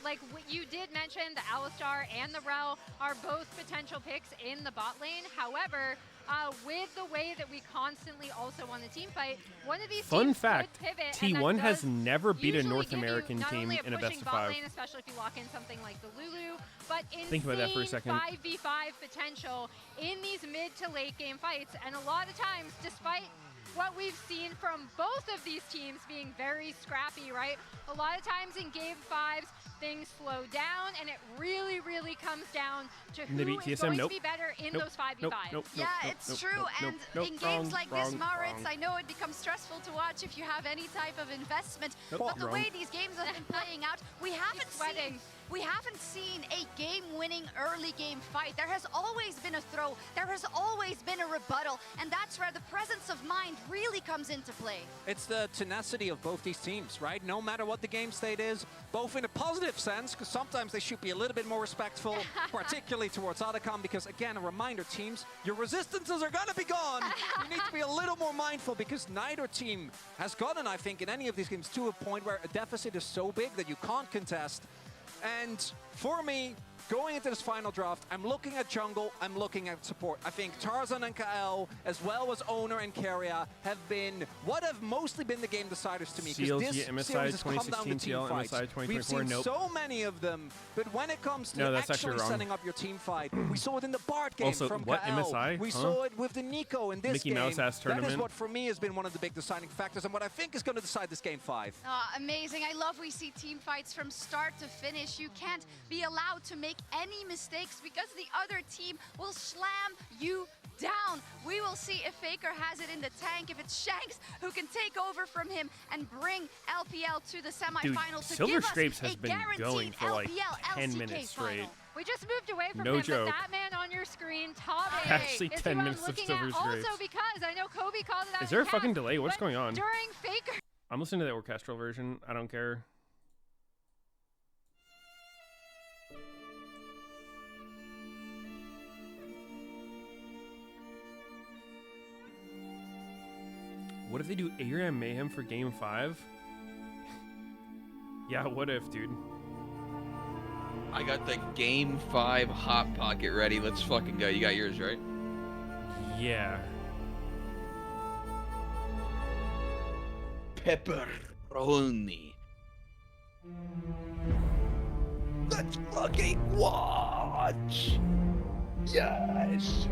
Like you did mention, the Alistar and the Rel are both potential picks in the bot lane. However, with the way that we constantly also want to team fight, one of these Fun teams fact, could pivot, T1 has never beat a usually North give you American not team only in a pushing best of bot 5. lane, especially if you lock in something like the Lulu, but Think about that for a insane second. 5v5 potential in these mid to late game fights. And a lot of times, despite what we've seen from both of these teams being very scrappy, right? A lot of times in game 5s, things slow down, and it really, really comes down to who is going to be better in those 5v5s. Yeah, it's true. And in games like this, Maritz, I know it becomes stressful to watch if you have any type of investment. But the way these games have been playing out, we haven't seen a game-winning early game fight. There has always been a throw. There has always been a rebuttal. And that's where the presence of mind really comes into play. It's the tenacity of both these teams, right? No matter what the game state is, both in a positive sense, because sometimes they should be a little bit more respectful, particularly towards Otacon, because again, a reminder, teams, your resistances are going to be gone. You need to be a little more mindful, because neither team has gotten, I think, in any of these games to a point where a deficit is so big that you can't contest. And for me, going into this final draft, I'm looking at jungle, I'm looking at support. I think Tarzan and Kael, as well as Owner and Carrier, have been what have mostly been the game deciders to me. Seals, This yeah, MSI series has come down to 2016, team TL, fights. MSI 2024, We've seen nope. so many of them, but when it comes to No, that's actually actually wrong. setting up your team fight, we saw it in the Bard game Also, from what, Kael. MSI? We Huh? saw it with the Nico in this Mickey game. Mouse ass That is tournament. what, for me, has been one of the big deciding factors, and what I think is going to decide this game 5. Amazing. I love we see team fights from start to finish. You can't be allowed to make any mistakes because the other team will slam you down. We will see if Faker has it in the tank, if it's Shanks who can take over from him and bring LPL to the semifinal to Silver give Scrapes us has a been guaranteed going for like LPL 10 LCK minutes straight. final. We just moved away from No him, joke. but that man on your screen, top Actually, is 10 who minutes I'm of looking Silver at. Scrapes. Also because I know Kobe called it out Is there a in fucking chat, delay? What's but going on? During Faker. I'm listening to the orchestral version. I don't care. What if they do ARAM Mayhem for Game 5? Yeah, what if, dude? I got the Game 5 Hot Pocket ready. Let's fucking go. You got yours, right? Yeah. Pepperoni. Let's fucking watch. Yes.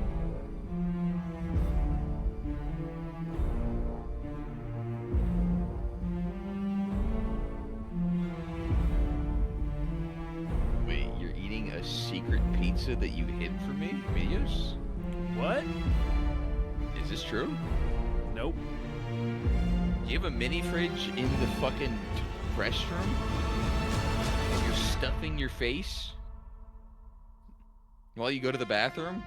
Wait, you're eating a secret pizza that you hid from me, Meteos? What? Is this true? Nope. Do you have a mini fridge in the fucking restroom? And you're stuffing your face while you go to the bathroom?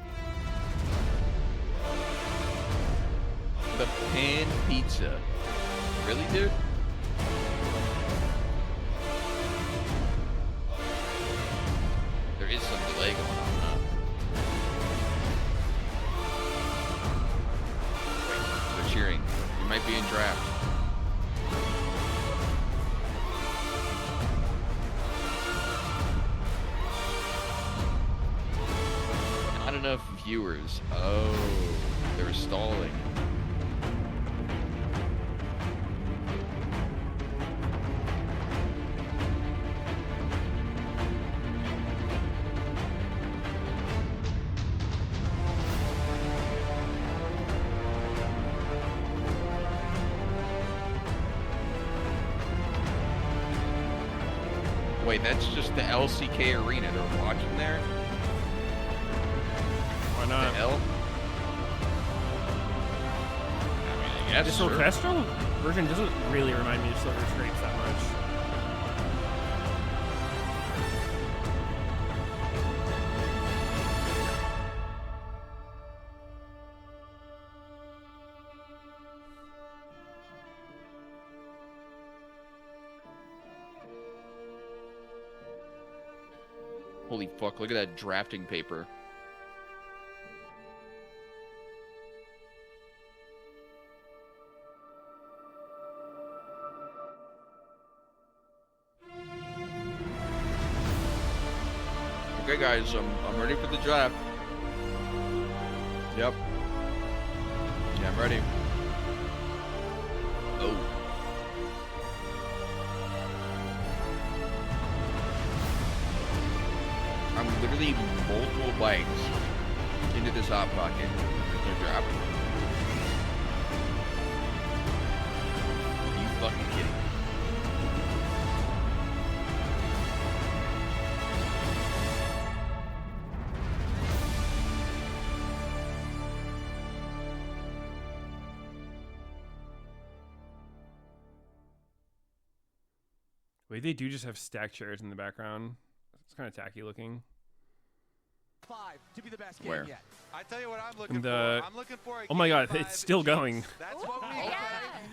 The pan pizza. Really, dude? There is some delay going on, huh? They're cheering. You might be in draft. viewers. Oh, they were stalling. Wait, that's just the LCK arena they're watching there? Why not? The L? I mean, I guess. This sure. orchestral version doesn't really remind me of Silver Scrapes that much. Holy fuck, look at that drafting paper. Okay guys, I'm ready for the draft. Yep. Yeah, I'm ready. Oh. I'm literally multiple bites into this hot pocket. There's no drop. Are you fucking kidding me? Wait, they do just have stacked chairs in the background. It's kind of tacky looking. 5 to be the best game Where? yet. I tell you what I'm looking And, for. I'm looking for a oh my Game god, 5 it's still going. That's what we got.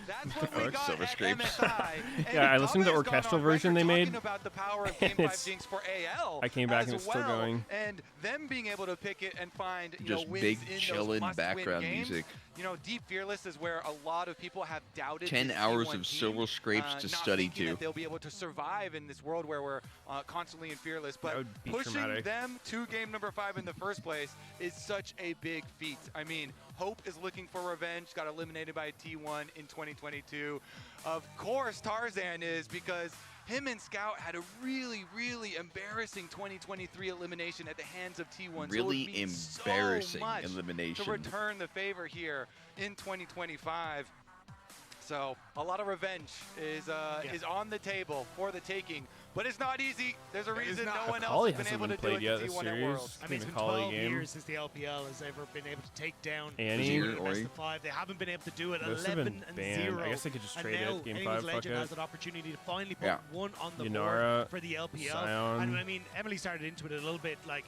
That's what we got Silver at Scrapes. MSI. Yeah, I listened to the Dumb has gone orchestral on version they record made. talking about the power of Game and 5 it's- Jinx for AL. I came back as and it's still well, going. And them being able to pick it and find Just wins big in chillin' those must-win background games. music. You know, Deep Fearless is where a lot of people have doubted 10 this hours T1 of team, Silver Scrapes to not study thinking to. that they'll be able to survive in this world where we're constantly in Fearless. But would be pushing traumatic. them to game number 5 in the first place is such a big feat. I mean, Hope is looking for revenge, got eliminated by T1 in 2022. Of course, Tarzan is, because him and Scout had a really, really embarrassing 2023 elimination at the hands of T1. Really so it means embarrassing so much elimination. to return the favor here in 2025. So a lot of revenge is on the table for the taking, but it's not easy. There's a reason no one else Macaulay has been hasn't able been to do it played yet to this T1 at series. Worlds. I mean, it's been Macaulay 12 game. years since the LPL has ever been able to take down Annie? T1 in Or the best Ori? of 5. They haven't been able to do it. Those have been 11 and banned. 0. I guess they could just trade and now it, game Anyone's 5, fuck Legend it. has an opportunity to finally put Yeah. one on the Yunara, board for the LPL. Sion. And I mean, Emily started into it a little bit like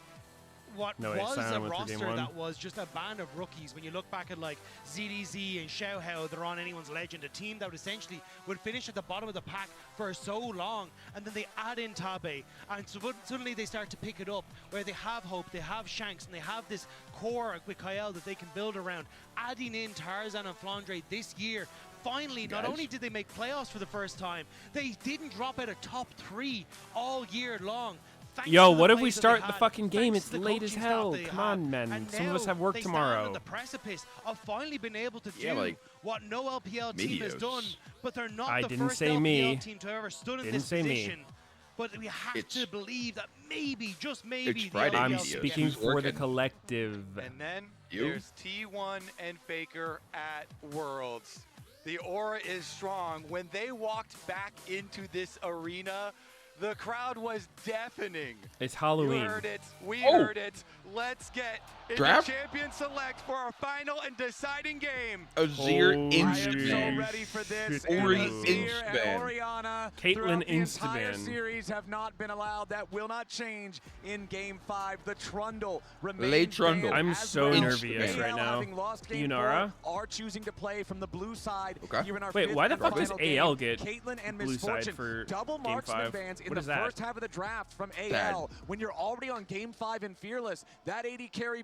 what No, wait, was Sion a went through game roster 1. that was just a band of rookies. When you look back at like ZDZ and Xiaohao, they're on Anyone's Legend, a team that would essentially would finish at the bottom of the pack for so long, and then they add in Tabe, and so suddenly they start to pick it up, where they have Hope, they have Shanks, and they have this core with Kyle that they can build around. Adding in Tarzan and Flandre this year, finally, not Guys. only did they make playoffs for the first time, they didn't drop out of top 3 all year long. Thanks Yo, to the what if we plays that start they the had, fucking game? thanks It's to the late as coaching staff hell. they Come have. on, man. And Some of us now have work they stand tomorrow. on the precipice of finally being able to Yeah, do like what no LPL team has Meteos. done, but they're not I the didn't first say LPL me. team to ever stood in Didn't this say me. position. But we have It's- to believe that maybe, just maybe, It's the Friday, LPL I'm team Meteos. speaking Who's for the working? collective. And then You? there's T1 and Faker at Worlds. The aura is strong. When they walked back into this arena, the crowd was deafening. It's Halloween. You heard it. We Oh. heard it. Let's get into Draft? Champion Select for our final and deciding game. Azir Holy I am Instaban. so ready for this. shit. And Ori Azir and Instaban. Oriana Caitlyn throughout the entire Instaban. series have not been allowed. That will not change in Game 5. The Trundle Le remains Trundle. banned I'm as so well. nervous AL, right now. having lost Game Yunara? 4, are choosing to play from the blue side. Okay. Here in our Wait, fifth why the and fuck does final AL game. get Caitlyn and blue side Misfortune for double Game marksman 5? bans in What the is that? first half of the draft from Bad. AL. When you're already on Game 5 in Fearless, that AD carry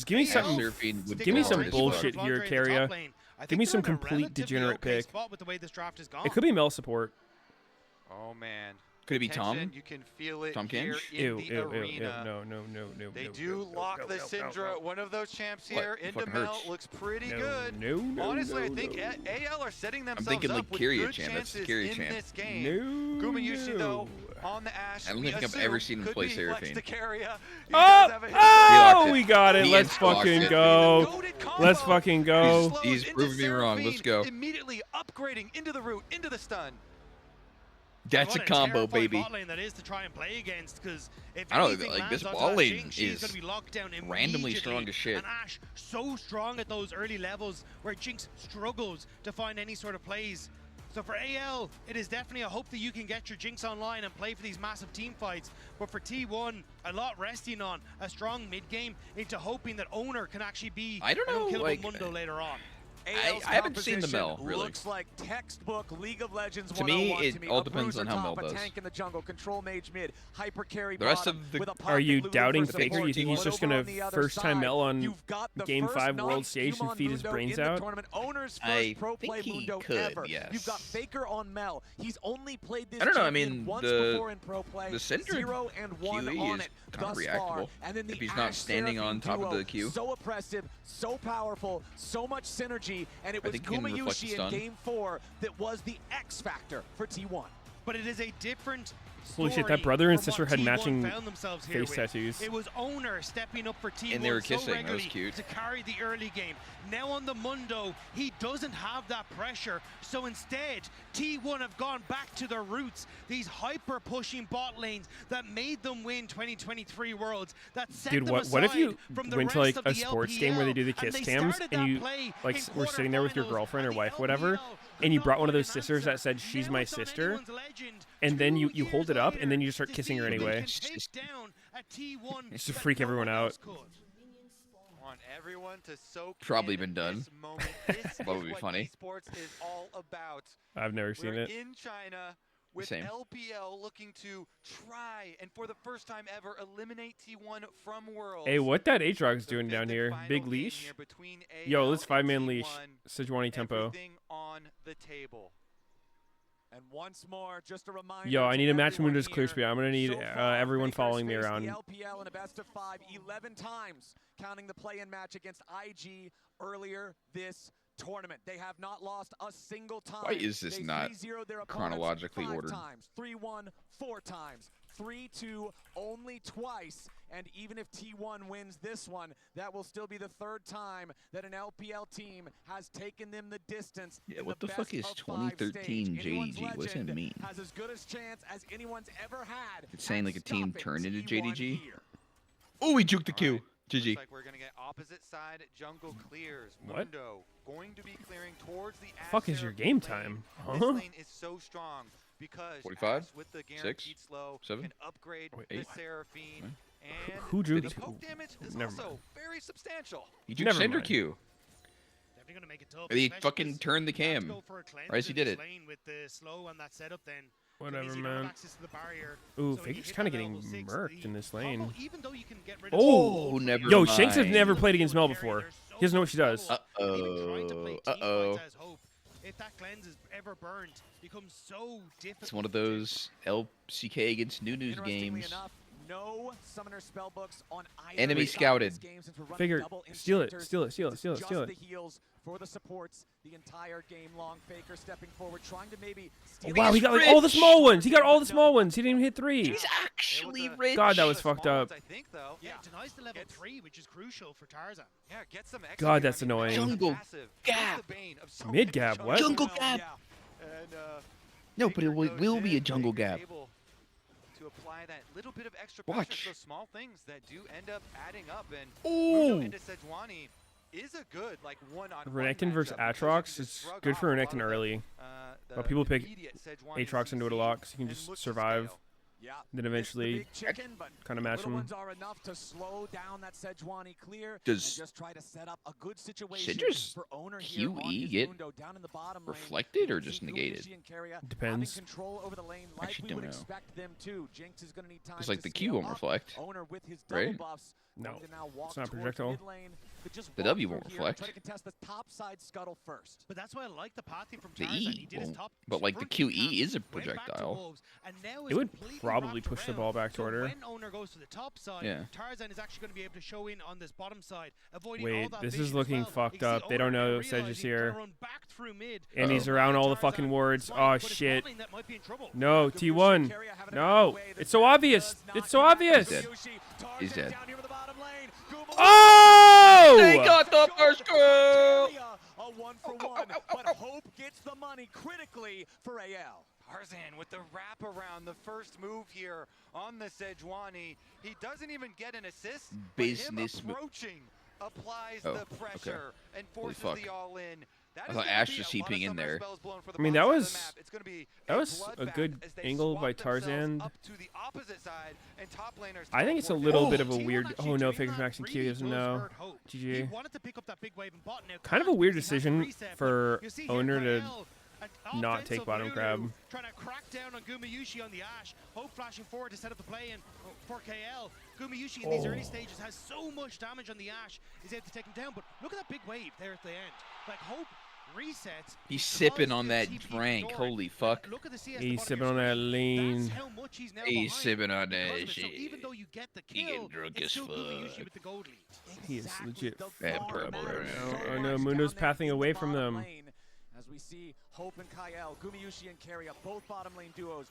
Just give me something. Give me some bullshit here, Carrier. Give me some complete degenerate pick. With the way this draft has gone. It could be Mel support. Oh man. Could it be Tom? tension. You can feel it Tom here Kench? in the arena. No. They do lock the Syndra. One of those champs here into Fucking Melt hurts. looks pretty No, good. no, Honestly, I no, think no. AL are setting I'm themselves thinking up like with Kyria good champ. That's chances Kyria in champ. this game. No, Gumayusi, though, no. on the Ashe. I don't we think I've assume ever seen him could play be Flex Seraphine. to Kyria. He Oh, does have a hit. oh, we got it. He Let's insta-locked fucking it. go. Combo. Let's fucking go. He's proving me wrong. Let's go. Immediately upgrading into the root, into the stun. That's a What combo, terrifying baby. bot lane that is to try and play against, because if I don't know, anything like, lands this onto bot that lane Jinx, she's is going to be locked down randomly strong immediately. as shit. And Ashe so strong at those early levels where Jinx struggles to find any sort of plays. So for AL, it is definitely a hope that you can get your Jinx online and play for these massive team fights. But for T1, a lot resting on a strong mid game into hoping that Owner can actually be I don't know, an unkillable like, Mundo later on. AL's I haven't seen the composition Mel, really. Looks like textbook League of Legends To me, 101 it to me. all A depends bruiser on how top, Mel a does. tank in the jungle, control mage mid, hyper carry The rest bottom of the- with a Are you pocket doubting Lulu for Faker? You think he's support. just Over gonna on the other first time side, Mel on you've got the Game first 5 World non-human Stage and feed his Mundo brains in the out? tournament. Owner's first I pro think play he Mundo could, ever. yes. You've got Faker on Mel. He's only played this I don't know, I champion mean, once the- before in pro play. the Syndra 0 and 1 QE on is it kind of thus far. reactable And then the if he's not Ashe standing Seraphine on top of duo, the queue. So oppressive, so powerful, so much synergy, and it I was think he can reflect the Gumayusi in stun. Game 4 that was the X factor for T1. But it is a different Holy shit, that story brother and from sister what had T1 matching found themselves here face with. tattoos. It was Owner stepping up for T1 And they were so kissing. That was regularly cute. to carry the early game. Now on the Mundo, he doesn't have that pressure. So instead, T1 have gone back to their roots. These hyper pushing bot lanes that made them win 2023 Worlds. That set Dude, them what if you aside from the went to rest like of a the sports game where they do the LPL, kiss and they cams started and that you play like in were sitting there with your quarterfinals, girlfriend or and wife, the whatever, LPL and you could brought not one of find those an sisters answer. that said she's Now my it's on sister, anyone's legend and then 2 you hold years it up and then later you just start to kissing see her if they anyway. can take down a T1 Just to that freak no everyone one out. else could. Want everyone to soak Probably in been done. this moment. This That would is be what funny. esports is all about. I've never seen We're it. in China with Same. LPL looking to try and for the first time ever eliminate T1 from Worlds. Hey, what that Aatrox doing The down fifth and here? final Big game leash? here between Yo, AL let's and 5-man leash. T1. Sejuani tempo. Everything on the table. And once more, just a reminder. Yo, I to need a match everyone Mundo's clear here, speed. I'm gonna need so far, everyone Faker's following me faced around. The LPL in a best of 5 11 times, counting the play-in match against IG earlier this tournament. They have not lost a single time. Why is this They not 3-0'd their opponents chronologically 5 ordered? times, 3-1 4 times, 3-2 only twice. And even if T1 wins this one, that will still be the 3rd time that an LPL team has taken them the distance. Yeah, in what the best fuck is of 5 2013 stage. Anyone's JDG? What's that legend mean? has as good a chance as anyone's ever had. It's saying like a team stopping turned into T1 JDG. here. Oh, he juked the All Q. right. GG. Looks like we're gonna get opposite side. Jungle clears. What? Mundo going to be clearing towards the Fuck is your game time? This Huh? lane is so strong because 45? Ashe with the 6? guaranteed slow 7? can upgrade Wait, the 8? Seraphine. And Who drew the the- poke damage is Never also mind. very substantial. He juked Never Cinder mind. Q. Definitely gonna make it tough. He especially fucking 'cause turned the you have to cam. go for a cleanse Or as he in did this it. lane with the slow and that setup then. Whatever, That means you don't have man. access to the barrier. Ooh, So when you Faker's hit kind of that getting level 6, murked the in this combo, lane. even though you can get rid of Oh, never Yo, Shanks has mind. never played against Mel before. He doesn't know what she does. Uh-oh. If that cleanse is ever burned, becomes so difficult. It's one of those LCK against Nunu's Interestingly games. enough, no summoner spellbooks on either Enemy side of scouted. this game since we're running Figure, double steal it, enchanters. steal it, steal it, It's steal it, just steal it. the heals for the supports the entire game long. Faker stepping forward, trying to maybe steal Wow, it. he got like all the small ones. He got all the small ones. He didn't even hit 3. He's actually rich. God, that was fucked up. I think though. Yeah, it denies the level 3, which is crucial for Tarzan. Yeah, get some extra. God, that's annoying. Jungle passive. gap. That's the bane of so Mid many gap, jungle what? Jungle now. gap. Yeah. And, No, but it Faker goes will be a in, jungle Faker's gap. able to apply that little bit of extra Watch. pressure, those small things that do end up adding up. And Ooh. Mundo into Sejuani is a good like one-on-one Renekton versus matchup because you Aatrox can just is shrug good off for a lot Renekton of the, early. the But people pick immediate Sejuani Aatrox into it a CC lot because he can and just look to survive. scale. Then eventually kind of match him. Are enough to slow down that Sejuani clear Does and just try to set up a good situation Syndra's for owner here on QE his get Mundo down in the bottom reflected lane. or just negated? Depends. Control over the lane like Actually, we don't would know. expect them to. Jinx is going to need time Because like to the Q scale won't up. reflect, Owner with his right? double buffs. No, Going to now walk it's not towards projectile. mid lane. Could just The walk W through won't here, reflect. Try to contest the top side scuttle first. But that's why I like the pathing from The Tarzan. E He did his won't. top But like the super QE is a went back to projectile. Wolves, and now It is would completely probably wrapped push the around. ball back to So order. when owner goes to the top side, Yeah. Tarzan is actually going to be able to show in on this bottom side, avoiding all Wait, that this vision is as looking well. fucked You can see up. They don't Owner know now Sedge is realizing here. trying to run back through mid. And he's around all the fucking wards. Oh but it's shit. Motley that might be in trouble. No, T1. No, it's so obvious. It's so obvious. He's dead. Oh! They got the first kill. A 1-for-1, but Hope gets the money critically for AL. Tarzan with the wraparound, the first move here on the Sejuani. He doesn't even get an assist. Business but him approaching applies Oh, the okay. pressure and Holy forces fuck. the all-in. That I is thought gonna Ash be just a lot of TPing in summoner there. spells blown for the I mean, bottom that side of was the map. It's gonna be that was a bloodbath good as they angle by swap themselves Tarzan. up to the opposite side, and top laners I think it's a teleport little down. bit of a T1 weird. actually Oh no, doing Figures that Max and Q really doesn't does know. hurt Hope. He GG. wanted to pick up that big wave and bot now. Kind of a can't weird because he has decision reset, but for you see here owner to Kyle, an not take offensive bottom Lulu grab. Trying to crack down on Gumayushi on the Ash. Hope flashing forward to set up the play in for KL. Gumayushi in these early stages has so much damage on the Ash, is able to take him down. But look at that big wave there at the end. Like Hope resets. He's sipping on that drink. Holy fuck. Look at the CS He's sipping on that lean. That's how much he's now He's behind sipping on because that of it. So shit. even though you get the He kill, getting drunk it's as still fuck. Gumayushi with the gold lead. He is legit. Bad purple right now. Oh no, Mundo's pathing away from them. As we see Hope and Kyle, Gumayushi and Keria, both bottom lane duos.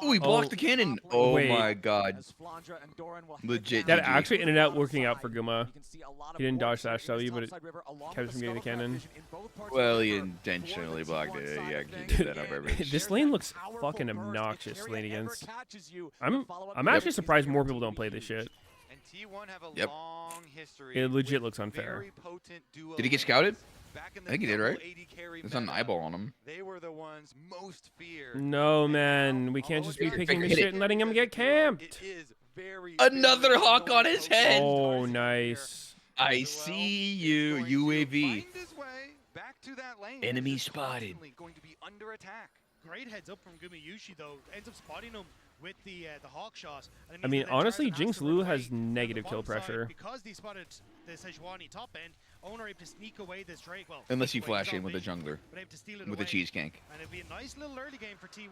Ooh, he blocked the cannon. Oh Wait. my god. As Flandra and Doran will Legit That GG. actually ended up working out for Guma. You can see a lot of He didn't dodge warps dash here in W, this but it topside river, along kept with him from getting the scuttle cannon. vision in both parts of Well, the he river. intentionally For the blocked T1 it. side Yeah, of he things, did that on again, purpose. This there's lane that looks powerful fucking burst. If obnoxious Keria lane ever against. catches you, I'm the follow-up I'm damage actually is surprised more guaranteed people to don't be play this huge. shit. And T1 have a Yep. long history. It legit with looks unfair. very potent duo Did he get lanes. scouted? Back in the I think he did, double right? AD carry There's an meta, eyeball on him. They were the ones most feared. No man, we can't just be picking this Hit it. shit and letting him get camped. It is very, Another very hawk on his head. Oh nice. I see you, UAV. Find his way back to that lane. Enemy He's just spotted. constantly going to be under attack. Great heads up from Gumayushi though. Ends up spotting him with the hawk shot. And it I means mean, that then honestly, Tarzan Jinx to run Lu away. has Now the negative kill bottom side, pressure. Because they spotted the Sejuani top end, owner able to sneak away this Drake. Well, Unless you sneak away, flash he's in on with a vision, jungler. but able to steal it With a away. cheese gank. And it'd be a nice little early game for T1.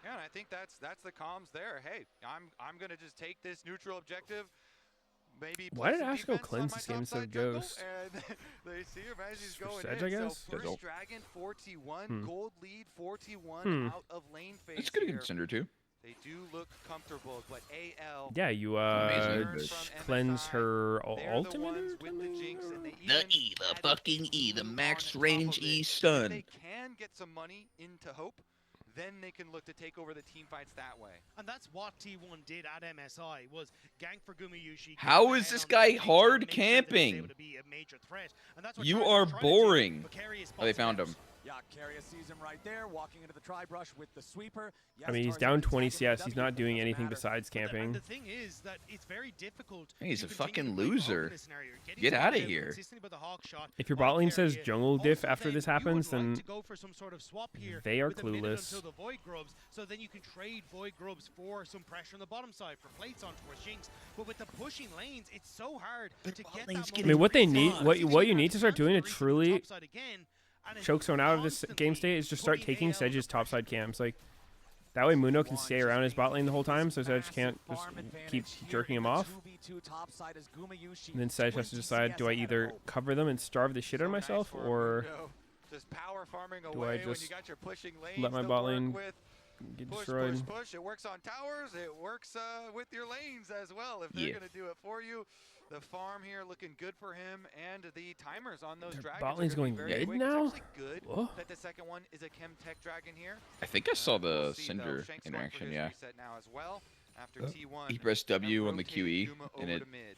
Yeah, and I think that's the comms there. Hey, I'm gonna just take this neutral objective. Maybe Why play did some Ash go defense on cleanse my this game top instead of side jungle, Ghost? And they see him as he's For going Sedge, in. I guess? So first Fizzle. dragon 4T1, Hmm. gold lead 4T1 Hmm. out of lane phase. It's good here. against Cinder too. They do look comfortable, but AL. Yeah, you Amazing. cleanse her They're the ultimate ones or with the something? jinx, and they The even E, the added fucking E, the Blue max on range top of E it. stun. If they can get some money into Hope, then they can look to take over the team fights that way. And that's what T1 did at MSI, was gank for Gumayushi. How is this guy hard camping? You are boring. Oh, they found him. Yeah, Keria sees him right there, walking into the tri-brush with the sweeper. I mean, he's Tarzan down can 20 tag him CS. to He's W, not doing doesn't anything matter. besides And camping. the thing is that it's very difficult. Hey, he's to a continue fucking to play Hope in loser. this scenario. Getting Get to the outta kill here. consistently with the hawk shot If your by bot lane says Keria. jungle diff Also, after then this you would happens, like then to go for some sort of swap here they are with a minute clueless. until the Void Grubs, so then you can trade Void Grubs for some pressure on the bottom side for plates on towards Jinx. But with the pushing lanes, it's so hard to get that I mean, what they need, momentum. what you need to start doing to Reach the truly topside again, and it's choke someone out of this game constantly state is just start putting taking AL Sedge's topside camps. Like that way, Mundo can stay around his bot lane the whole time, so Sedge can't just keep jerking him off. And then Sedge has to decide: do I either cover them and starve the shit out of myself, or just power farming do I away when you just got your pushing lanes let my to bot work lane with. get Push, destroyed? push. It works on towers. It works with your lanes as well. If they're Yeah. going to do it for you, the farm here looking good for him, and the timers on those Their dragons. bot are lane's gonna be going very mid quick. now? It's actually good Whoa. that the second one is a Chem Tech dragon here. I think I saw the We'll see, though. Cinder Shank's going for interaction, his yeah. reset now as well after T1. He pressed W on the rotated QE, Guma and over it to mid.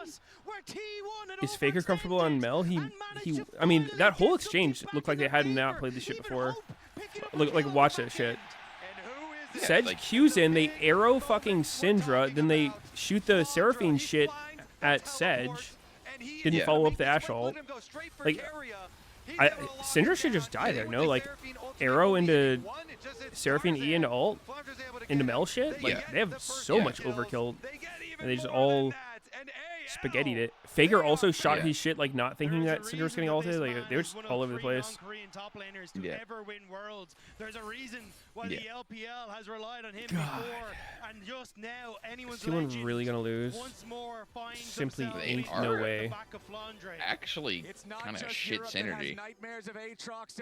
Is Faker comfortable on Mel? I mean, that whole exchange looked like they had not played this shit before. Like watch that shit. Yeah, Sedge like- Q's in, they arrow fucking Syndra, then they shoot the Seraphine shit at Sedge. Didn't Yeah. follow up the Ash ult. Like, Syndra should just die there. No, like arrow into Seraphine E into ult into Mel shit. Like they have so much overkill, and they just all spaghettied it. Faker also shot his shit like not thinking that Syndra was getting ulted. Like they were just all over the place. Top laners to ever win Worlds. There's a reason why the LPL has relied on him before, and just now anyone's legend really gonna lose? once more finds Simply themselves ain't in no the way. back of Flandre. Actually, kind of shit synergy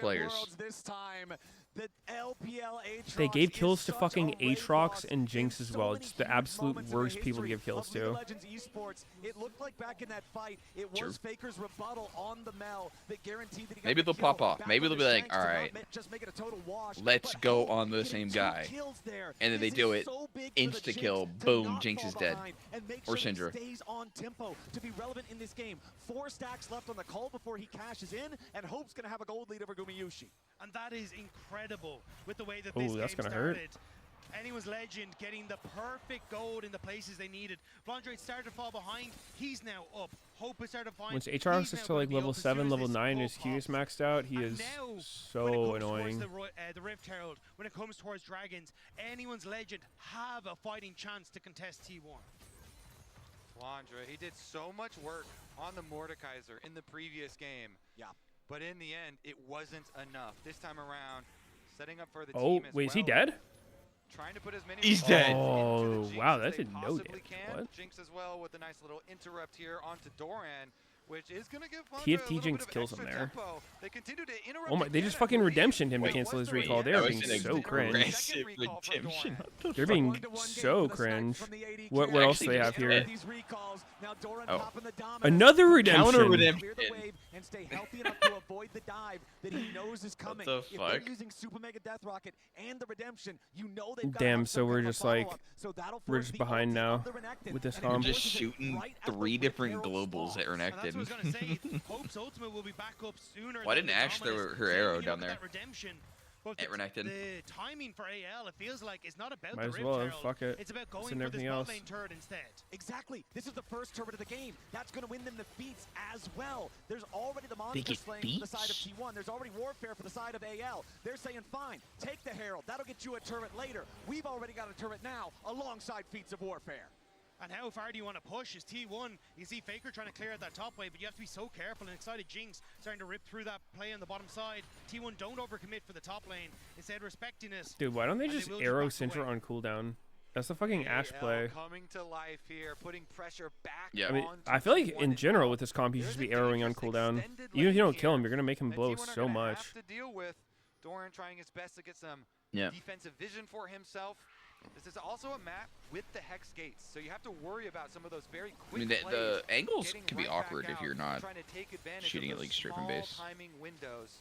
players. This time. The LPL Aatrox They gave kills to such fucking a weight Aatrox loss and Jinx in as so well. many Just the huge absolute moments in their worst people to history give kills of League to. of Legends esports. It looked like back in that fight, it was Faker's rebuttal on the Mel that guaranteed that he got Maybe the they'll pop kill. off. Maybe they'll be like, all right, Just make it a total wash, let's but go Hope on the getting same 2 guy. kills there. And then they This do is it, so big for the insta Jinx kill, to boom, not Jinx fall is dead. behind and make Or sure he Syndra. stays on tempo to be relevant in this game. 4 stacks left on the call before he cashes in, and Hope's going to have a gold lead over Gumayushi. And that is incredible with the way that Ooh, this that's game gonna hurt. started. Anyone's legend getting the perfect gold in the places they needed. Flandre started to fall behind. He's now up. Hope has started to find. Once Aatrox is to like level 7, level 9, his Q is maxed out, he is so annoying. The Rift Herald, when it comes towards Dragons, anyone's legend have a fighting chance to contest T1. Flandre, he did so much work on the Mordekaiser in the previous game. Yeah. But in the end, it wasn't enough. This time around, setting up for the Oh, team as wait, is well. he dead? Trying to put as many He's dead. Oh, wow, that did no damage. What? Jinx as well with a nice little interrupt here onto Doran, which is going to give Flandre TFT a little Jinx bit of kills him extra there. tempo. They continue to interrupt Oh my, they again, just I fucking believe. redemptioned him to Wait, cancel was his there recall. a- They're that being was an so cringe. Aggressive redemption. They're being so cringe. What else do they have here? Oh. Another redemption. Counter redemption. And stay healthy enough to avoid the dive that he knows is coming. the If fuck? they're using Super Mega Death Rocket and the redemption, you know they've got Damn, so we're just like, we're force just the behind ulti now of the Renekton. with this And it comp. Just forces it shooting right at the 3 Rift different Herald globals spawn. at And that's what I was Renekton. going to say. Hope's ultimate will be back up sooner. Why than didn't the Ashe throw Dominus. her So arrow you down look at there? that redemption. But At Renekton. the timing for AL, it feels like it's not about Might the as Rift well, Herald. fuck it. It's about going Send for this everything bot else. lane turret instead. Exactly. This is the first turret of the game. That's going to win them the feats as well. There's already the monster get slaying for the side of feats? T1. There's already warfare for the side of AL. They're saying, fine, take the Herald. That'll get you a turret later. We've already got a turret now alongside feats of warfare. And how far do you want to push? Is T1, you see Faker trying to clear out that top wave, but you have to be so careful. And Excited Jinx starting to rip through that play on the bottom side. T1 don't overcommit for the top lane. Instead, respecting it. Dude, why don't they and just will arrow back Syndra away. on cooldown? That's the fucking Ashe AL play. coming to life here, putting pressure back Yeah. I mean, onto I feel like T1 in as general well. with this comp, you should There's just be a arrowing on dangerous cooldown. extended Even if you lane don't kill him, here you're gonna make him that blow T1 are so gonna much. have to deal with. Doran trying his best to get some Yeah. defensive vision for himself. This is also a map with the hex gates, so you have to worry about some of those very I quick mean, plays. the angles Getting can be right back awkward if out, you're not trying to take advantage shooting of at those like straight from small base. timing windows.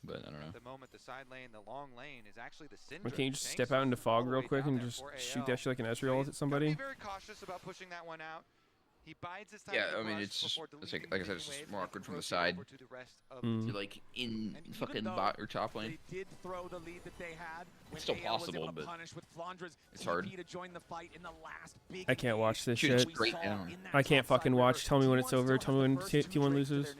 But I don't know. At the moment, the side lane, the long lane, is actually the Syndra. But can you just Shanks step out into all fog the real way quick down and there just for shoot AL. that shit like an So Ezreal he's at somebody? gotta be very cautious about pushing that one out. He bides his time. Yeah, in the I mean, rush it's just, before it's deleting like I the said, it's wave just and more then awkward from the proceed side. over to the rest of Mm. You're like in And even fucking though bot or top lane. They did throw the lead that they had. When It's still AL was possible, able to but punish with Flandra's it's hard. TP to join the fight in the last big I can't watch this Shoot it shit. straight down. I can't fucking watch. Tell me when it's over. Tell me when T1 loses.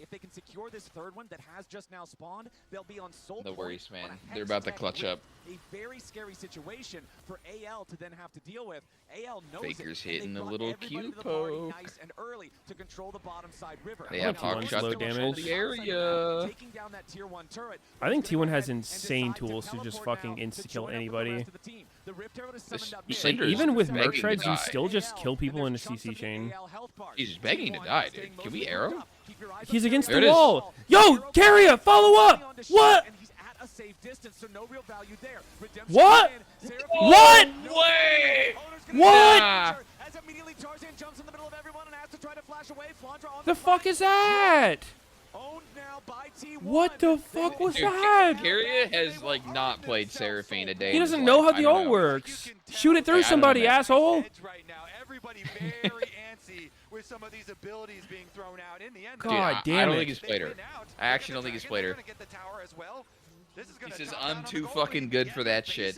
If they can secure this third one that has just now spawned, they'll be on soul No point worries, on a man. hex They're about to tech clutch with up. A very scary situation for AL to then have to deal with. AL knows Faker's it, and hitting they a brought little everybody Q to the party poke. nice and early to control the bottom side river. They I have think hog T1's shots low to control damage. the area. Taking down that tier 1 turret. I think Who's gonna T1 go has ahead and insane decide to tools to just teleport fucking now to insta-kill join up with the anybody. rest of the team. The Rift Herald is This summoned up mid. Syndra's Even with begging Merc to Shreds, you die. still just kill people in a And there's CC chunks of the chain. AL health bars. He's just begging to T1 die, is staying dude. Can mostly we arrow? hooked up. Keep your eyes He's on against the the There it is. wall. Yo, Carrier, follow up. What? And he's at a safe distance, so no real value there. Redemption What? in. Seraphine- What? No way. Owner's gonna What? Nah. As immediately Tarzan jumps in the middle of everyone and has to try to flash away. Flandra on The fuck is that? Owned now by T1. What the fuck was Dude, that? Carrier has like not played Seraphine a day. He in his doesn't know life. how I the don't ult know. works. Shoot it through I don't somebody, know, man. asshole. Edge right now. Everybody very antsy with some of these abilities being thrown out. In the end, God Dude, I damn don't it. think he's played her. I actually don't think he's played her. They're gonna get the tower as well. He says, I'm too fucking good for that shit.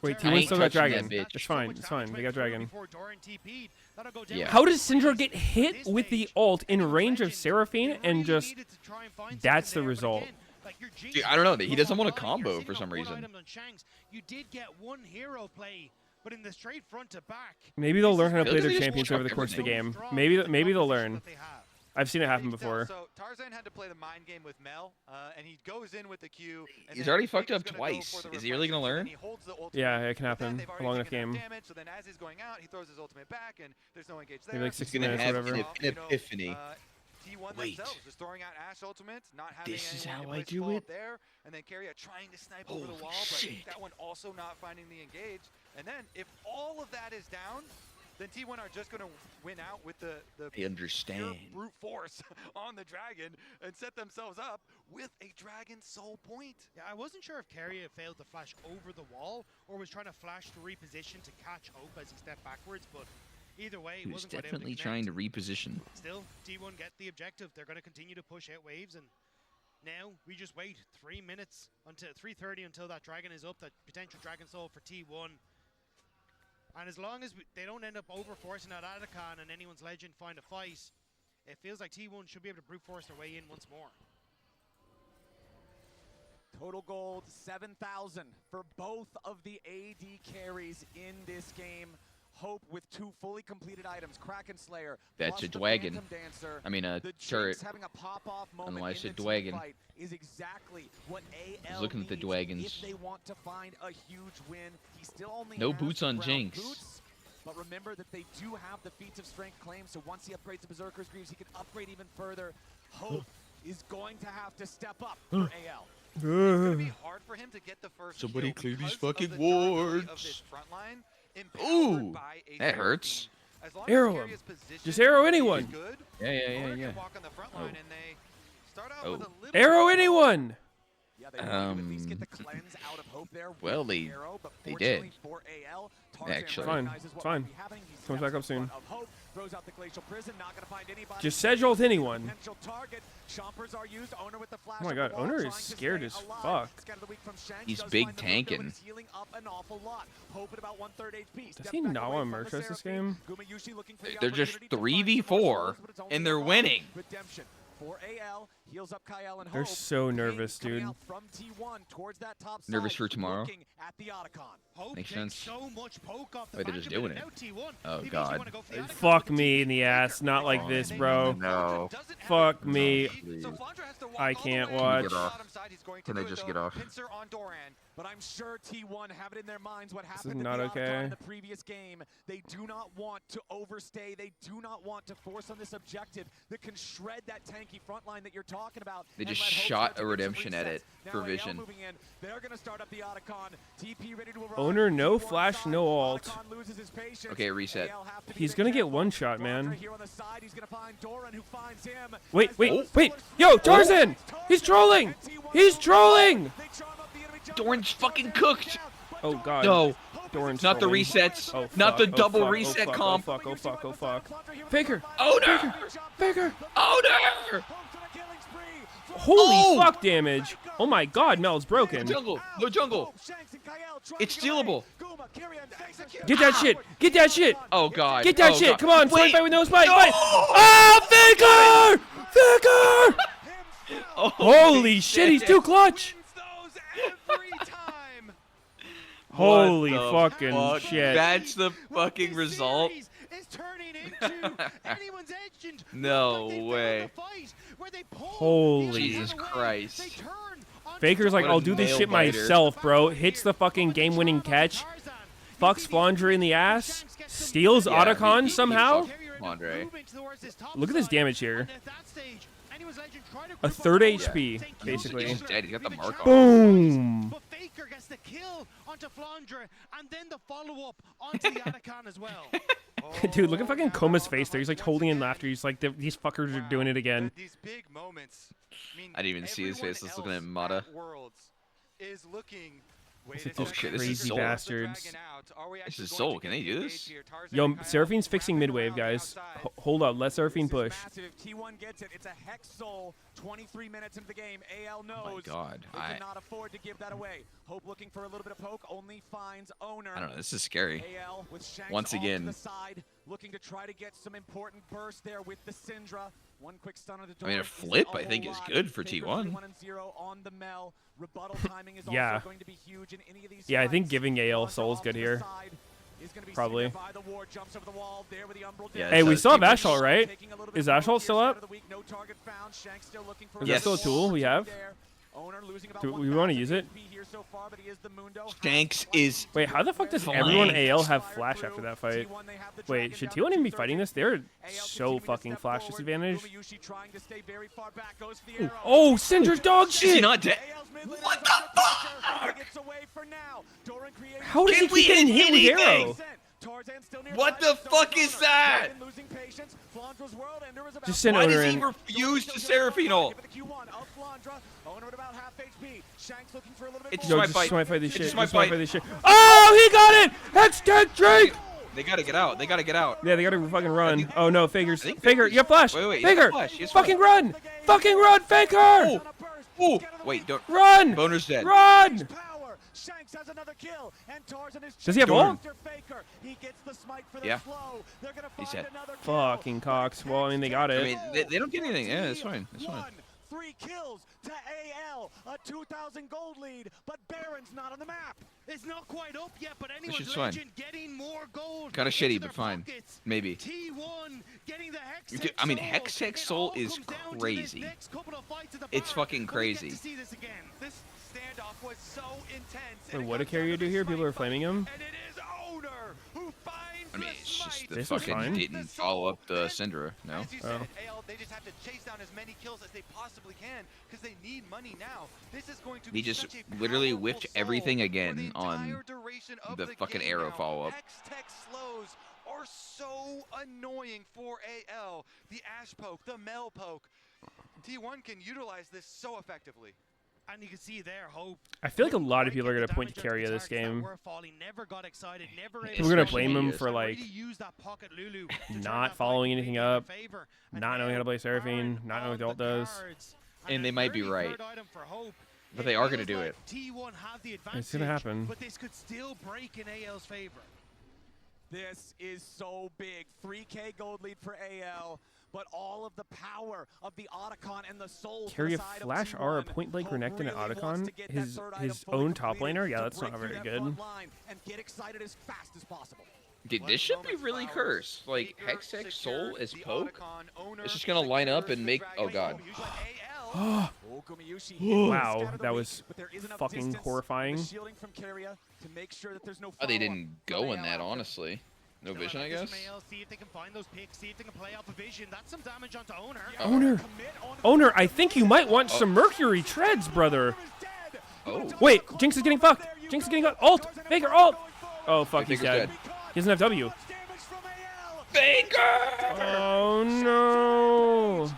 Wait, I T1 ain't still got touching that Dragon. bitch. It's fine. It's fine. They got Dragon. Yeah. How does Syndra get hit with the ult in range of Seraphine and just... That's the result. Dude, I don't know. He doesn't want to combo for some reason. You did get one hero play, but in the straight front to back. Maybe they'll learn how to play Doesn't their he champions just over the chuck course of the everything? game. Maybe they'll learn. I've seen it happen before. So Tarzan had to play the mind game with Mel, and he goes in with the Q. And He's then already fucked Faker's up gonna twice. go for the Is he really gonna reflection, and learn? he holds the ultimate. Yeah, it can But then happen. they've A already long enough taken enough game. damage, so then as he's going out, he throws his ultimate back, and there's no engage there. Maybe like He's 60 gonna minutes, have whatever. an epiphany. T1 Wait. themselves just throwing out Ash ultimates, not having This is anyone how in I place to do follow it? up there, and then Carrier trying to snipe over the Holy wall, but shit. that one also not finding the engage. And then if all of that is down, then T1 are just going to win out with the I understand. pure brute force on the dragon and set themselves up with a dragon soul point. Yeah, I wasn't sure if Carrier failed to flash over the wall or was trying to flash to reposition to catch Hope as he stepped backwards, but either way, He it was wasn't quite able to definitely connect. trying to reposition. Still, T1 get the objective. They're going to continue to push out waves, and now we just wait 3 minutes until 3:30 until that dragon is up, that potential dragon soul for T1. And as long as they don't end up over-forcing that Atacon and anyone's legend find a fight, it feels like T1 should be able to brute force their way in once more. Total gold 7,000 for both of the AD carries in this game. Hope with 2 fully completed items, Kraken Slayer. That's plus a the Dwagon. Phantom Dancer. I mean, a The turret. Jinx having a pop-off moment Unless in a the Dwagon. teamfight is exactly what AL looking at the needs Dwagons. if they want to find a huge win. He still only No has boots the on ground Jinx. boots, but remember that they do have the feats of strength claim, so once he upgrades to Berserker's Greaves, he can upgrade even further. Hope is going to have to step up for AL. It's going to be hard for him to get the first Somebody kill clear these because of fucking the durability of wards. this front line, empowered Ooh, by a that Seraphine. hurts. As long Arrow as him. Carrier's position Just arrow is anyone. good, Yeah. Owner can walk on the front line, and they start out with a little Arrow anyone! Yeah, they want to at least get the cleanse out of Hope there. Well, with the they- arrow, but they fortunately did. For AL, Tarzan Actually. Fine, recognizes it's what fine. might be happening. He Comes steps back up in front soon. of Hope, throws out the glacial prison, not gonna find anybody. Just sedge ult anyone. Potential target. Chompers are used. Owner with the flash Oh my on god, the wall, Owner trying is to scared stay as alive. fuck. Scatter the weak from Shanks, He's does big find the window, but tanking. he's healing up an awful lot. Hope at about 1/3 HP. Does Steps he back not away want from the Merchants this Seraphine. game? Gumayushi looking for the They're just opportunity to find some more 3v4, souls, but it's only and they're one. winning. Redemption for AL, heals up Kyle and They're Hope. so Pain nervous, coming dude. out from T1 towards that top Nervous side, for tomorrow? looking at the Otacon. Hope Makes takes sense. so much poke off the Wait, they're back just of doing and it. now T1. Oh, He God. wanna go for the Atacon, Fuck but me T1 in the Faker. ass. Not like this, bro. No. Fuck me. So Flandra has to walk I all the can't way to watch. the bottom side. He's going to Can do they it, just though. get off? Pincer on Doran. But I'm sure T1 have it in their minds what is happened to not the Otacon okay. in the previous game. They do not want to overstay. They do not want to force on this objective that can shred that tanky front line that you're talking about. They and just let Hope shot start to a get some redemption at resets. it Now for AL vision. moving in. They're going to start up the Otacon. TP ready to arrive. Owner, no T1 flash, side. no ult. Otacon loses his patience. Okay, reset. AL have to be He's a bit gonna get careful. one shot, man. Flandra here on the side. He's going to find Doran, who finds him. Wait, As wait, those wait. bullets Yo, fly. Tarzan! He's trolling! He's trolling! They charm up the enemy jungle. Doran's fucking cooked. Oh god. No, Doran's not the trolling. resets. Oh, Not fuck, the double fuck, reset fuck, comp. Oh fuck, oh fuck, oh fuck. Faker! Owner! Faker! Owner! Holy fuck damage! Oh my god, Mel's broken. Jungle. No jungle. It's stealable. Get that shit! Get that shit! Oh god. Get that Oh, shit! God. Come on, Wait. fight with no spike! Fight! Ah, Faker! Faker! Holy shit, he's too clutch! Holy What the fucking fuck? shit. That's the fucking result? Is turning into anyone's engine. No way. Holy. Jesus Christ. Faker's like, What a I'll do this nail shit biter. myself, bro. Hits the fucking game-winning catch. Fucks Flandre in the ass. Steals Yeah, Otacon he somehow. fucked Andre. Look at this damage here. A Third third HP, basically. He's dead. He got the mark on. Boom! But Faker gets the kill onto Flandre and then the follow-up onto the Atacon as well. Dude, look at fucking Koma's face there. He's like holding in laughter. He's like, these fuckers are doing it again. These big moments. I mean, I didn't even see his face. Let's look at everyone Mata. else at Worlds is looking Oh shit, this is crazy Soul. bastards. This is Soul. Can they do this? Yo, Seraphine's fixing mid wave, guys. Hold up, let Seraphine push. T1 gets it. It's a Hex Soul. 23 minutes into the game. AL knows. Oh my god. They cannot afford to give that away. Hope looking for a little bit of poke. Only finds Owner. I don't know. This is scary. AL with Shanks Once again. to the side, looking to try to get some important burst there with the Syndra. One quick stun on the door. I mean, a flip I think is good for T1. On the Mel. Rebuttal timing is Yeah. also going to be huge in any of these Yeah, I think fights. giving AL Soul's good here. Probably. Yeah, hey, we does still have keep it- Ashalt, right? Is Ashalt still up? Is that still a tool we have? Do we want to use it? Shanks is. Wait, how the fuck does everyone AL have flash after that fight? Wait, should T1 even be fighting this? They're so fucking flash disadvantaged. Oh, Syndra's dog shit! Is he not dead? What the fuck? How does he keep getting hit with arrow? What the fuck is that? Just send Why Owner does he in. refuse to Seraphine ult? It's Yo, my just fight. smite fight this It's shit. just my Just smite fight. fight this shit. Oh, he got it! Hex Tech Drake! They gotta get out. They gotta get out. Yeah, they gotta fucking run. Oh no, Faker's. I think Faker, you have flash! Wait, he has Faker! flash, he has Fucking flash. run! Fucking run, Faker! Ooh, wait, don't. Run! Boner's dead. Run! Shanks has another kill, and Tarzan is Does he have Dorn. ult? He gets the smite for the Yeah. slow. They're gonna He's find dead. another kill. Fucking Cox. Well, I mean, they got it. I mean, they don't get anything. Yeah, it's fine. It's fine. 3 kills to AL, a 2,000 gold lead, but Baron's not on the map. It's not quite up yet, but shit's anyone's fine. legend getting more gold. Kind of into shitty, their but fine. pockets. Maybe. T1 getting the Hex Dude, I mean, Hex Tech Soul is crazy. It's fucking crazy. This standoff was so intense. Wait, what did Carrier do here? People are flaming him? And it is Owner who finds I mean, it's just the This was fucking fine. didn't follow up the Syndra. No. As you said, AL, they just have to chase down as many kills as they possibly can because they need money now. This is going to He be just such a literally powerful whiffed soul everything for again the on entire duration of the fucking game arrow now. follow-up. Hex Tech slows are so annoying for AL. The Ash poke, the Mel poke. T1 can utilize this so effectively. And you can see there, Hope. I feel like a lot of people are going to point to Carrier this game. Never got excited, never We're going to blame him Meteos. for, like, not following anything up, not knowing how to play Seraphine, not knowing what the ult does. And they might be right. But they are going to do it. T1 have the advantage, It's gonna happen. But this could still break in AL's favor. This is so big. 3K gold lead for AL, but all of the power of the Otacon and the soul. Carrier Flash R, a point blank Renekton and Otacon. His own top laner? Yeah, that's not very good. And get excited as fast as possible. Dude, this should be really cursed. Like, Hex Tech Soul as poke? It's just going to line up and make... Oh, God. Wow, that was fucking horrifying. Oh, they didn't go in that, honestly. No vision, I guess? See if they can find those picks, see if they can play off a vision. That's some damage onto Owner. Owner, I think you might want some Mercury Treads, brother. Oh. Wait, Jinx is getting fucked. Jinx is getting fucked. Ult! Faker, ult! Oh, fuck, he's Faker's dead. dead. He doesn't have W. Faker! Oh, no.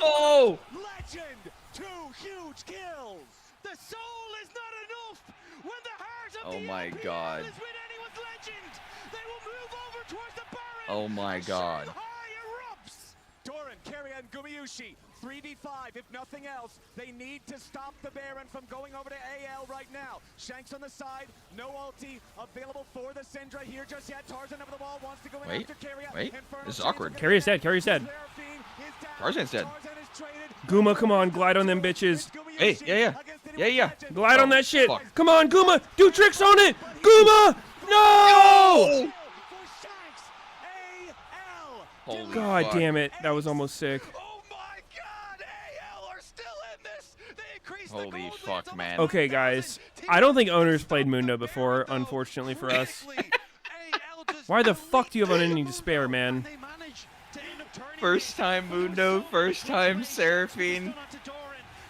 Oh! Legend! 2 huge kills! The soul is not enough when the heart of Oh, the my LPL God. is with anyone's legend. They will move over towards the Baron. Oh, my God. Shanghai erupts! Doran, Carrier, and Gumayushi. 3v5, if nothing else. They need to stop the Baron from going over to AL right now. Shanks on the side, no ulti available for the Syndra here just yet. Tarzan over the wall wants to go in Wait, after Carrier. wait. Inferno This is chains awkward. are Carrier's gonna dead, Carrier's dead. Seraphine is down. Tarzan's dead. Tarzan is traded. Guma, come on, glide on them bitches. Hey, yeah. Glide on Oh, that shit. fuck. Come on, Guma, do tricks on it. Guma, no! Holy God fuck. damn it, that was almost sick. Oh my God, AL are still in this. They increased the Holy gold lead fuck, to man. Okay, guys, I don't think Owner's played Mundo before, unfortunately for us. Why the fuck do you have unending despair, man? First time Mundo, first time Seraphine.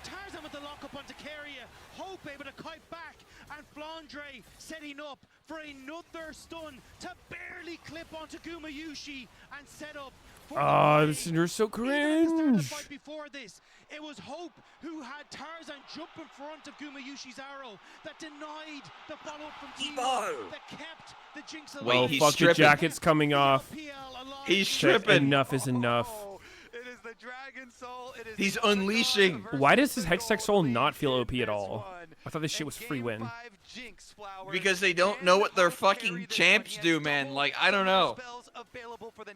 Tarzan with the lockup onto Carrier. Hope able to kite back. And Flandre setting up for another stun to barely clip onto Gumayushi and set up Oh, this is so cringe. Before this, it was Hope who had Tarzan jump in front of Gumayushi's arrow that denied the follow-up from T1, that kept the Jinx alive. Wait, Oh, he's fuck, the stripping. jacket's coming off. He's stripping. Enough is enough. It is the Dragon Soul. It is He's unleashing. Why does his Hextech Soul not feel OP at all? I thought this shit was free win. Because they don't know what their fucking champs do, man. Like, I don't know.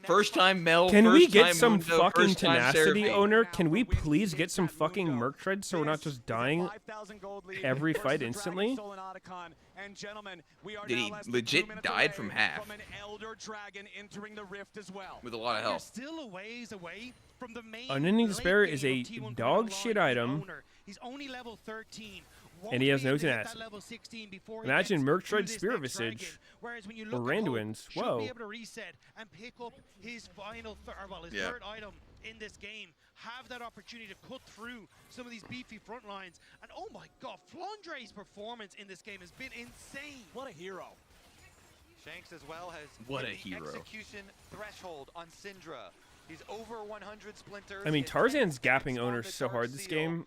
First time Mel. Can first we get time some Mundo, fucking first time tenacity, Seraphine. owner? Can we please get some fucking Merc Treads so we're not just dying every fight instantly? Did he legit died from half? With a lot of health. Still a ways away from the main Unending Despair is a dog shit item. He's only level 13. And he has no tenacity. Imagine Merc Tread Spirit Visage or Randuin's. Whoa. Be able to reset and pick up his final, third item in this game. Have that opportunity to cut through some of these beefy front lines. And oh my God, Flandre's performance in this game has been insane. What a hero. Shanks as well has what a the hero. execution threshold on Syndra. He's over 100 splinters. I mean, Tarzan's gapping owner so hard this game.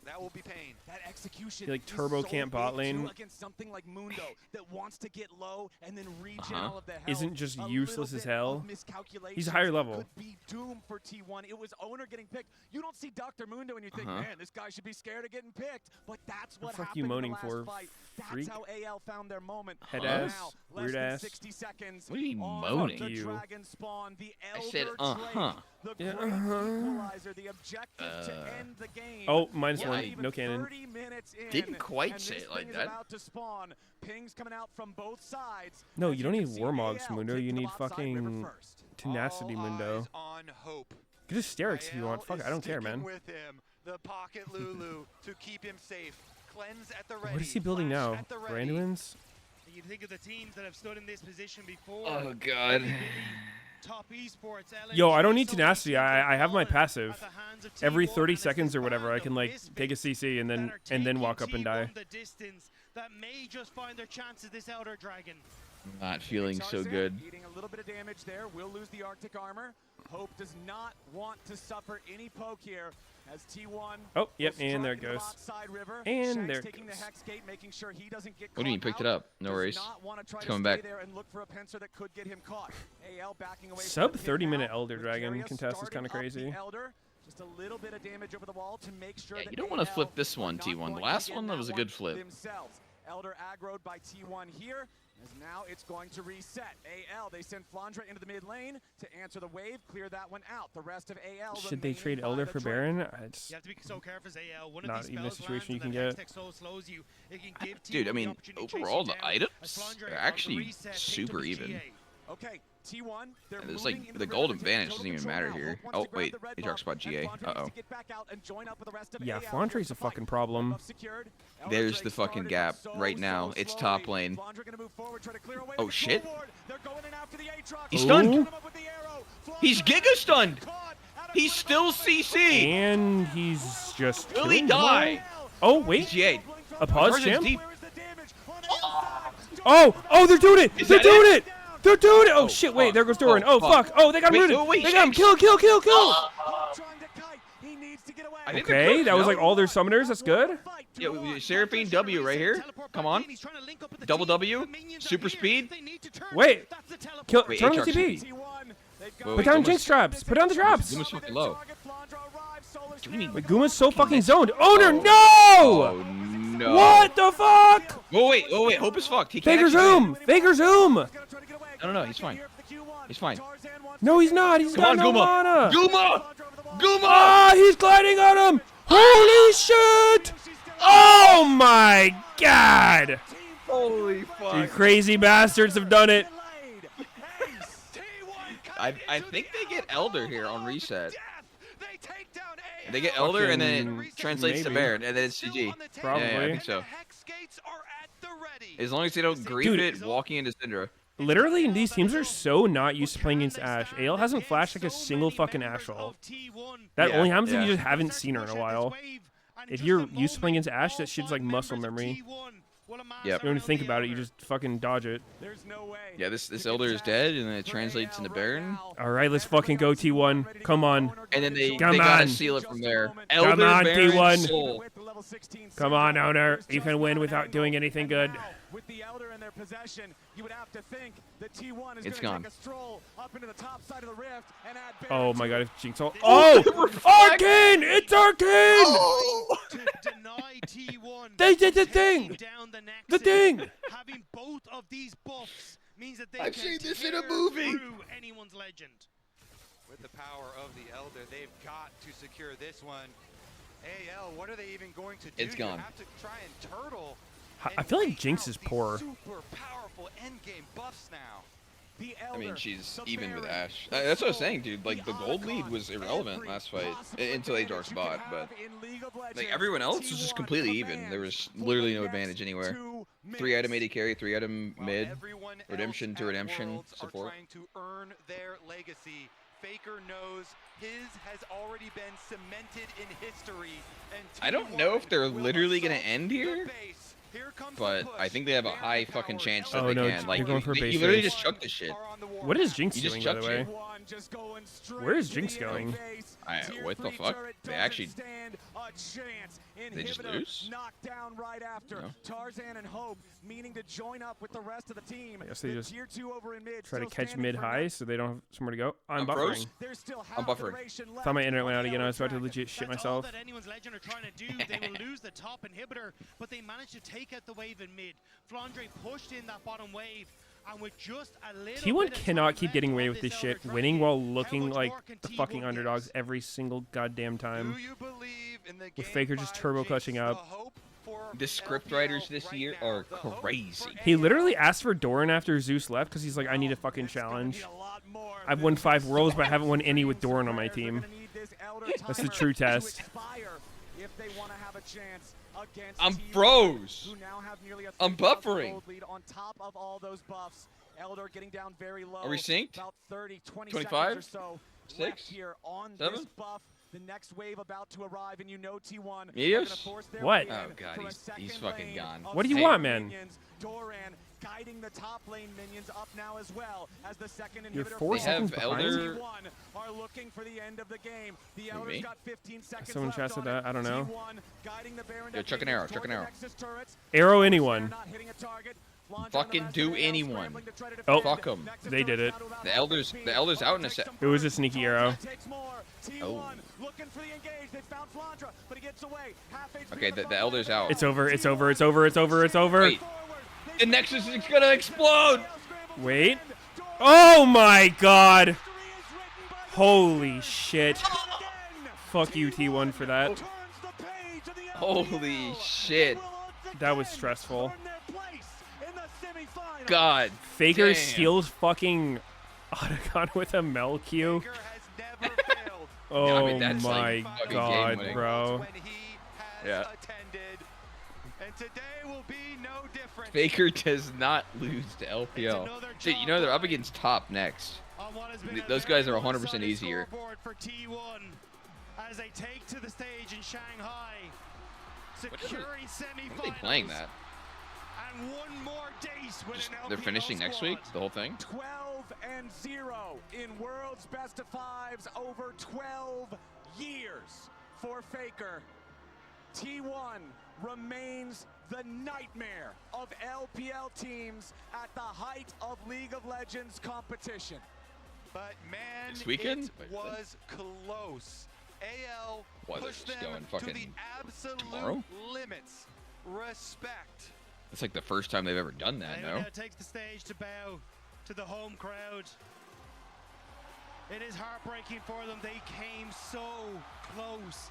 That will be pain. That execution. He, like, turbo camp bot lane. Against something like Mundo that wants to get low and then regen all of the health. Isn't just useless as hell. Miscalculation. He's higher level. Could be doomed for T1. It was owner getting picked. You don't see Dr. Mundo and you think, man, this guy should be scared of getting picked. But that's what happened you moaning in the last for, fight. freak? That's how AL found their moment. Head ass, Now, weird less ass. than 60 seconds. What are you on moaning? the You. Dragon Spawn, the I said, Elder Drake, the Yeah, great equalizer, the objective to end the game. Oh, Not -1, even no cannon. 30 minutes in, Didn't quite and say this it like thing is that. about to spawn. Pings coming out from both sides. No, As you don't can need see, Warmogs, AL Mundo. taking You the need bot side river fucking first. tenacity, All Mundo. eyes on Hope. Get hysterics if you want. Rael Fuck, is I don't care, sticking man. With him, the pocket Lulu to keep him safe. Cleanse at the ready. What is he building Flash now? at the ready. Randuin's? You think of the teams that have stood in this position before. Oh God. Top esports, Yo, I don't need so tenacity. I have my fallen passive. at the hands of Every T1, 30 and it's seconds or this whatever, I band can of like misfits take a CC and that then are walk up and die. taking T1 the distance that may just find their chances this Elder Dragon. Not feeling so Tarzan good. Eating a little bit of damage there. Will lose the Arctic armor. Hope does not want to suffer any poke here. As T1 Oh, yep, will and there strike it the goes. bot side river. And Shanks there it taking the goes. hex gate, making sure he doesn't get What do you mean, caught picked it out. up? No Does worries. not want to try It's to coming stay back. there and look for a pincer that could get him caught. AL backing away Sub from the 30-minute pin now, Elder with Dragon Darius contest is starting kind of up the crazy. Elder. Just a little bit of damage over the wall to make sure Yeah, that you don't want to flip AL this one, are not T1. The going to last get one, that was a good flip. themselves. Elder aggroed by T1 here, as now it's going to reset. AL, they send Flandre into the mid lane to answer the wave, clear that one out. The rest of AL Should they remaining trade by Elder the for Drake. Baron? It's You have to be so careful as AL. One not of these even a spells situation you lands can and get. the Hextech Soul slows you. It can give Dude, I T1 the mean, opportunity to chase overall you the down. items As Flandre are on the actually reset, picked super up his even. GA. Okay, T1, they're And it's moving like into the river gold to take advantage total doesn't even control matter now. here. Hope wants Oh to grab wait, the red he buff, talks about and GA. Flandre needs Uh-oh. to get back out and join up with the rest of Yeah, AL. Flandre's a fucking problem. Buff secured. Elder There's Drake the fucking started gap so, right now. so It's slowly. top lane. Flandre gonna move forward, try to clear away Oh the shit. control ward. They're going in after the Aatrox. He's Ooh. stunned. Him up with the arrow. He's Flandre Giga stunned. caught out of He's still CC. And he's just Will he killing die? people. Oh, wait. He's GA. A pause, Tarzan's champ? deep. Oh, they're doing it. Is They're that doing it? it. They're doing it. Oh, shit, wait. There goes Doran. Oh, fuck. Oh, they got him Wait, rooted. oh, wait, They got him. Shanks. Kill. I think they're Okay, cooked, that was no? like all their summoners. That's good. Yeah, Seraphine W right here. Come on. Double W. Super speed. Wait. Kill. Wait, Turn on the Aatrox. TP. Wait, Put down Guma's- Jinx traps. Put down the traps. Guma's fucking low. What do you mean? Wait, Guma's so fucking zoned. Owner, no! Oh no. What the fuck? Oh wait. Hope is fucked. He can't Faker actually zoom. Faker zoom. No, he's fine. He's fine. No, he's not. He's got Come on, no mana. Guma. Ah, he's gliding on him. Holy shit! Oh my god! Holy You fuck. crazy bastards have done it. I think they get Elder here on reset. They get Elder and then it translates to maybe. Baron and then it's CG. Probably. Yeah, I think so. As long as they don't grief Dude. it walking into Syndra. Literally, these teams are so not used to playing against Ashe. AL hasn't flashed like a single fucking Ashe roll. That Yeah, only happens if yeah. you just haven't seen her in a while. If you're used to playing against Ashe, that shit's like muscle memory. Yep. You don't think about it, you just fucking dodge it. There's no way. Yeah, this Elder is dead, and then it translates into Baron. All right, let's fucking go T1. Come on. And then they Come gotta on. seal it from there. Come Elder on, Baron T1. Soul. Come on, owner. You can win without doing anything good. With the Elder in their possession, you would have to think that T1 is It's going to gone. take a stroll up into the top side of the rift and add Oh my god, if Jinx ult. Oh! Arcane! It's Arcane! Oh! To deny T1 They did the thing! down the next The thing! Having both of these buffs means that they I've can seen this in a tear movie. through anyone's legend. With the power of the Elder, they've got to secure this one. AL, what are they even going to do? It's gone. You have to try and turtle. I feel like Jinx is poor. Super powerful endgame buffs now. The I Elder, mean, she's the even with Baron, Ash. the That's what I was Soul, saying, dude. Like, the gold lead was irrelevant last fight until they dark spot, but like everyone else was just completely even. There was literally no advantage anywhere. 3-item AD carry, 3-item mid, redemption to redemption support. Trying to earn their legacy. Faker knows his has already been cemented in history. And I don't know if they're literally gonna end here, but I think they have a high fucking chance that Oh, they no, can. Like, you're going for you base literally race. just chuck this shit. What is Jinx You just doing, by the chucked way? shit. Where is Jinx going? What the fuck? They actually... They just lose? Knocked down right after. No. Tarzan and Hope meaning to join up with the rest of the team. I guess they just tier 2 over in mid, try to still catch standing mid for high next. so they don't have somewhere to go. I'm buffering. froze. There's still I'm half the buffering. duration left Thought my internet went on out the again. I was about to Elder legit shit That's all myself. that anyone's legend are trying to do. They will lose the top inhibitor, but they managed to take out the wave in mid. Flandre pushed in that bottom wave, and with just a little T1 bit of cannot time keep left getting away on with this shit, Elder winning Dragon, while how looking much like more can the T1 fucking get? underdogs every single goddamn time. Do you believe in the With game Faker just 5 turbo Jinx, clutching the up. hope for The script LPL writers this right year now, are the hope crazy. for He AL. literally asked for Doran after Zeus left because he's like, I need a fucking challenge. I've won 5 worlds, but I haven't won any with Doran on my team. That's the true test. If they want to have a chance against I'm T1, froze. who now have nearly a I'm 3,000 buffering. gold lead on top of all those buffs. Elder getting down very low. Are we synced? About 30, 20 25? seconds or so 6? left here on 7? this buff. The next wave about to arrive, and you know T1 are Meteos? gonna force their What? way in Oh, God, for a he's second fucking lane gone. of What do you Hey. want, man? minions. Doran guiding the top lane minions up now as well as the second You're inhibitor 4 They have seconds behind? Elder- T1 are looking for the end of the game. The Who, Elder's me? got 15 seconds Someone left chatted on that, it. I don't know. T1 guiding the Baron Yo, chuck an minions arrow, chuck toward an the arrow. Nexus turrets. Arrow They're anyone. not hitting a target. Flandre Fucking and the do rest of AL anyone. scrambling to try to Oh. defend. Fuck 'em. Nexus They did turrets it. not allowed The to Elder's- speed. the Elder's out in a Takes sec. some It was a first. sneaky Tarzan arrow. takes more. T1 Oh. looking for the engage. They found Flandre, but he gets away. Half HP Okay, to the front line Elder's of out. It's over, it's over, it's over, it's over, it's over. Wait. The Nexus is gonna explode! Wait. Oh my god. Holy shit. Fuck you, T1, for that. Holy shit. That was stressful. God. Faker damn. steals fucking Otacon with a Mel Q. Faker has never failed. Oh Yeah, I mean, that's, my like, fucking god, game-winning. bro. When he has Yeah. attended, and today will be no different. Faker does not lose to LPL. Dude, you know they're up against top next. Those guys are 100% easier. For T1 as they take to the stage in Shanghai, securing semifinals. When are they playing that? And one more date with Just, an they're LPL finishing next week, squad. the whole thing? 12-0 in World's Best of Fives over 12 years for Faker. T1 remains the nightmare of LPL teams at the height of League of Legends competition. But man, This weekend? it Wait, was close. AL What, they're pushed just them going to the fucking absolute tomorrow? limits. Respect. It's like the first time they've ever done that, Anyone no? now takes the stage to bow to the home crowd. It is heartbreaking for them. They came so close.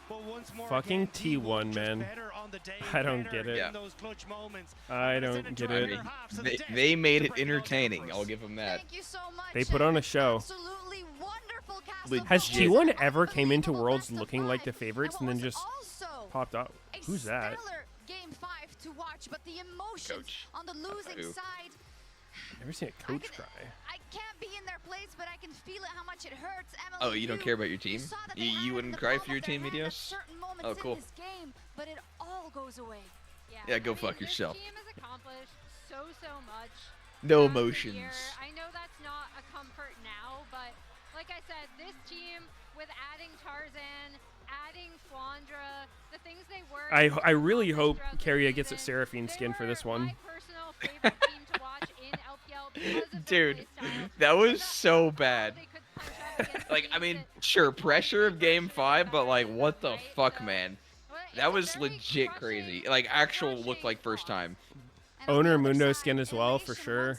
But once more Fucking again, T1, just man. better on the day, I don't better get it. in those clutch moments. I And it's don't in get the it. I mean, other halves of the desk they made to it break those entertaining. numbers. I'll give them that. Thank you so much. They put on a show. Absolutely wonderful cast Legit. of Has players. T1 ever came into Unbelievable Worlds best of looking like the five. favorites and then was just also popped up? a Who's that? stellar game 5 to watch, but the emotions Coach. on the losing Who? side, Never seen a coach cry. I can't be in their place, but I can feel it how much it hurts. Emily, Oh, you don't care about your team? saw that they You had wouldn't the cry palm for your of their team, hand at Meteos? certain moments Oh, cool. in this game, but it all goes away. Yeah, go fuck yourself. This team has accomplished so much. No throughout the emotions. year. I know that's not a comfort now, but like I said, this team with adding Tarzan, adding Flandra, the things they were. I really hope Keria gets a Seraphine skin for this one. My personal favorite team to watch in LPL because of Dude, their playstyle. that was so bad. Like, I mean, sure, pressure of game 5, but like, what the fuck, man? That was legit crazy. Like, actual looked like first time. Owner Mundo skin as well, for sure.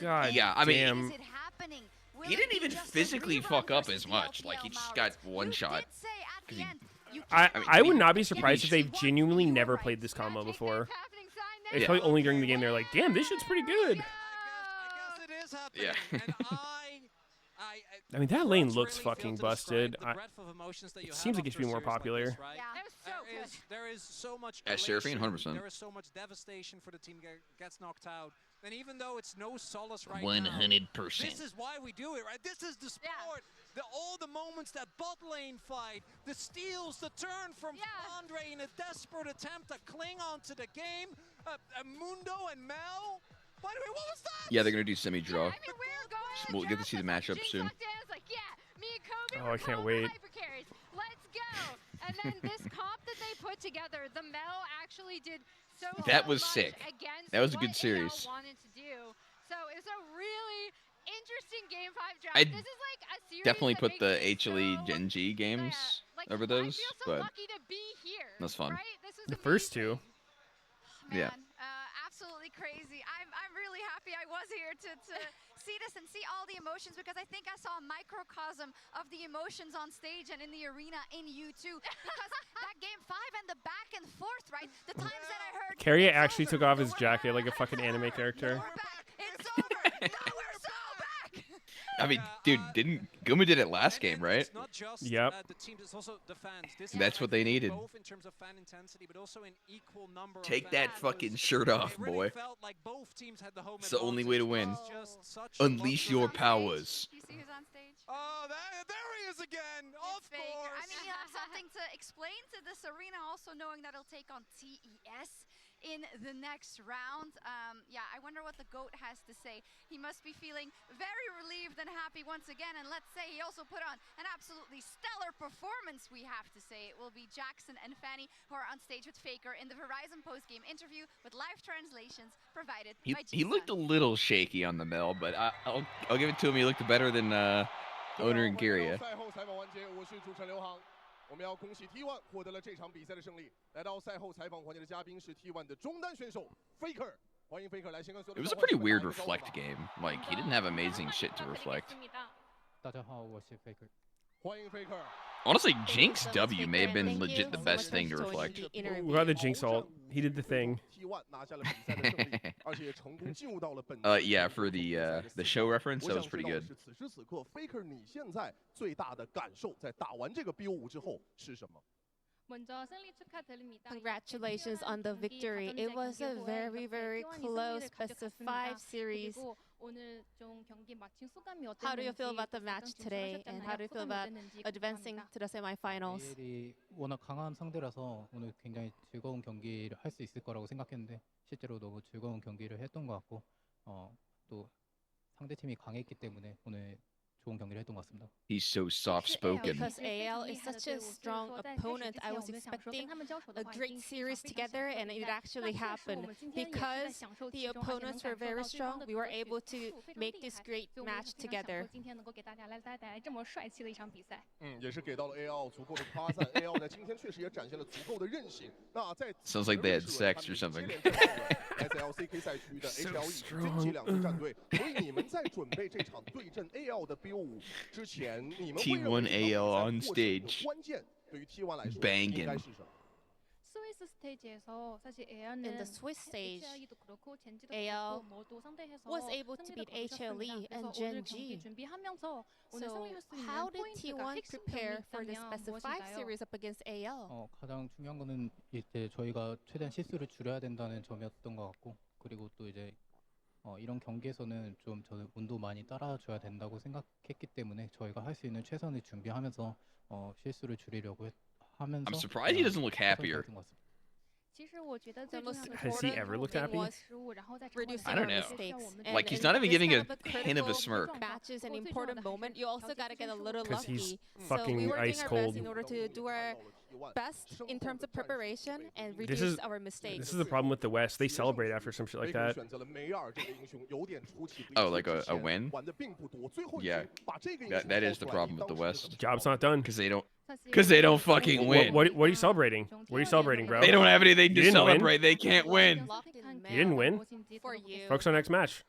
God yeah, I mean, damn. he didn't even physically fuck up as much. Like, he just got one shot. I would not be surprised if they've genuinely never played this combo before. It's probably only during the game they're like, damn, this shit's pretty good. I guess it is happening. Yeah. And I mean, that lane looks fucking fail to describe busted. the breadth of emotions that you It have seems like it should after be more a series like popular. this, right? There is so much Yeah, Seraphine, elation, 100%. there is so much devastation for the team gets knocked out. And even though it's no solace right 100%. now, this is why we do it, right? This is the sport. All the moments, that bot lane fight, the steals, the turn from Andre in a desperate attempt to cling on to the game. Mundo and Mel. By the way, what was that? Yeah, they're gonna do semi-draw. I mean, we're going We'll get to see the matchup soon. like, yeah, me and Kobe Oh, I can't wait. Hypercarries. Let's go. And then this comp that they put together, the Mel actually did so That was much sick. against That was a what good series. AL wanted to do. So it was a really interesting game 5 draft. I'd This is like a series definitely that put makes the it HLE so, Gen G games over I those, feel so but lucky to be here. that's fun. Right? This was The first two. Yeah. Absolutely crazy. I'm really happy I was here to see this and see all the emotions, because I think I saw a microcosm of the emotions on stage and in the arena in U2. Because that game 5 and the back and forth, right? The times that I heard Keria actually took off his jacket like a fucking anime character. it's over. Now we're so back. I mean, dude, didn't Guma did it last game, right? It's not just Yep. the team, it's also the fans. This That's is, what I they think, needed. Both in terms of fan intensity, but also in equal number Take of that fans. fucking shirt off, It really boy. felt like both teams had the home It's the only way to win. advantage. It's just such a Unleash your luxury. powers. Do you see who's on stage? Oh, there he is again. Of It's Faker. course. I mean, you have something to explain to this arena, also knowing that he'll take on TES in the next round. Yeah, I wonder what the GOAT has to say. He must be feeling very relieved and happy once again. And let's say he also put on an absolutely stellar performance, we have to say. It will be Jackson and Fanny who are on stage with Faker in the Verizon post-game interview with live translations provided by He looked a little shaky on the mill, but I'll give it to him. He looked better than Owner and Keria. 赛后采访环节，我是主持人刘航。我们要恭喜 T1 获得了这场比赛的胜利。来到赛后采访环节的嘉宾是 T1 的中单选手 Faker，欢迎 Faker 来先跟所有 It was a pretty weird reflect game. Like, he didn't have amazing shit to reflect. 大家好，我是 Faker。欢迎 Faker。 Honestly, Jinx W may have been legit the best thing to reflect. We got the Jinx ult. He did the thing. T1 拿下了比赛的胜利，而且也成功进入到了本。Yeah, for the show reference, that was pretty good. 此时此刻 ，Faker， 你现在最大的感受，在打完这个 BO5之后是什么？ Congratulations on the victory. It was a very, very close best of 5 series. How do you feel about the match today, and how do you feel about advancing to the semifinals? 워낙 강한 상대라서 오늘 굉장히 즐거운 경기를 할 수 있을 거라고 생각했는데 실제로 너무 즐거운 경기를 했던 것 같고 또 상대팀이 강했기 때문에 오늘 좋은 경기를 했던 것 같습니다. He's so soft-spoken. Because AL is such a strong opponent, I was expecting a great series together, and it actually happened. Because the opponents were very strong, we were able to make this great match together. 也是给到了 AL 足够的夸赞。AL 呢，今天确实也展现了足够的韧性。那在 Sounds like they had sex or something. 来自 LCK 赛区的 HLE 军级两支战队，所以你们在准备这场对阵 AL 的 BO5之前，你们会认为 T1 AL on stage. 关键对于 T1 来说 Banging. 应该是什么？ In the Swiss stage, AL was able to beat HLE and Gen G. So how did T1 prepare for this best of 5 series up against AL? 가장 중요한 거는 이제 저희가 최대한 실수를 줄여야 된다는 점이었던 것 같고 그리고 또 이제 이런 경기에서는 좀 저는 운도 많이 따라줘야 된다고 생각했기 때문에 저희가 할 수 있는 최선을 준비하면서 실수를 줄이려고 하면서 I'm surprised he doesn't look happier. Has he ever looked happy? Reducing I don't our know. mistakes. Like, he's in not even this giving kind a of hint of a critical smirk. Matches an important moment. You also got to get a little Because lucky. he's So fucking we were doing ice our cold. best in order to do our best in terms of preparation and This reduce is our mistakes. this is the problem with the West. They celebrate after some shit like that. Oh, like a win? Yeah. That is the problem with the West. Job's not done. Because they don't fucking win. What are you celebrating? What are you celebrating, bro? They don't have anything You to didn't celebrate. win? They can't win. You didn't win. For you. Focus on next match.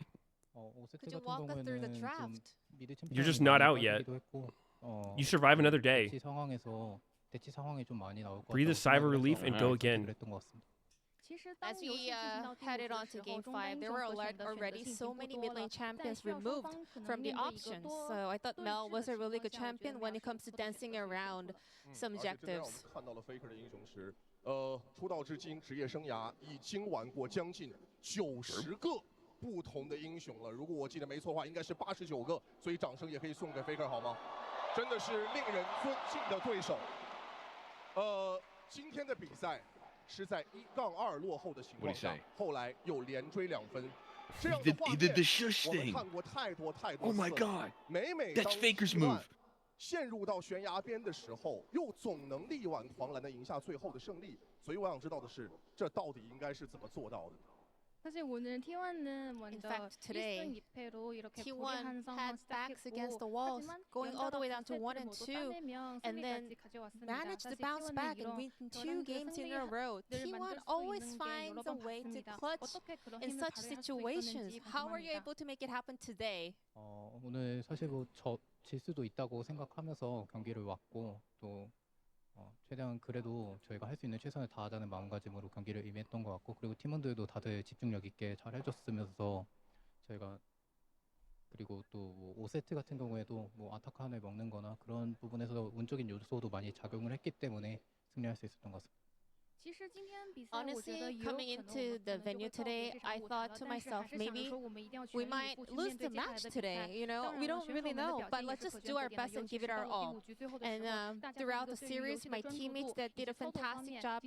Could you walk us through the draft? You're just not out yet. You survive another day. Breathe a sigh of relief and go again. As we headed on to Game 5, there were already so many mid lane champions removed from the options. So I thought Mel was a really good champion when it comes to dancing around some objectives. 出道至今职业生涯已经玩过将近90个不同的英雄了。如果我记得没错的话，应该是89个。所以掌声也可以送给 Faker 好吗？真的是令人尊敬的对手。今天的比赛是在1-2落后的情况下，后来又连追2分。这样的画面我们看过太多太多次了。每当 Faker's move. 陷入到悬崖边的时候，又总能力挽狂澜的赢下最后的胜利。所以我想知道的是，这到底应该是怎么做到的？ In fact, today, T1 had backs against the walls, going all the way down to 1 and 2, and then managed to bounce back and win 2 games in a row. T1 always finds a way to clutch in such situations. How are you able to make it happen today? 오늘 사실 질 수도 있다고 생각하면서 경기를 왔고 또 최대한 그래도 저희가 할 수 있는 최선을 다하자는 마음가짐으로 경기를 임했던 것 같고 그리고 팀원들도 다들 집중력 있게 잘 해줬으면서 저희가 그리고 또 5세트 같은 경우에도 아타칸을 먹는 거나 그런 부분에서 운적인 요소도 많이 작용을 했기 때문에 승리할 수 있었던 것 같습니다. Honestly, coming into the venue today, I thought to myself, maybe we might lose the match today. You know, we don't really know, but let's just do our best and give it our all. And throughout the series, my teammates that did a fantastic job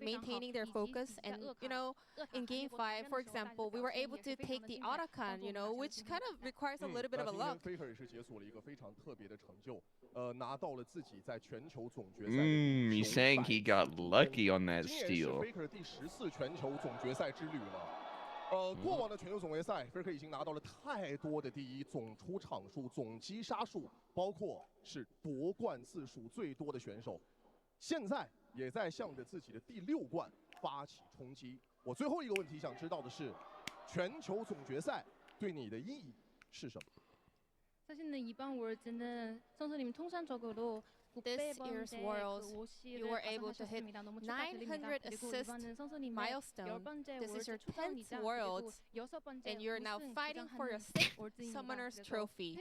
maintaining their focus. And you know, in Game 5, for example, we were able to take the Arakan, you know, which kind of requires a little bit of a luck. He's saying he got lucky on that steal. 第14全球总决赛之旅了。过往的全球总决赛 ，Faker 已经拿到了太多的第一，总出场数、总击杀数，包括是夺冠次数最多的选手。现在也在向着自己的第6冠发起冲击。我最后一个问题想知道的是，全球总决赛对你的意义是什么？ 사실은 이번 월드는 선수님 통산적으로 This year's Worlds, you were able to hit 900 assist milestone. This is your 10th Worlds, and you're now fighting for your 6th Summoner's Trophy.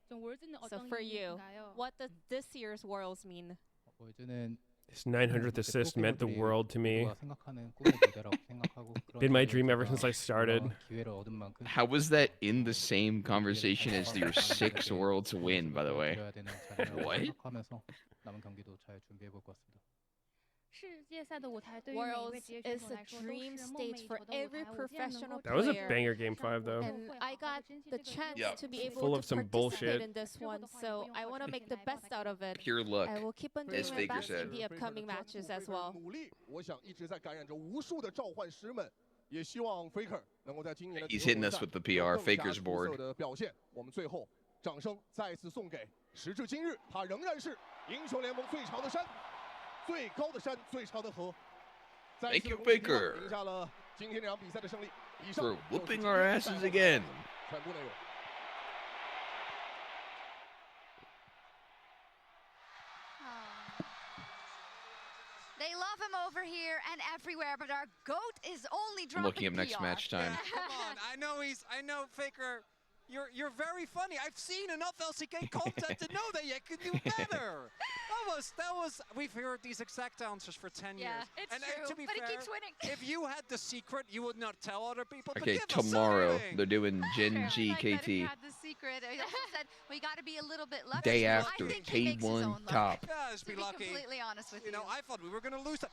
So for you, what does this year's Worlds mean? 월드는 His 900th assist meant the world to me. Been my dream ever since I started. How was that in the same conversation as your 6 Worlds win, by the way? What? 남은 경기도 잘 준비해 볼 것 같습니다. Worlds is a dream stage for every professional player. That was a banger Game 5, though. And I got the chance to be able Full to of some participate bullshit. in this one, so I want to make the best out of it. Pure luck, I will keep on doing as my Faker best said. in the upcoming matches as well. 努力，我想一直在感染着无数的召唤师们，也希望 Faker 能够在今年的 He's hitting us with the PR, Faker's board. 的表现。我们最后掌声再次送给，时至今日，他仍然是英雄联盟最长的山、最高的山、最长的河。 Thank you, Faker, for whooping our asses again. They love him over here and everywhere, but our GOAT is only dropping Looking up next PR. match time. Come on, I know, Faker. You're very funny. I've seen enough LCK content to know that you can do better. That was. We've heard these exact answers for 10 years. It's and true, to be but fair, he keeps winning. If you had the secret, you would not tell other people. Okay, but give us tomorrow something. they're doing Gen G Like that KT. he had the secret. He also said we got to be a little bit lucky. Day I after think he makes his own T1 luck, top. Yeah, let's to be be lucky. completely honest with you. You know, I thought we were going to lose that.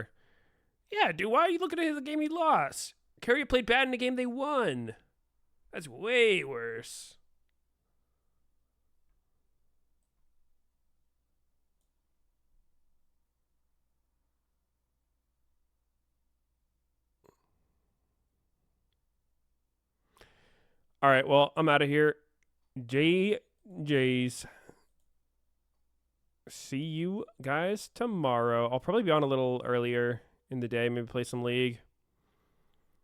there. Yeah, dude, why are you looking at the game he lost? Carrier played bad in the game they won. That's way worse. All right, well, I'm out of here. Jays. See you guys tomorrow. I'll probably be on a little earlier in the day, maybe play some League.